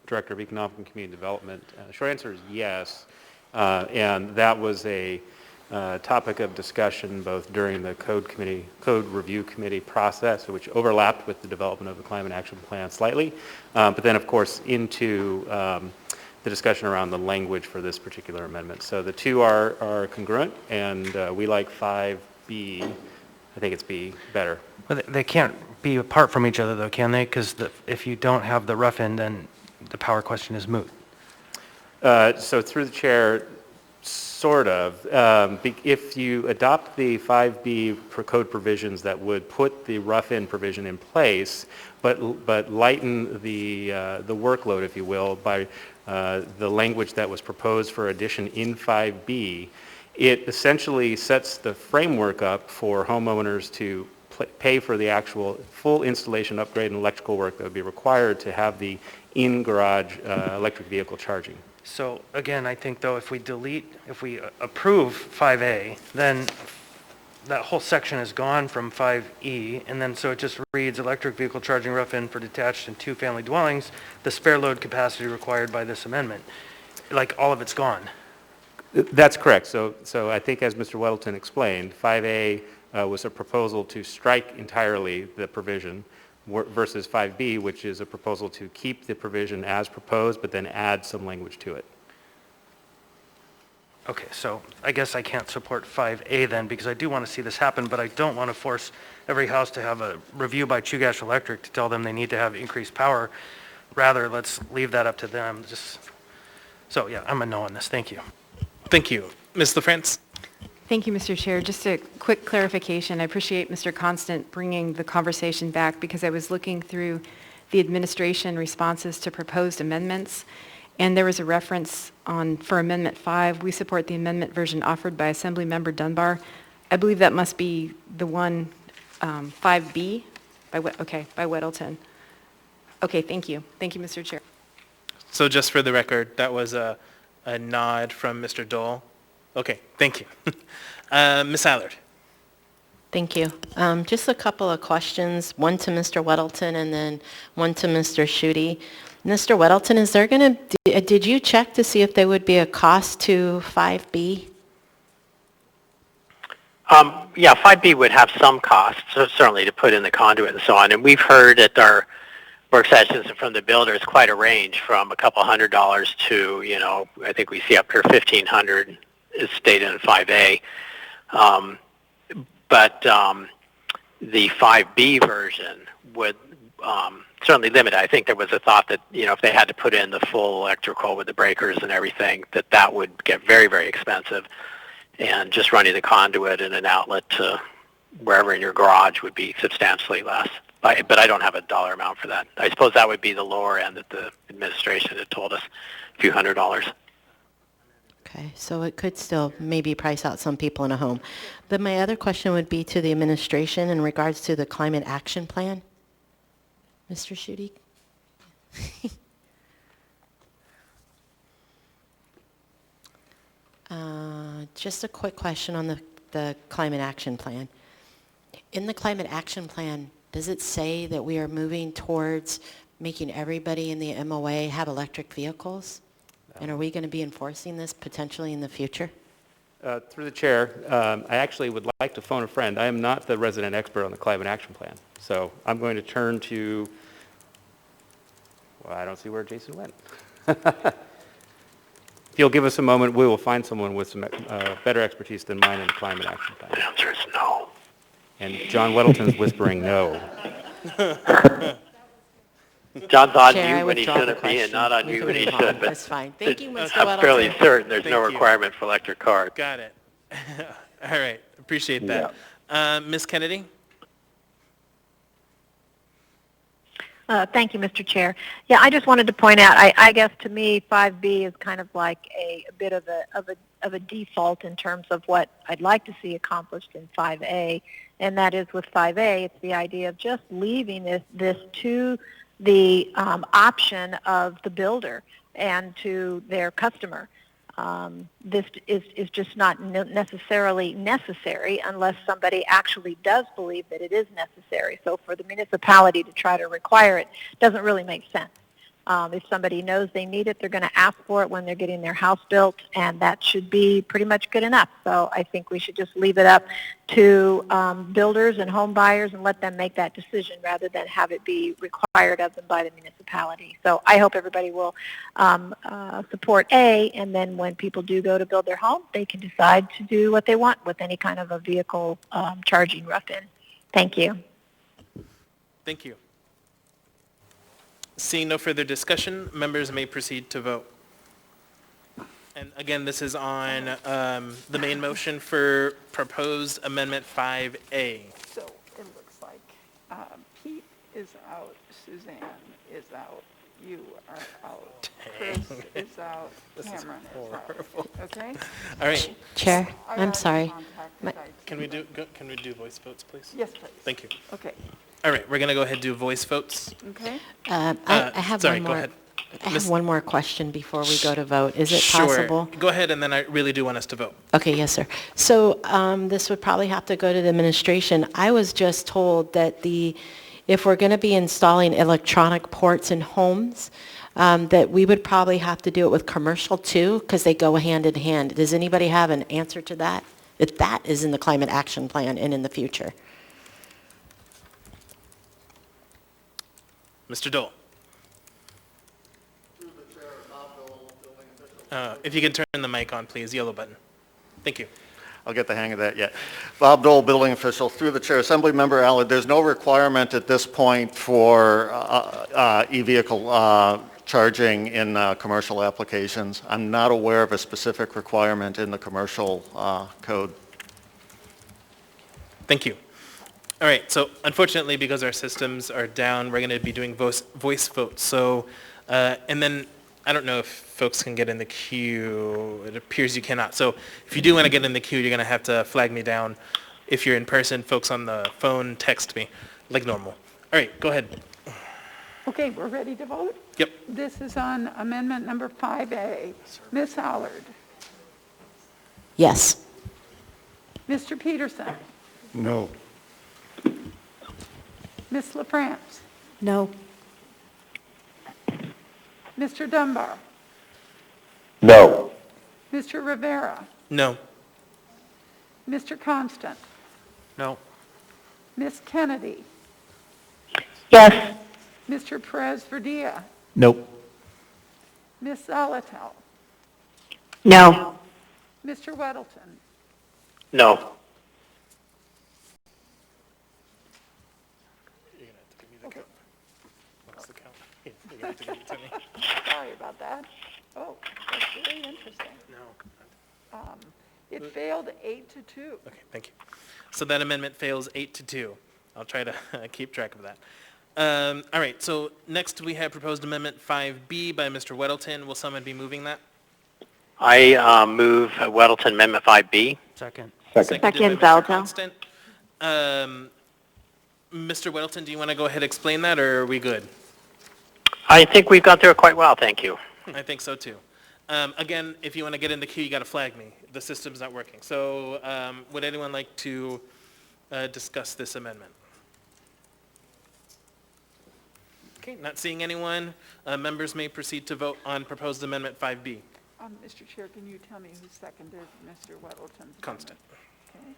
Director of Economic and Community Development. Short answer is yes. And that was a topic of discussion both during the code review committee process, which overlapped with the development of the climate action plan slightly, but then of course into the discussion around the language for this particular amendment. So the two are congruent, and we like 5B, I think it's B, better. But they can't be apart from each other though, can they? Because if you don't have the rough end, then the power question is moot. So through the chair, sort of. If you adopt the 5B code provisions that would put the rough end provision in place, but lighten the workload, if you will, by the language that was proposed for addition in 5B, it essentially sets the framework up for homeowners to pay for the actual full installation, upgrade, and electrical work that would be required to have the in-garage electric vehicle charging. So again, I think though, if we approve 5A, then that whole section is gone from 5E, and then so it just reads electric vehicle charging rough end for detached and two-family dwellings, the spare load capacity required by this amendment. Like all of it's gone. That's correct. So I think as Mr. Weddleton explained, 5A was a proposal to strike entirely the provision versus 5B, which is a proposal to keep the provision as proposed, but then add some language to it. Okay, so I guess I can't support 5A then, because I do want to see this happen, but I don't want to force every house to have a review by Chugach Electric to tell them they need to have increased power. Rather, let's leave that up to them. So yeah, I'm a no on this. Thank you. Thank you. Ms. LaFrance? Thank you, Mr. Chair. Just a quick clarification. I appreciate Mr. Constant bringing the conversation back, because I was looking through the administration responses to proposed amendments, and there was a reference for Amendment 5. We support the amendment version offered by Assemblymember Dunbar. I believe that must be the one 5B by Weddleton. Okay, thank you. Thank you, Mr. Chair. So just for the record, that was a nod from Mr. Dole. Okay, thank you. Ms. Allard. Thank you. Just a couple of questions, one to Mr. Weddleton and then one to Mr. Schutte. Mr. Weddleton, did you check to see if there would be a cost to 5B? Yeah, 5B would have some costs, certainly to put in the conduit and so on. And we've heard at our work sessions from the builders quite a range from a couple $100 to, I think we see up here $1,500 is stated in 5A. But the 5B version would certainly limit it. I think there was a thought that, if they had to put in the full electrical with the breakers and everything, that would get very, very expensive. And just running the conduit and an outlet to wherever in your garage would be substantially less. But I don't have a dollar amount for that. I suppose that would be the lower end that the administration had told us, a few $100s. Okay, so it could still maybe price out some people in a home. But my other question would be to the administration in regards to the climate action plan. Mr. Schutte? Just a quick question on the climate action plan. In the climate action plan, does it say that we are moving towards making everybody in the MOA have electric vehicles? And are we going to be enforcing this potentially in the future? Through the chair, I actually would like to phone a friend. I am not the resident expert on the climate action plan. So I'm going to turn to, well, I don't see where Jason went. If you'll give us a moment, we will find someone with some better expertise than mine in the climate action plan. The answer is no. And John Weddleton's whispering no. John's on Chair, mute when he shouldn't be and not on mute when he should. But that's fine. Thank you, Mr. I'm fairly Weddleton. certain there's no Thank you. requirement for electric cars. Got it. All right, appreciate that. Ms. Kennedy? Thank you, Mr. Chair. Yeah, I just wanted to point out, I guess to me, 5B is kind of like a bit of a default in terms of what I'd like to see accomplished in 5A, and that is with 5A, it's the idea of just leaving this to the option of the builder and to their customer. This is just not necessarily necessary unless somebody actually does believe that it is necessary. So for the municipality to try to require it doesn't really make sense. If somebody knows they need it, they're going to ask for it when they're getting their house built, and that should be pretty much good enough. So I think we should just leave it up to builders and home buyers and let them make that decision rather than have it be required of them by the municipality. So I hope everybody will support A, and then when people do go to build their home, they can decide to do what they want with any kind of a vehicle charging rough-in. Thank you. Thank you. Seeing no further discussion, members may proceed to vote. And again, this is on the main motion for proposed amendment 5A. So it looks like Pete is out, Suzanne is out, you are out, Chris is out, Cameron is out. Okay? All right. Chair, I'm sorry. Can we do voice votes, please? Yes, please. Thank you. Okay. All right, we're going to go ahead and do voice votes. Okay. I have sorry, one go more. ahead. I have one more question before we go to vote. Is it possible? Sure. Go ahead, and then I really do want us to vote. Okay, yes, sir. So this would probably have to go to the administration. I was just told that if we're going to be installing electronic ports in homes, that we would probably have to do it with commercial too, because they go hand in hand. Does anybody have an answer to that? If that is in the climate action plan and in the future? Mr. Dole. If you could turn the mic on, please, yellow button. Thank you. I'll get the hang of that yet. Bob Dole, building official. Through the chair, Assembly Member Allard, there's no requirement at this point for e-vehicle charging in commercial applications. I'm not aware of a specific requirement in the commercial code. Thank you. All right, so unfortunately, because our systems are down, we're going to be doing voice votes. So, and then I don't know if folks can get in the queue. It appears you cannot. So if you do want to get in the queue, you're going to have to flag me down. If you're in person, folks on the phone, text me like normal. All right, go ahead. Okay, we're ready to vote? Yep. This is on amendment number 5A. Ms. Allard. Yes. Mr. Peterson. No. Ms. LaFrance. No. Mr. Dunbar. No. Mr. Rivera. No. Mr. Constant. No. Ms. Kennedy. Yes. Mr. Perez-Verdia. Nope. Ms. Zalatel. No. Mr. Weddleton. No. You're going to have to give me the count. What's the count? Yeah, you're going to have to give it to me. Sorry about that. Oh, that's very interesting. No. It failed 8-2. Okay, thank you. So that amendment fails 8-2. I'll try to keep track of that. All right, so next we have proposed amendment 5B by Mr. Weddleton. Will someone be moving that? I move Weddleton Amendment 5B. Second. Seconded by Second, Mr. Zalatel. Constant. Mr. Weddleton, do you want to go ahead and explain that, or are we good? I think we've gone through it quite well, thank you. I think so too. Again, if you want to get in the queue, you got to flag me. The system's not working. So would anyone like to discuss this amendment? Okay, not seeing anyone. Members may proceed to vote on proposed amendment 5B. Mr. Chair, can you tell me who seconded Mr. Weddleton's Constant. amendment?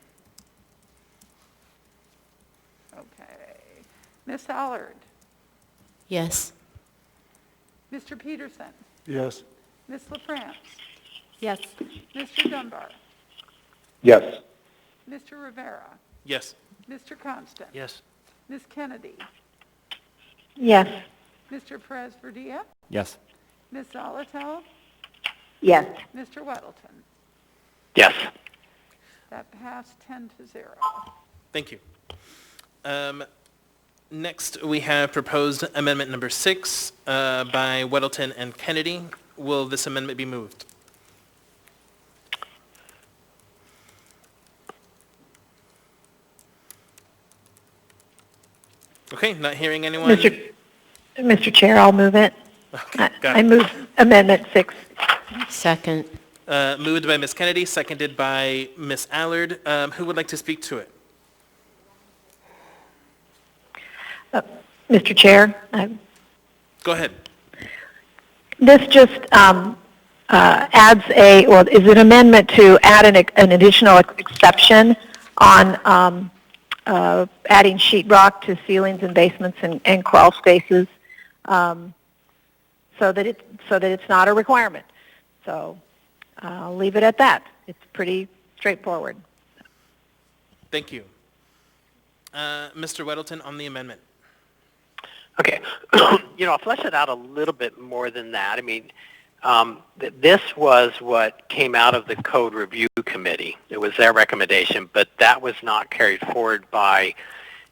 Okay. Ms. Allard. Yes. Mr. Peterson. Yes. Ms. LaFrance. Yes. Mr. Dunbar. Yes. Mr. Rivera. Yes. Mr. Constant. Yes. Ms. Kennedy. Yes. Mr. Perez-Verdia. Yes. Ms. Zalatel. Yes. Mr. Weddleton. Yes. That passed 10-0. Thank you. Next, we have proposed amendment number 6 by Weddleton and Kennedy. Will this amendment be moved? Okay, not hearing anyone. Mr. Chair, I'll move it. Okay, got I it. move Amendment 6. Second. Moved by Ms. Kennedy, seconded by Ms. Allard. Who would like to speak to it? Mr. Chair, Go ahead. This just adds is an amendment to add an additional exception on adding sheetrock to ceilings and basements and crawl spaces, so that it's not a requirement. So I'll leave it at that. It's pretty straightforward. Thank you. Mr. Weddleton on the amendment. Okay. I'll flesh it out a little bit more than that. I mean, this was what came out of the Code Review Committee. It was their recommendation, but that was not carried forward by,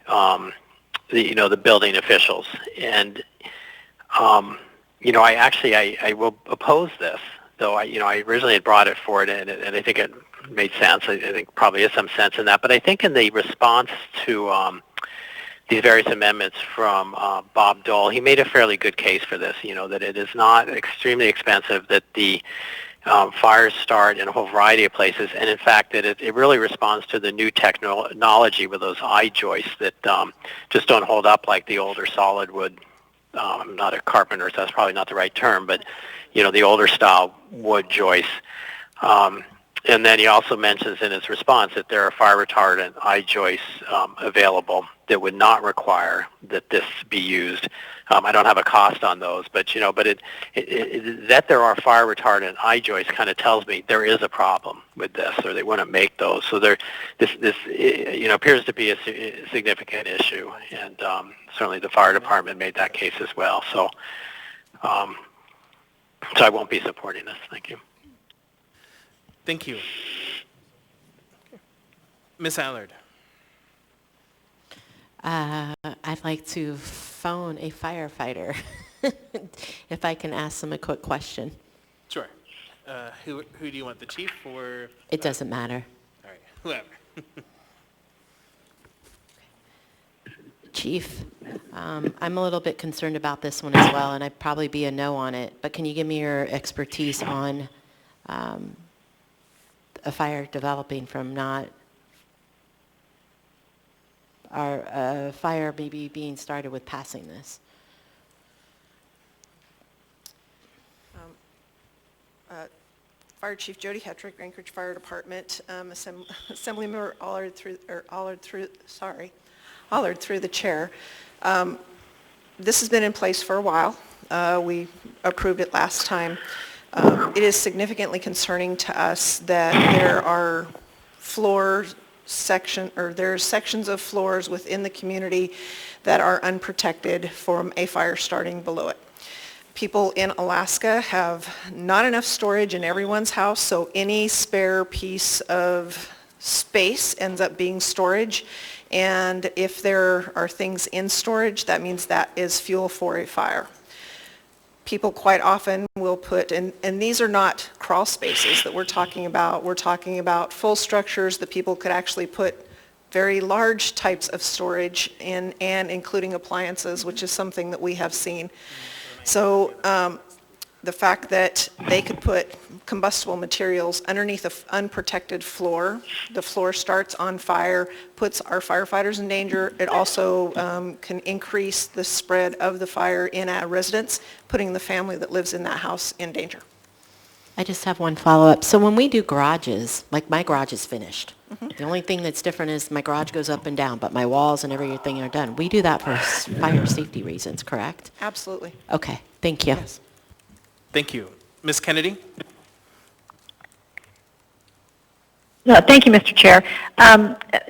the building officials. And, I will oppose this, though I originally had brought it forward, and I think it made sense. I think probably is some sense in that. But I think in the response to these various amendments from Bob Dole, he made a fairly good case for this, that it is not extremely expensive, that the fires start in a whole variety of places, and in fact that it really responds to the new technology with those I-joists that just don't hold up like the older solid wood. I'm not a carpenter, so that's probably not the right term, but the older style wood joists. And then he also mentions in his response that there are fire retardant I-joists available that would not require that this be used. I don't have a cost on those, but that there are fire retardant I-joists kind of tells me there is a problem with this, or they wouldn't make those. So this appears to be a significant issue, and certainly the fire department made that case as well. So I won't be supporting this. Thank you. Thank you. Ms. Allard. I'd like to phone a firefighter, if I can ask them a quick question. Sure. Who do you want, the chief or? It doesn't matter. All right, whoever. Chief, I'm a little bit concerned about this one as well, and I'd probably be a no on it, but can you give me your expertise on a fire developing from not, or fire maybe being started with passing this? Fire Chief Jody Hetrick, Anchorage Fire Department, Assemblymember Allard through the chair. This has been in place for a while. We approved it last time. It is significantly concerning to us that there are there are sections of floors within the community that are unprotected from a fire starting below it. People in Alaska have not enough storage in everyone's house, so any spare piece of space ends up being storage. And if there are things in storage, that means that is fuel for a fire. People quite often will put, and these are not crawl spaces that we're talking about full structures that people could actually put very large types of storage in, and including appliances, which is something that we have seen. So the fact that they could put combustible materials underneath an unprotected floor, the floor starts on fire, puts our firefighters in danger. It also can increase the spread of the fire in a residence, putting the family that lives in that house in danger. I just have one follow-up. So when we do garages, like my garage is finished. The only thing that's different is my garage goes up and down, but my walls and everything are done. We do that for fire safety reasons, correct? Absolutely. Okay, thank you. Yes. Thank you. Ms. Kennedy? Thank you, Mr. Chair.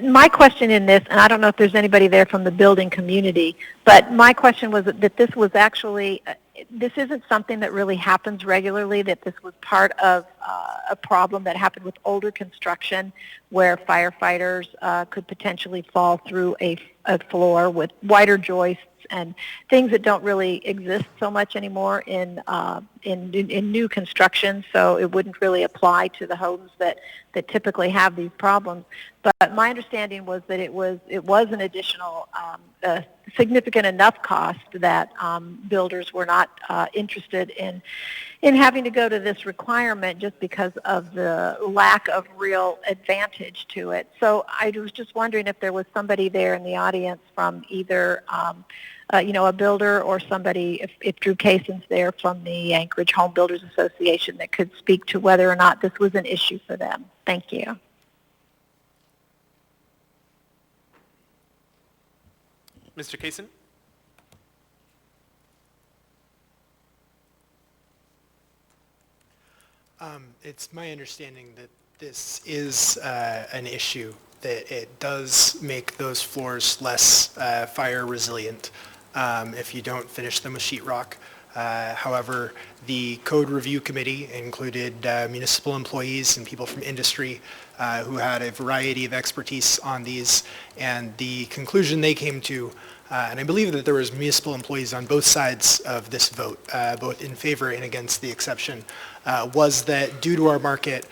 My question in this, and I don't know if there's anybody there from the building community, but my question was that this was actually, this isn't something that really happens regularly, that this was part of a problem that happened with older construction where firefighters could potentially fall through a floor with wider joists and things that don't really exist so much anymore in new construction, so it wouldn't really apply to the homes that typically have these problems. But my understanding was that it was an additional significant enough cost that builders were not interested in having to go to this requirement just because of the lack of real advantage to it. So I was just wondering if there was somebody there in the audience from either a builder or somebody, if Drew Kaysen's there from the Anchorage Home Builders Association, that could speak to whether or not this was an issue for them. Thank you. Mr. Kaysen? It's my understanding that this is an issue, that it does make those floors less fire resilient if you don't finish them with sheetrock. However, the code review committee included municipal employees and people from industry who had a variety of expertise on these, and the conclusion they came to, and I believe that there was municipal employees on both sides of this vote, both in favor and against the exception, was that due to our market,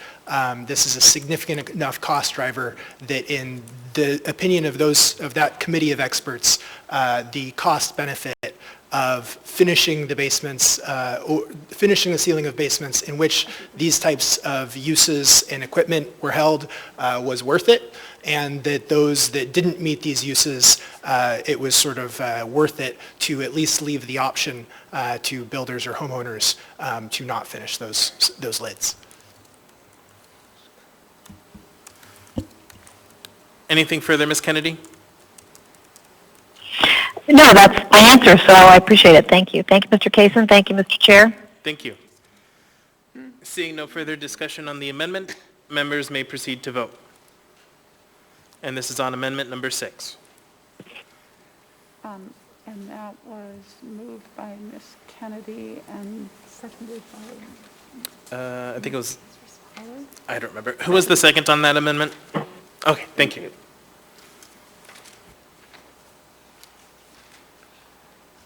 this is a significant enough cost driver that in the opinion of that committee of experts, the cost benefit of finishing the basements, or finishing the ceiling of basements in which these types of uses and equipment were held was worth it, and that those that didn't meet these uses, it was sort of worth it to at least leave the option to builders or homeowners to not finish those lids. Anything further, Ms. Kennedy? No, that's my answer, so I appreciate it. Thank you. Thank you, Mr. Kaysen. Thank you, Mr. Chair. Thank you. Seeing no further discussion on the amendment, members may proceed to vote. And this is on amendment number 6. And that was moved by Ms. Kennedy and seconded by... I think it was, I don't remember. Who was the second on that amendment? Okay, thank you.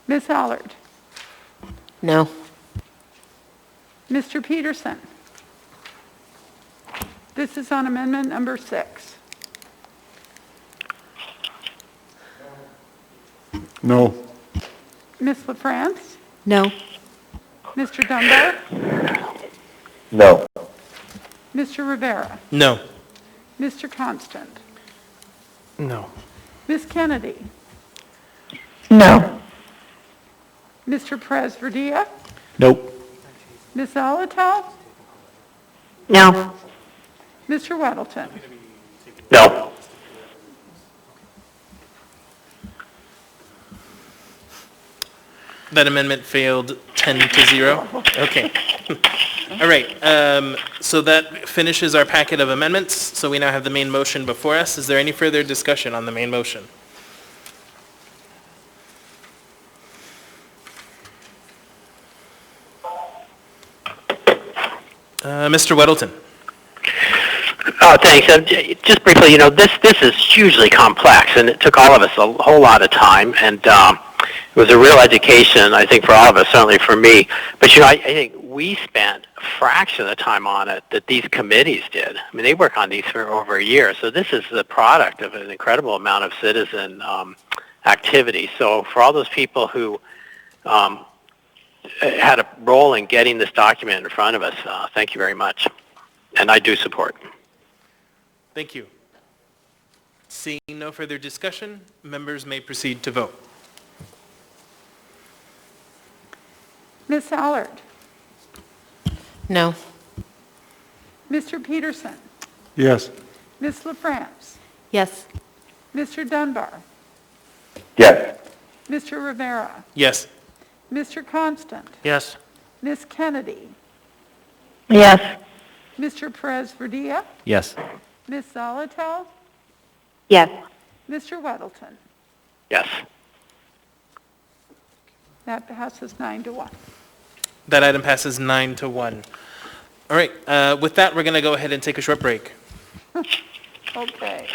Ms. Allard? No. Mr. Peterson? This is on amendment number 6. No. Ms. LaFrance? No. Mr. Dunbar? No. Mr. Rivera? No. Mr. Constant? No. Ms. Kennedy? No. Mr. Perez-Verdia? Nope. Ms. Alatal? No. Mr. Weddleton? No. That amendment failed 10-0. Okay. All right. So that finishes our packet of amendments. So we now have the main motion before us. Is there any further discussion on the main motion? Mr. Weddleton. Oh, thanks. Just briefly, this is hugely complex, and it took all of us a whole lot of time, and it was a real education, I think, for all of us, certainly for me. But, I think we spent a fraction of the time on it that these committees did. I mean, they work on these for over a year, so this is the product of an incredible amount of citizen activity. So for all those people who had a role in getting this document in front of us, thank you very much. And I do support. Thank you. Seeing no further discussion, members may proceed to vote. Ms. Allard? No. Mr. Peterson? Yes. Ms. LaFrance? Yes. Mr. Dunbar? Yes. Mr. Rivera? Yes. Mr. Constant? Yes. Ms. Kennedy? Yes. Mr. Perez-Verdia? Yes. Ms. Zalatel? Yes. Mr. Weddleton? Yes. That passes 9-1. That item passes 9-1. All right. With that, we're going to go ahead and take a short break. Okay.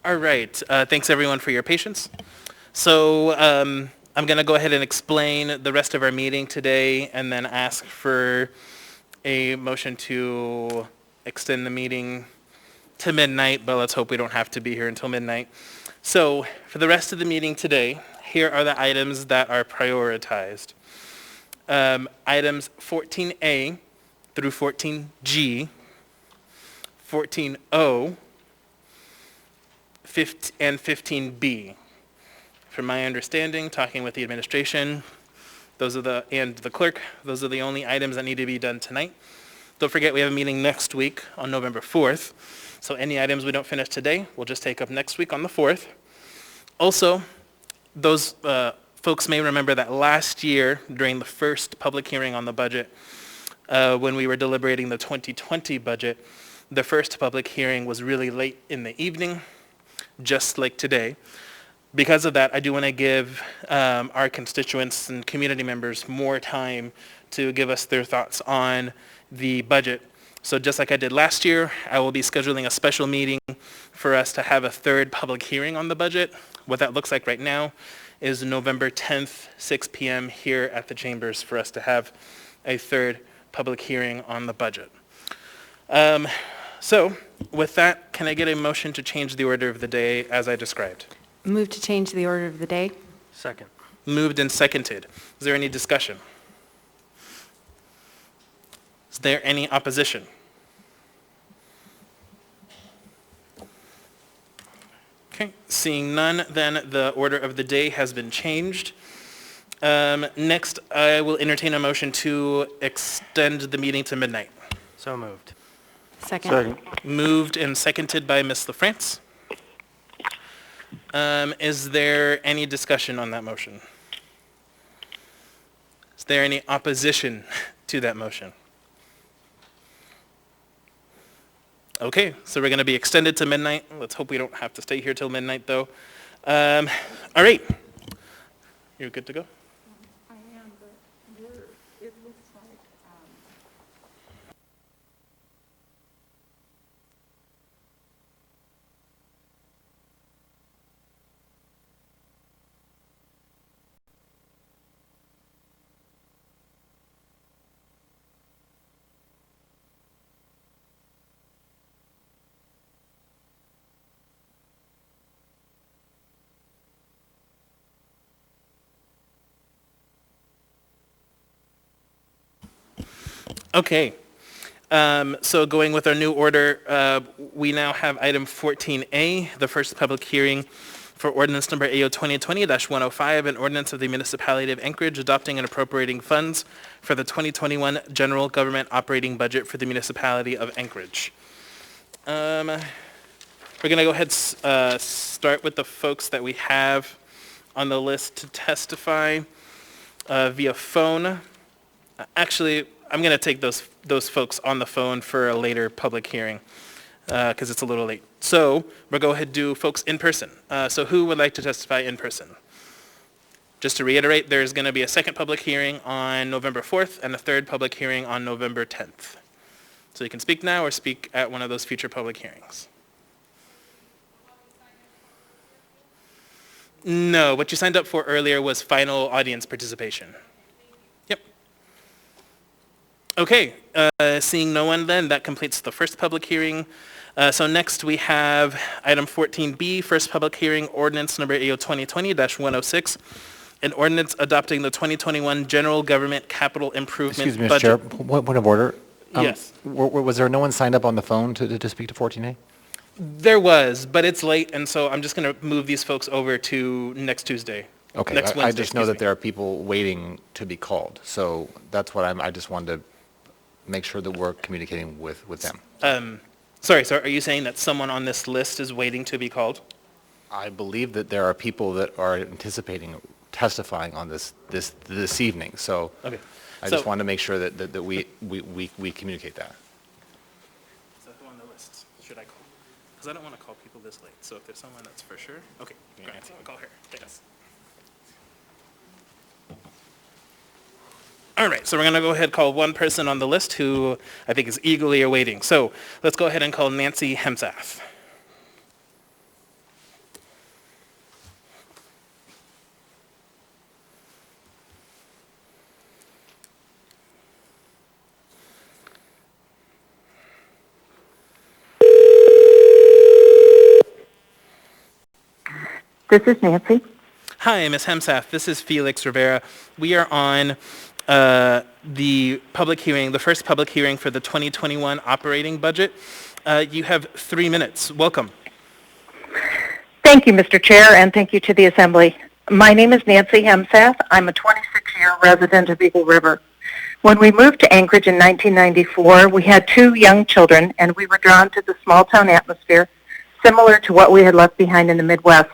All right, thanks everyone for your patience. So I'm going to go ahead and explain the rest of our meeting today and then ask for a motion to extend the meeting to midnight, but let's hope we don't have to be here until midnight. So for the rest of the meeting today, here are the items that are prioritized. Items 14A through 14G, 14O, and 15B. From my understanding, talking with the administration, and the clerk, those are the only items that need to be done tonight. Don't forget we have a meeting next week on November 4th. So any items we don't finish today, we'll just take up next week on the 4th. Also, those folks may remember that last year during the first public hearing on the budget, when we were deliberating the 2020 budget, the first public hearing was really late in the evening, just like today. Because of that, I do want to give our constituents and community members more time to give us their thoughts on the budget. So just like I did last year, I will be scheduling a special meeting for us to have a third public hearing on the budget. What that looks like right now is November 10th, 6 p.m. here at the chambers for us to have a third public hearing on the budget. So with that, can I get a motion to change the order of the day as I described? Move to change the order of the day. Second. Moved and seconded. Is there any discussion? Is there any opposition? Okay, seeing none, then the order of the day has been changed. Next, I will entertain a motion to extend the meeting to midnight. So moved. Second. Moved and seconded by Ms. LaFrance. Is there any discussion on that motion? Is there any opposition to that motion? Okay, so we're going to be extended to midnight. Let's hope we don't have to stay here till midnight, though. All right. You're good to go? I am, but it looks like, Okay. So going with our new order, we now have item 14A, the first public hearing for ordinance number AO 2020-105, an ordinance of the municipality of Anchorage adopting and appropriating funds for the 2021 general government operating budget for the municipality of Anchorage. We're going to go ahead and start with the folks that we have on the list to testify via phone. Actually, I'm going to take those folks on the phone for a later public hearing because it's a little late. So we'll go ahead and do folks in person. So who would like to testify in person? Just to reiterate, there's going to be a second public hearing on November 4th and a third public hearing on November 10th. So you can speak now or speak at one of those future public hearings. No, what you signed up for earlier was final audience participation. Yep. Okay, seeing no one then, that completes the first public hearing. So next we have item 14B, first public hearing, ordinance number AO 2020-106, an ordinance adopting the 2021 general government capital improvement Excuse me, Mr. budget. Chair, point of order. Yes. Was there no one signed up on the phone to speak to 14A? There was, but it's late, and so I'm just going to move these folks over to next Tuesday. Okay, Next I Wednesday, just know excuse that me. there are people waiting to be called, so that's what I just wanted to make sure that we're communicating with them. Sorry, so are you saying that someone on this list is waiting to be called? I believe that there are people that are anticipating testifying on this evening, so Okay. I just wanted to make sure that we communicate that. Is that who on the list should I call? Because I don't want to call people this late, so if there's someone that's for sure, okay, great, I'll call her, thanks. All right, so we're going to go ahead and call one person on the list who I think is eagerly awaiting. So let's go ahead and call Nancy Hemsath. This is Nancy. Hi, Ms. Hemsath. This is Felix Rivera. We are on the public hearing, the first public hearing for the 2021 operating budget. You have 3 minutes. Welcome. Thank you, Mr. Chair, and thank you to the Assembly. My name is Nancy Hemsath. I'm a 26-year resident of Eagle River. When we moved to Anchorage in 1994, we had 2 young children, and we were drawn to the small-town atmosphere, similar to what we had left behind in the Midwest.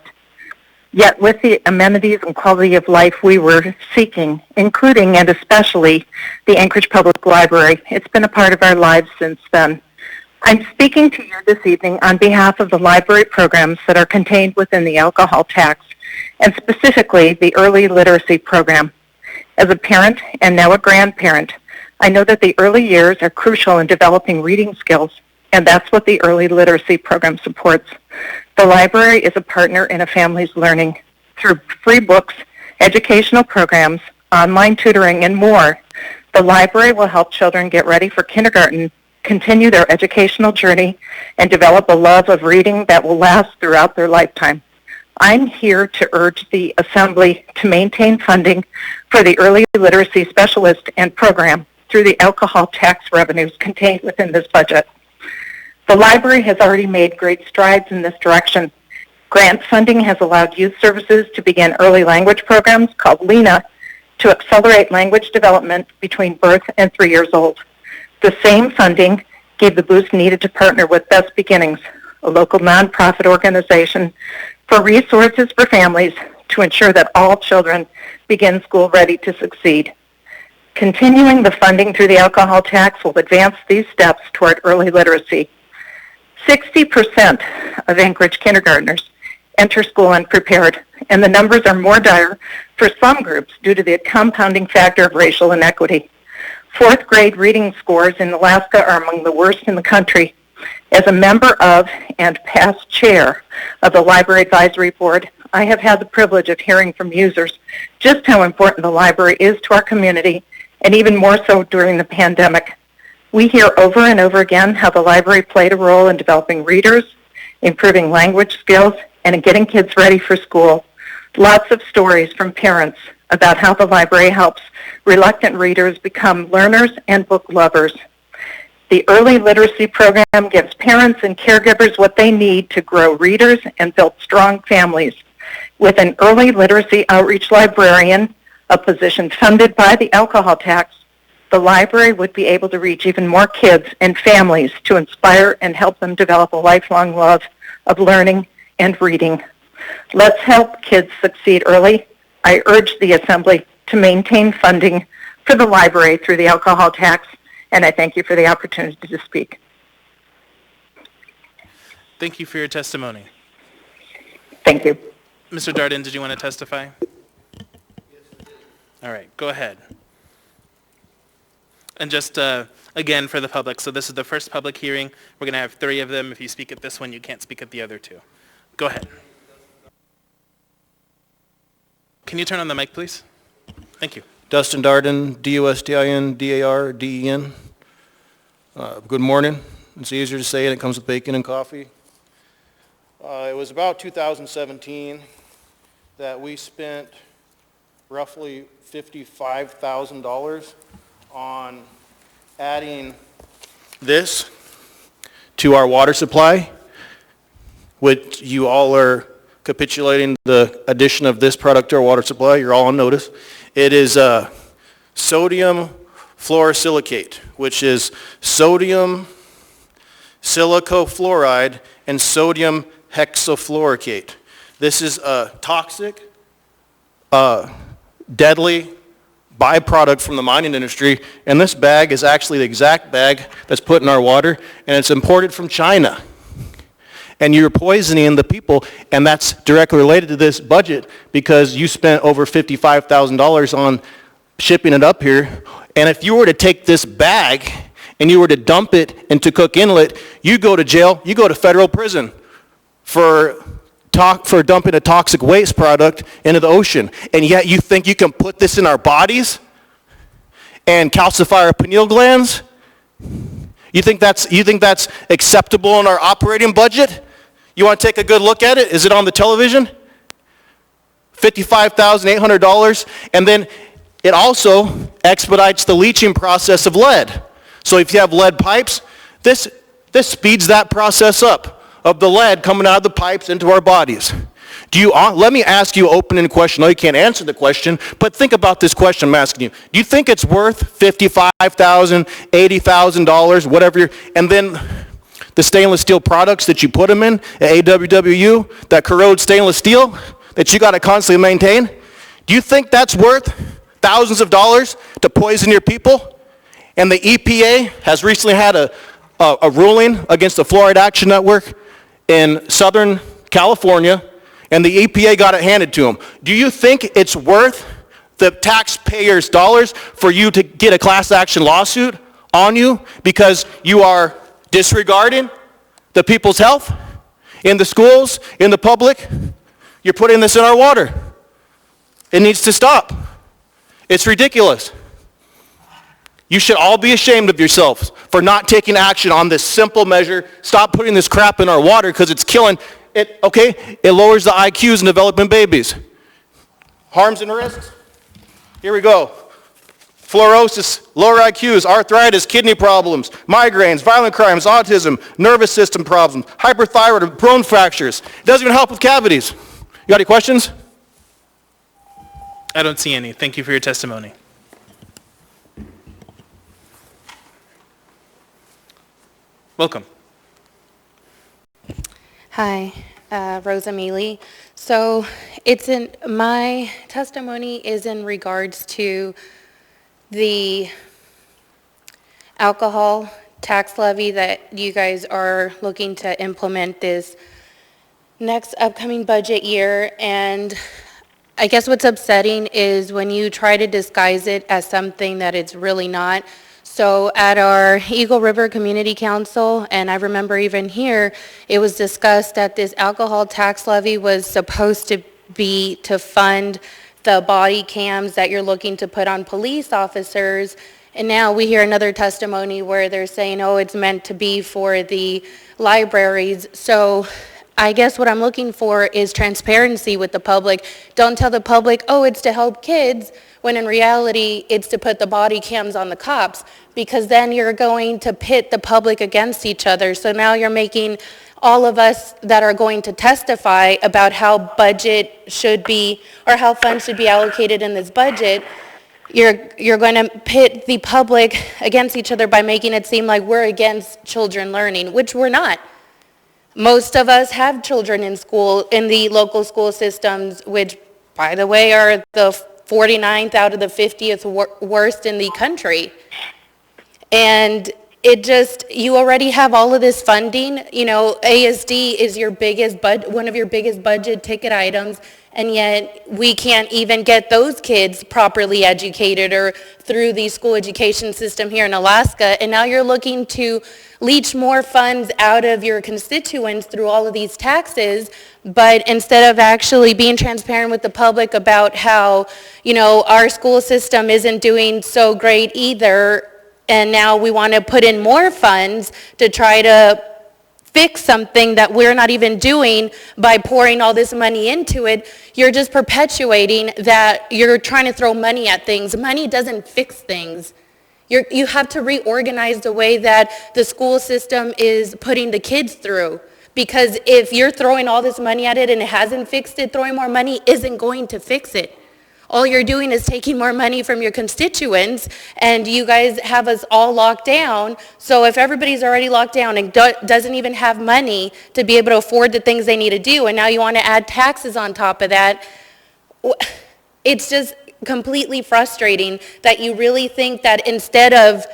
Yet with the amenities and quality of life we were seeking, including and especially the Anchorage Public Library, it's been a part of our lives since then. I'm speaking to you this evening on behalf of the library programs that are contained within the alcohol tax, and specifically the early literacy program. As a parent and now a grandparent, I know that the early years are crucial in developing reading skills, and that's what the early literacy program supports. The library is a partner in a family's learning. Through free books, educational programs, online tutoring, and more, the library will help children get ready for kindergarten, continue their educational journey, and develop a love of reading that will last throughout their lifetime. I'm here to urge the Assembly to maintain funding for the early literacy specialist and program through the alcohol tax revenues contained within this budget. The library has already made great strides in this direction. Grant funding has allowed youth services to begin early language programs called LENA to accelerate language development between birth and 3 years old. The same funding gave the boost needed to partner with Best Beginnings, a local nonprofit organization for resources for families to ensure that all children begin school ready to succeed. Continuing the funding through the alcohol tax will advance these steps toward early literacy. 60% of Anchorage kindergartners enter school unprepared, and the numbers are more dire for some groups due to the compounding factor of racial inequity. 4th grade reading scores in Alaska are among the worst in the country. As a member of and past chair of the Library Advisory Board, I have had the privilege of hearing from users just how important the library is to our community, and even more so during the pandemic. We hear over and over again how the library played a role in developing readers, improving language skills, and in getting kids ready for school. Lots of stories from parents about how the library helps reluctant readers become learners and book lovers. The early literacy program gives parents and caregivers what they need to grow readers and build strong families. With an early literacy outreach librarian, a position funded by the alcohol tax, the library would be able to reach even more kids and families to inspire and help them develop a lifelong love of learning and reading. Let's help kids succeed early. I urge the Assembly to maintain funding for the library through the alcohol tax, and I thank you for the opportunity to speak. Thank you for your testimony. Thank you. Mr. Darden, did you want to testify? All right, go ahead. And just, again, for the public, so this is the first public hearing. We're going to have 3 of them. If you speak at this one, you can't speak at the other 2. Go ahead. Can you turn on the mic, please? Thank you. Dustin Darden, D-U-S-T-I-N-D-A-R-D-E-N. Good morning. It's easier to say, and it comes with bacon and coffee. It was about 2017 that we spent roughly $55,000 on adding this to our water supply, which you all are capitulating the addition of this product to our water supply. You're all on notice. It is sodium fluorosilicate, which is sodium silicofluoride and sodium hexafluorocate. This is a toxic, deadly byproduct from the mining industry, and this bag is actually the exact bag that's put in our water, and it's imported from China. And you're poisoning the people, and that's directly related to this budget because you spent over $55,000 on shipping it up here. And if you were to take this bag and you were to dump it into Cook Inlet, you go to jail, you go to federal prison for dumping a toxic waste product into the ocean. And yet you think you can put this in our bodies and calcify our pineal glands? You think that's acceptable in our operating budget? You want to take a good look at it? Is it on the television? $55,800, and then it also expedites the leaching process of lead. So if you have lead pipes, this speeds that process up of the lead coming out of the pipes into our bodies. Let me ask you an open-ended question. No, you can't answer the question, but think about this question I'm asking you. Do you think it's worth $55,000, $80,000, whatever, and then the stainless steel products that you put them in at AWWU, that corrode stainless steel that you got to constantly maintain? Do you think that's worth thousands of dollars to poison your people? And the EPA has recently had a ruling against the Fluoride Action Network in Southern California, and the EPA got it handed to them. Do you think it's worth the taxpayers' dollars for you to get a class action lawsuit on you because you are disregarding the people's health in the schools, in the public? You're putting this in our water. It needs to stop. It's ridiculous. You should all be ashamed of yourselves for not taking action on this simple measure. Stop putting this crap in our water because it's killing it. Okay, it lowers the IQs in developing babies. Harms and risks. Here we go. Fluorosis, lower IQs, arthritis, kidney problems, migraines, violent crimes, autism, nervous system problems, hyperthyroid, bone fractures. It doesn't even help with cavities. You got any questions? I don't see any. Thank you for your testimony. Welcome. Hi, Rosa Mealy. So my testimony is in regards to the alcohol tax levy that you guys are looking to implement this next upcoming budget year. And I guess what's upsetting is when you try to disguise it as something that it's really not. So at our Eagle River Community Council, and I remember even here, it was discussed that this alcohol tax levy was supposed to be to fund the body cams that you're looking to put on police officers. And now we hear another testimony where they're saying, oh, it's meant to be for the libraries. So I guess what I'm looking for is transparency with the public. Don't tell the public, oh, it's to help kids, when in reality, it's to put the body cams on the cops, because then you're going to pit the public against each other. So now you're making all of us that are going to testify about how budget should be, or how funds should be allocated in this budget, you're going to pit the public against each other by making it seem like we're against children learning, which we're not. Most of us have children in school, in the local school systems, which, by the way, are the 49th out of the 50th worst in the country. And it just, you already have all of this funding. You know, ASD is your biggest one of your biggest budget ticket items, and yet we can't even get those kids properly educated or through the school education system here in Alaska. And now you're looking to leach more funds out of your constituents through all of these taxes, but instead of actually being transparent with the public about how, you know, our school system isn't doing so great either, and now we want to put in more funds to try to fix something that we're not even doing by pouring all this money into it, you're just perpetuating that you're trying to throw money at things. Money doesn't fix things. You have to reorganize the way that the school system is putting the kids through. Because if you're throwing all this money at it and it hasn't fixed it, throwing more money isn't going to fix it. All you're doing is taking more money from your constituents, and you guys have us all locked down. So if everybody's already locked down and doesn't even have money to be able to afford the things they need to do, and now you want to add taxes on top of that, it's just completely frustrating that you really think that instead of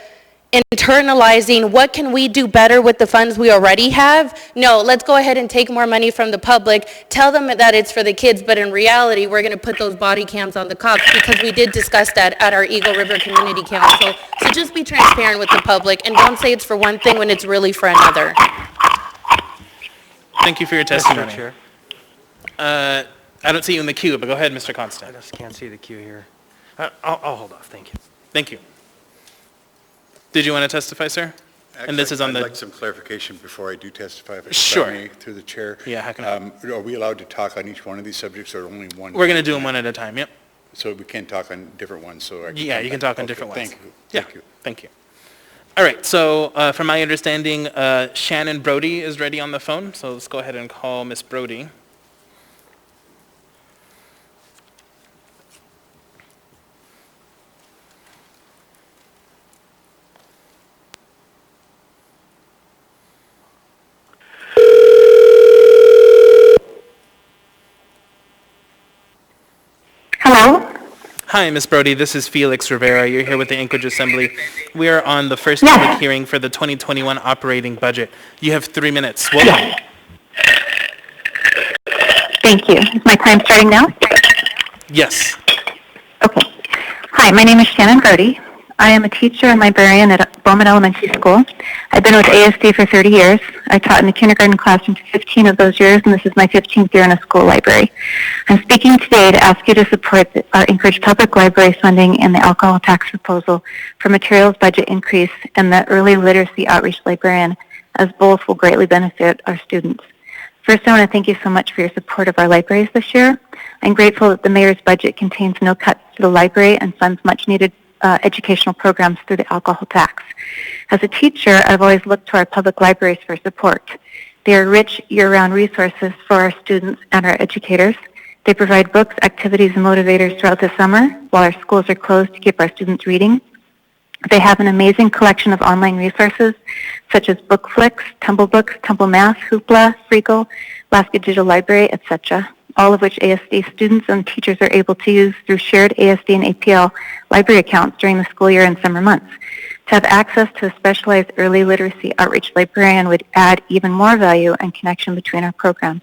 internalizing what can we do better with the funds we already have, no, let's go ahead and take more money from the public, tell them that it's for the kids, but in reality we're going to put those body cams on the cops, because we did discuss that at our Eagle River Community Council. So just be transparent with the public and don't say it's for one thing when it's really for another. Thank you for your testimony. I don't see you in the queue, but go ahead, Mr. Constant. I just can't see the queue here. I'll hold off, thank you. Thank you. Did you want to testify, sir? And this is on I'd the... like some clarification before I do testify, if Sure. I may, through the chair. Yeah, how can I? Are we allowed to talk on each one of these subjects or only one? We're going to do them one at a time, yep. So we can talk on different ones, so I can... Yeah, you can talk on Okay, different ones. Thank you. Yeah, Thank you. thank you. All right, so from my understanding, Shannon Brody is ready on the phone, so let's go ahead and call Miss Brody. Hello? Hi, Ms. Brody. This is Felix Rivera. You're here with the Anchorage Assembly. We are on the first public hearing for the 2021 operating budget. You have 3 minutes. Welcome. Thank you. Is my time starting now? Yes. Okay. Hi, my name is Shannon Brody. I am a teacher and librarian at Bowman Elementary School. I've been with ASD for 30 years. I taught in the kindergarten classroom for 15 of those years, and this is my 15th year in a school library. I'm speaking today to ask you to support our Anchorage Public Library funding and the alcohol tax proposal for materials budget increase and the early literacy outreach librarian, as both will greatly benefit our students. First, I want to thank you so much for your support of our libraries this year. I'm grateful that the mayor's budget contains no cuts to the library and funds much needed educational programs through the alcohol tax. As a teacher, I've always looked to our public libraries for support. They are rich year-round resources for our students and our educators. They provide books, activities, and motivators throughout the summer while our schools are closed to keep our students reading. They have an amazing collection of online resources such as BookFlix, Tumble Books, Tumble Math, Hoopla, Freagle, Alaska Digital Library, etc., all of which ASD students and teachers are able to use through shared ASD and APL library accounts during the school year and summer months. To have access to a specialized early literacy outreach librarian would add even more value and connection between our programs.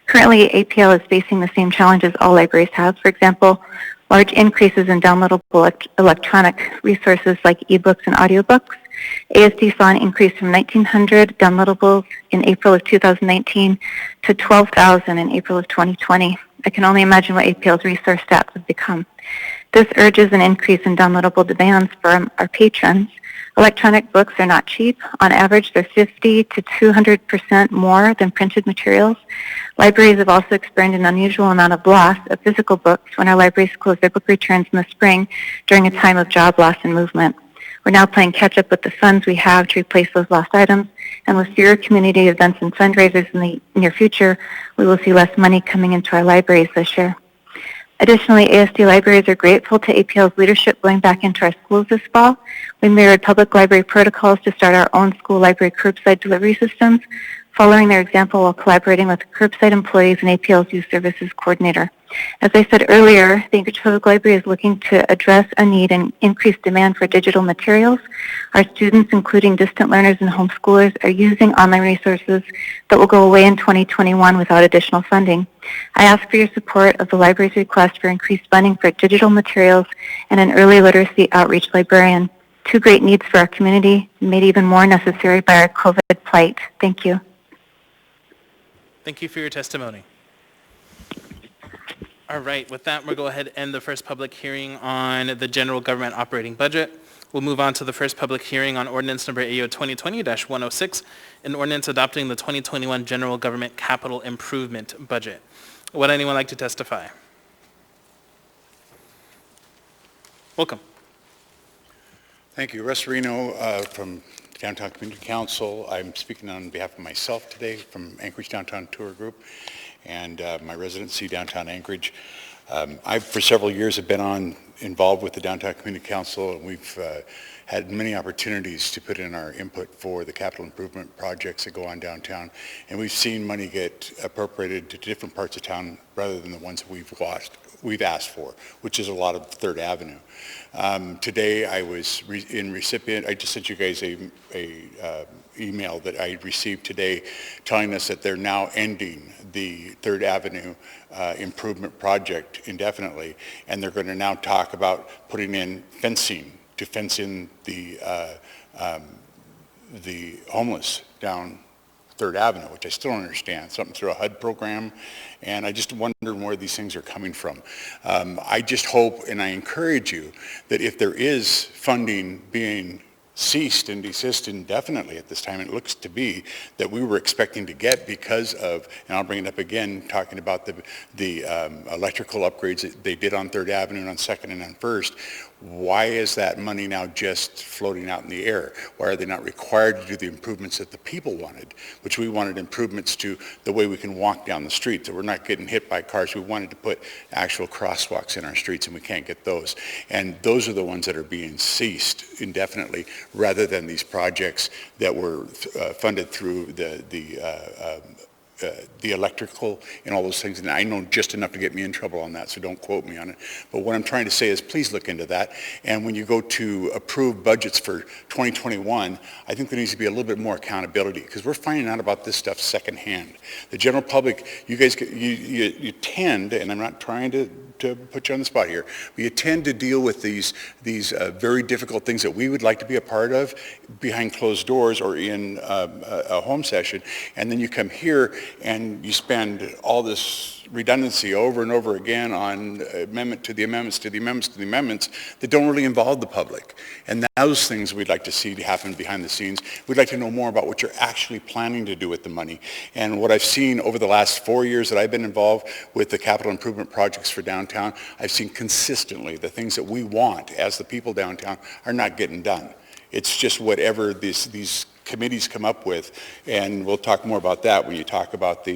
Currently, APL is facing the same challenges all libraries have. For example, large increases in downloadable electronic resources like ebooks and audiobooks. ASD saw an increase from 1,900 downloadables in April of 2019 to 12,000 in April of 2020. I can only imagine what APL's resource stats have become. This urges an increase in downloadable demands for our patrons. Electronic books are not cheap. On average, they're 50 to 200% more than printed materials. Libraries have also experienced an unusual amount of loss of physical books when our libraries close their book returns in the spring during a time of job loss and movement. We're now playing catch-up with the funds we have to replace those lost items, and with fewer community events and fundraisers in the near future, we will see less money coming into our libraries this year. Additionally, ASD libraries are grateful to APL's leadership going back into our schools this fall. We mirrored public library protocols to start our own school library curbside delivery systems, following their example while collaborating with curbside employees and APL's youth services coordinator. As I said earlier, the Anchorage Public Library is looking to address a need and increased demand for digital materials. Our students, including distant learners and homeschoolers, are using online resources that will go away in 2021 without additional funding. I ask for your support of the library's request for increased funding for digital materials and an early literacy outreach librarian. Two great needs for our community, made even more necessary by our COVID plight. Thank you. Thank you for your testimony. All right, with that, we'll go ahead and end the first public hearing on the general government operating budget. We'll move on to the first public hearing on ordinance number AO 2020-106, an ordinance adopting the 2021 general government capital improvement budget. Would anyone like to testify? Welcome. Thank you. Russ Reno from Downtown Community Council. I'm speaking on behalf of myself today from Anchorage Downtown Tour Group and my residency downtown Anchorage. I, for several years, have been involved with the Downtown Community Council, and we've had many opportunities to put in our input for the capital improvement projects that go on downtown, and we've seen money get appropriated to different parts of town rather than the ones that we've asked for, which is a lot of Third Avenue. Today I was in recipient, I just sent you guys a email that I received today telling us that they're now ending the Third Avenue improvement project indefinitely, and they're going to now talk about putting in fencing to fence in the homeless down Third Avenue, which I still don't understand, something through a HUD program, and I just wonder where these things are coming from. I just hope and I encourage you that if there is funding being ceased and desist indefinitely at this time. It looks to be that we were expecting to get because of, and I'll bring it up again, talking about the electrical upgrades that they did on 3rd Avenue and on 2nd and on 1st. Why is that money now just floating out in the air? Why are they not required to do the improvements that the people wanted, which we wanted improvements to the way we can walk down the street, that we're not getting hit by cars. We wanted to put actual crosswalks in our streets, and we can't get those. And those are the ones that are being ceased indefinitely, rather than these projects that were funded through the electrical and all those things. And I know just enough to get me in trouble on that, so don't quote me on it. But what I'm trying to say is please look into that. And when you go to approve budgets for 2021, I think there needs to be a little bit more accountability, because we're finding out about this stuff secondhand. The general public, you guys, you tend, and I'm not trying to put you on the spot here, but you tend to deal with these very difficult things that we would like to be a part of behind closed doors or in a home session, and then you come here and you spend all this redundancy over and over again on amendment to the amendments to the amendments to the amendments that don't really involve the public. And those things we'd like to see happen behind the scenes. We'd like to know more about what you're actually planning to do with the money. And what I've seen over the last 4 years that I've been involved with the capital improvement projects for downtown, I've seen consistently the things that we want as the people downtown are not getting done. It's just whatever these committees come up with, and we'll talk more about that when you talk about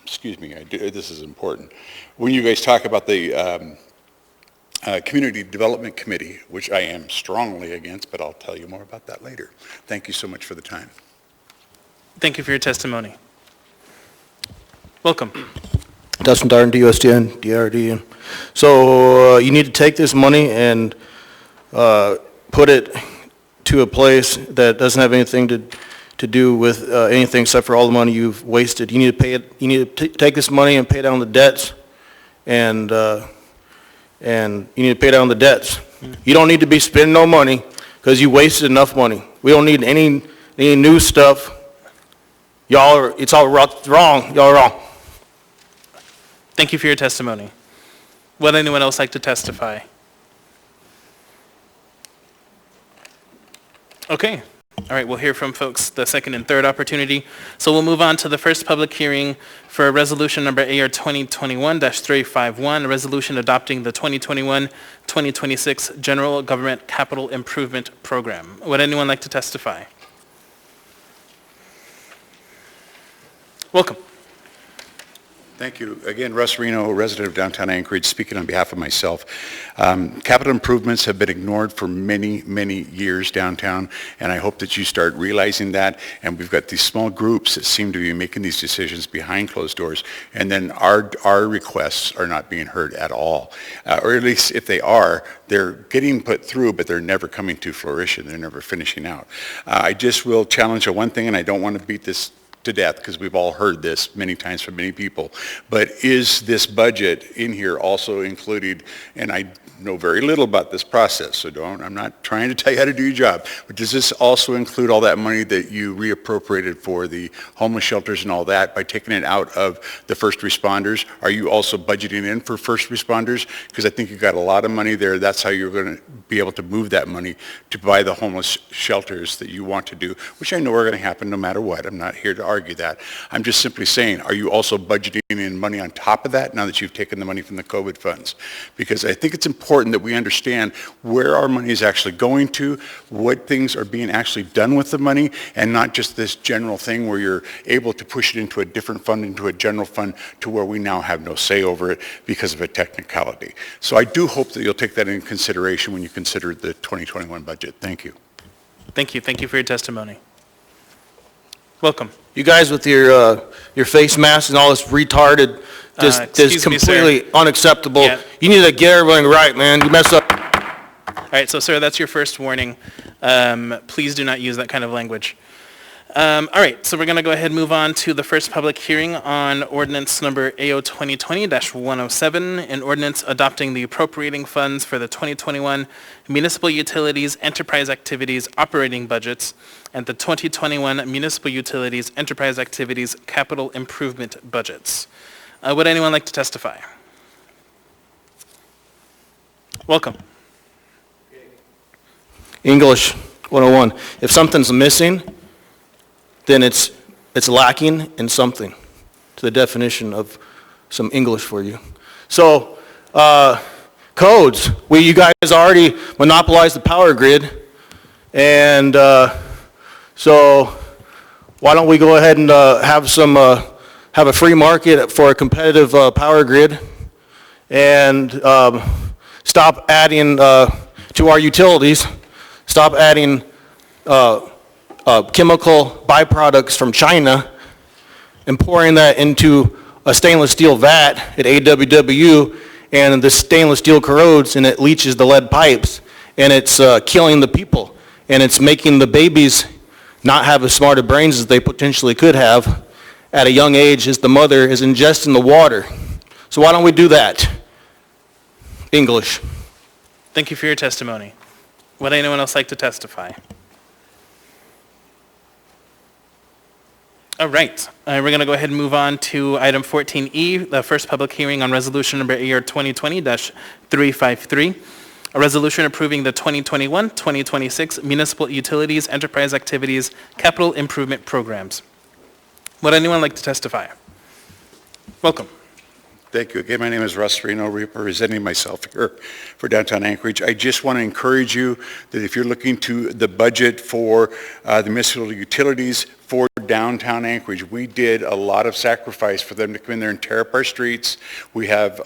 excuse me, this is important. When you guys talk about the Community Development Committee, which I am strongly against, but I'll tell you more about that later. Thank you so much for the time. Thank you for your testimony. Welcome. Dustin Darden, DUSDN, DRD. So you need to take this money and put it to a place that doesn't have anything to do with anything except for all the money you've wasted. You need to pay it. You need to take this money and pay down the debts, and you need to pay down the debts. You don't need to be spending no money because you wasted enough money. We don't need any new stuff. It's all wrong. Y'all are wrong. Thank you for your testimony. Would anyone else like to testify? Okay. All right, we'll hear from folks the second and third opportunity. So we'll move on to the first public hearing for resolution number AR 2021-351, a resolution adopting the 2021-2026 General Government Capital Improvement Program. Would anyone like to testify? Welcome. Thank you. Again, Russ Reno, resident of downtown Anchorage, speaking on behalf of myself. Capital improvements have been ignored for many, many years downtown, and I hope that you start realizing that. And we've got these small groups that seem to be making these decisions behind closed doors, and then our requests are not being heard at all. Or at least if they are, they're getting put through, but they're never coming to fruition. They're never finishing out. I just will challenge one thing, and I don't want to beat this to death because we've all heard this many times from many people, but is this budget in here also included, and I know very little about this process, so I'm not trying to tell you how to do your job, but does this also include all that money that you reappropriated for the homeless shelters and all that by taking it out of the first responders? Are you also budgeting in for first responders? Because I think you've got a lot of money there. That's how you're going to be able to move that money to buy the homeless shelters that you want to do, which I know are going to happen no matter what. I'm not here to argue that. I'm just simply saying, are you also budgeting in money on top of that now that you've taken the money from the COVID funds? Because I think it's important that we understand where our money is actually going to, what things are being actually done with the money, and not just this general thing where you're able to push it into a different fund, into a general fund, to where we now have no say over it because of a technicality. So I do hope that you'll take that into consideration when you consider the 2021 budget. Thank you. Thank you. Thank you for your testimony. Welcome. You guys with your face masks and all this retarded, this completely unacceptable. Yeah. You need to get everything right, man. You messed up. All right, so sir, that's your first warning. Please do not use that kind of language. All right, so we're going to go ahead and move on to the first public hearing on ordinance number AO 2020-107, an ordinance adopting the appropriating funds for the 2021 municipal utilities enterprise activities operating budgets and the 2021 municipal utilities enterprise activities capital improvement budgets. Would anyone like to testify? Welcome. English 101. If something's missing, then it's lacking in something, to the definition of some English for you. So, codes. You guys already monopolized the power grid, and so why don't we go ahead and have a free market for a competitive power grid, and stop adding to our utilities, stop adding chemical byproducts from China and pouring that into a stainless steel vat at AWW, and the stainless steel corrodes and it leaches the lead pipes, and it's killing the people, and it's making the babies not have as smart of brains as they potentially could have at a young age as the mother is ingesting the water. So why don't we do that? English. Thank you for your testimony. Would anyone else like to testify? All right, we're going to go ahead and move on to item 14E, the first public hearing on resolution number AR 2020-353, a resolution approving the 2021-2026 municipal utilities enterprise activities capital improvement programs. Would anyone like to testify? Welcome. Thank you. Again, my name is Russ Reno, representing myself here for downtown Anchorage. I just want to encourage you that if you're looking to the budget for the municipal utilities for downtown Anchorage, we did a lot of sacrifice for them to come in there and tear up our streets. We had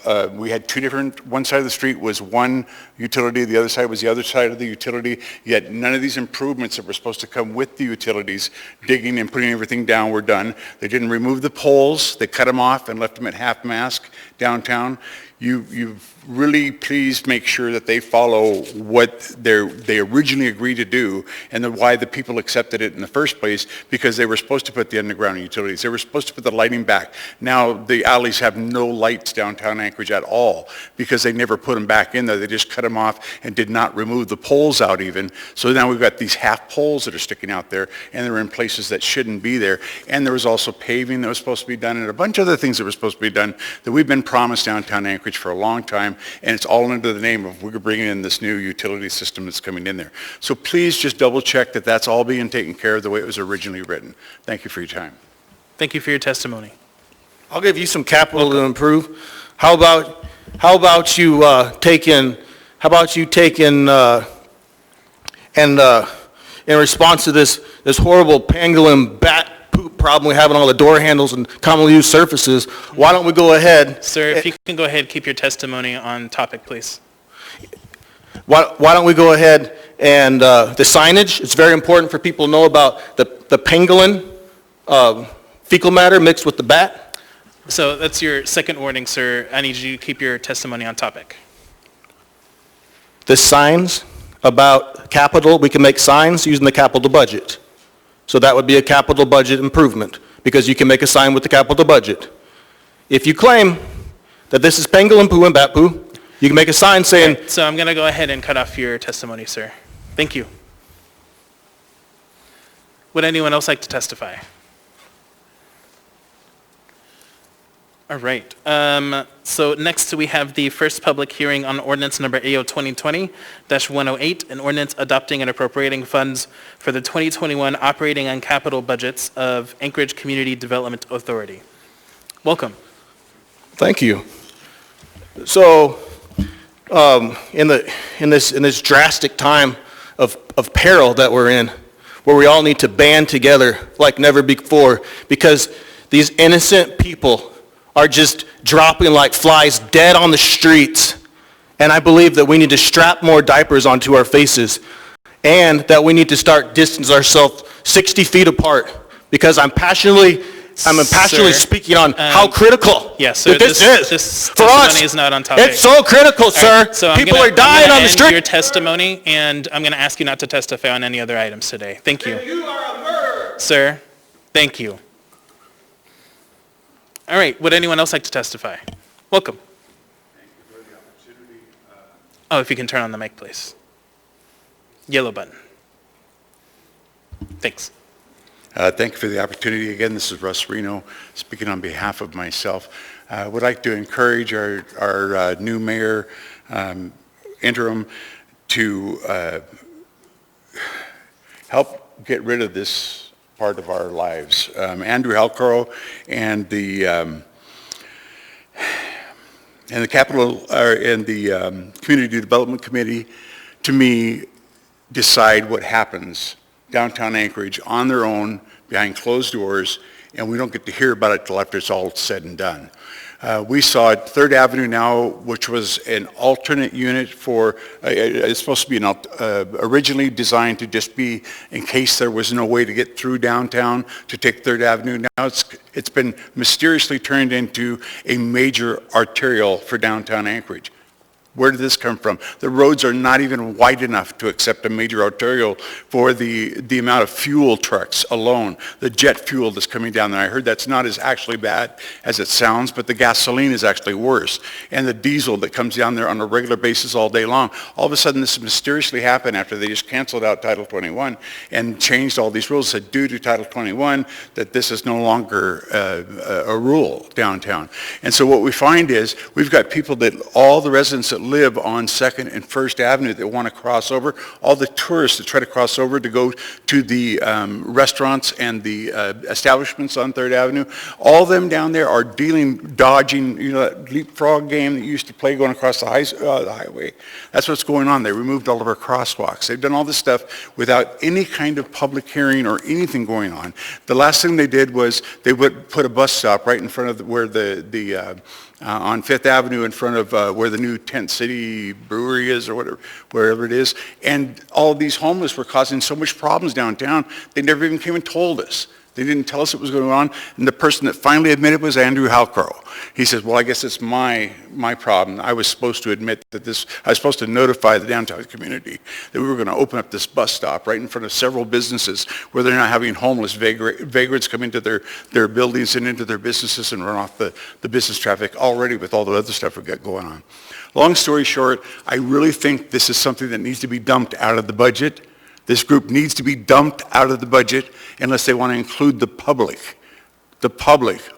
two different, one side of the street was one utility, the other side was the other side of the utility, yet none of these improvements that were supposed to come with the utilities, digging and putting everything down, were done. They didn't remove the poles, they cut them off and left them at half-mast downtown. You've really please make sure that they follow what they originally agreed to do, and why the people accepted it in the first place, because they were supposed to put the underground utilities. They were supposed to put the lighting back. Now the alleys have no lights downtown Anchorage at all because they never put them back in there. They just cut them off and did not remove the poles out even. So now we've got these half poles that are sticking out there, and they're in places that shouldn't be there. And there was also paving that was supposed to be done, and a bunch of other things that were supposed to be done that we've been promised downtown Anchorage for a long time, and it's all under the name of we're bringing in this new utility system that's coming in there. So please just double check that that's all being taken care of the way it was originally written. Thank you for your time. Thank you for your testimony. I'll give you some capital to improve. How about you taking in response to this horrible pangolin bat poop problem we have on all the door handles and commonly used surfaces, why don't we go ahead... Sir, if you can go ahead and keep your testimony on topic, please. Why don't we go ahead and the signage, it's very important for people to know about the pangolin fecal matter mixed with the bat. So that's your second warning, sir. I need you to keep your testimony on topic. The signs about capital, we can make signs using the capital budget. So that would be a capital budget improvement, because you can make a sign with the capital budget. If you claim that this is pangolin poo and bat poo, you can make a sign saying... Okay, so I'm going to go ahead and cut off your testimony, sir. Thank you. Would anyone else like to testify? All right. So next we have the first public hearing on ordinance number AO 2020-108, an ordinance adopting and appropriating funds for the 2021 operating and capital budgets of Anchorage Community Development Authority. Welcome. Thank you. So in this drastic time of peril that we're in, where we all need to band together like never before, because these innocent people are just dropping like flies dead on the streets. And I believe that we need to strap more diapers onto our faces, and that we need to start distancing ourselves 60 feet apart, because I'm passionately speaking on how critical this is. This for us. Is not on topic. It's so critical, sir. Right, so people are dying on the street. Your testimony, and I'm going to ask you not to testify on any other items today. Thank you. You are a murderer. Sir, thank you. All right, would anyone else like to testify? Welcome. Thank you for the opportunity. Oh, if you can turn on the mic, please. Yellow button. Thanks. Thank you for the opportunity. Again, this is Russ Reno speaking on behalf of myself. I would like to encourage our new mayor, interim, to help get rid of this part of our lives. Andrew Halcrow and the Community Development Committee, to me, decide what happens downtown Anchorage on their own, behind closed doors, and we don't get to hear about it till after it's all said and done. We saw at 3rd Avenue now, which was an alternate unit for, it's supposed to be originally designed to just be in case there was no way to get through downtown to take 3rd Avenue. Now it's been mysteriously turned into a major arterial for downtown Anchorage. Where did this come from? The roads are not even wide enough to accept a major arterial for the amount of fuel trucks alone, the jet fuel that's coming down there. I heard that's not as actually bad as it sounds, but the gasoline is actually worse. And the diesel that comes down there on a regular basis all day long. All of a sudden this mysteriously happened after they just canceled out Title 21 and changed all these rules, said due to Title 21 that this is no longer a rule downtown. And so what we find is we've got people that all the residents that live on 2nd and 1st Avenue that want to cross over, all the tourists that try to cross over to go to the restaurants and the establishments on 3rd Avenue, all of them down there are dodging, that leapfrog game that you used to play going across the highway. That's what's going on. They removed all of our crosswalks. They've done all this stuff without any kind of public hearing or anything going on. The last thing they did was they would put a bus stop right in front of where on 5th Avenue in front of where the new Tent City Brewery is or wherever it is. And all of these homeless were causing so much problems downtown, they never even came and told us. They didn't tell us what was going on. And the person that finally admitted was Andrew Halcrow. He says, well, I guess it's my problem. I was supposed to admit that I was supposed to notify the downtown community that we were going to open up this bus stop right in front of several businesses where they're not having homeless vagrants come into their buildings and into their businesses and run off the business traffic already with all the other stuff we've got going on. Long story short, I really think this is something that needs to be dumped out of the budget. This group needs to be dumped out of the budget unless they want to include the public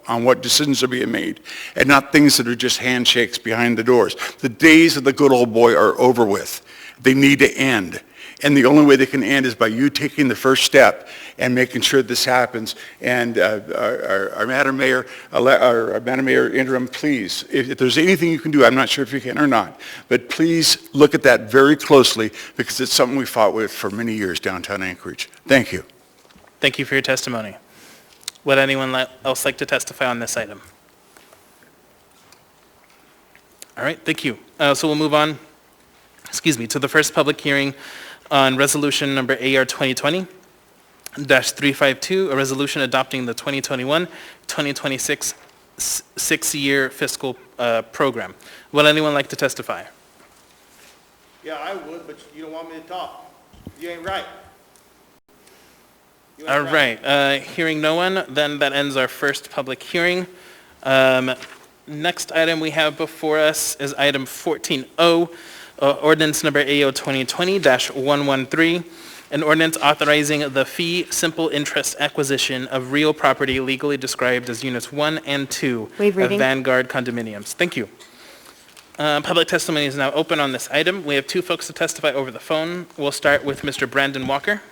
on what decisions are being made, and not things that are just handshakes behind the doors. The days of the good old boy are over with. They need to end. And the only way they can end is by you taking the first step and making sure this happens. And our Madam Mayor, interim, please, if there's anything you can do, I'm not sure if you can or not, but please look at that very closely because it's something we fought with for many years downtown Anchorage. Thank you. Thank you for your testimony. Would anyone else like to testify on this item? All right, thank you. So we'll move on, to the first public hearing on resolution number AR 2020-352, a resolution adopting the 2021-2026 six-year fiscal program. Would anyone like to testify? Yeah, I would, but you don't want me to talk. You ain't right. All right, hearing no one, then that ends our first public hearing. Next item we have before us is item 14O, ordinance number AO 2020-113, an ordinance authorizing the fee simple interest acquisition of real property legally described as units 1 and 2 Waive of reading. Vanguard condominiums. Thank you. Public testimony is now open on this item. We have two folks to testify over the phone. We'll start with Mr. Brandon Walker.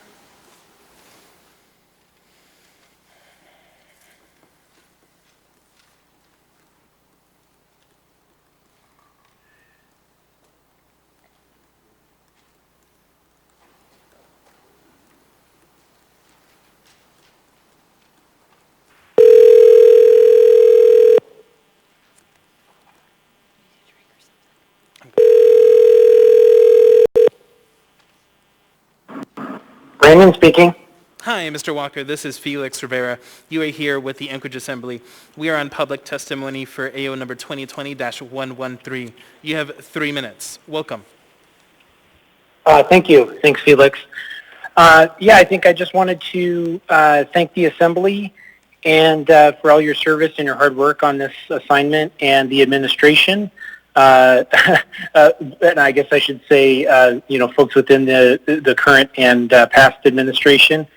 Brandon speaking. Hi, Mr. Walker. This is Felix Rivera. You are here with the Anchorage Assembly. We are on public testimony for AO number 2020-113. You have 3 minutes. Welcome. Thank you. Thanks, Felix. I think I just wanted to thank the Assembly and for all your service and your hard work on this assignment, and the administration. And I guess I should say, folks within the current and past administration.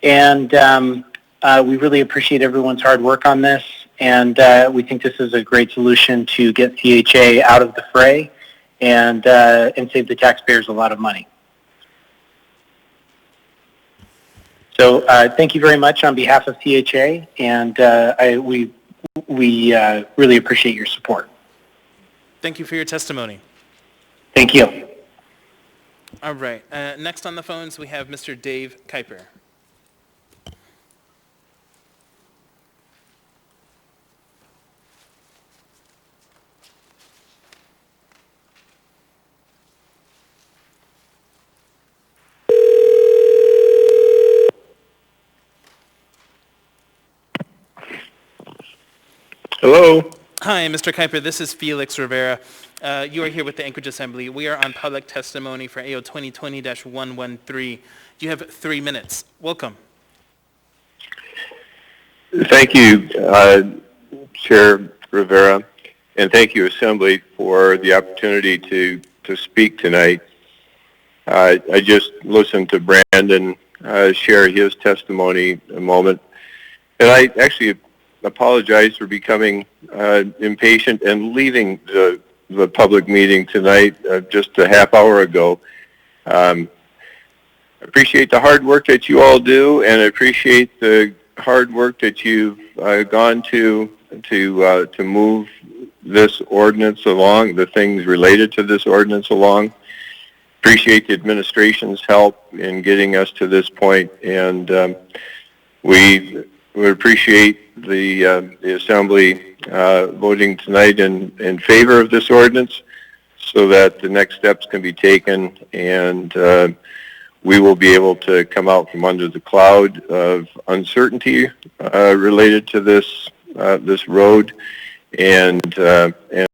And we really appreciate everyone's hard work on this, and we think this is a great solution to get CHA out of the fray and save the taxpayers a lot of money. So thank you very much on behalf of PHA, and we really appreciate your support. Thank you for your testimony. Thank you. All right. Next on the phones, we have Mr. Dave Kuiper. Hello. Hi, Mr. Kuiper. This is Felix Rivera. You are here with the Anchorage Assembly. We are on public testimony for AO 2020-113. You have 3 minutes. Welcome. Thank you, Chair Rivera, and thank you, Assembly, for the opportunity to speak tonight. I just listened to Brandon share his testimony a moment, and I actually apologize for becoming impatient and leaving the public meeting tonight just a half hour ago. I appreciate the hard work that you all do, and I appreciate the hard work that you've gone to move this ordinance along, the things related to this ordinance along. Appreciate the administration's help in getting us to this point, and we appreciate the Assembly voting tonight in favor of this ordinance so that the next steps can be taken, and we will be able to come out from under the cloud of uncertainty related to this road and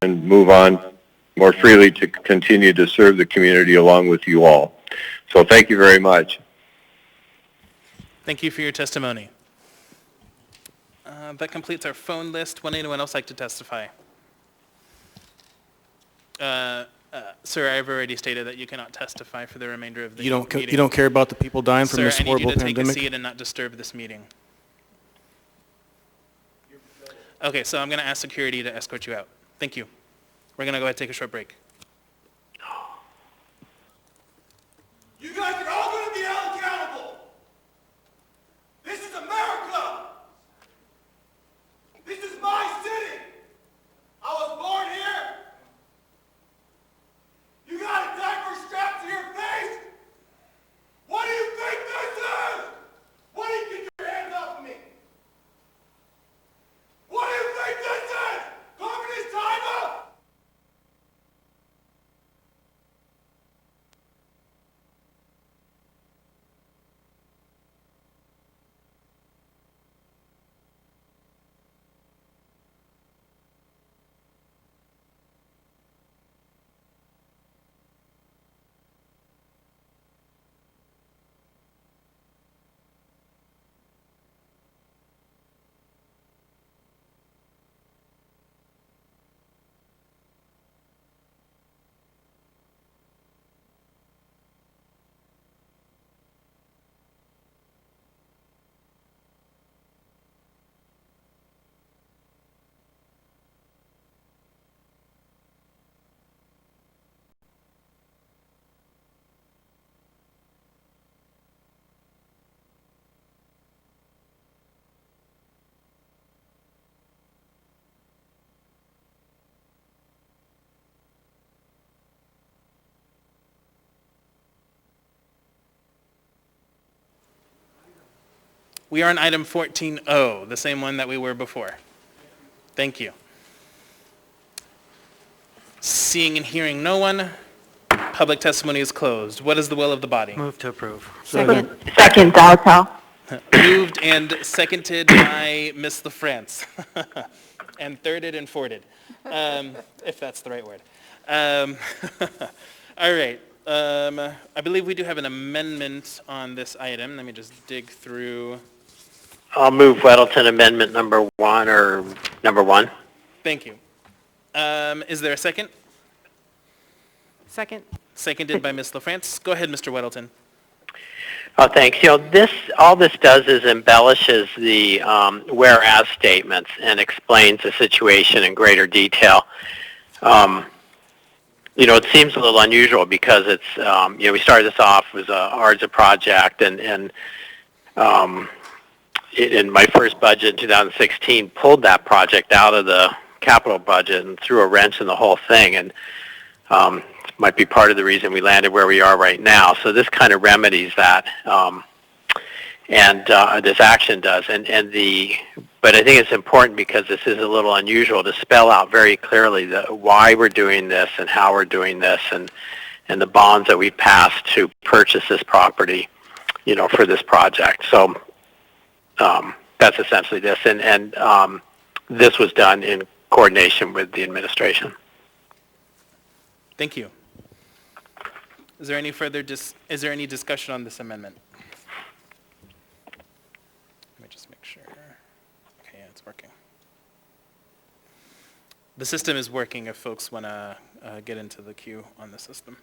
move on more freely to continue to serve the community along with you all. So thank you very much. Thank you for your testimony. That completes our phone list. Would anyone else like to testify? Sir, I've already stated that you cannot testify for the remainder of the meeting. You don't care about the people dying from this horrible pandemic? Sir, I need you to pandemic? take a seat and not disturb this meeting. Okay, so I'm going to ask security to escort you out. Thank you. We're going to go ahead and take a short break. You guys are all going to be held accountable. This is America. This is my city. I was born here. You got a diaper strapped to your face? What do you think this is? What do you get your hands off of me? What do you think this is? Communist China? We are on item 14O, the same one that we were before. Thank you. Seeing and hearing no one, public testimony is closed. What is the will of the body? Move to approve. Second, Daltow. Moved and seconded by Ms. LaFrance. And thirded and fourted, if that's the right word. All right. I believe we do have an amendment on this item. Let me just dig through. I'll move Weddleton Amendment number 1 or number 1. Thank you. Is there a second? Second. Seconded by Ms. LaFrance. Go ahead, Mr. Weddleton. Oh, thanks. You know, all this does is embellishes the whereas statements and explains the situation in greater detail. You know, it seems a little unusual because it's, you know, we started this off as a ARDSA project, and in my first budget in 2016, pulled that project out of the capital budget and threw a wrench in the whole thing, and might be part of the reason we landed where we are right now. So this kind of remedies that, and this action does. But I think it's important, because this is a little unusual, to spell out very clearly why we're doing this and how we're doing this, and the bonds that we passed to purchase this property, for this project. So that's essentially this, and this was done in coordination with the administration. Thank you. Is there any further is there any discussion on this amendment? Let me just make sure. Okay, yeah, it's working. The system is working if folks want to get into the queue on the system.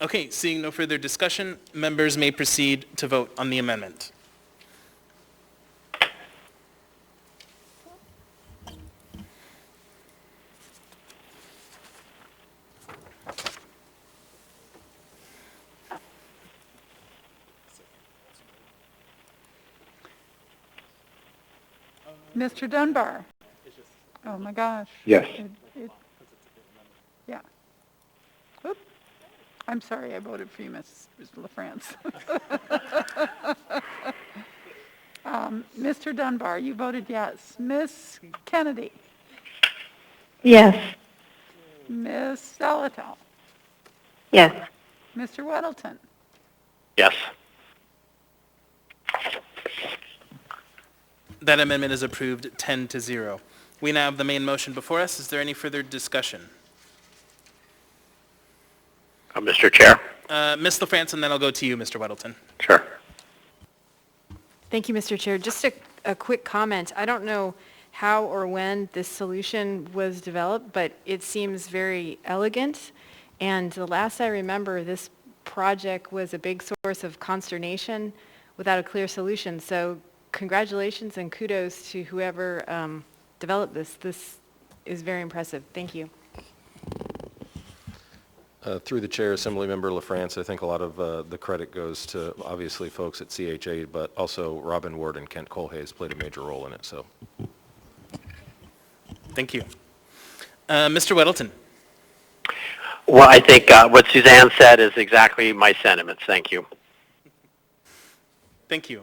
Okay, seeing no further discussion, members may proceed to vote on the amendment. Mr. Dunbar? Oh, my gosh. Yes. Yeah. Oop. I'm sorry, I voted for you, Ms. LaFrance. Mr. Dunbar, you voted yes. Ms. Kennedy? Yes. Ms. Salatel? Yes. Mr. Weddleton? Yes. That amendment is approved 10-0. We now have the main motion before us. Is there any further discussion? Mr. Chair? Ms. LaFrance, and then I'll go to you, Mr. Weddleton. Sure. Thank you, Mr. Chair. Just a quick comment. I don't know how or when this solution was developed, but it seems very elegant. And the last I remember, this project was a big source of consternation without a clear solution. So congratulations and kudos to whoever developed this. This is very impressive. Thank you. Through the chair, Assemblymember LaFrance, I think a lot of the credit goes to obviously folks at CHA, but also Robin Ward and Kent Colhayes played a major role in it. So, thank you. Mr. Weddleton. Well, I think what Suzanne said is exactly my sentiments. Thank you. Thank you.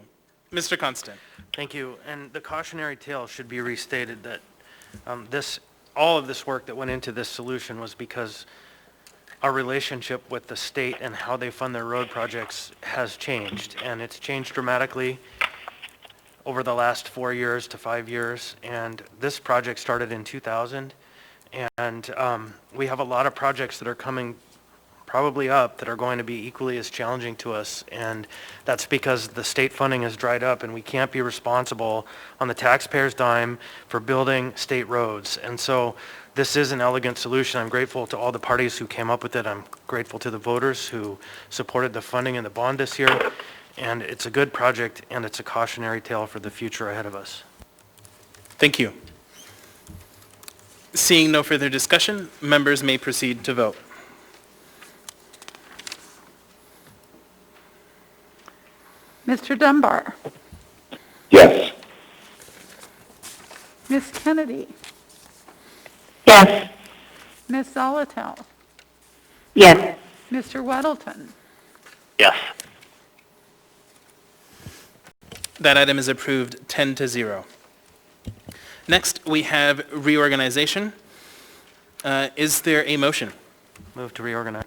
Mr. Constant. Thank you. And the cautionary tale should be restated that all of this work that went into this solution was because our relationship with the state and how they fund their road projects has changed. And it's changed dramatically over the last 4 years to 5 years. And this project started in 2000. And we have a lot of projects that are coming probably up that are going to be equally as challenging to us, and that's because the state funding has dried up and we can't be responsible on the taxpayers' dime for building state roads. And so this is an elegant solution. I'm grateful to all the parties who came up with it. I'm grateful to the voters who supported the funding and the bond this year, and it's a good project and it's a cautionary tale for the future ahead of us. Thank you. Seeing no further discussion, members may proceed to vote. Mr. Dunbar? Yes. Ms. Kennedy? Yes. Ms. Zolotel? Yes. Mr. Weddleton? Yes. That item is approved 10-0. Next, we have reorganization. Is there a motion? Move to reorganize.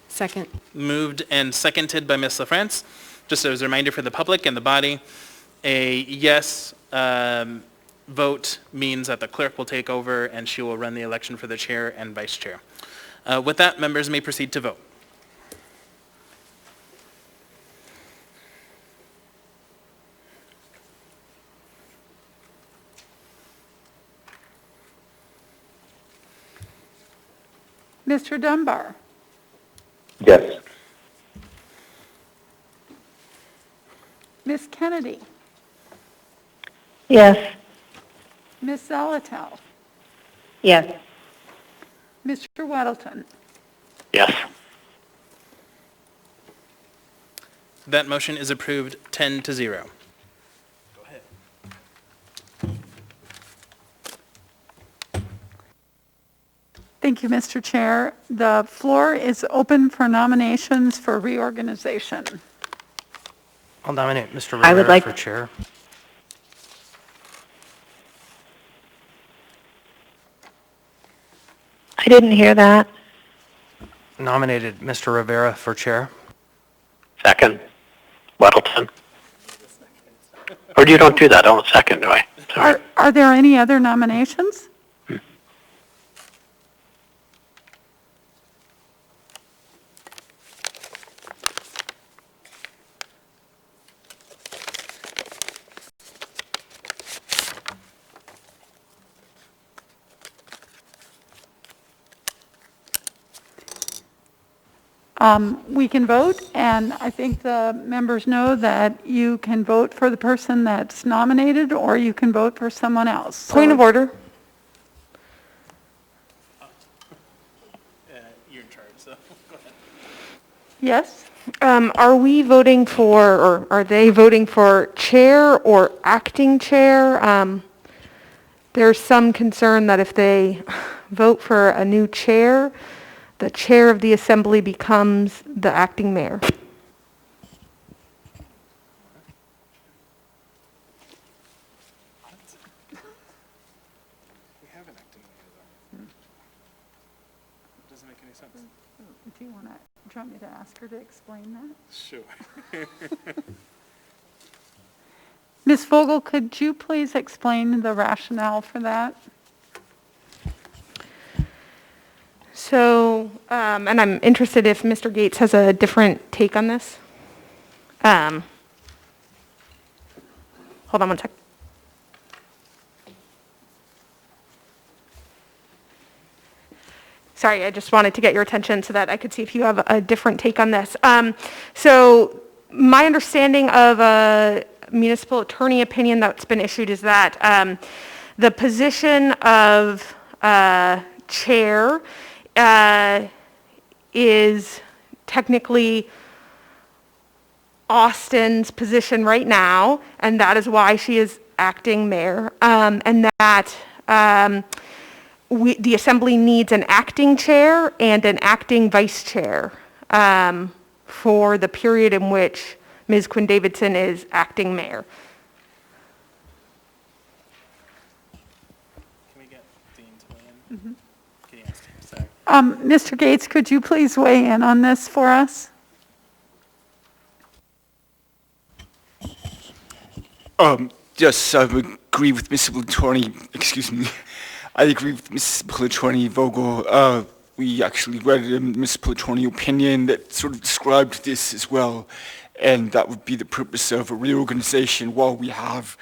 Second. Moved and seconded by Ms. LaFrance. Just as a reminder for the public and the body, a yes vote means that the clerk will take over and she will run the election for the chair and vice chair. With that, members may proceed to vote. Mr. Dunbar? Yes. Ms. Kennedy? Yes. Ms. Zolotel? Yes. Mr. Weddleton? Yes. That motion is approved 10-0. Go ahead. Thank you, Mr. Chair. The floor is open for nominations for reorganization. I'll nominate Mr. I would Rivera like- for chair. I didn't hear that. Nominated Mr. Rivera for chair. Second, Weddleton. Or you don't do that, I don't second, do I? Sorry. Are there any other nominations? We can vote, and I think the members know that you can vote for the person that's nominated, or you can vote for someone else. Point of order. You're in charge, so go ahead. Yes? Are we voting for, or are they voting for chair or acting chair? There's some concern that if they vote for a new chair, the chair of the assembly becomes the acting mayor. Doesn't make any sense. Do you want me to ask her to explain that? Sure. Ms. Vogel, could you please explain the rationale for that? So, and I'm interested if Mr. Gates has a different take on this. Hold on one sec. Sorry, I just wanted to get your attention so that I could see if you have a different take on this. So my understanding of a municipal attorney opinion that's been issued is that the position of chair is technically Austin's position right now, and that is why she is acting mayor, and that the assembly needs an acting chair and an acting vice chair for the period in which Ms. Quinn Davidson is acting mayor. Can we get Dean to weigh in? Can you ask him? Sorry. Mr. Gates, could you please weigh in on this for us? Yes, I would agree with Mr. Attorney, excuse me. I agree with Mrs. Attorney Vogel. We actually read a Mrs. Attorney opinion that sort of described this as well, and that would be the purpose of a reorganization while we have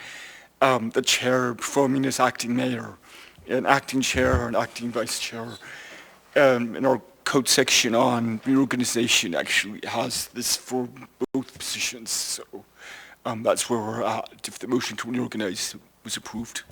the chair performing as acting mayor, an acting chair, an acting vice chair. In our code section on reorganization actually has this for both positions, so that's where we're at if the motion to reorganize was approved.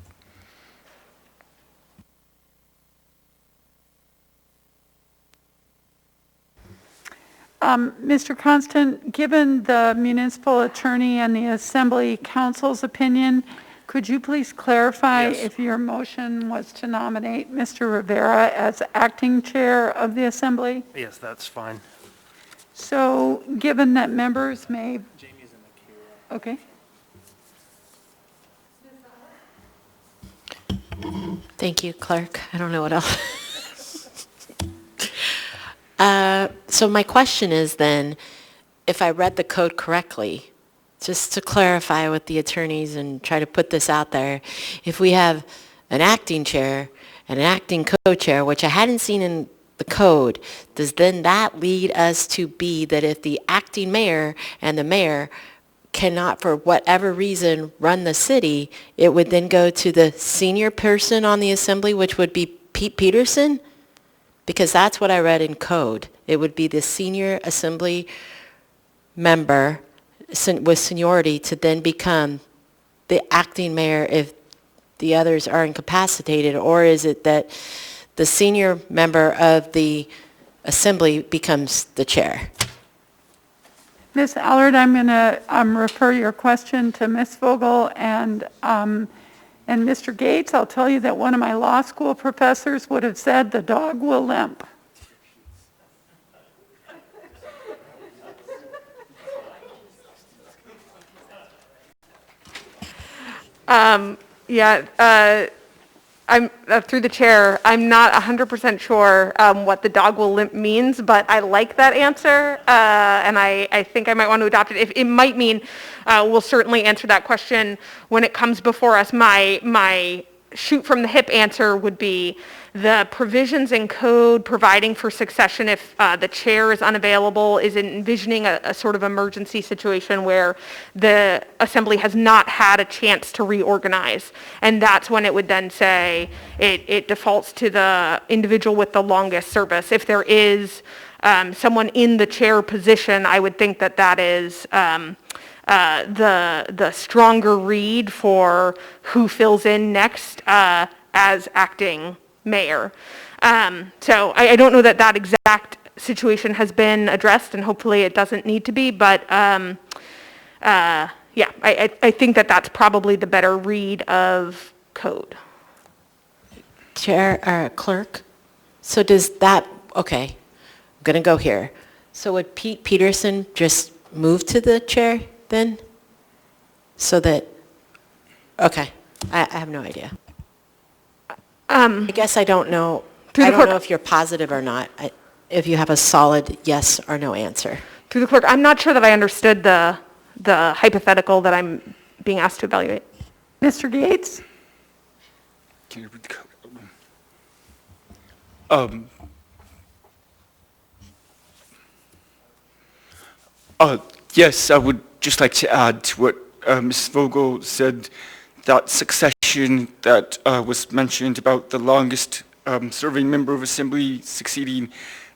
Mr. Constant, given the municipal attorney and the assembly council's opinion, could you please clarify if your motion was to nominate Mr. Rivera as acting chair of the assembly? Yes, that's fine. So, given that members may... Jamie's in the queue. Okay. Thank you, clerk. I don't know what else. So my question is then, if I read the code correctly, just to clarify with the attorneys and try to put this out there, if we have an acting chair and an acting co-chair, which I hadn't seen in the code, does then that lead us to be that if the acting mayor and the mayor cannot, for whatever reason, run the city, it would then go to the senior person on the assembly, which would be Pete Peterson? Because that's what I read in code. It would be the senior assembly member with seniority to then become the acting mayor if the others are incapacitated, or is it that the senior member of the assembly becomes the chair? Ms. Allard, I'm going to refer your question to Ms. Vogel and Mr. Gates. I'll tell you that one of my law school professors would have said the dog will limp. I'm through the chair. I'm not 100% sure what the dog will limp means, but I like that answer, and I think I might want to adopt it. If it might mean we'll certainly answer that question when it comes before us. My shoot from the hip answer would be the provisions in code providing for succession if the chair is unavailable is envisioning a sort of emergency situation where the assembly has not had a chance to reorganize. And that's when it would then say it defaults to the individual with the longest service. If there is someone in the chair position, I would think that that is the stronger read for who fills in next as acting mayor. So I don't know that that exact situation has been addressed, and hopefully it doesn't need to be, but I think that that's probably the better read of code. Chair, clerk, so does that, okay, I'm going to go here. So would Pete Peterson just move to the chair then? So that, okay, I have no idea. I guess I don't know. I don't know if you're positive or not, if you have a solid yes or no answer. Through the clerk, I'm not sure that I understood the hypothetical that I'm being asked to evaluate. Mr. Gates? Can you read the code? Yes, I would just like to add to what Ms. Vogel said, that succession that was mentioned about the longest serving member of Assembly succeeding,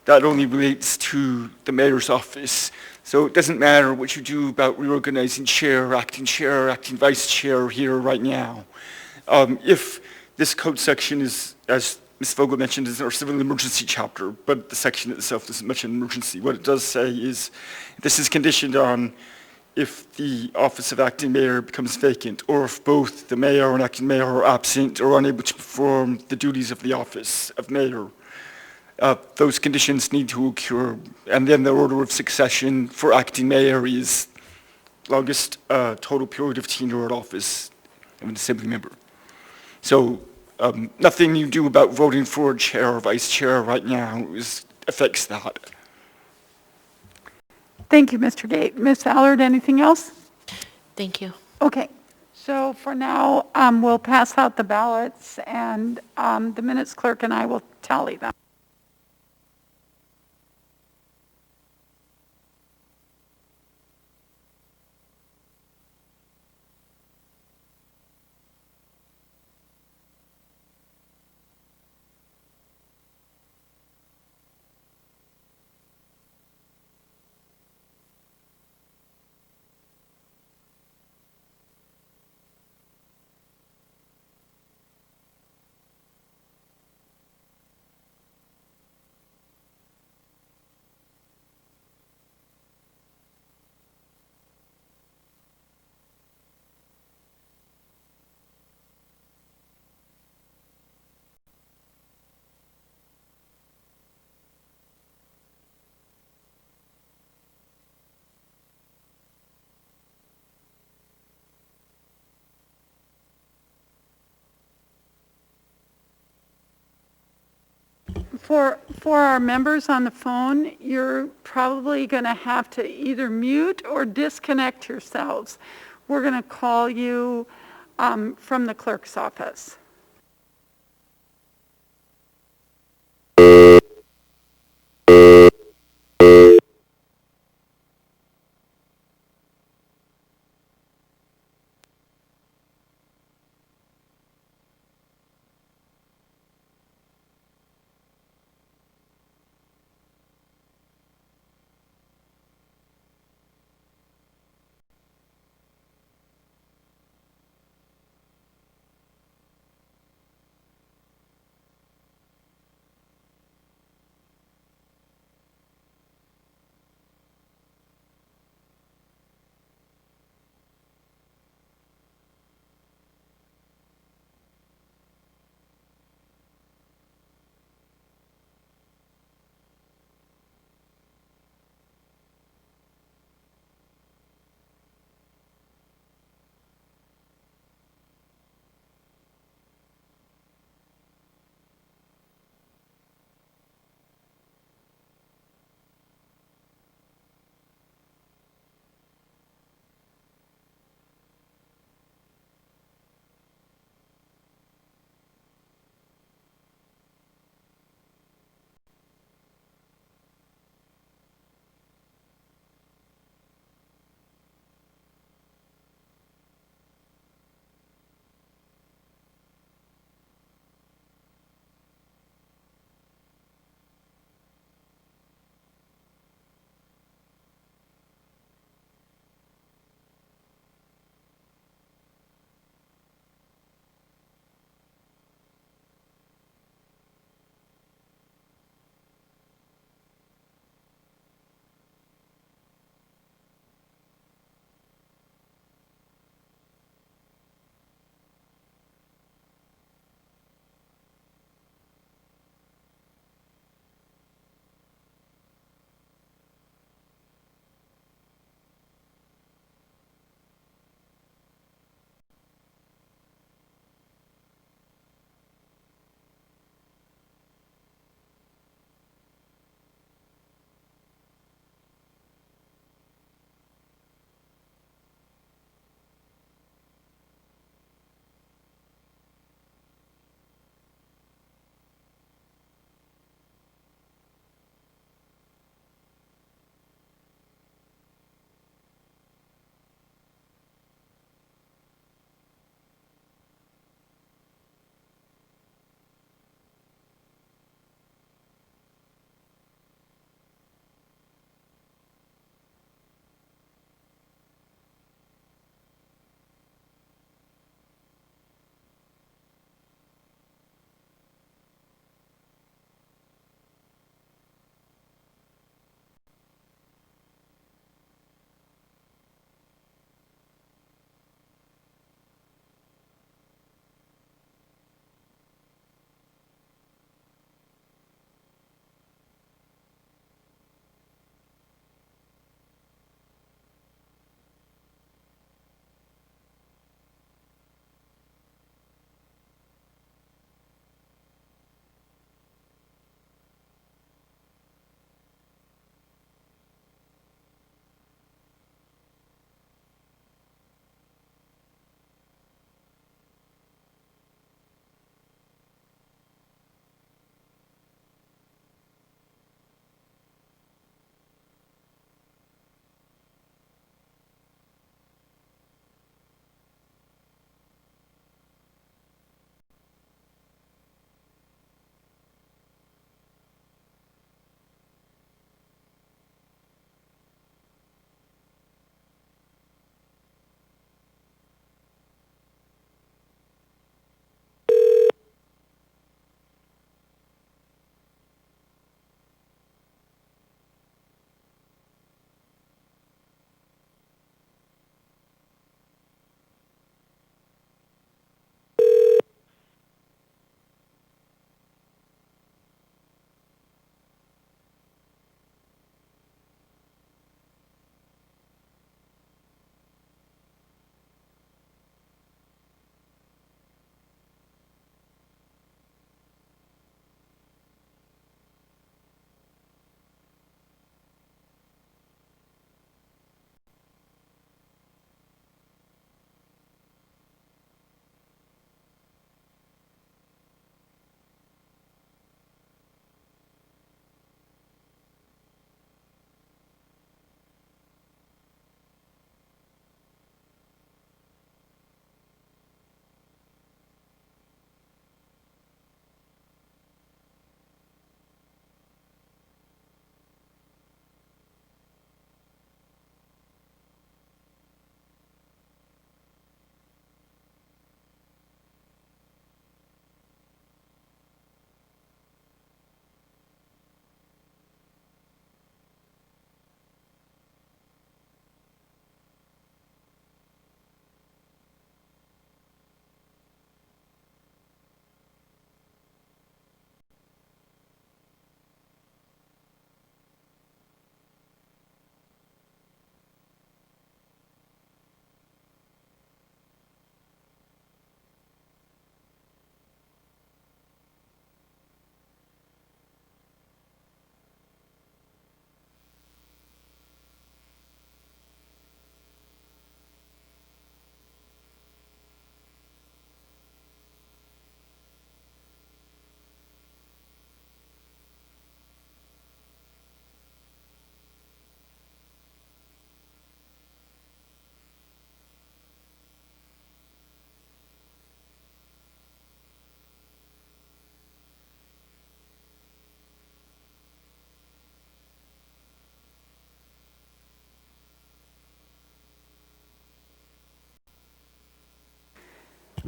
that only relates to the mayor's office. So it doesn't matter what you do about reorganizing chair, acting vice chair here right now. If this code section is, as Ms. Vogel mentioned, is our civil emergency chapter, but the section itself doesn't mention emergency. What it does say is this is conditioned on if the office of acting mayor becomes vacant, or if both the mayor and acting mayor are absent or unable to perform the duties of the office of mayor. Those conditions need to occur, and then the order of succession for acting mayor is longest total period of tenure at office of an assembly member. So nothing you do about voting for a chair or vice chair right now affects that. Thank you, Mr. Gate. Ms. Allard, anything else? Thank you. Okay. So for now, we'll pass out the ballots, and the minutes clerk and I will tally them. For our members on the phone, you're probably going to have to either mute or disconnect yourselves. We're going to call you from the clerk's office.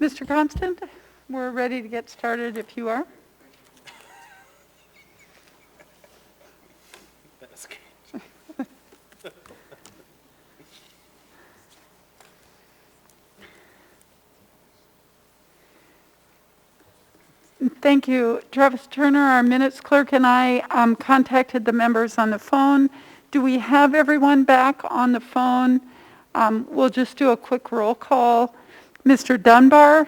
Mr. Constant, we're ready to get started if you are. Thank you. Travis Turner, our minutes clerk, and I contacted the members on the phone. Do we have everyone back on the phone? We'll just do a quick roll call. Mr. Dunbar?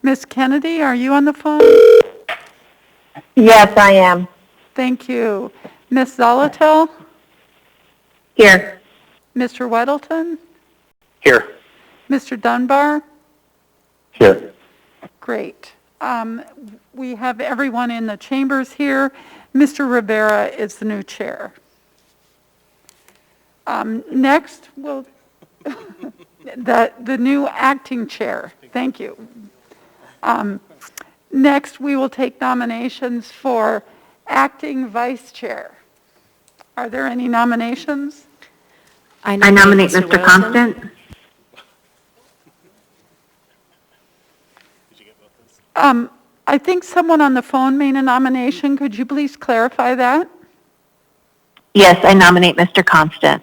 Ms. Kennedy, are you on the phone? Yes, I am. Thank you. Ms. Zolotel? Here. Mr. Weddleton? Here. Mr. Dunbar? Here. Great. We have everyone in the chambers here. Mr. Rivera is the new chair. Next, we'll the new acting chair. Thank you. Next, we will take nominations for acting vice chair. Are there any nominations? I nominate Mr. Constant. I think someone on the phone made a nomination. Could you please clarify that? Yes, I nominate Mr. Constant.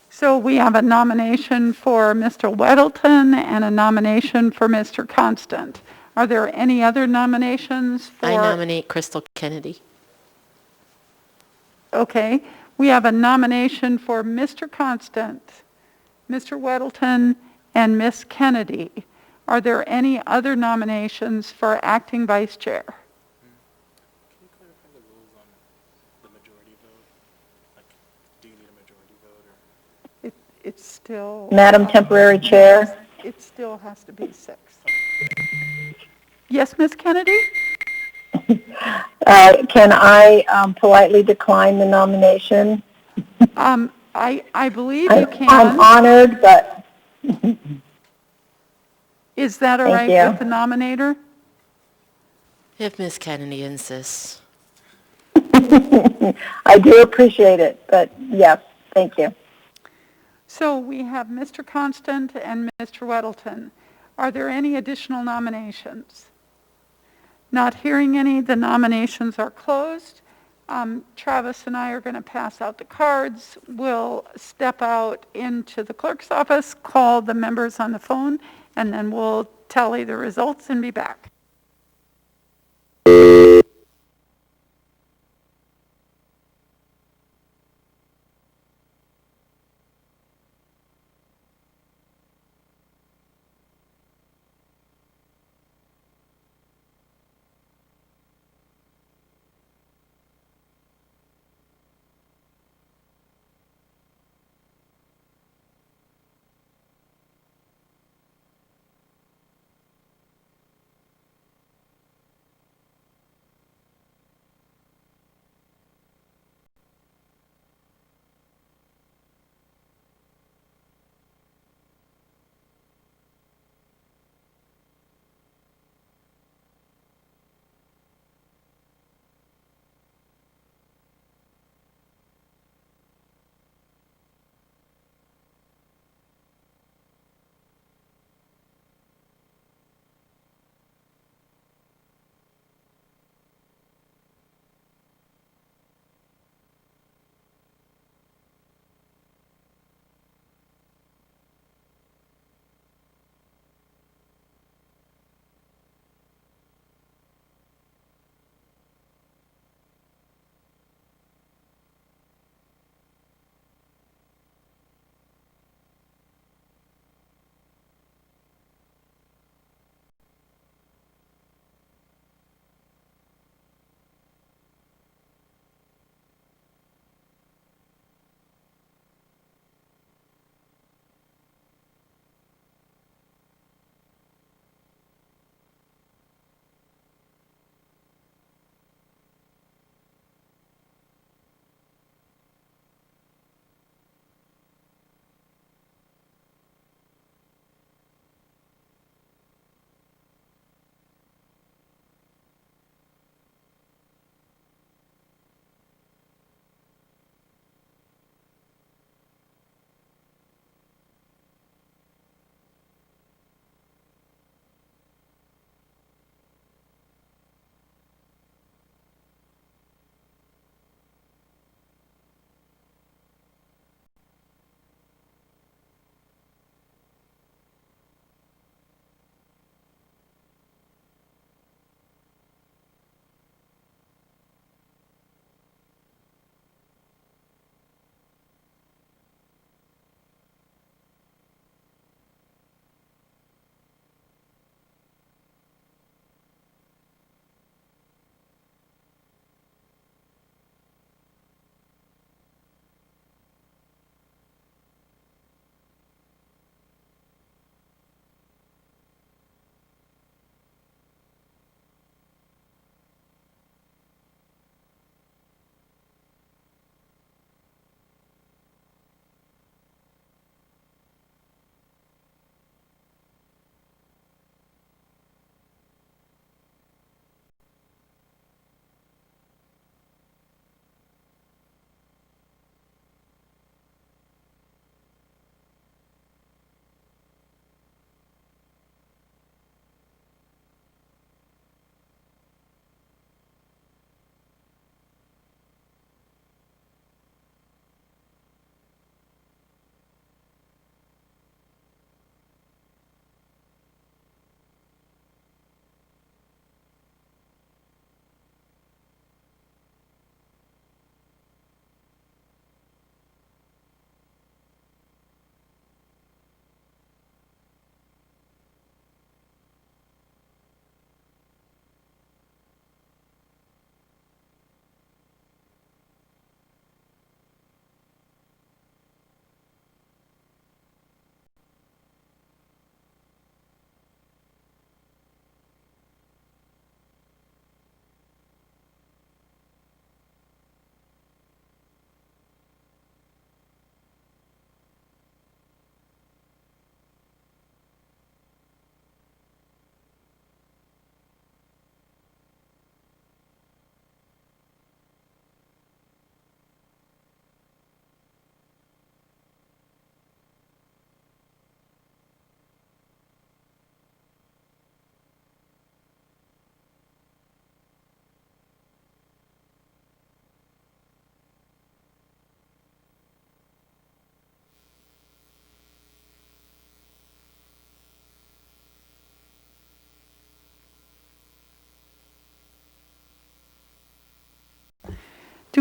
So we have a nomination for Mr. Weddleton and a nomination for Mr. Constant. Are there any other nominations for? I nominate Crystal Kennedy. Okay. We have a nomination for Mr. Constant, Mr. Weddleton, and Ms. Kennedy. Are there any other nominations for acting vice chair? Can you clarify the rules on the majority vote? Like, do you need a majority vote or? It's still. Madam Temporary Chair. It still has to be 6. Yes, Ms. Kennedy? Can I politely decline the nomination? I believe you can. I'm honored, but Is that all right with the nominator? If Ms. Kennedy insists. I do appreciate it, but yes, thank you. So we have Mr. Constant and Mr. Weddleton. Are there any additional nominations? Not hearing any, the nominations are closed. Travis and I are going to pass out the cards. We'll step out into the clerk's office, call the members on the phone, and then we'll tally the results and be back.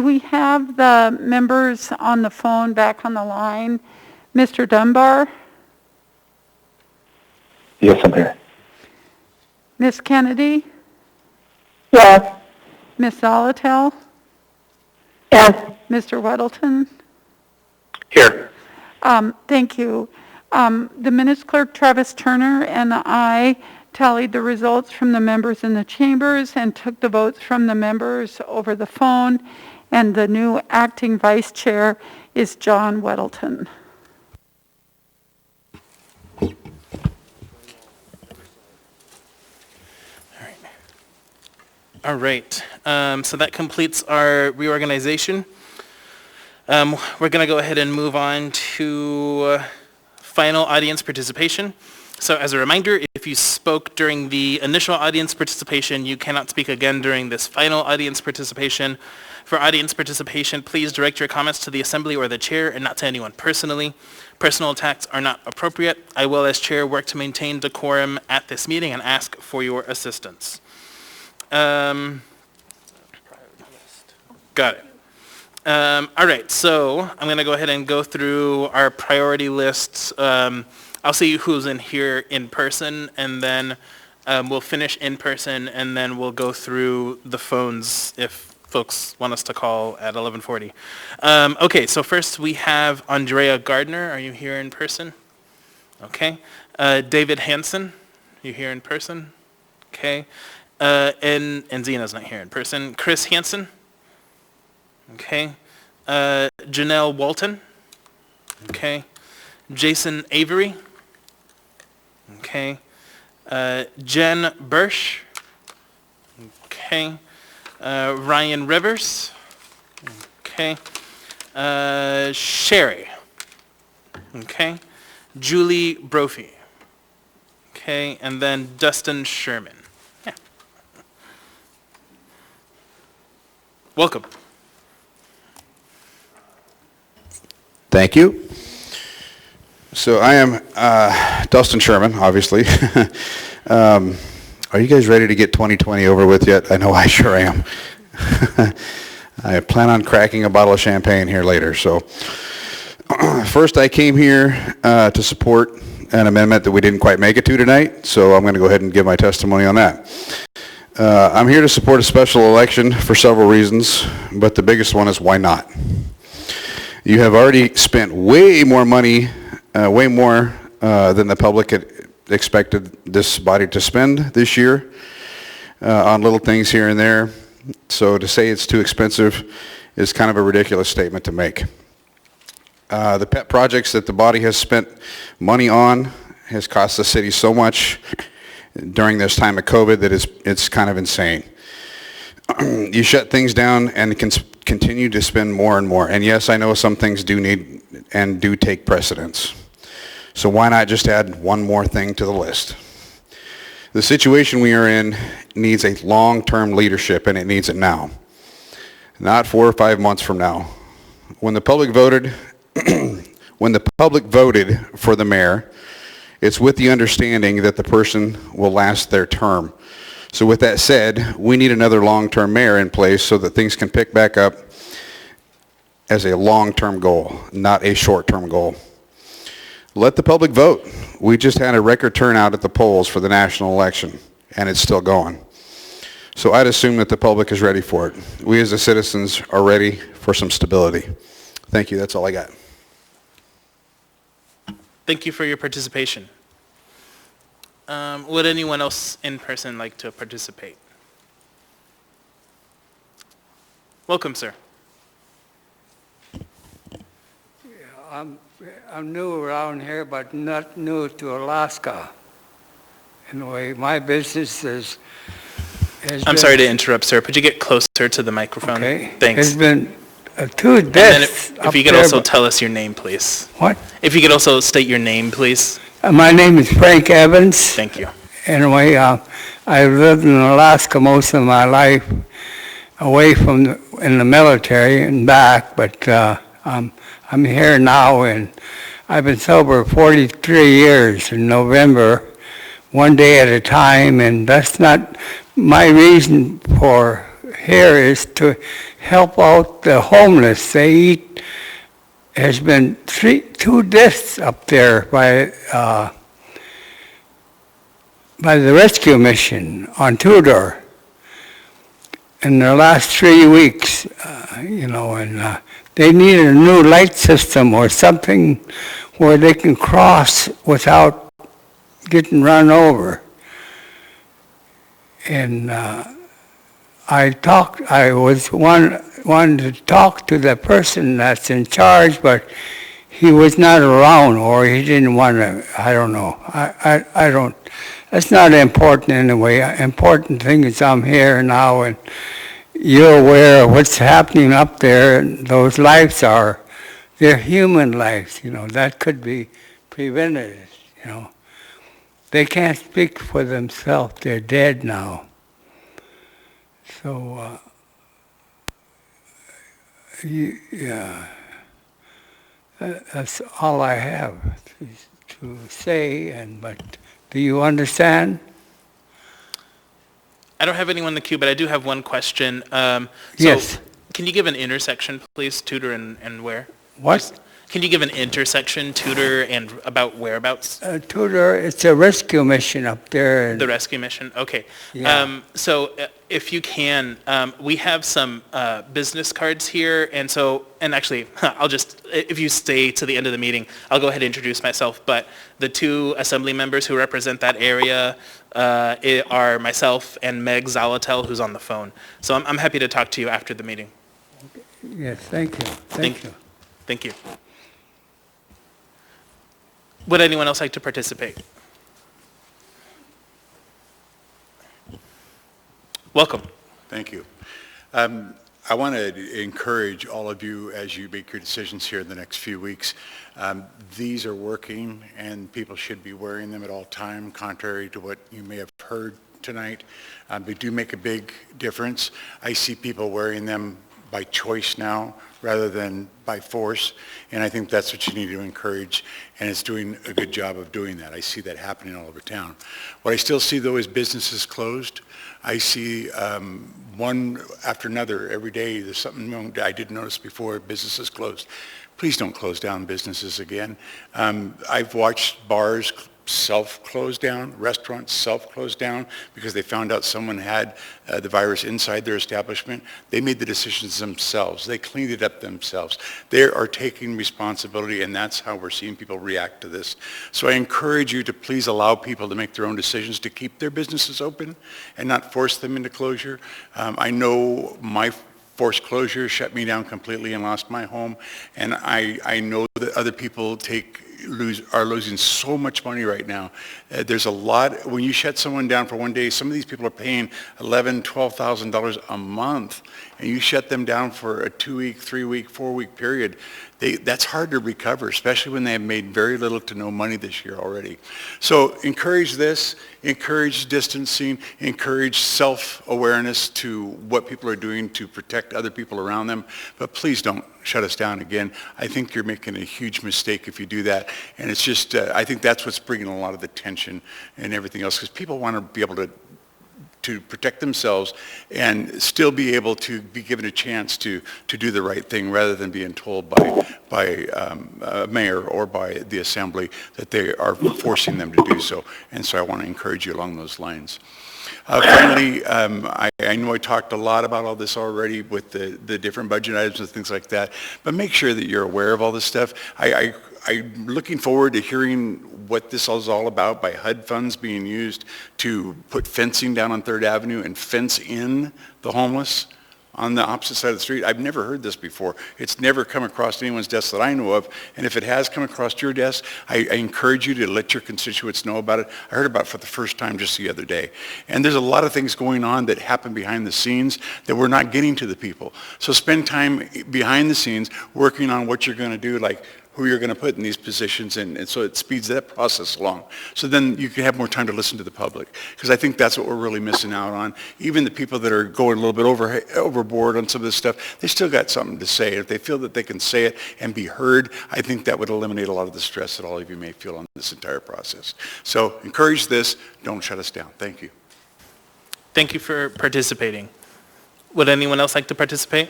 we have the members on the phone back on the line? Mr. Dunbar? Yes, I'm here. Ms. Kennedy? Yes. Ms. Zolotel? Yes. Mr. Weddleton? Here. Thank you. The minutes clerk, Travis Turner, and I tallied the results from the members in the chambers and took the votes from the members over the phone, and the new acting vice chair is John Weddleton. All right. So that completes our reorganization. We're going to go ahead and move on to final audience participation. So as a reminder, if you spoke during the initial audience participation, you cannot speak again during this final audience participation. For audience participation, please direct your comments to the assembly or the chair and not to anyone personally. Personal attacks are not appropriate. I will, as chair, work to maintain decorum at this meeting and ask for your assistance. Got it. All right, so I'm going to go ahead and go through our priority lists. I'll see who's in here in person, and then we'll finish in person, and then we'll go through the phones if folks want us to call at 11:40. Okay, so first we have Andrea Gardner. Are you here in person? Okay. David Hansen, you here in person? Okay. And Zena's not here in person. Chris Hansen. Okay. Janelle Walton. Okay. Jason Avery. Okay. Jen Bursch. Okay. Ryan Rivers. Okay. Sherry. Okay. Julie Brophy. Okay. And then Dustin Sherman. Yeah. Welcome. Thank you. So I am Dustin Sherman, obviously. Are you guys ready to get 2020 over with yet? I know I sure am. I plan on cracking a bottle of champagne here later. So first I came here to support an amendment that we didn't quite make it to tonight. So I'm going to go ahead and give my testimony on that. I'm here to support a special election for several reasons, but the biggest one is why not? You have already spent way more money, way more than the public had expected this body to spend this year on little things here and there. So to say it's too expensive is kind of a ridiculous statement to make. The pet projects that the body has spent money on has cost the city so much during this time of COVID that it's kind of insane. You shut things down and can continue to spend more and more. And yes, I know some things do need and do take precedence. So why not just add one more thing to the list? The situation we are in needs a long-term leadership, and it needs it now, not 4 or 5 months from now. When the public voted, for the mayor, it's with the understanding that the person will last their term. So with that said, we need another long-term mayor in place so that things can pick back up as a long-term goal, not a short-term goal. Let the public vote. We just had a record turnout at the polls for the national election, and it's still going. So I'd assume that the public is ready for it. We as the citizens are ready for some stability. Thank you. That's all I got. Thank you for your participation. Would anyone else in person like to participate? Welcome, sir. I'm new around here, but not new to Alaska. Anyway, my business is... I'm sorry to interrupt, sir. Could you get closer to the microphone? Okay. Thanks. There's been 2 deaths. If you could also tell us your name, please. What? If you could also state your name, please. My name is Frank Evans. Thank you. Anyway, I've lived in Alaska most of my life, away from in the military and back, but I'm here now, and I've been sober 43 years in November, one day at a time, and that's not my reason for here is to help out the homeless. Has been 2 deaths up there by the rescue mission on Tudor in the last 3 weeks, and they need a new light system or something where they can cross without getting run over. And I was wanted to talk to the person that's in charge, but he was not around, or he didn't want to. I don't know. I don't. That's not important anyway. Important thing is I'm here now, and you're aware of what's happening up there. And those lives they're human lives. That could be prevented. They can't speak for themselves. They're dead now. So, that's all I have to say. But do you understand? I don't have anyone in the queue, but I do have one question. Yes. Can you give an intersection, please, Tudor and where? What? Can you give an intersection, Tudor, and about whereabouts? Tudor, it's a rescue mission up there. The rescue mission, okay. Yeah. So if you can, we have some business cards here, and actually, if you stay to the end of the meeting, I'll go ahead and introduce myself, but the 2 assembly members who represent that area are myself and Meg Zalatel, who's on the phone. So I'm happy to talk to you after the meeting. Yes, thank you. Thank you. Thank you. Would anyone else like to participate? Welcome. Thank you. I want to encourage all of you as you make your decisions here in the next few weeks. These are working, and people should be wearing them at all time, contrary to what you may have heard tonight. They do make a big difference. I see people wearing them by choice now rather than by force, and I think that's what you need to encourage, and it's doing a good job of doing that. I see that happening all over town. What I still see, though, is businesses closed. I see one after another every day. There's something I didn't notice before, businesses closed. Please don't close down businesses again. I've watched bars self-close down, restaurants self-close down because they found out someone had the virus inside their establishment. They made the decisions themselves. They cleaned it up themselves. They are taking responsibility, and that's how we're seeing people react to this. So I encourage you to please allow people to make their own decisions to keep their businesses open and not force them into closure. I know my forced closure shut me down completely and lost my home, and I know that other people are losing so much money right now. There's a lot, when you shut someone down for one day, some of these people are paying $11,000, $12,000 a month, and you shut them down for a 2-week, 3-week, 4-week period. That's hard to recover, especially when they have made very little to no money this year already. So encourage this, encourage distancing, encourage self-awareness to what people are doing to protect other people around them, but please don't shut us down again. I think you're making a huge mistake if you do that, and it's just, I think that's what's bringing a lot of the tension and everything else, because people want to be able to protect themselves and still be able to be given a chance to do the right thing rather than being told by a mayor or by the assembly that they are forcing them to do so. And so I want to encourage you along those lines. Finally, I know I talked a lot about all this already with the different budget items and things like that, but make sure that you're aware of all this stuff. I'm looking forward to hearing what this is all about by HUD funds being used to put fencing down on 3rd Avenue and fence in the homeless on the opposite side of the street. I've never heard this before. It's never come across anyone's desk that I know of, and if it has come across your desk, I encourage you to let your constituents know about it. I heard about it for the first time just the other day. And there's a lot of things going on that happen behind the scenes that we're not getting to the people. So spend time behind the scenes working on what you're going to do, like who you're going to put in these positions, and so it speeds that process along. So then you can have more time to listen to the public, because I think that's what we're really missing out on. Even the people that are going a little bit overboard on some of this stuff, they still got something to say. If they feel that they can say it and be heard, I think that would eliminate a lot of the stress that all of you may feel on this entire process. So encourage this. Don't shut us down. Thank you. Thank you for participating. Would anyone else like to participate?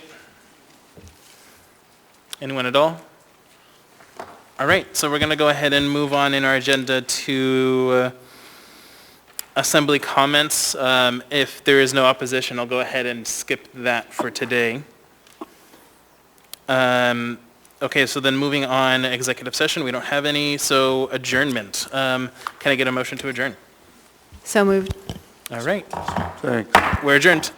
Anyone at all? All right, so we're going to go ahead and move on in our agenda to assembly comments. If there is no opposition, I'll go ahead and skip that for today. Okay, so then moving on, executive session, we don't have any, so adjournment. Can I get a motion to adjourn? So moved. All right. We're adjourned.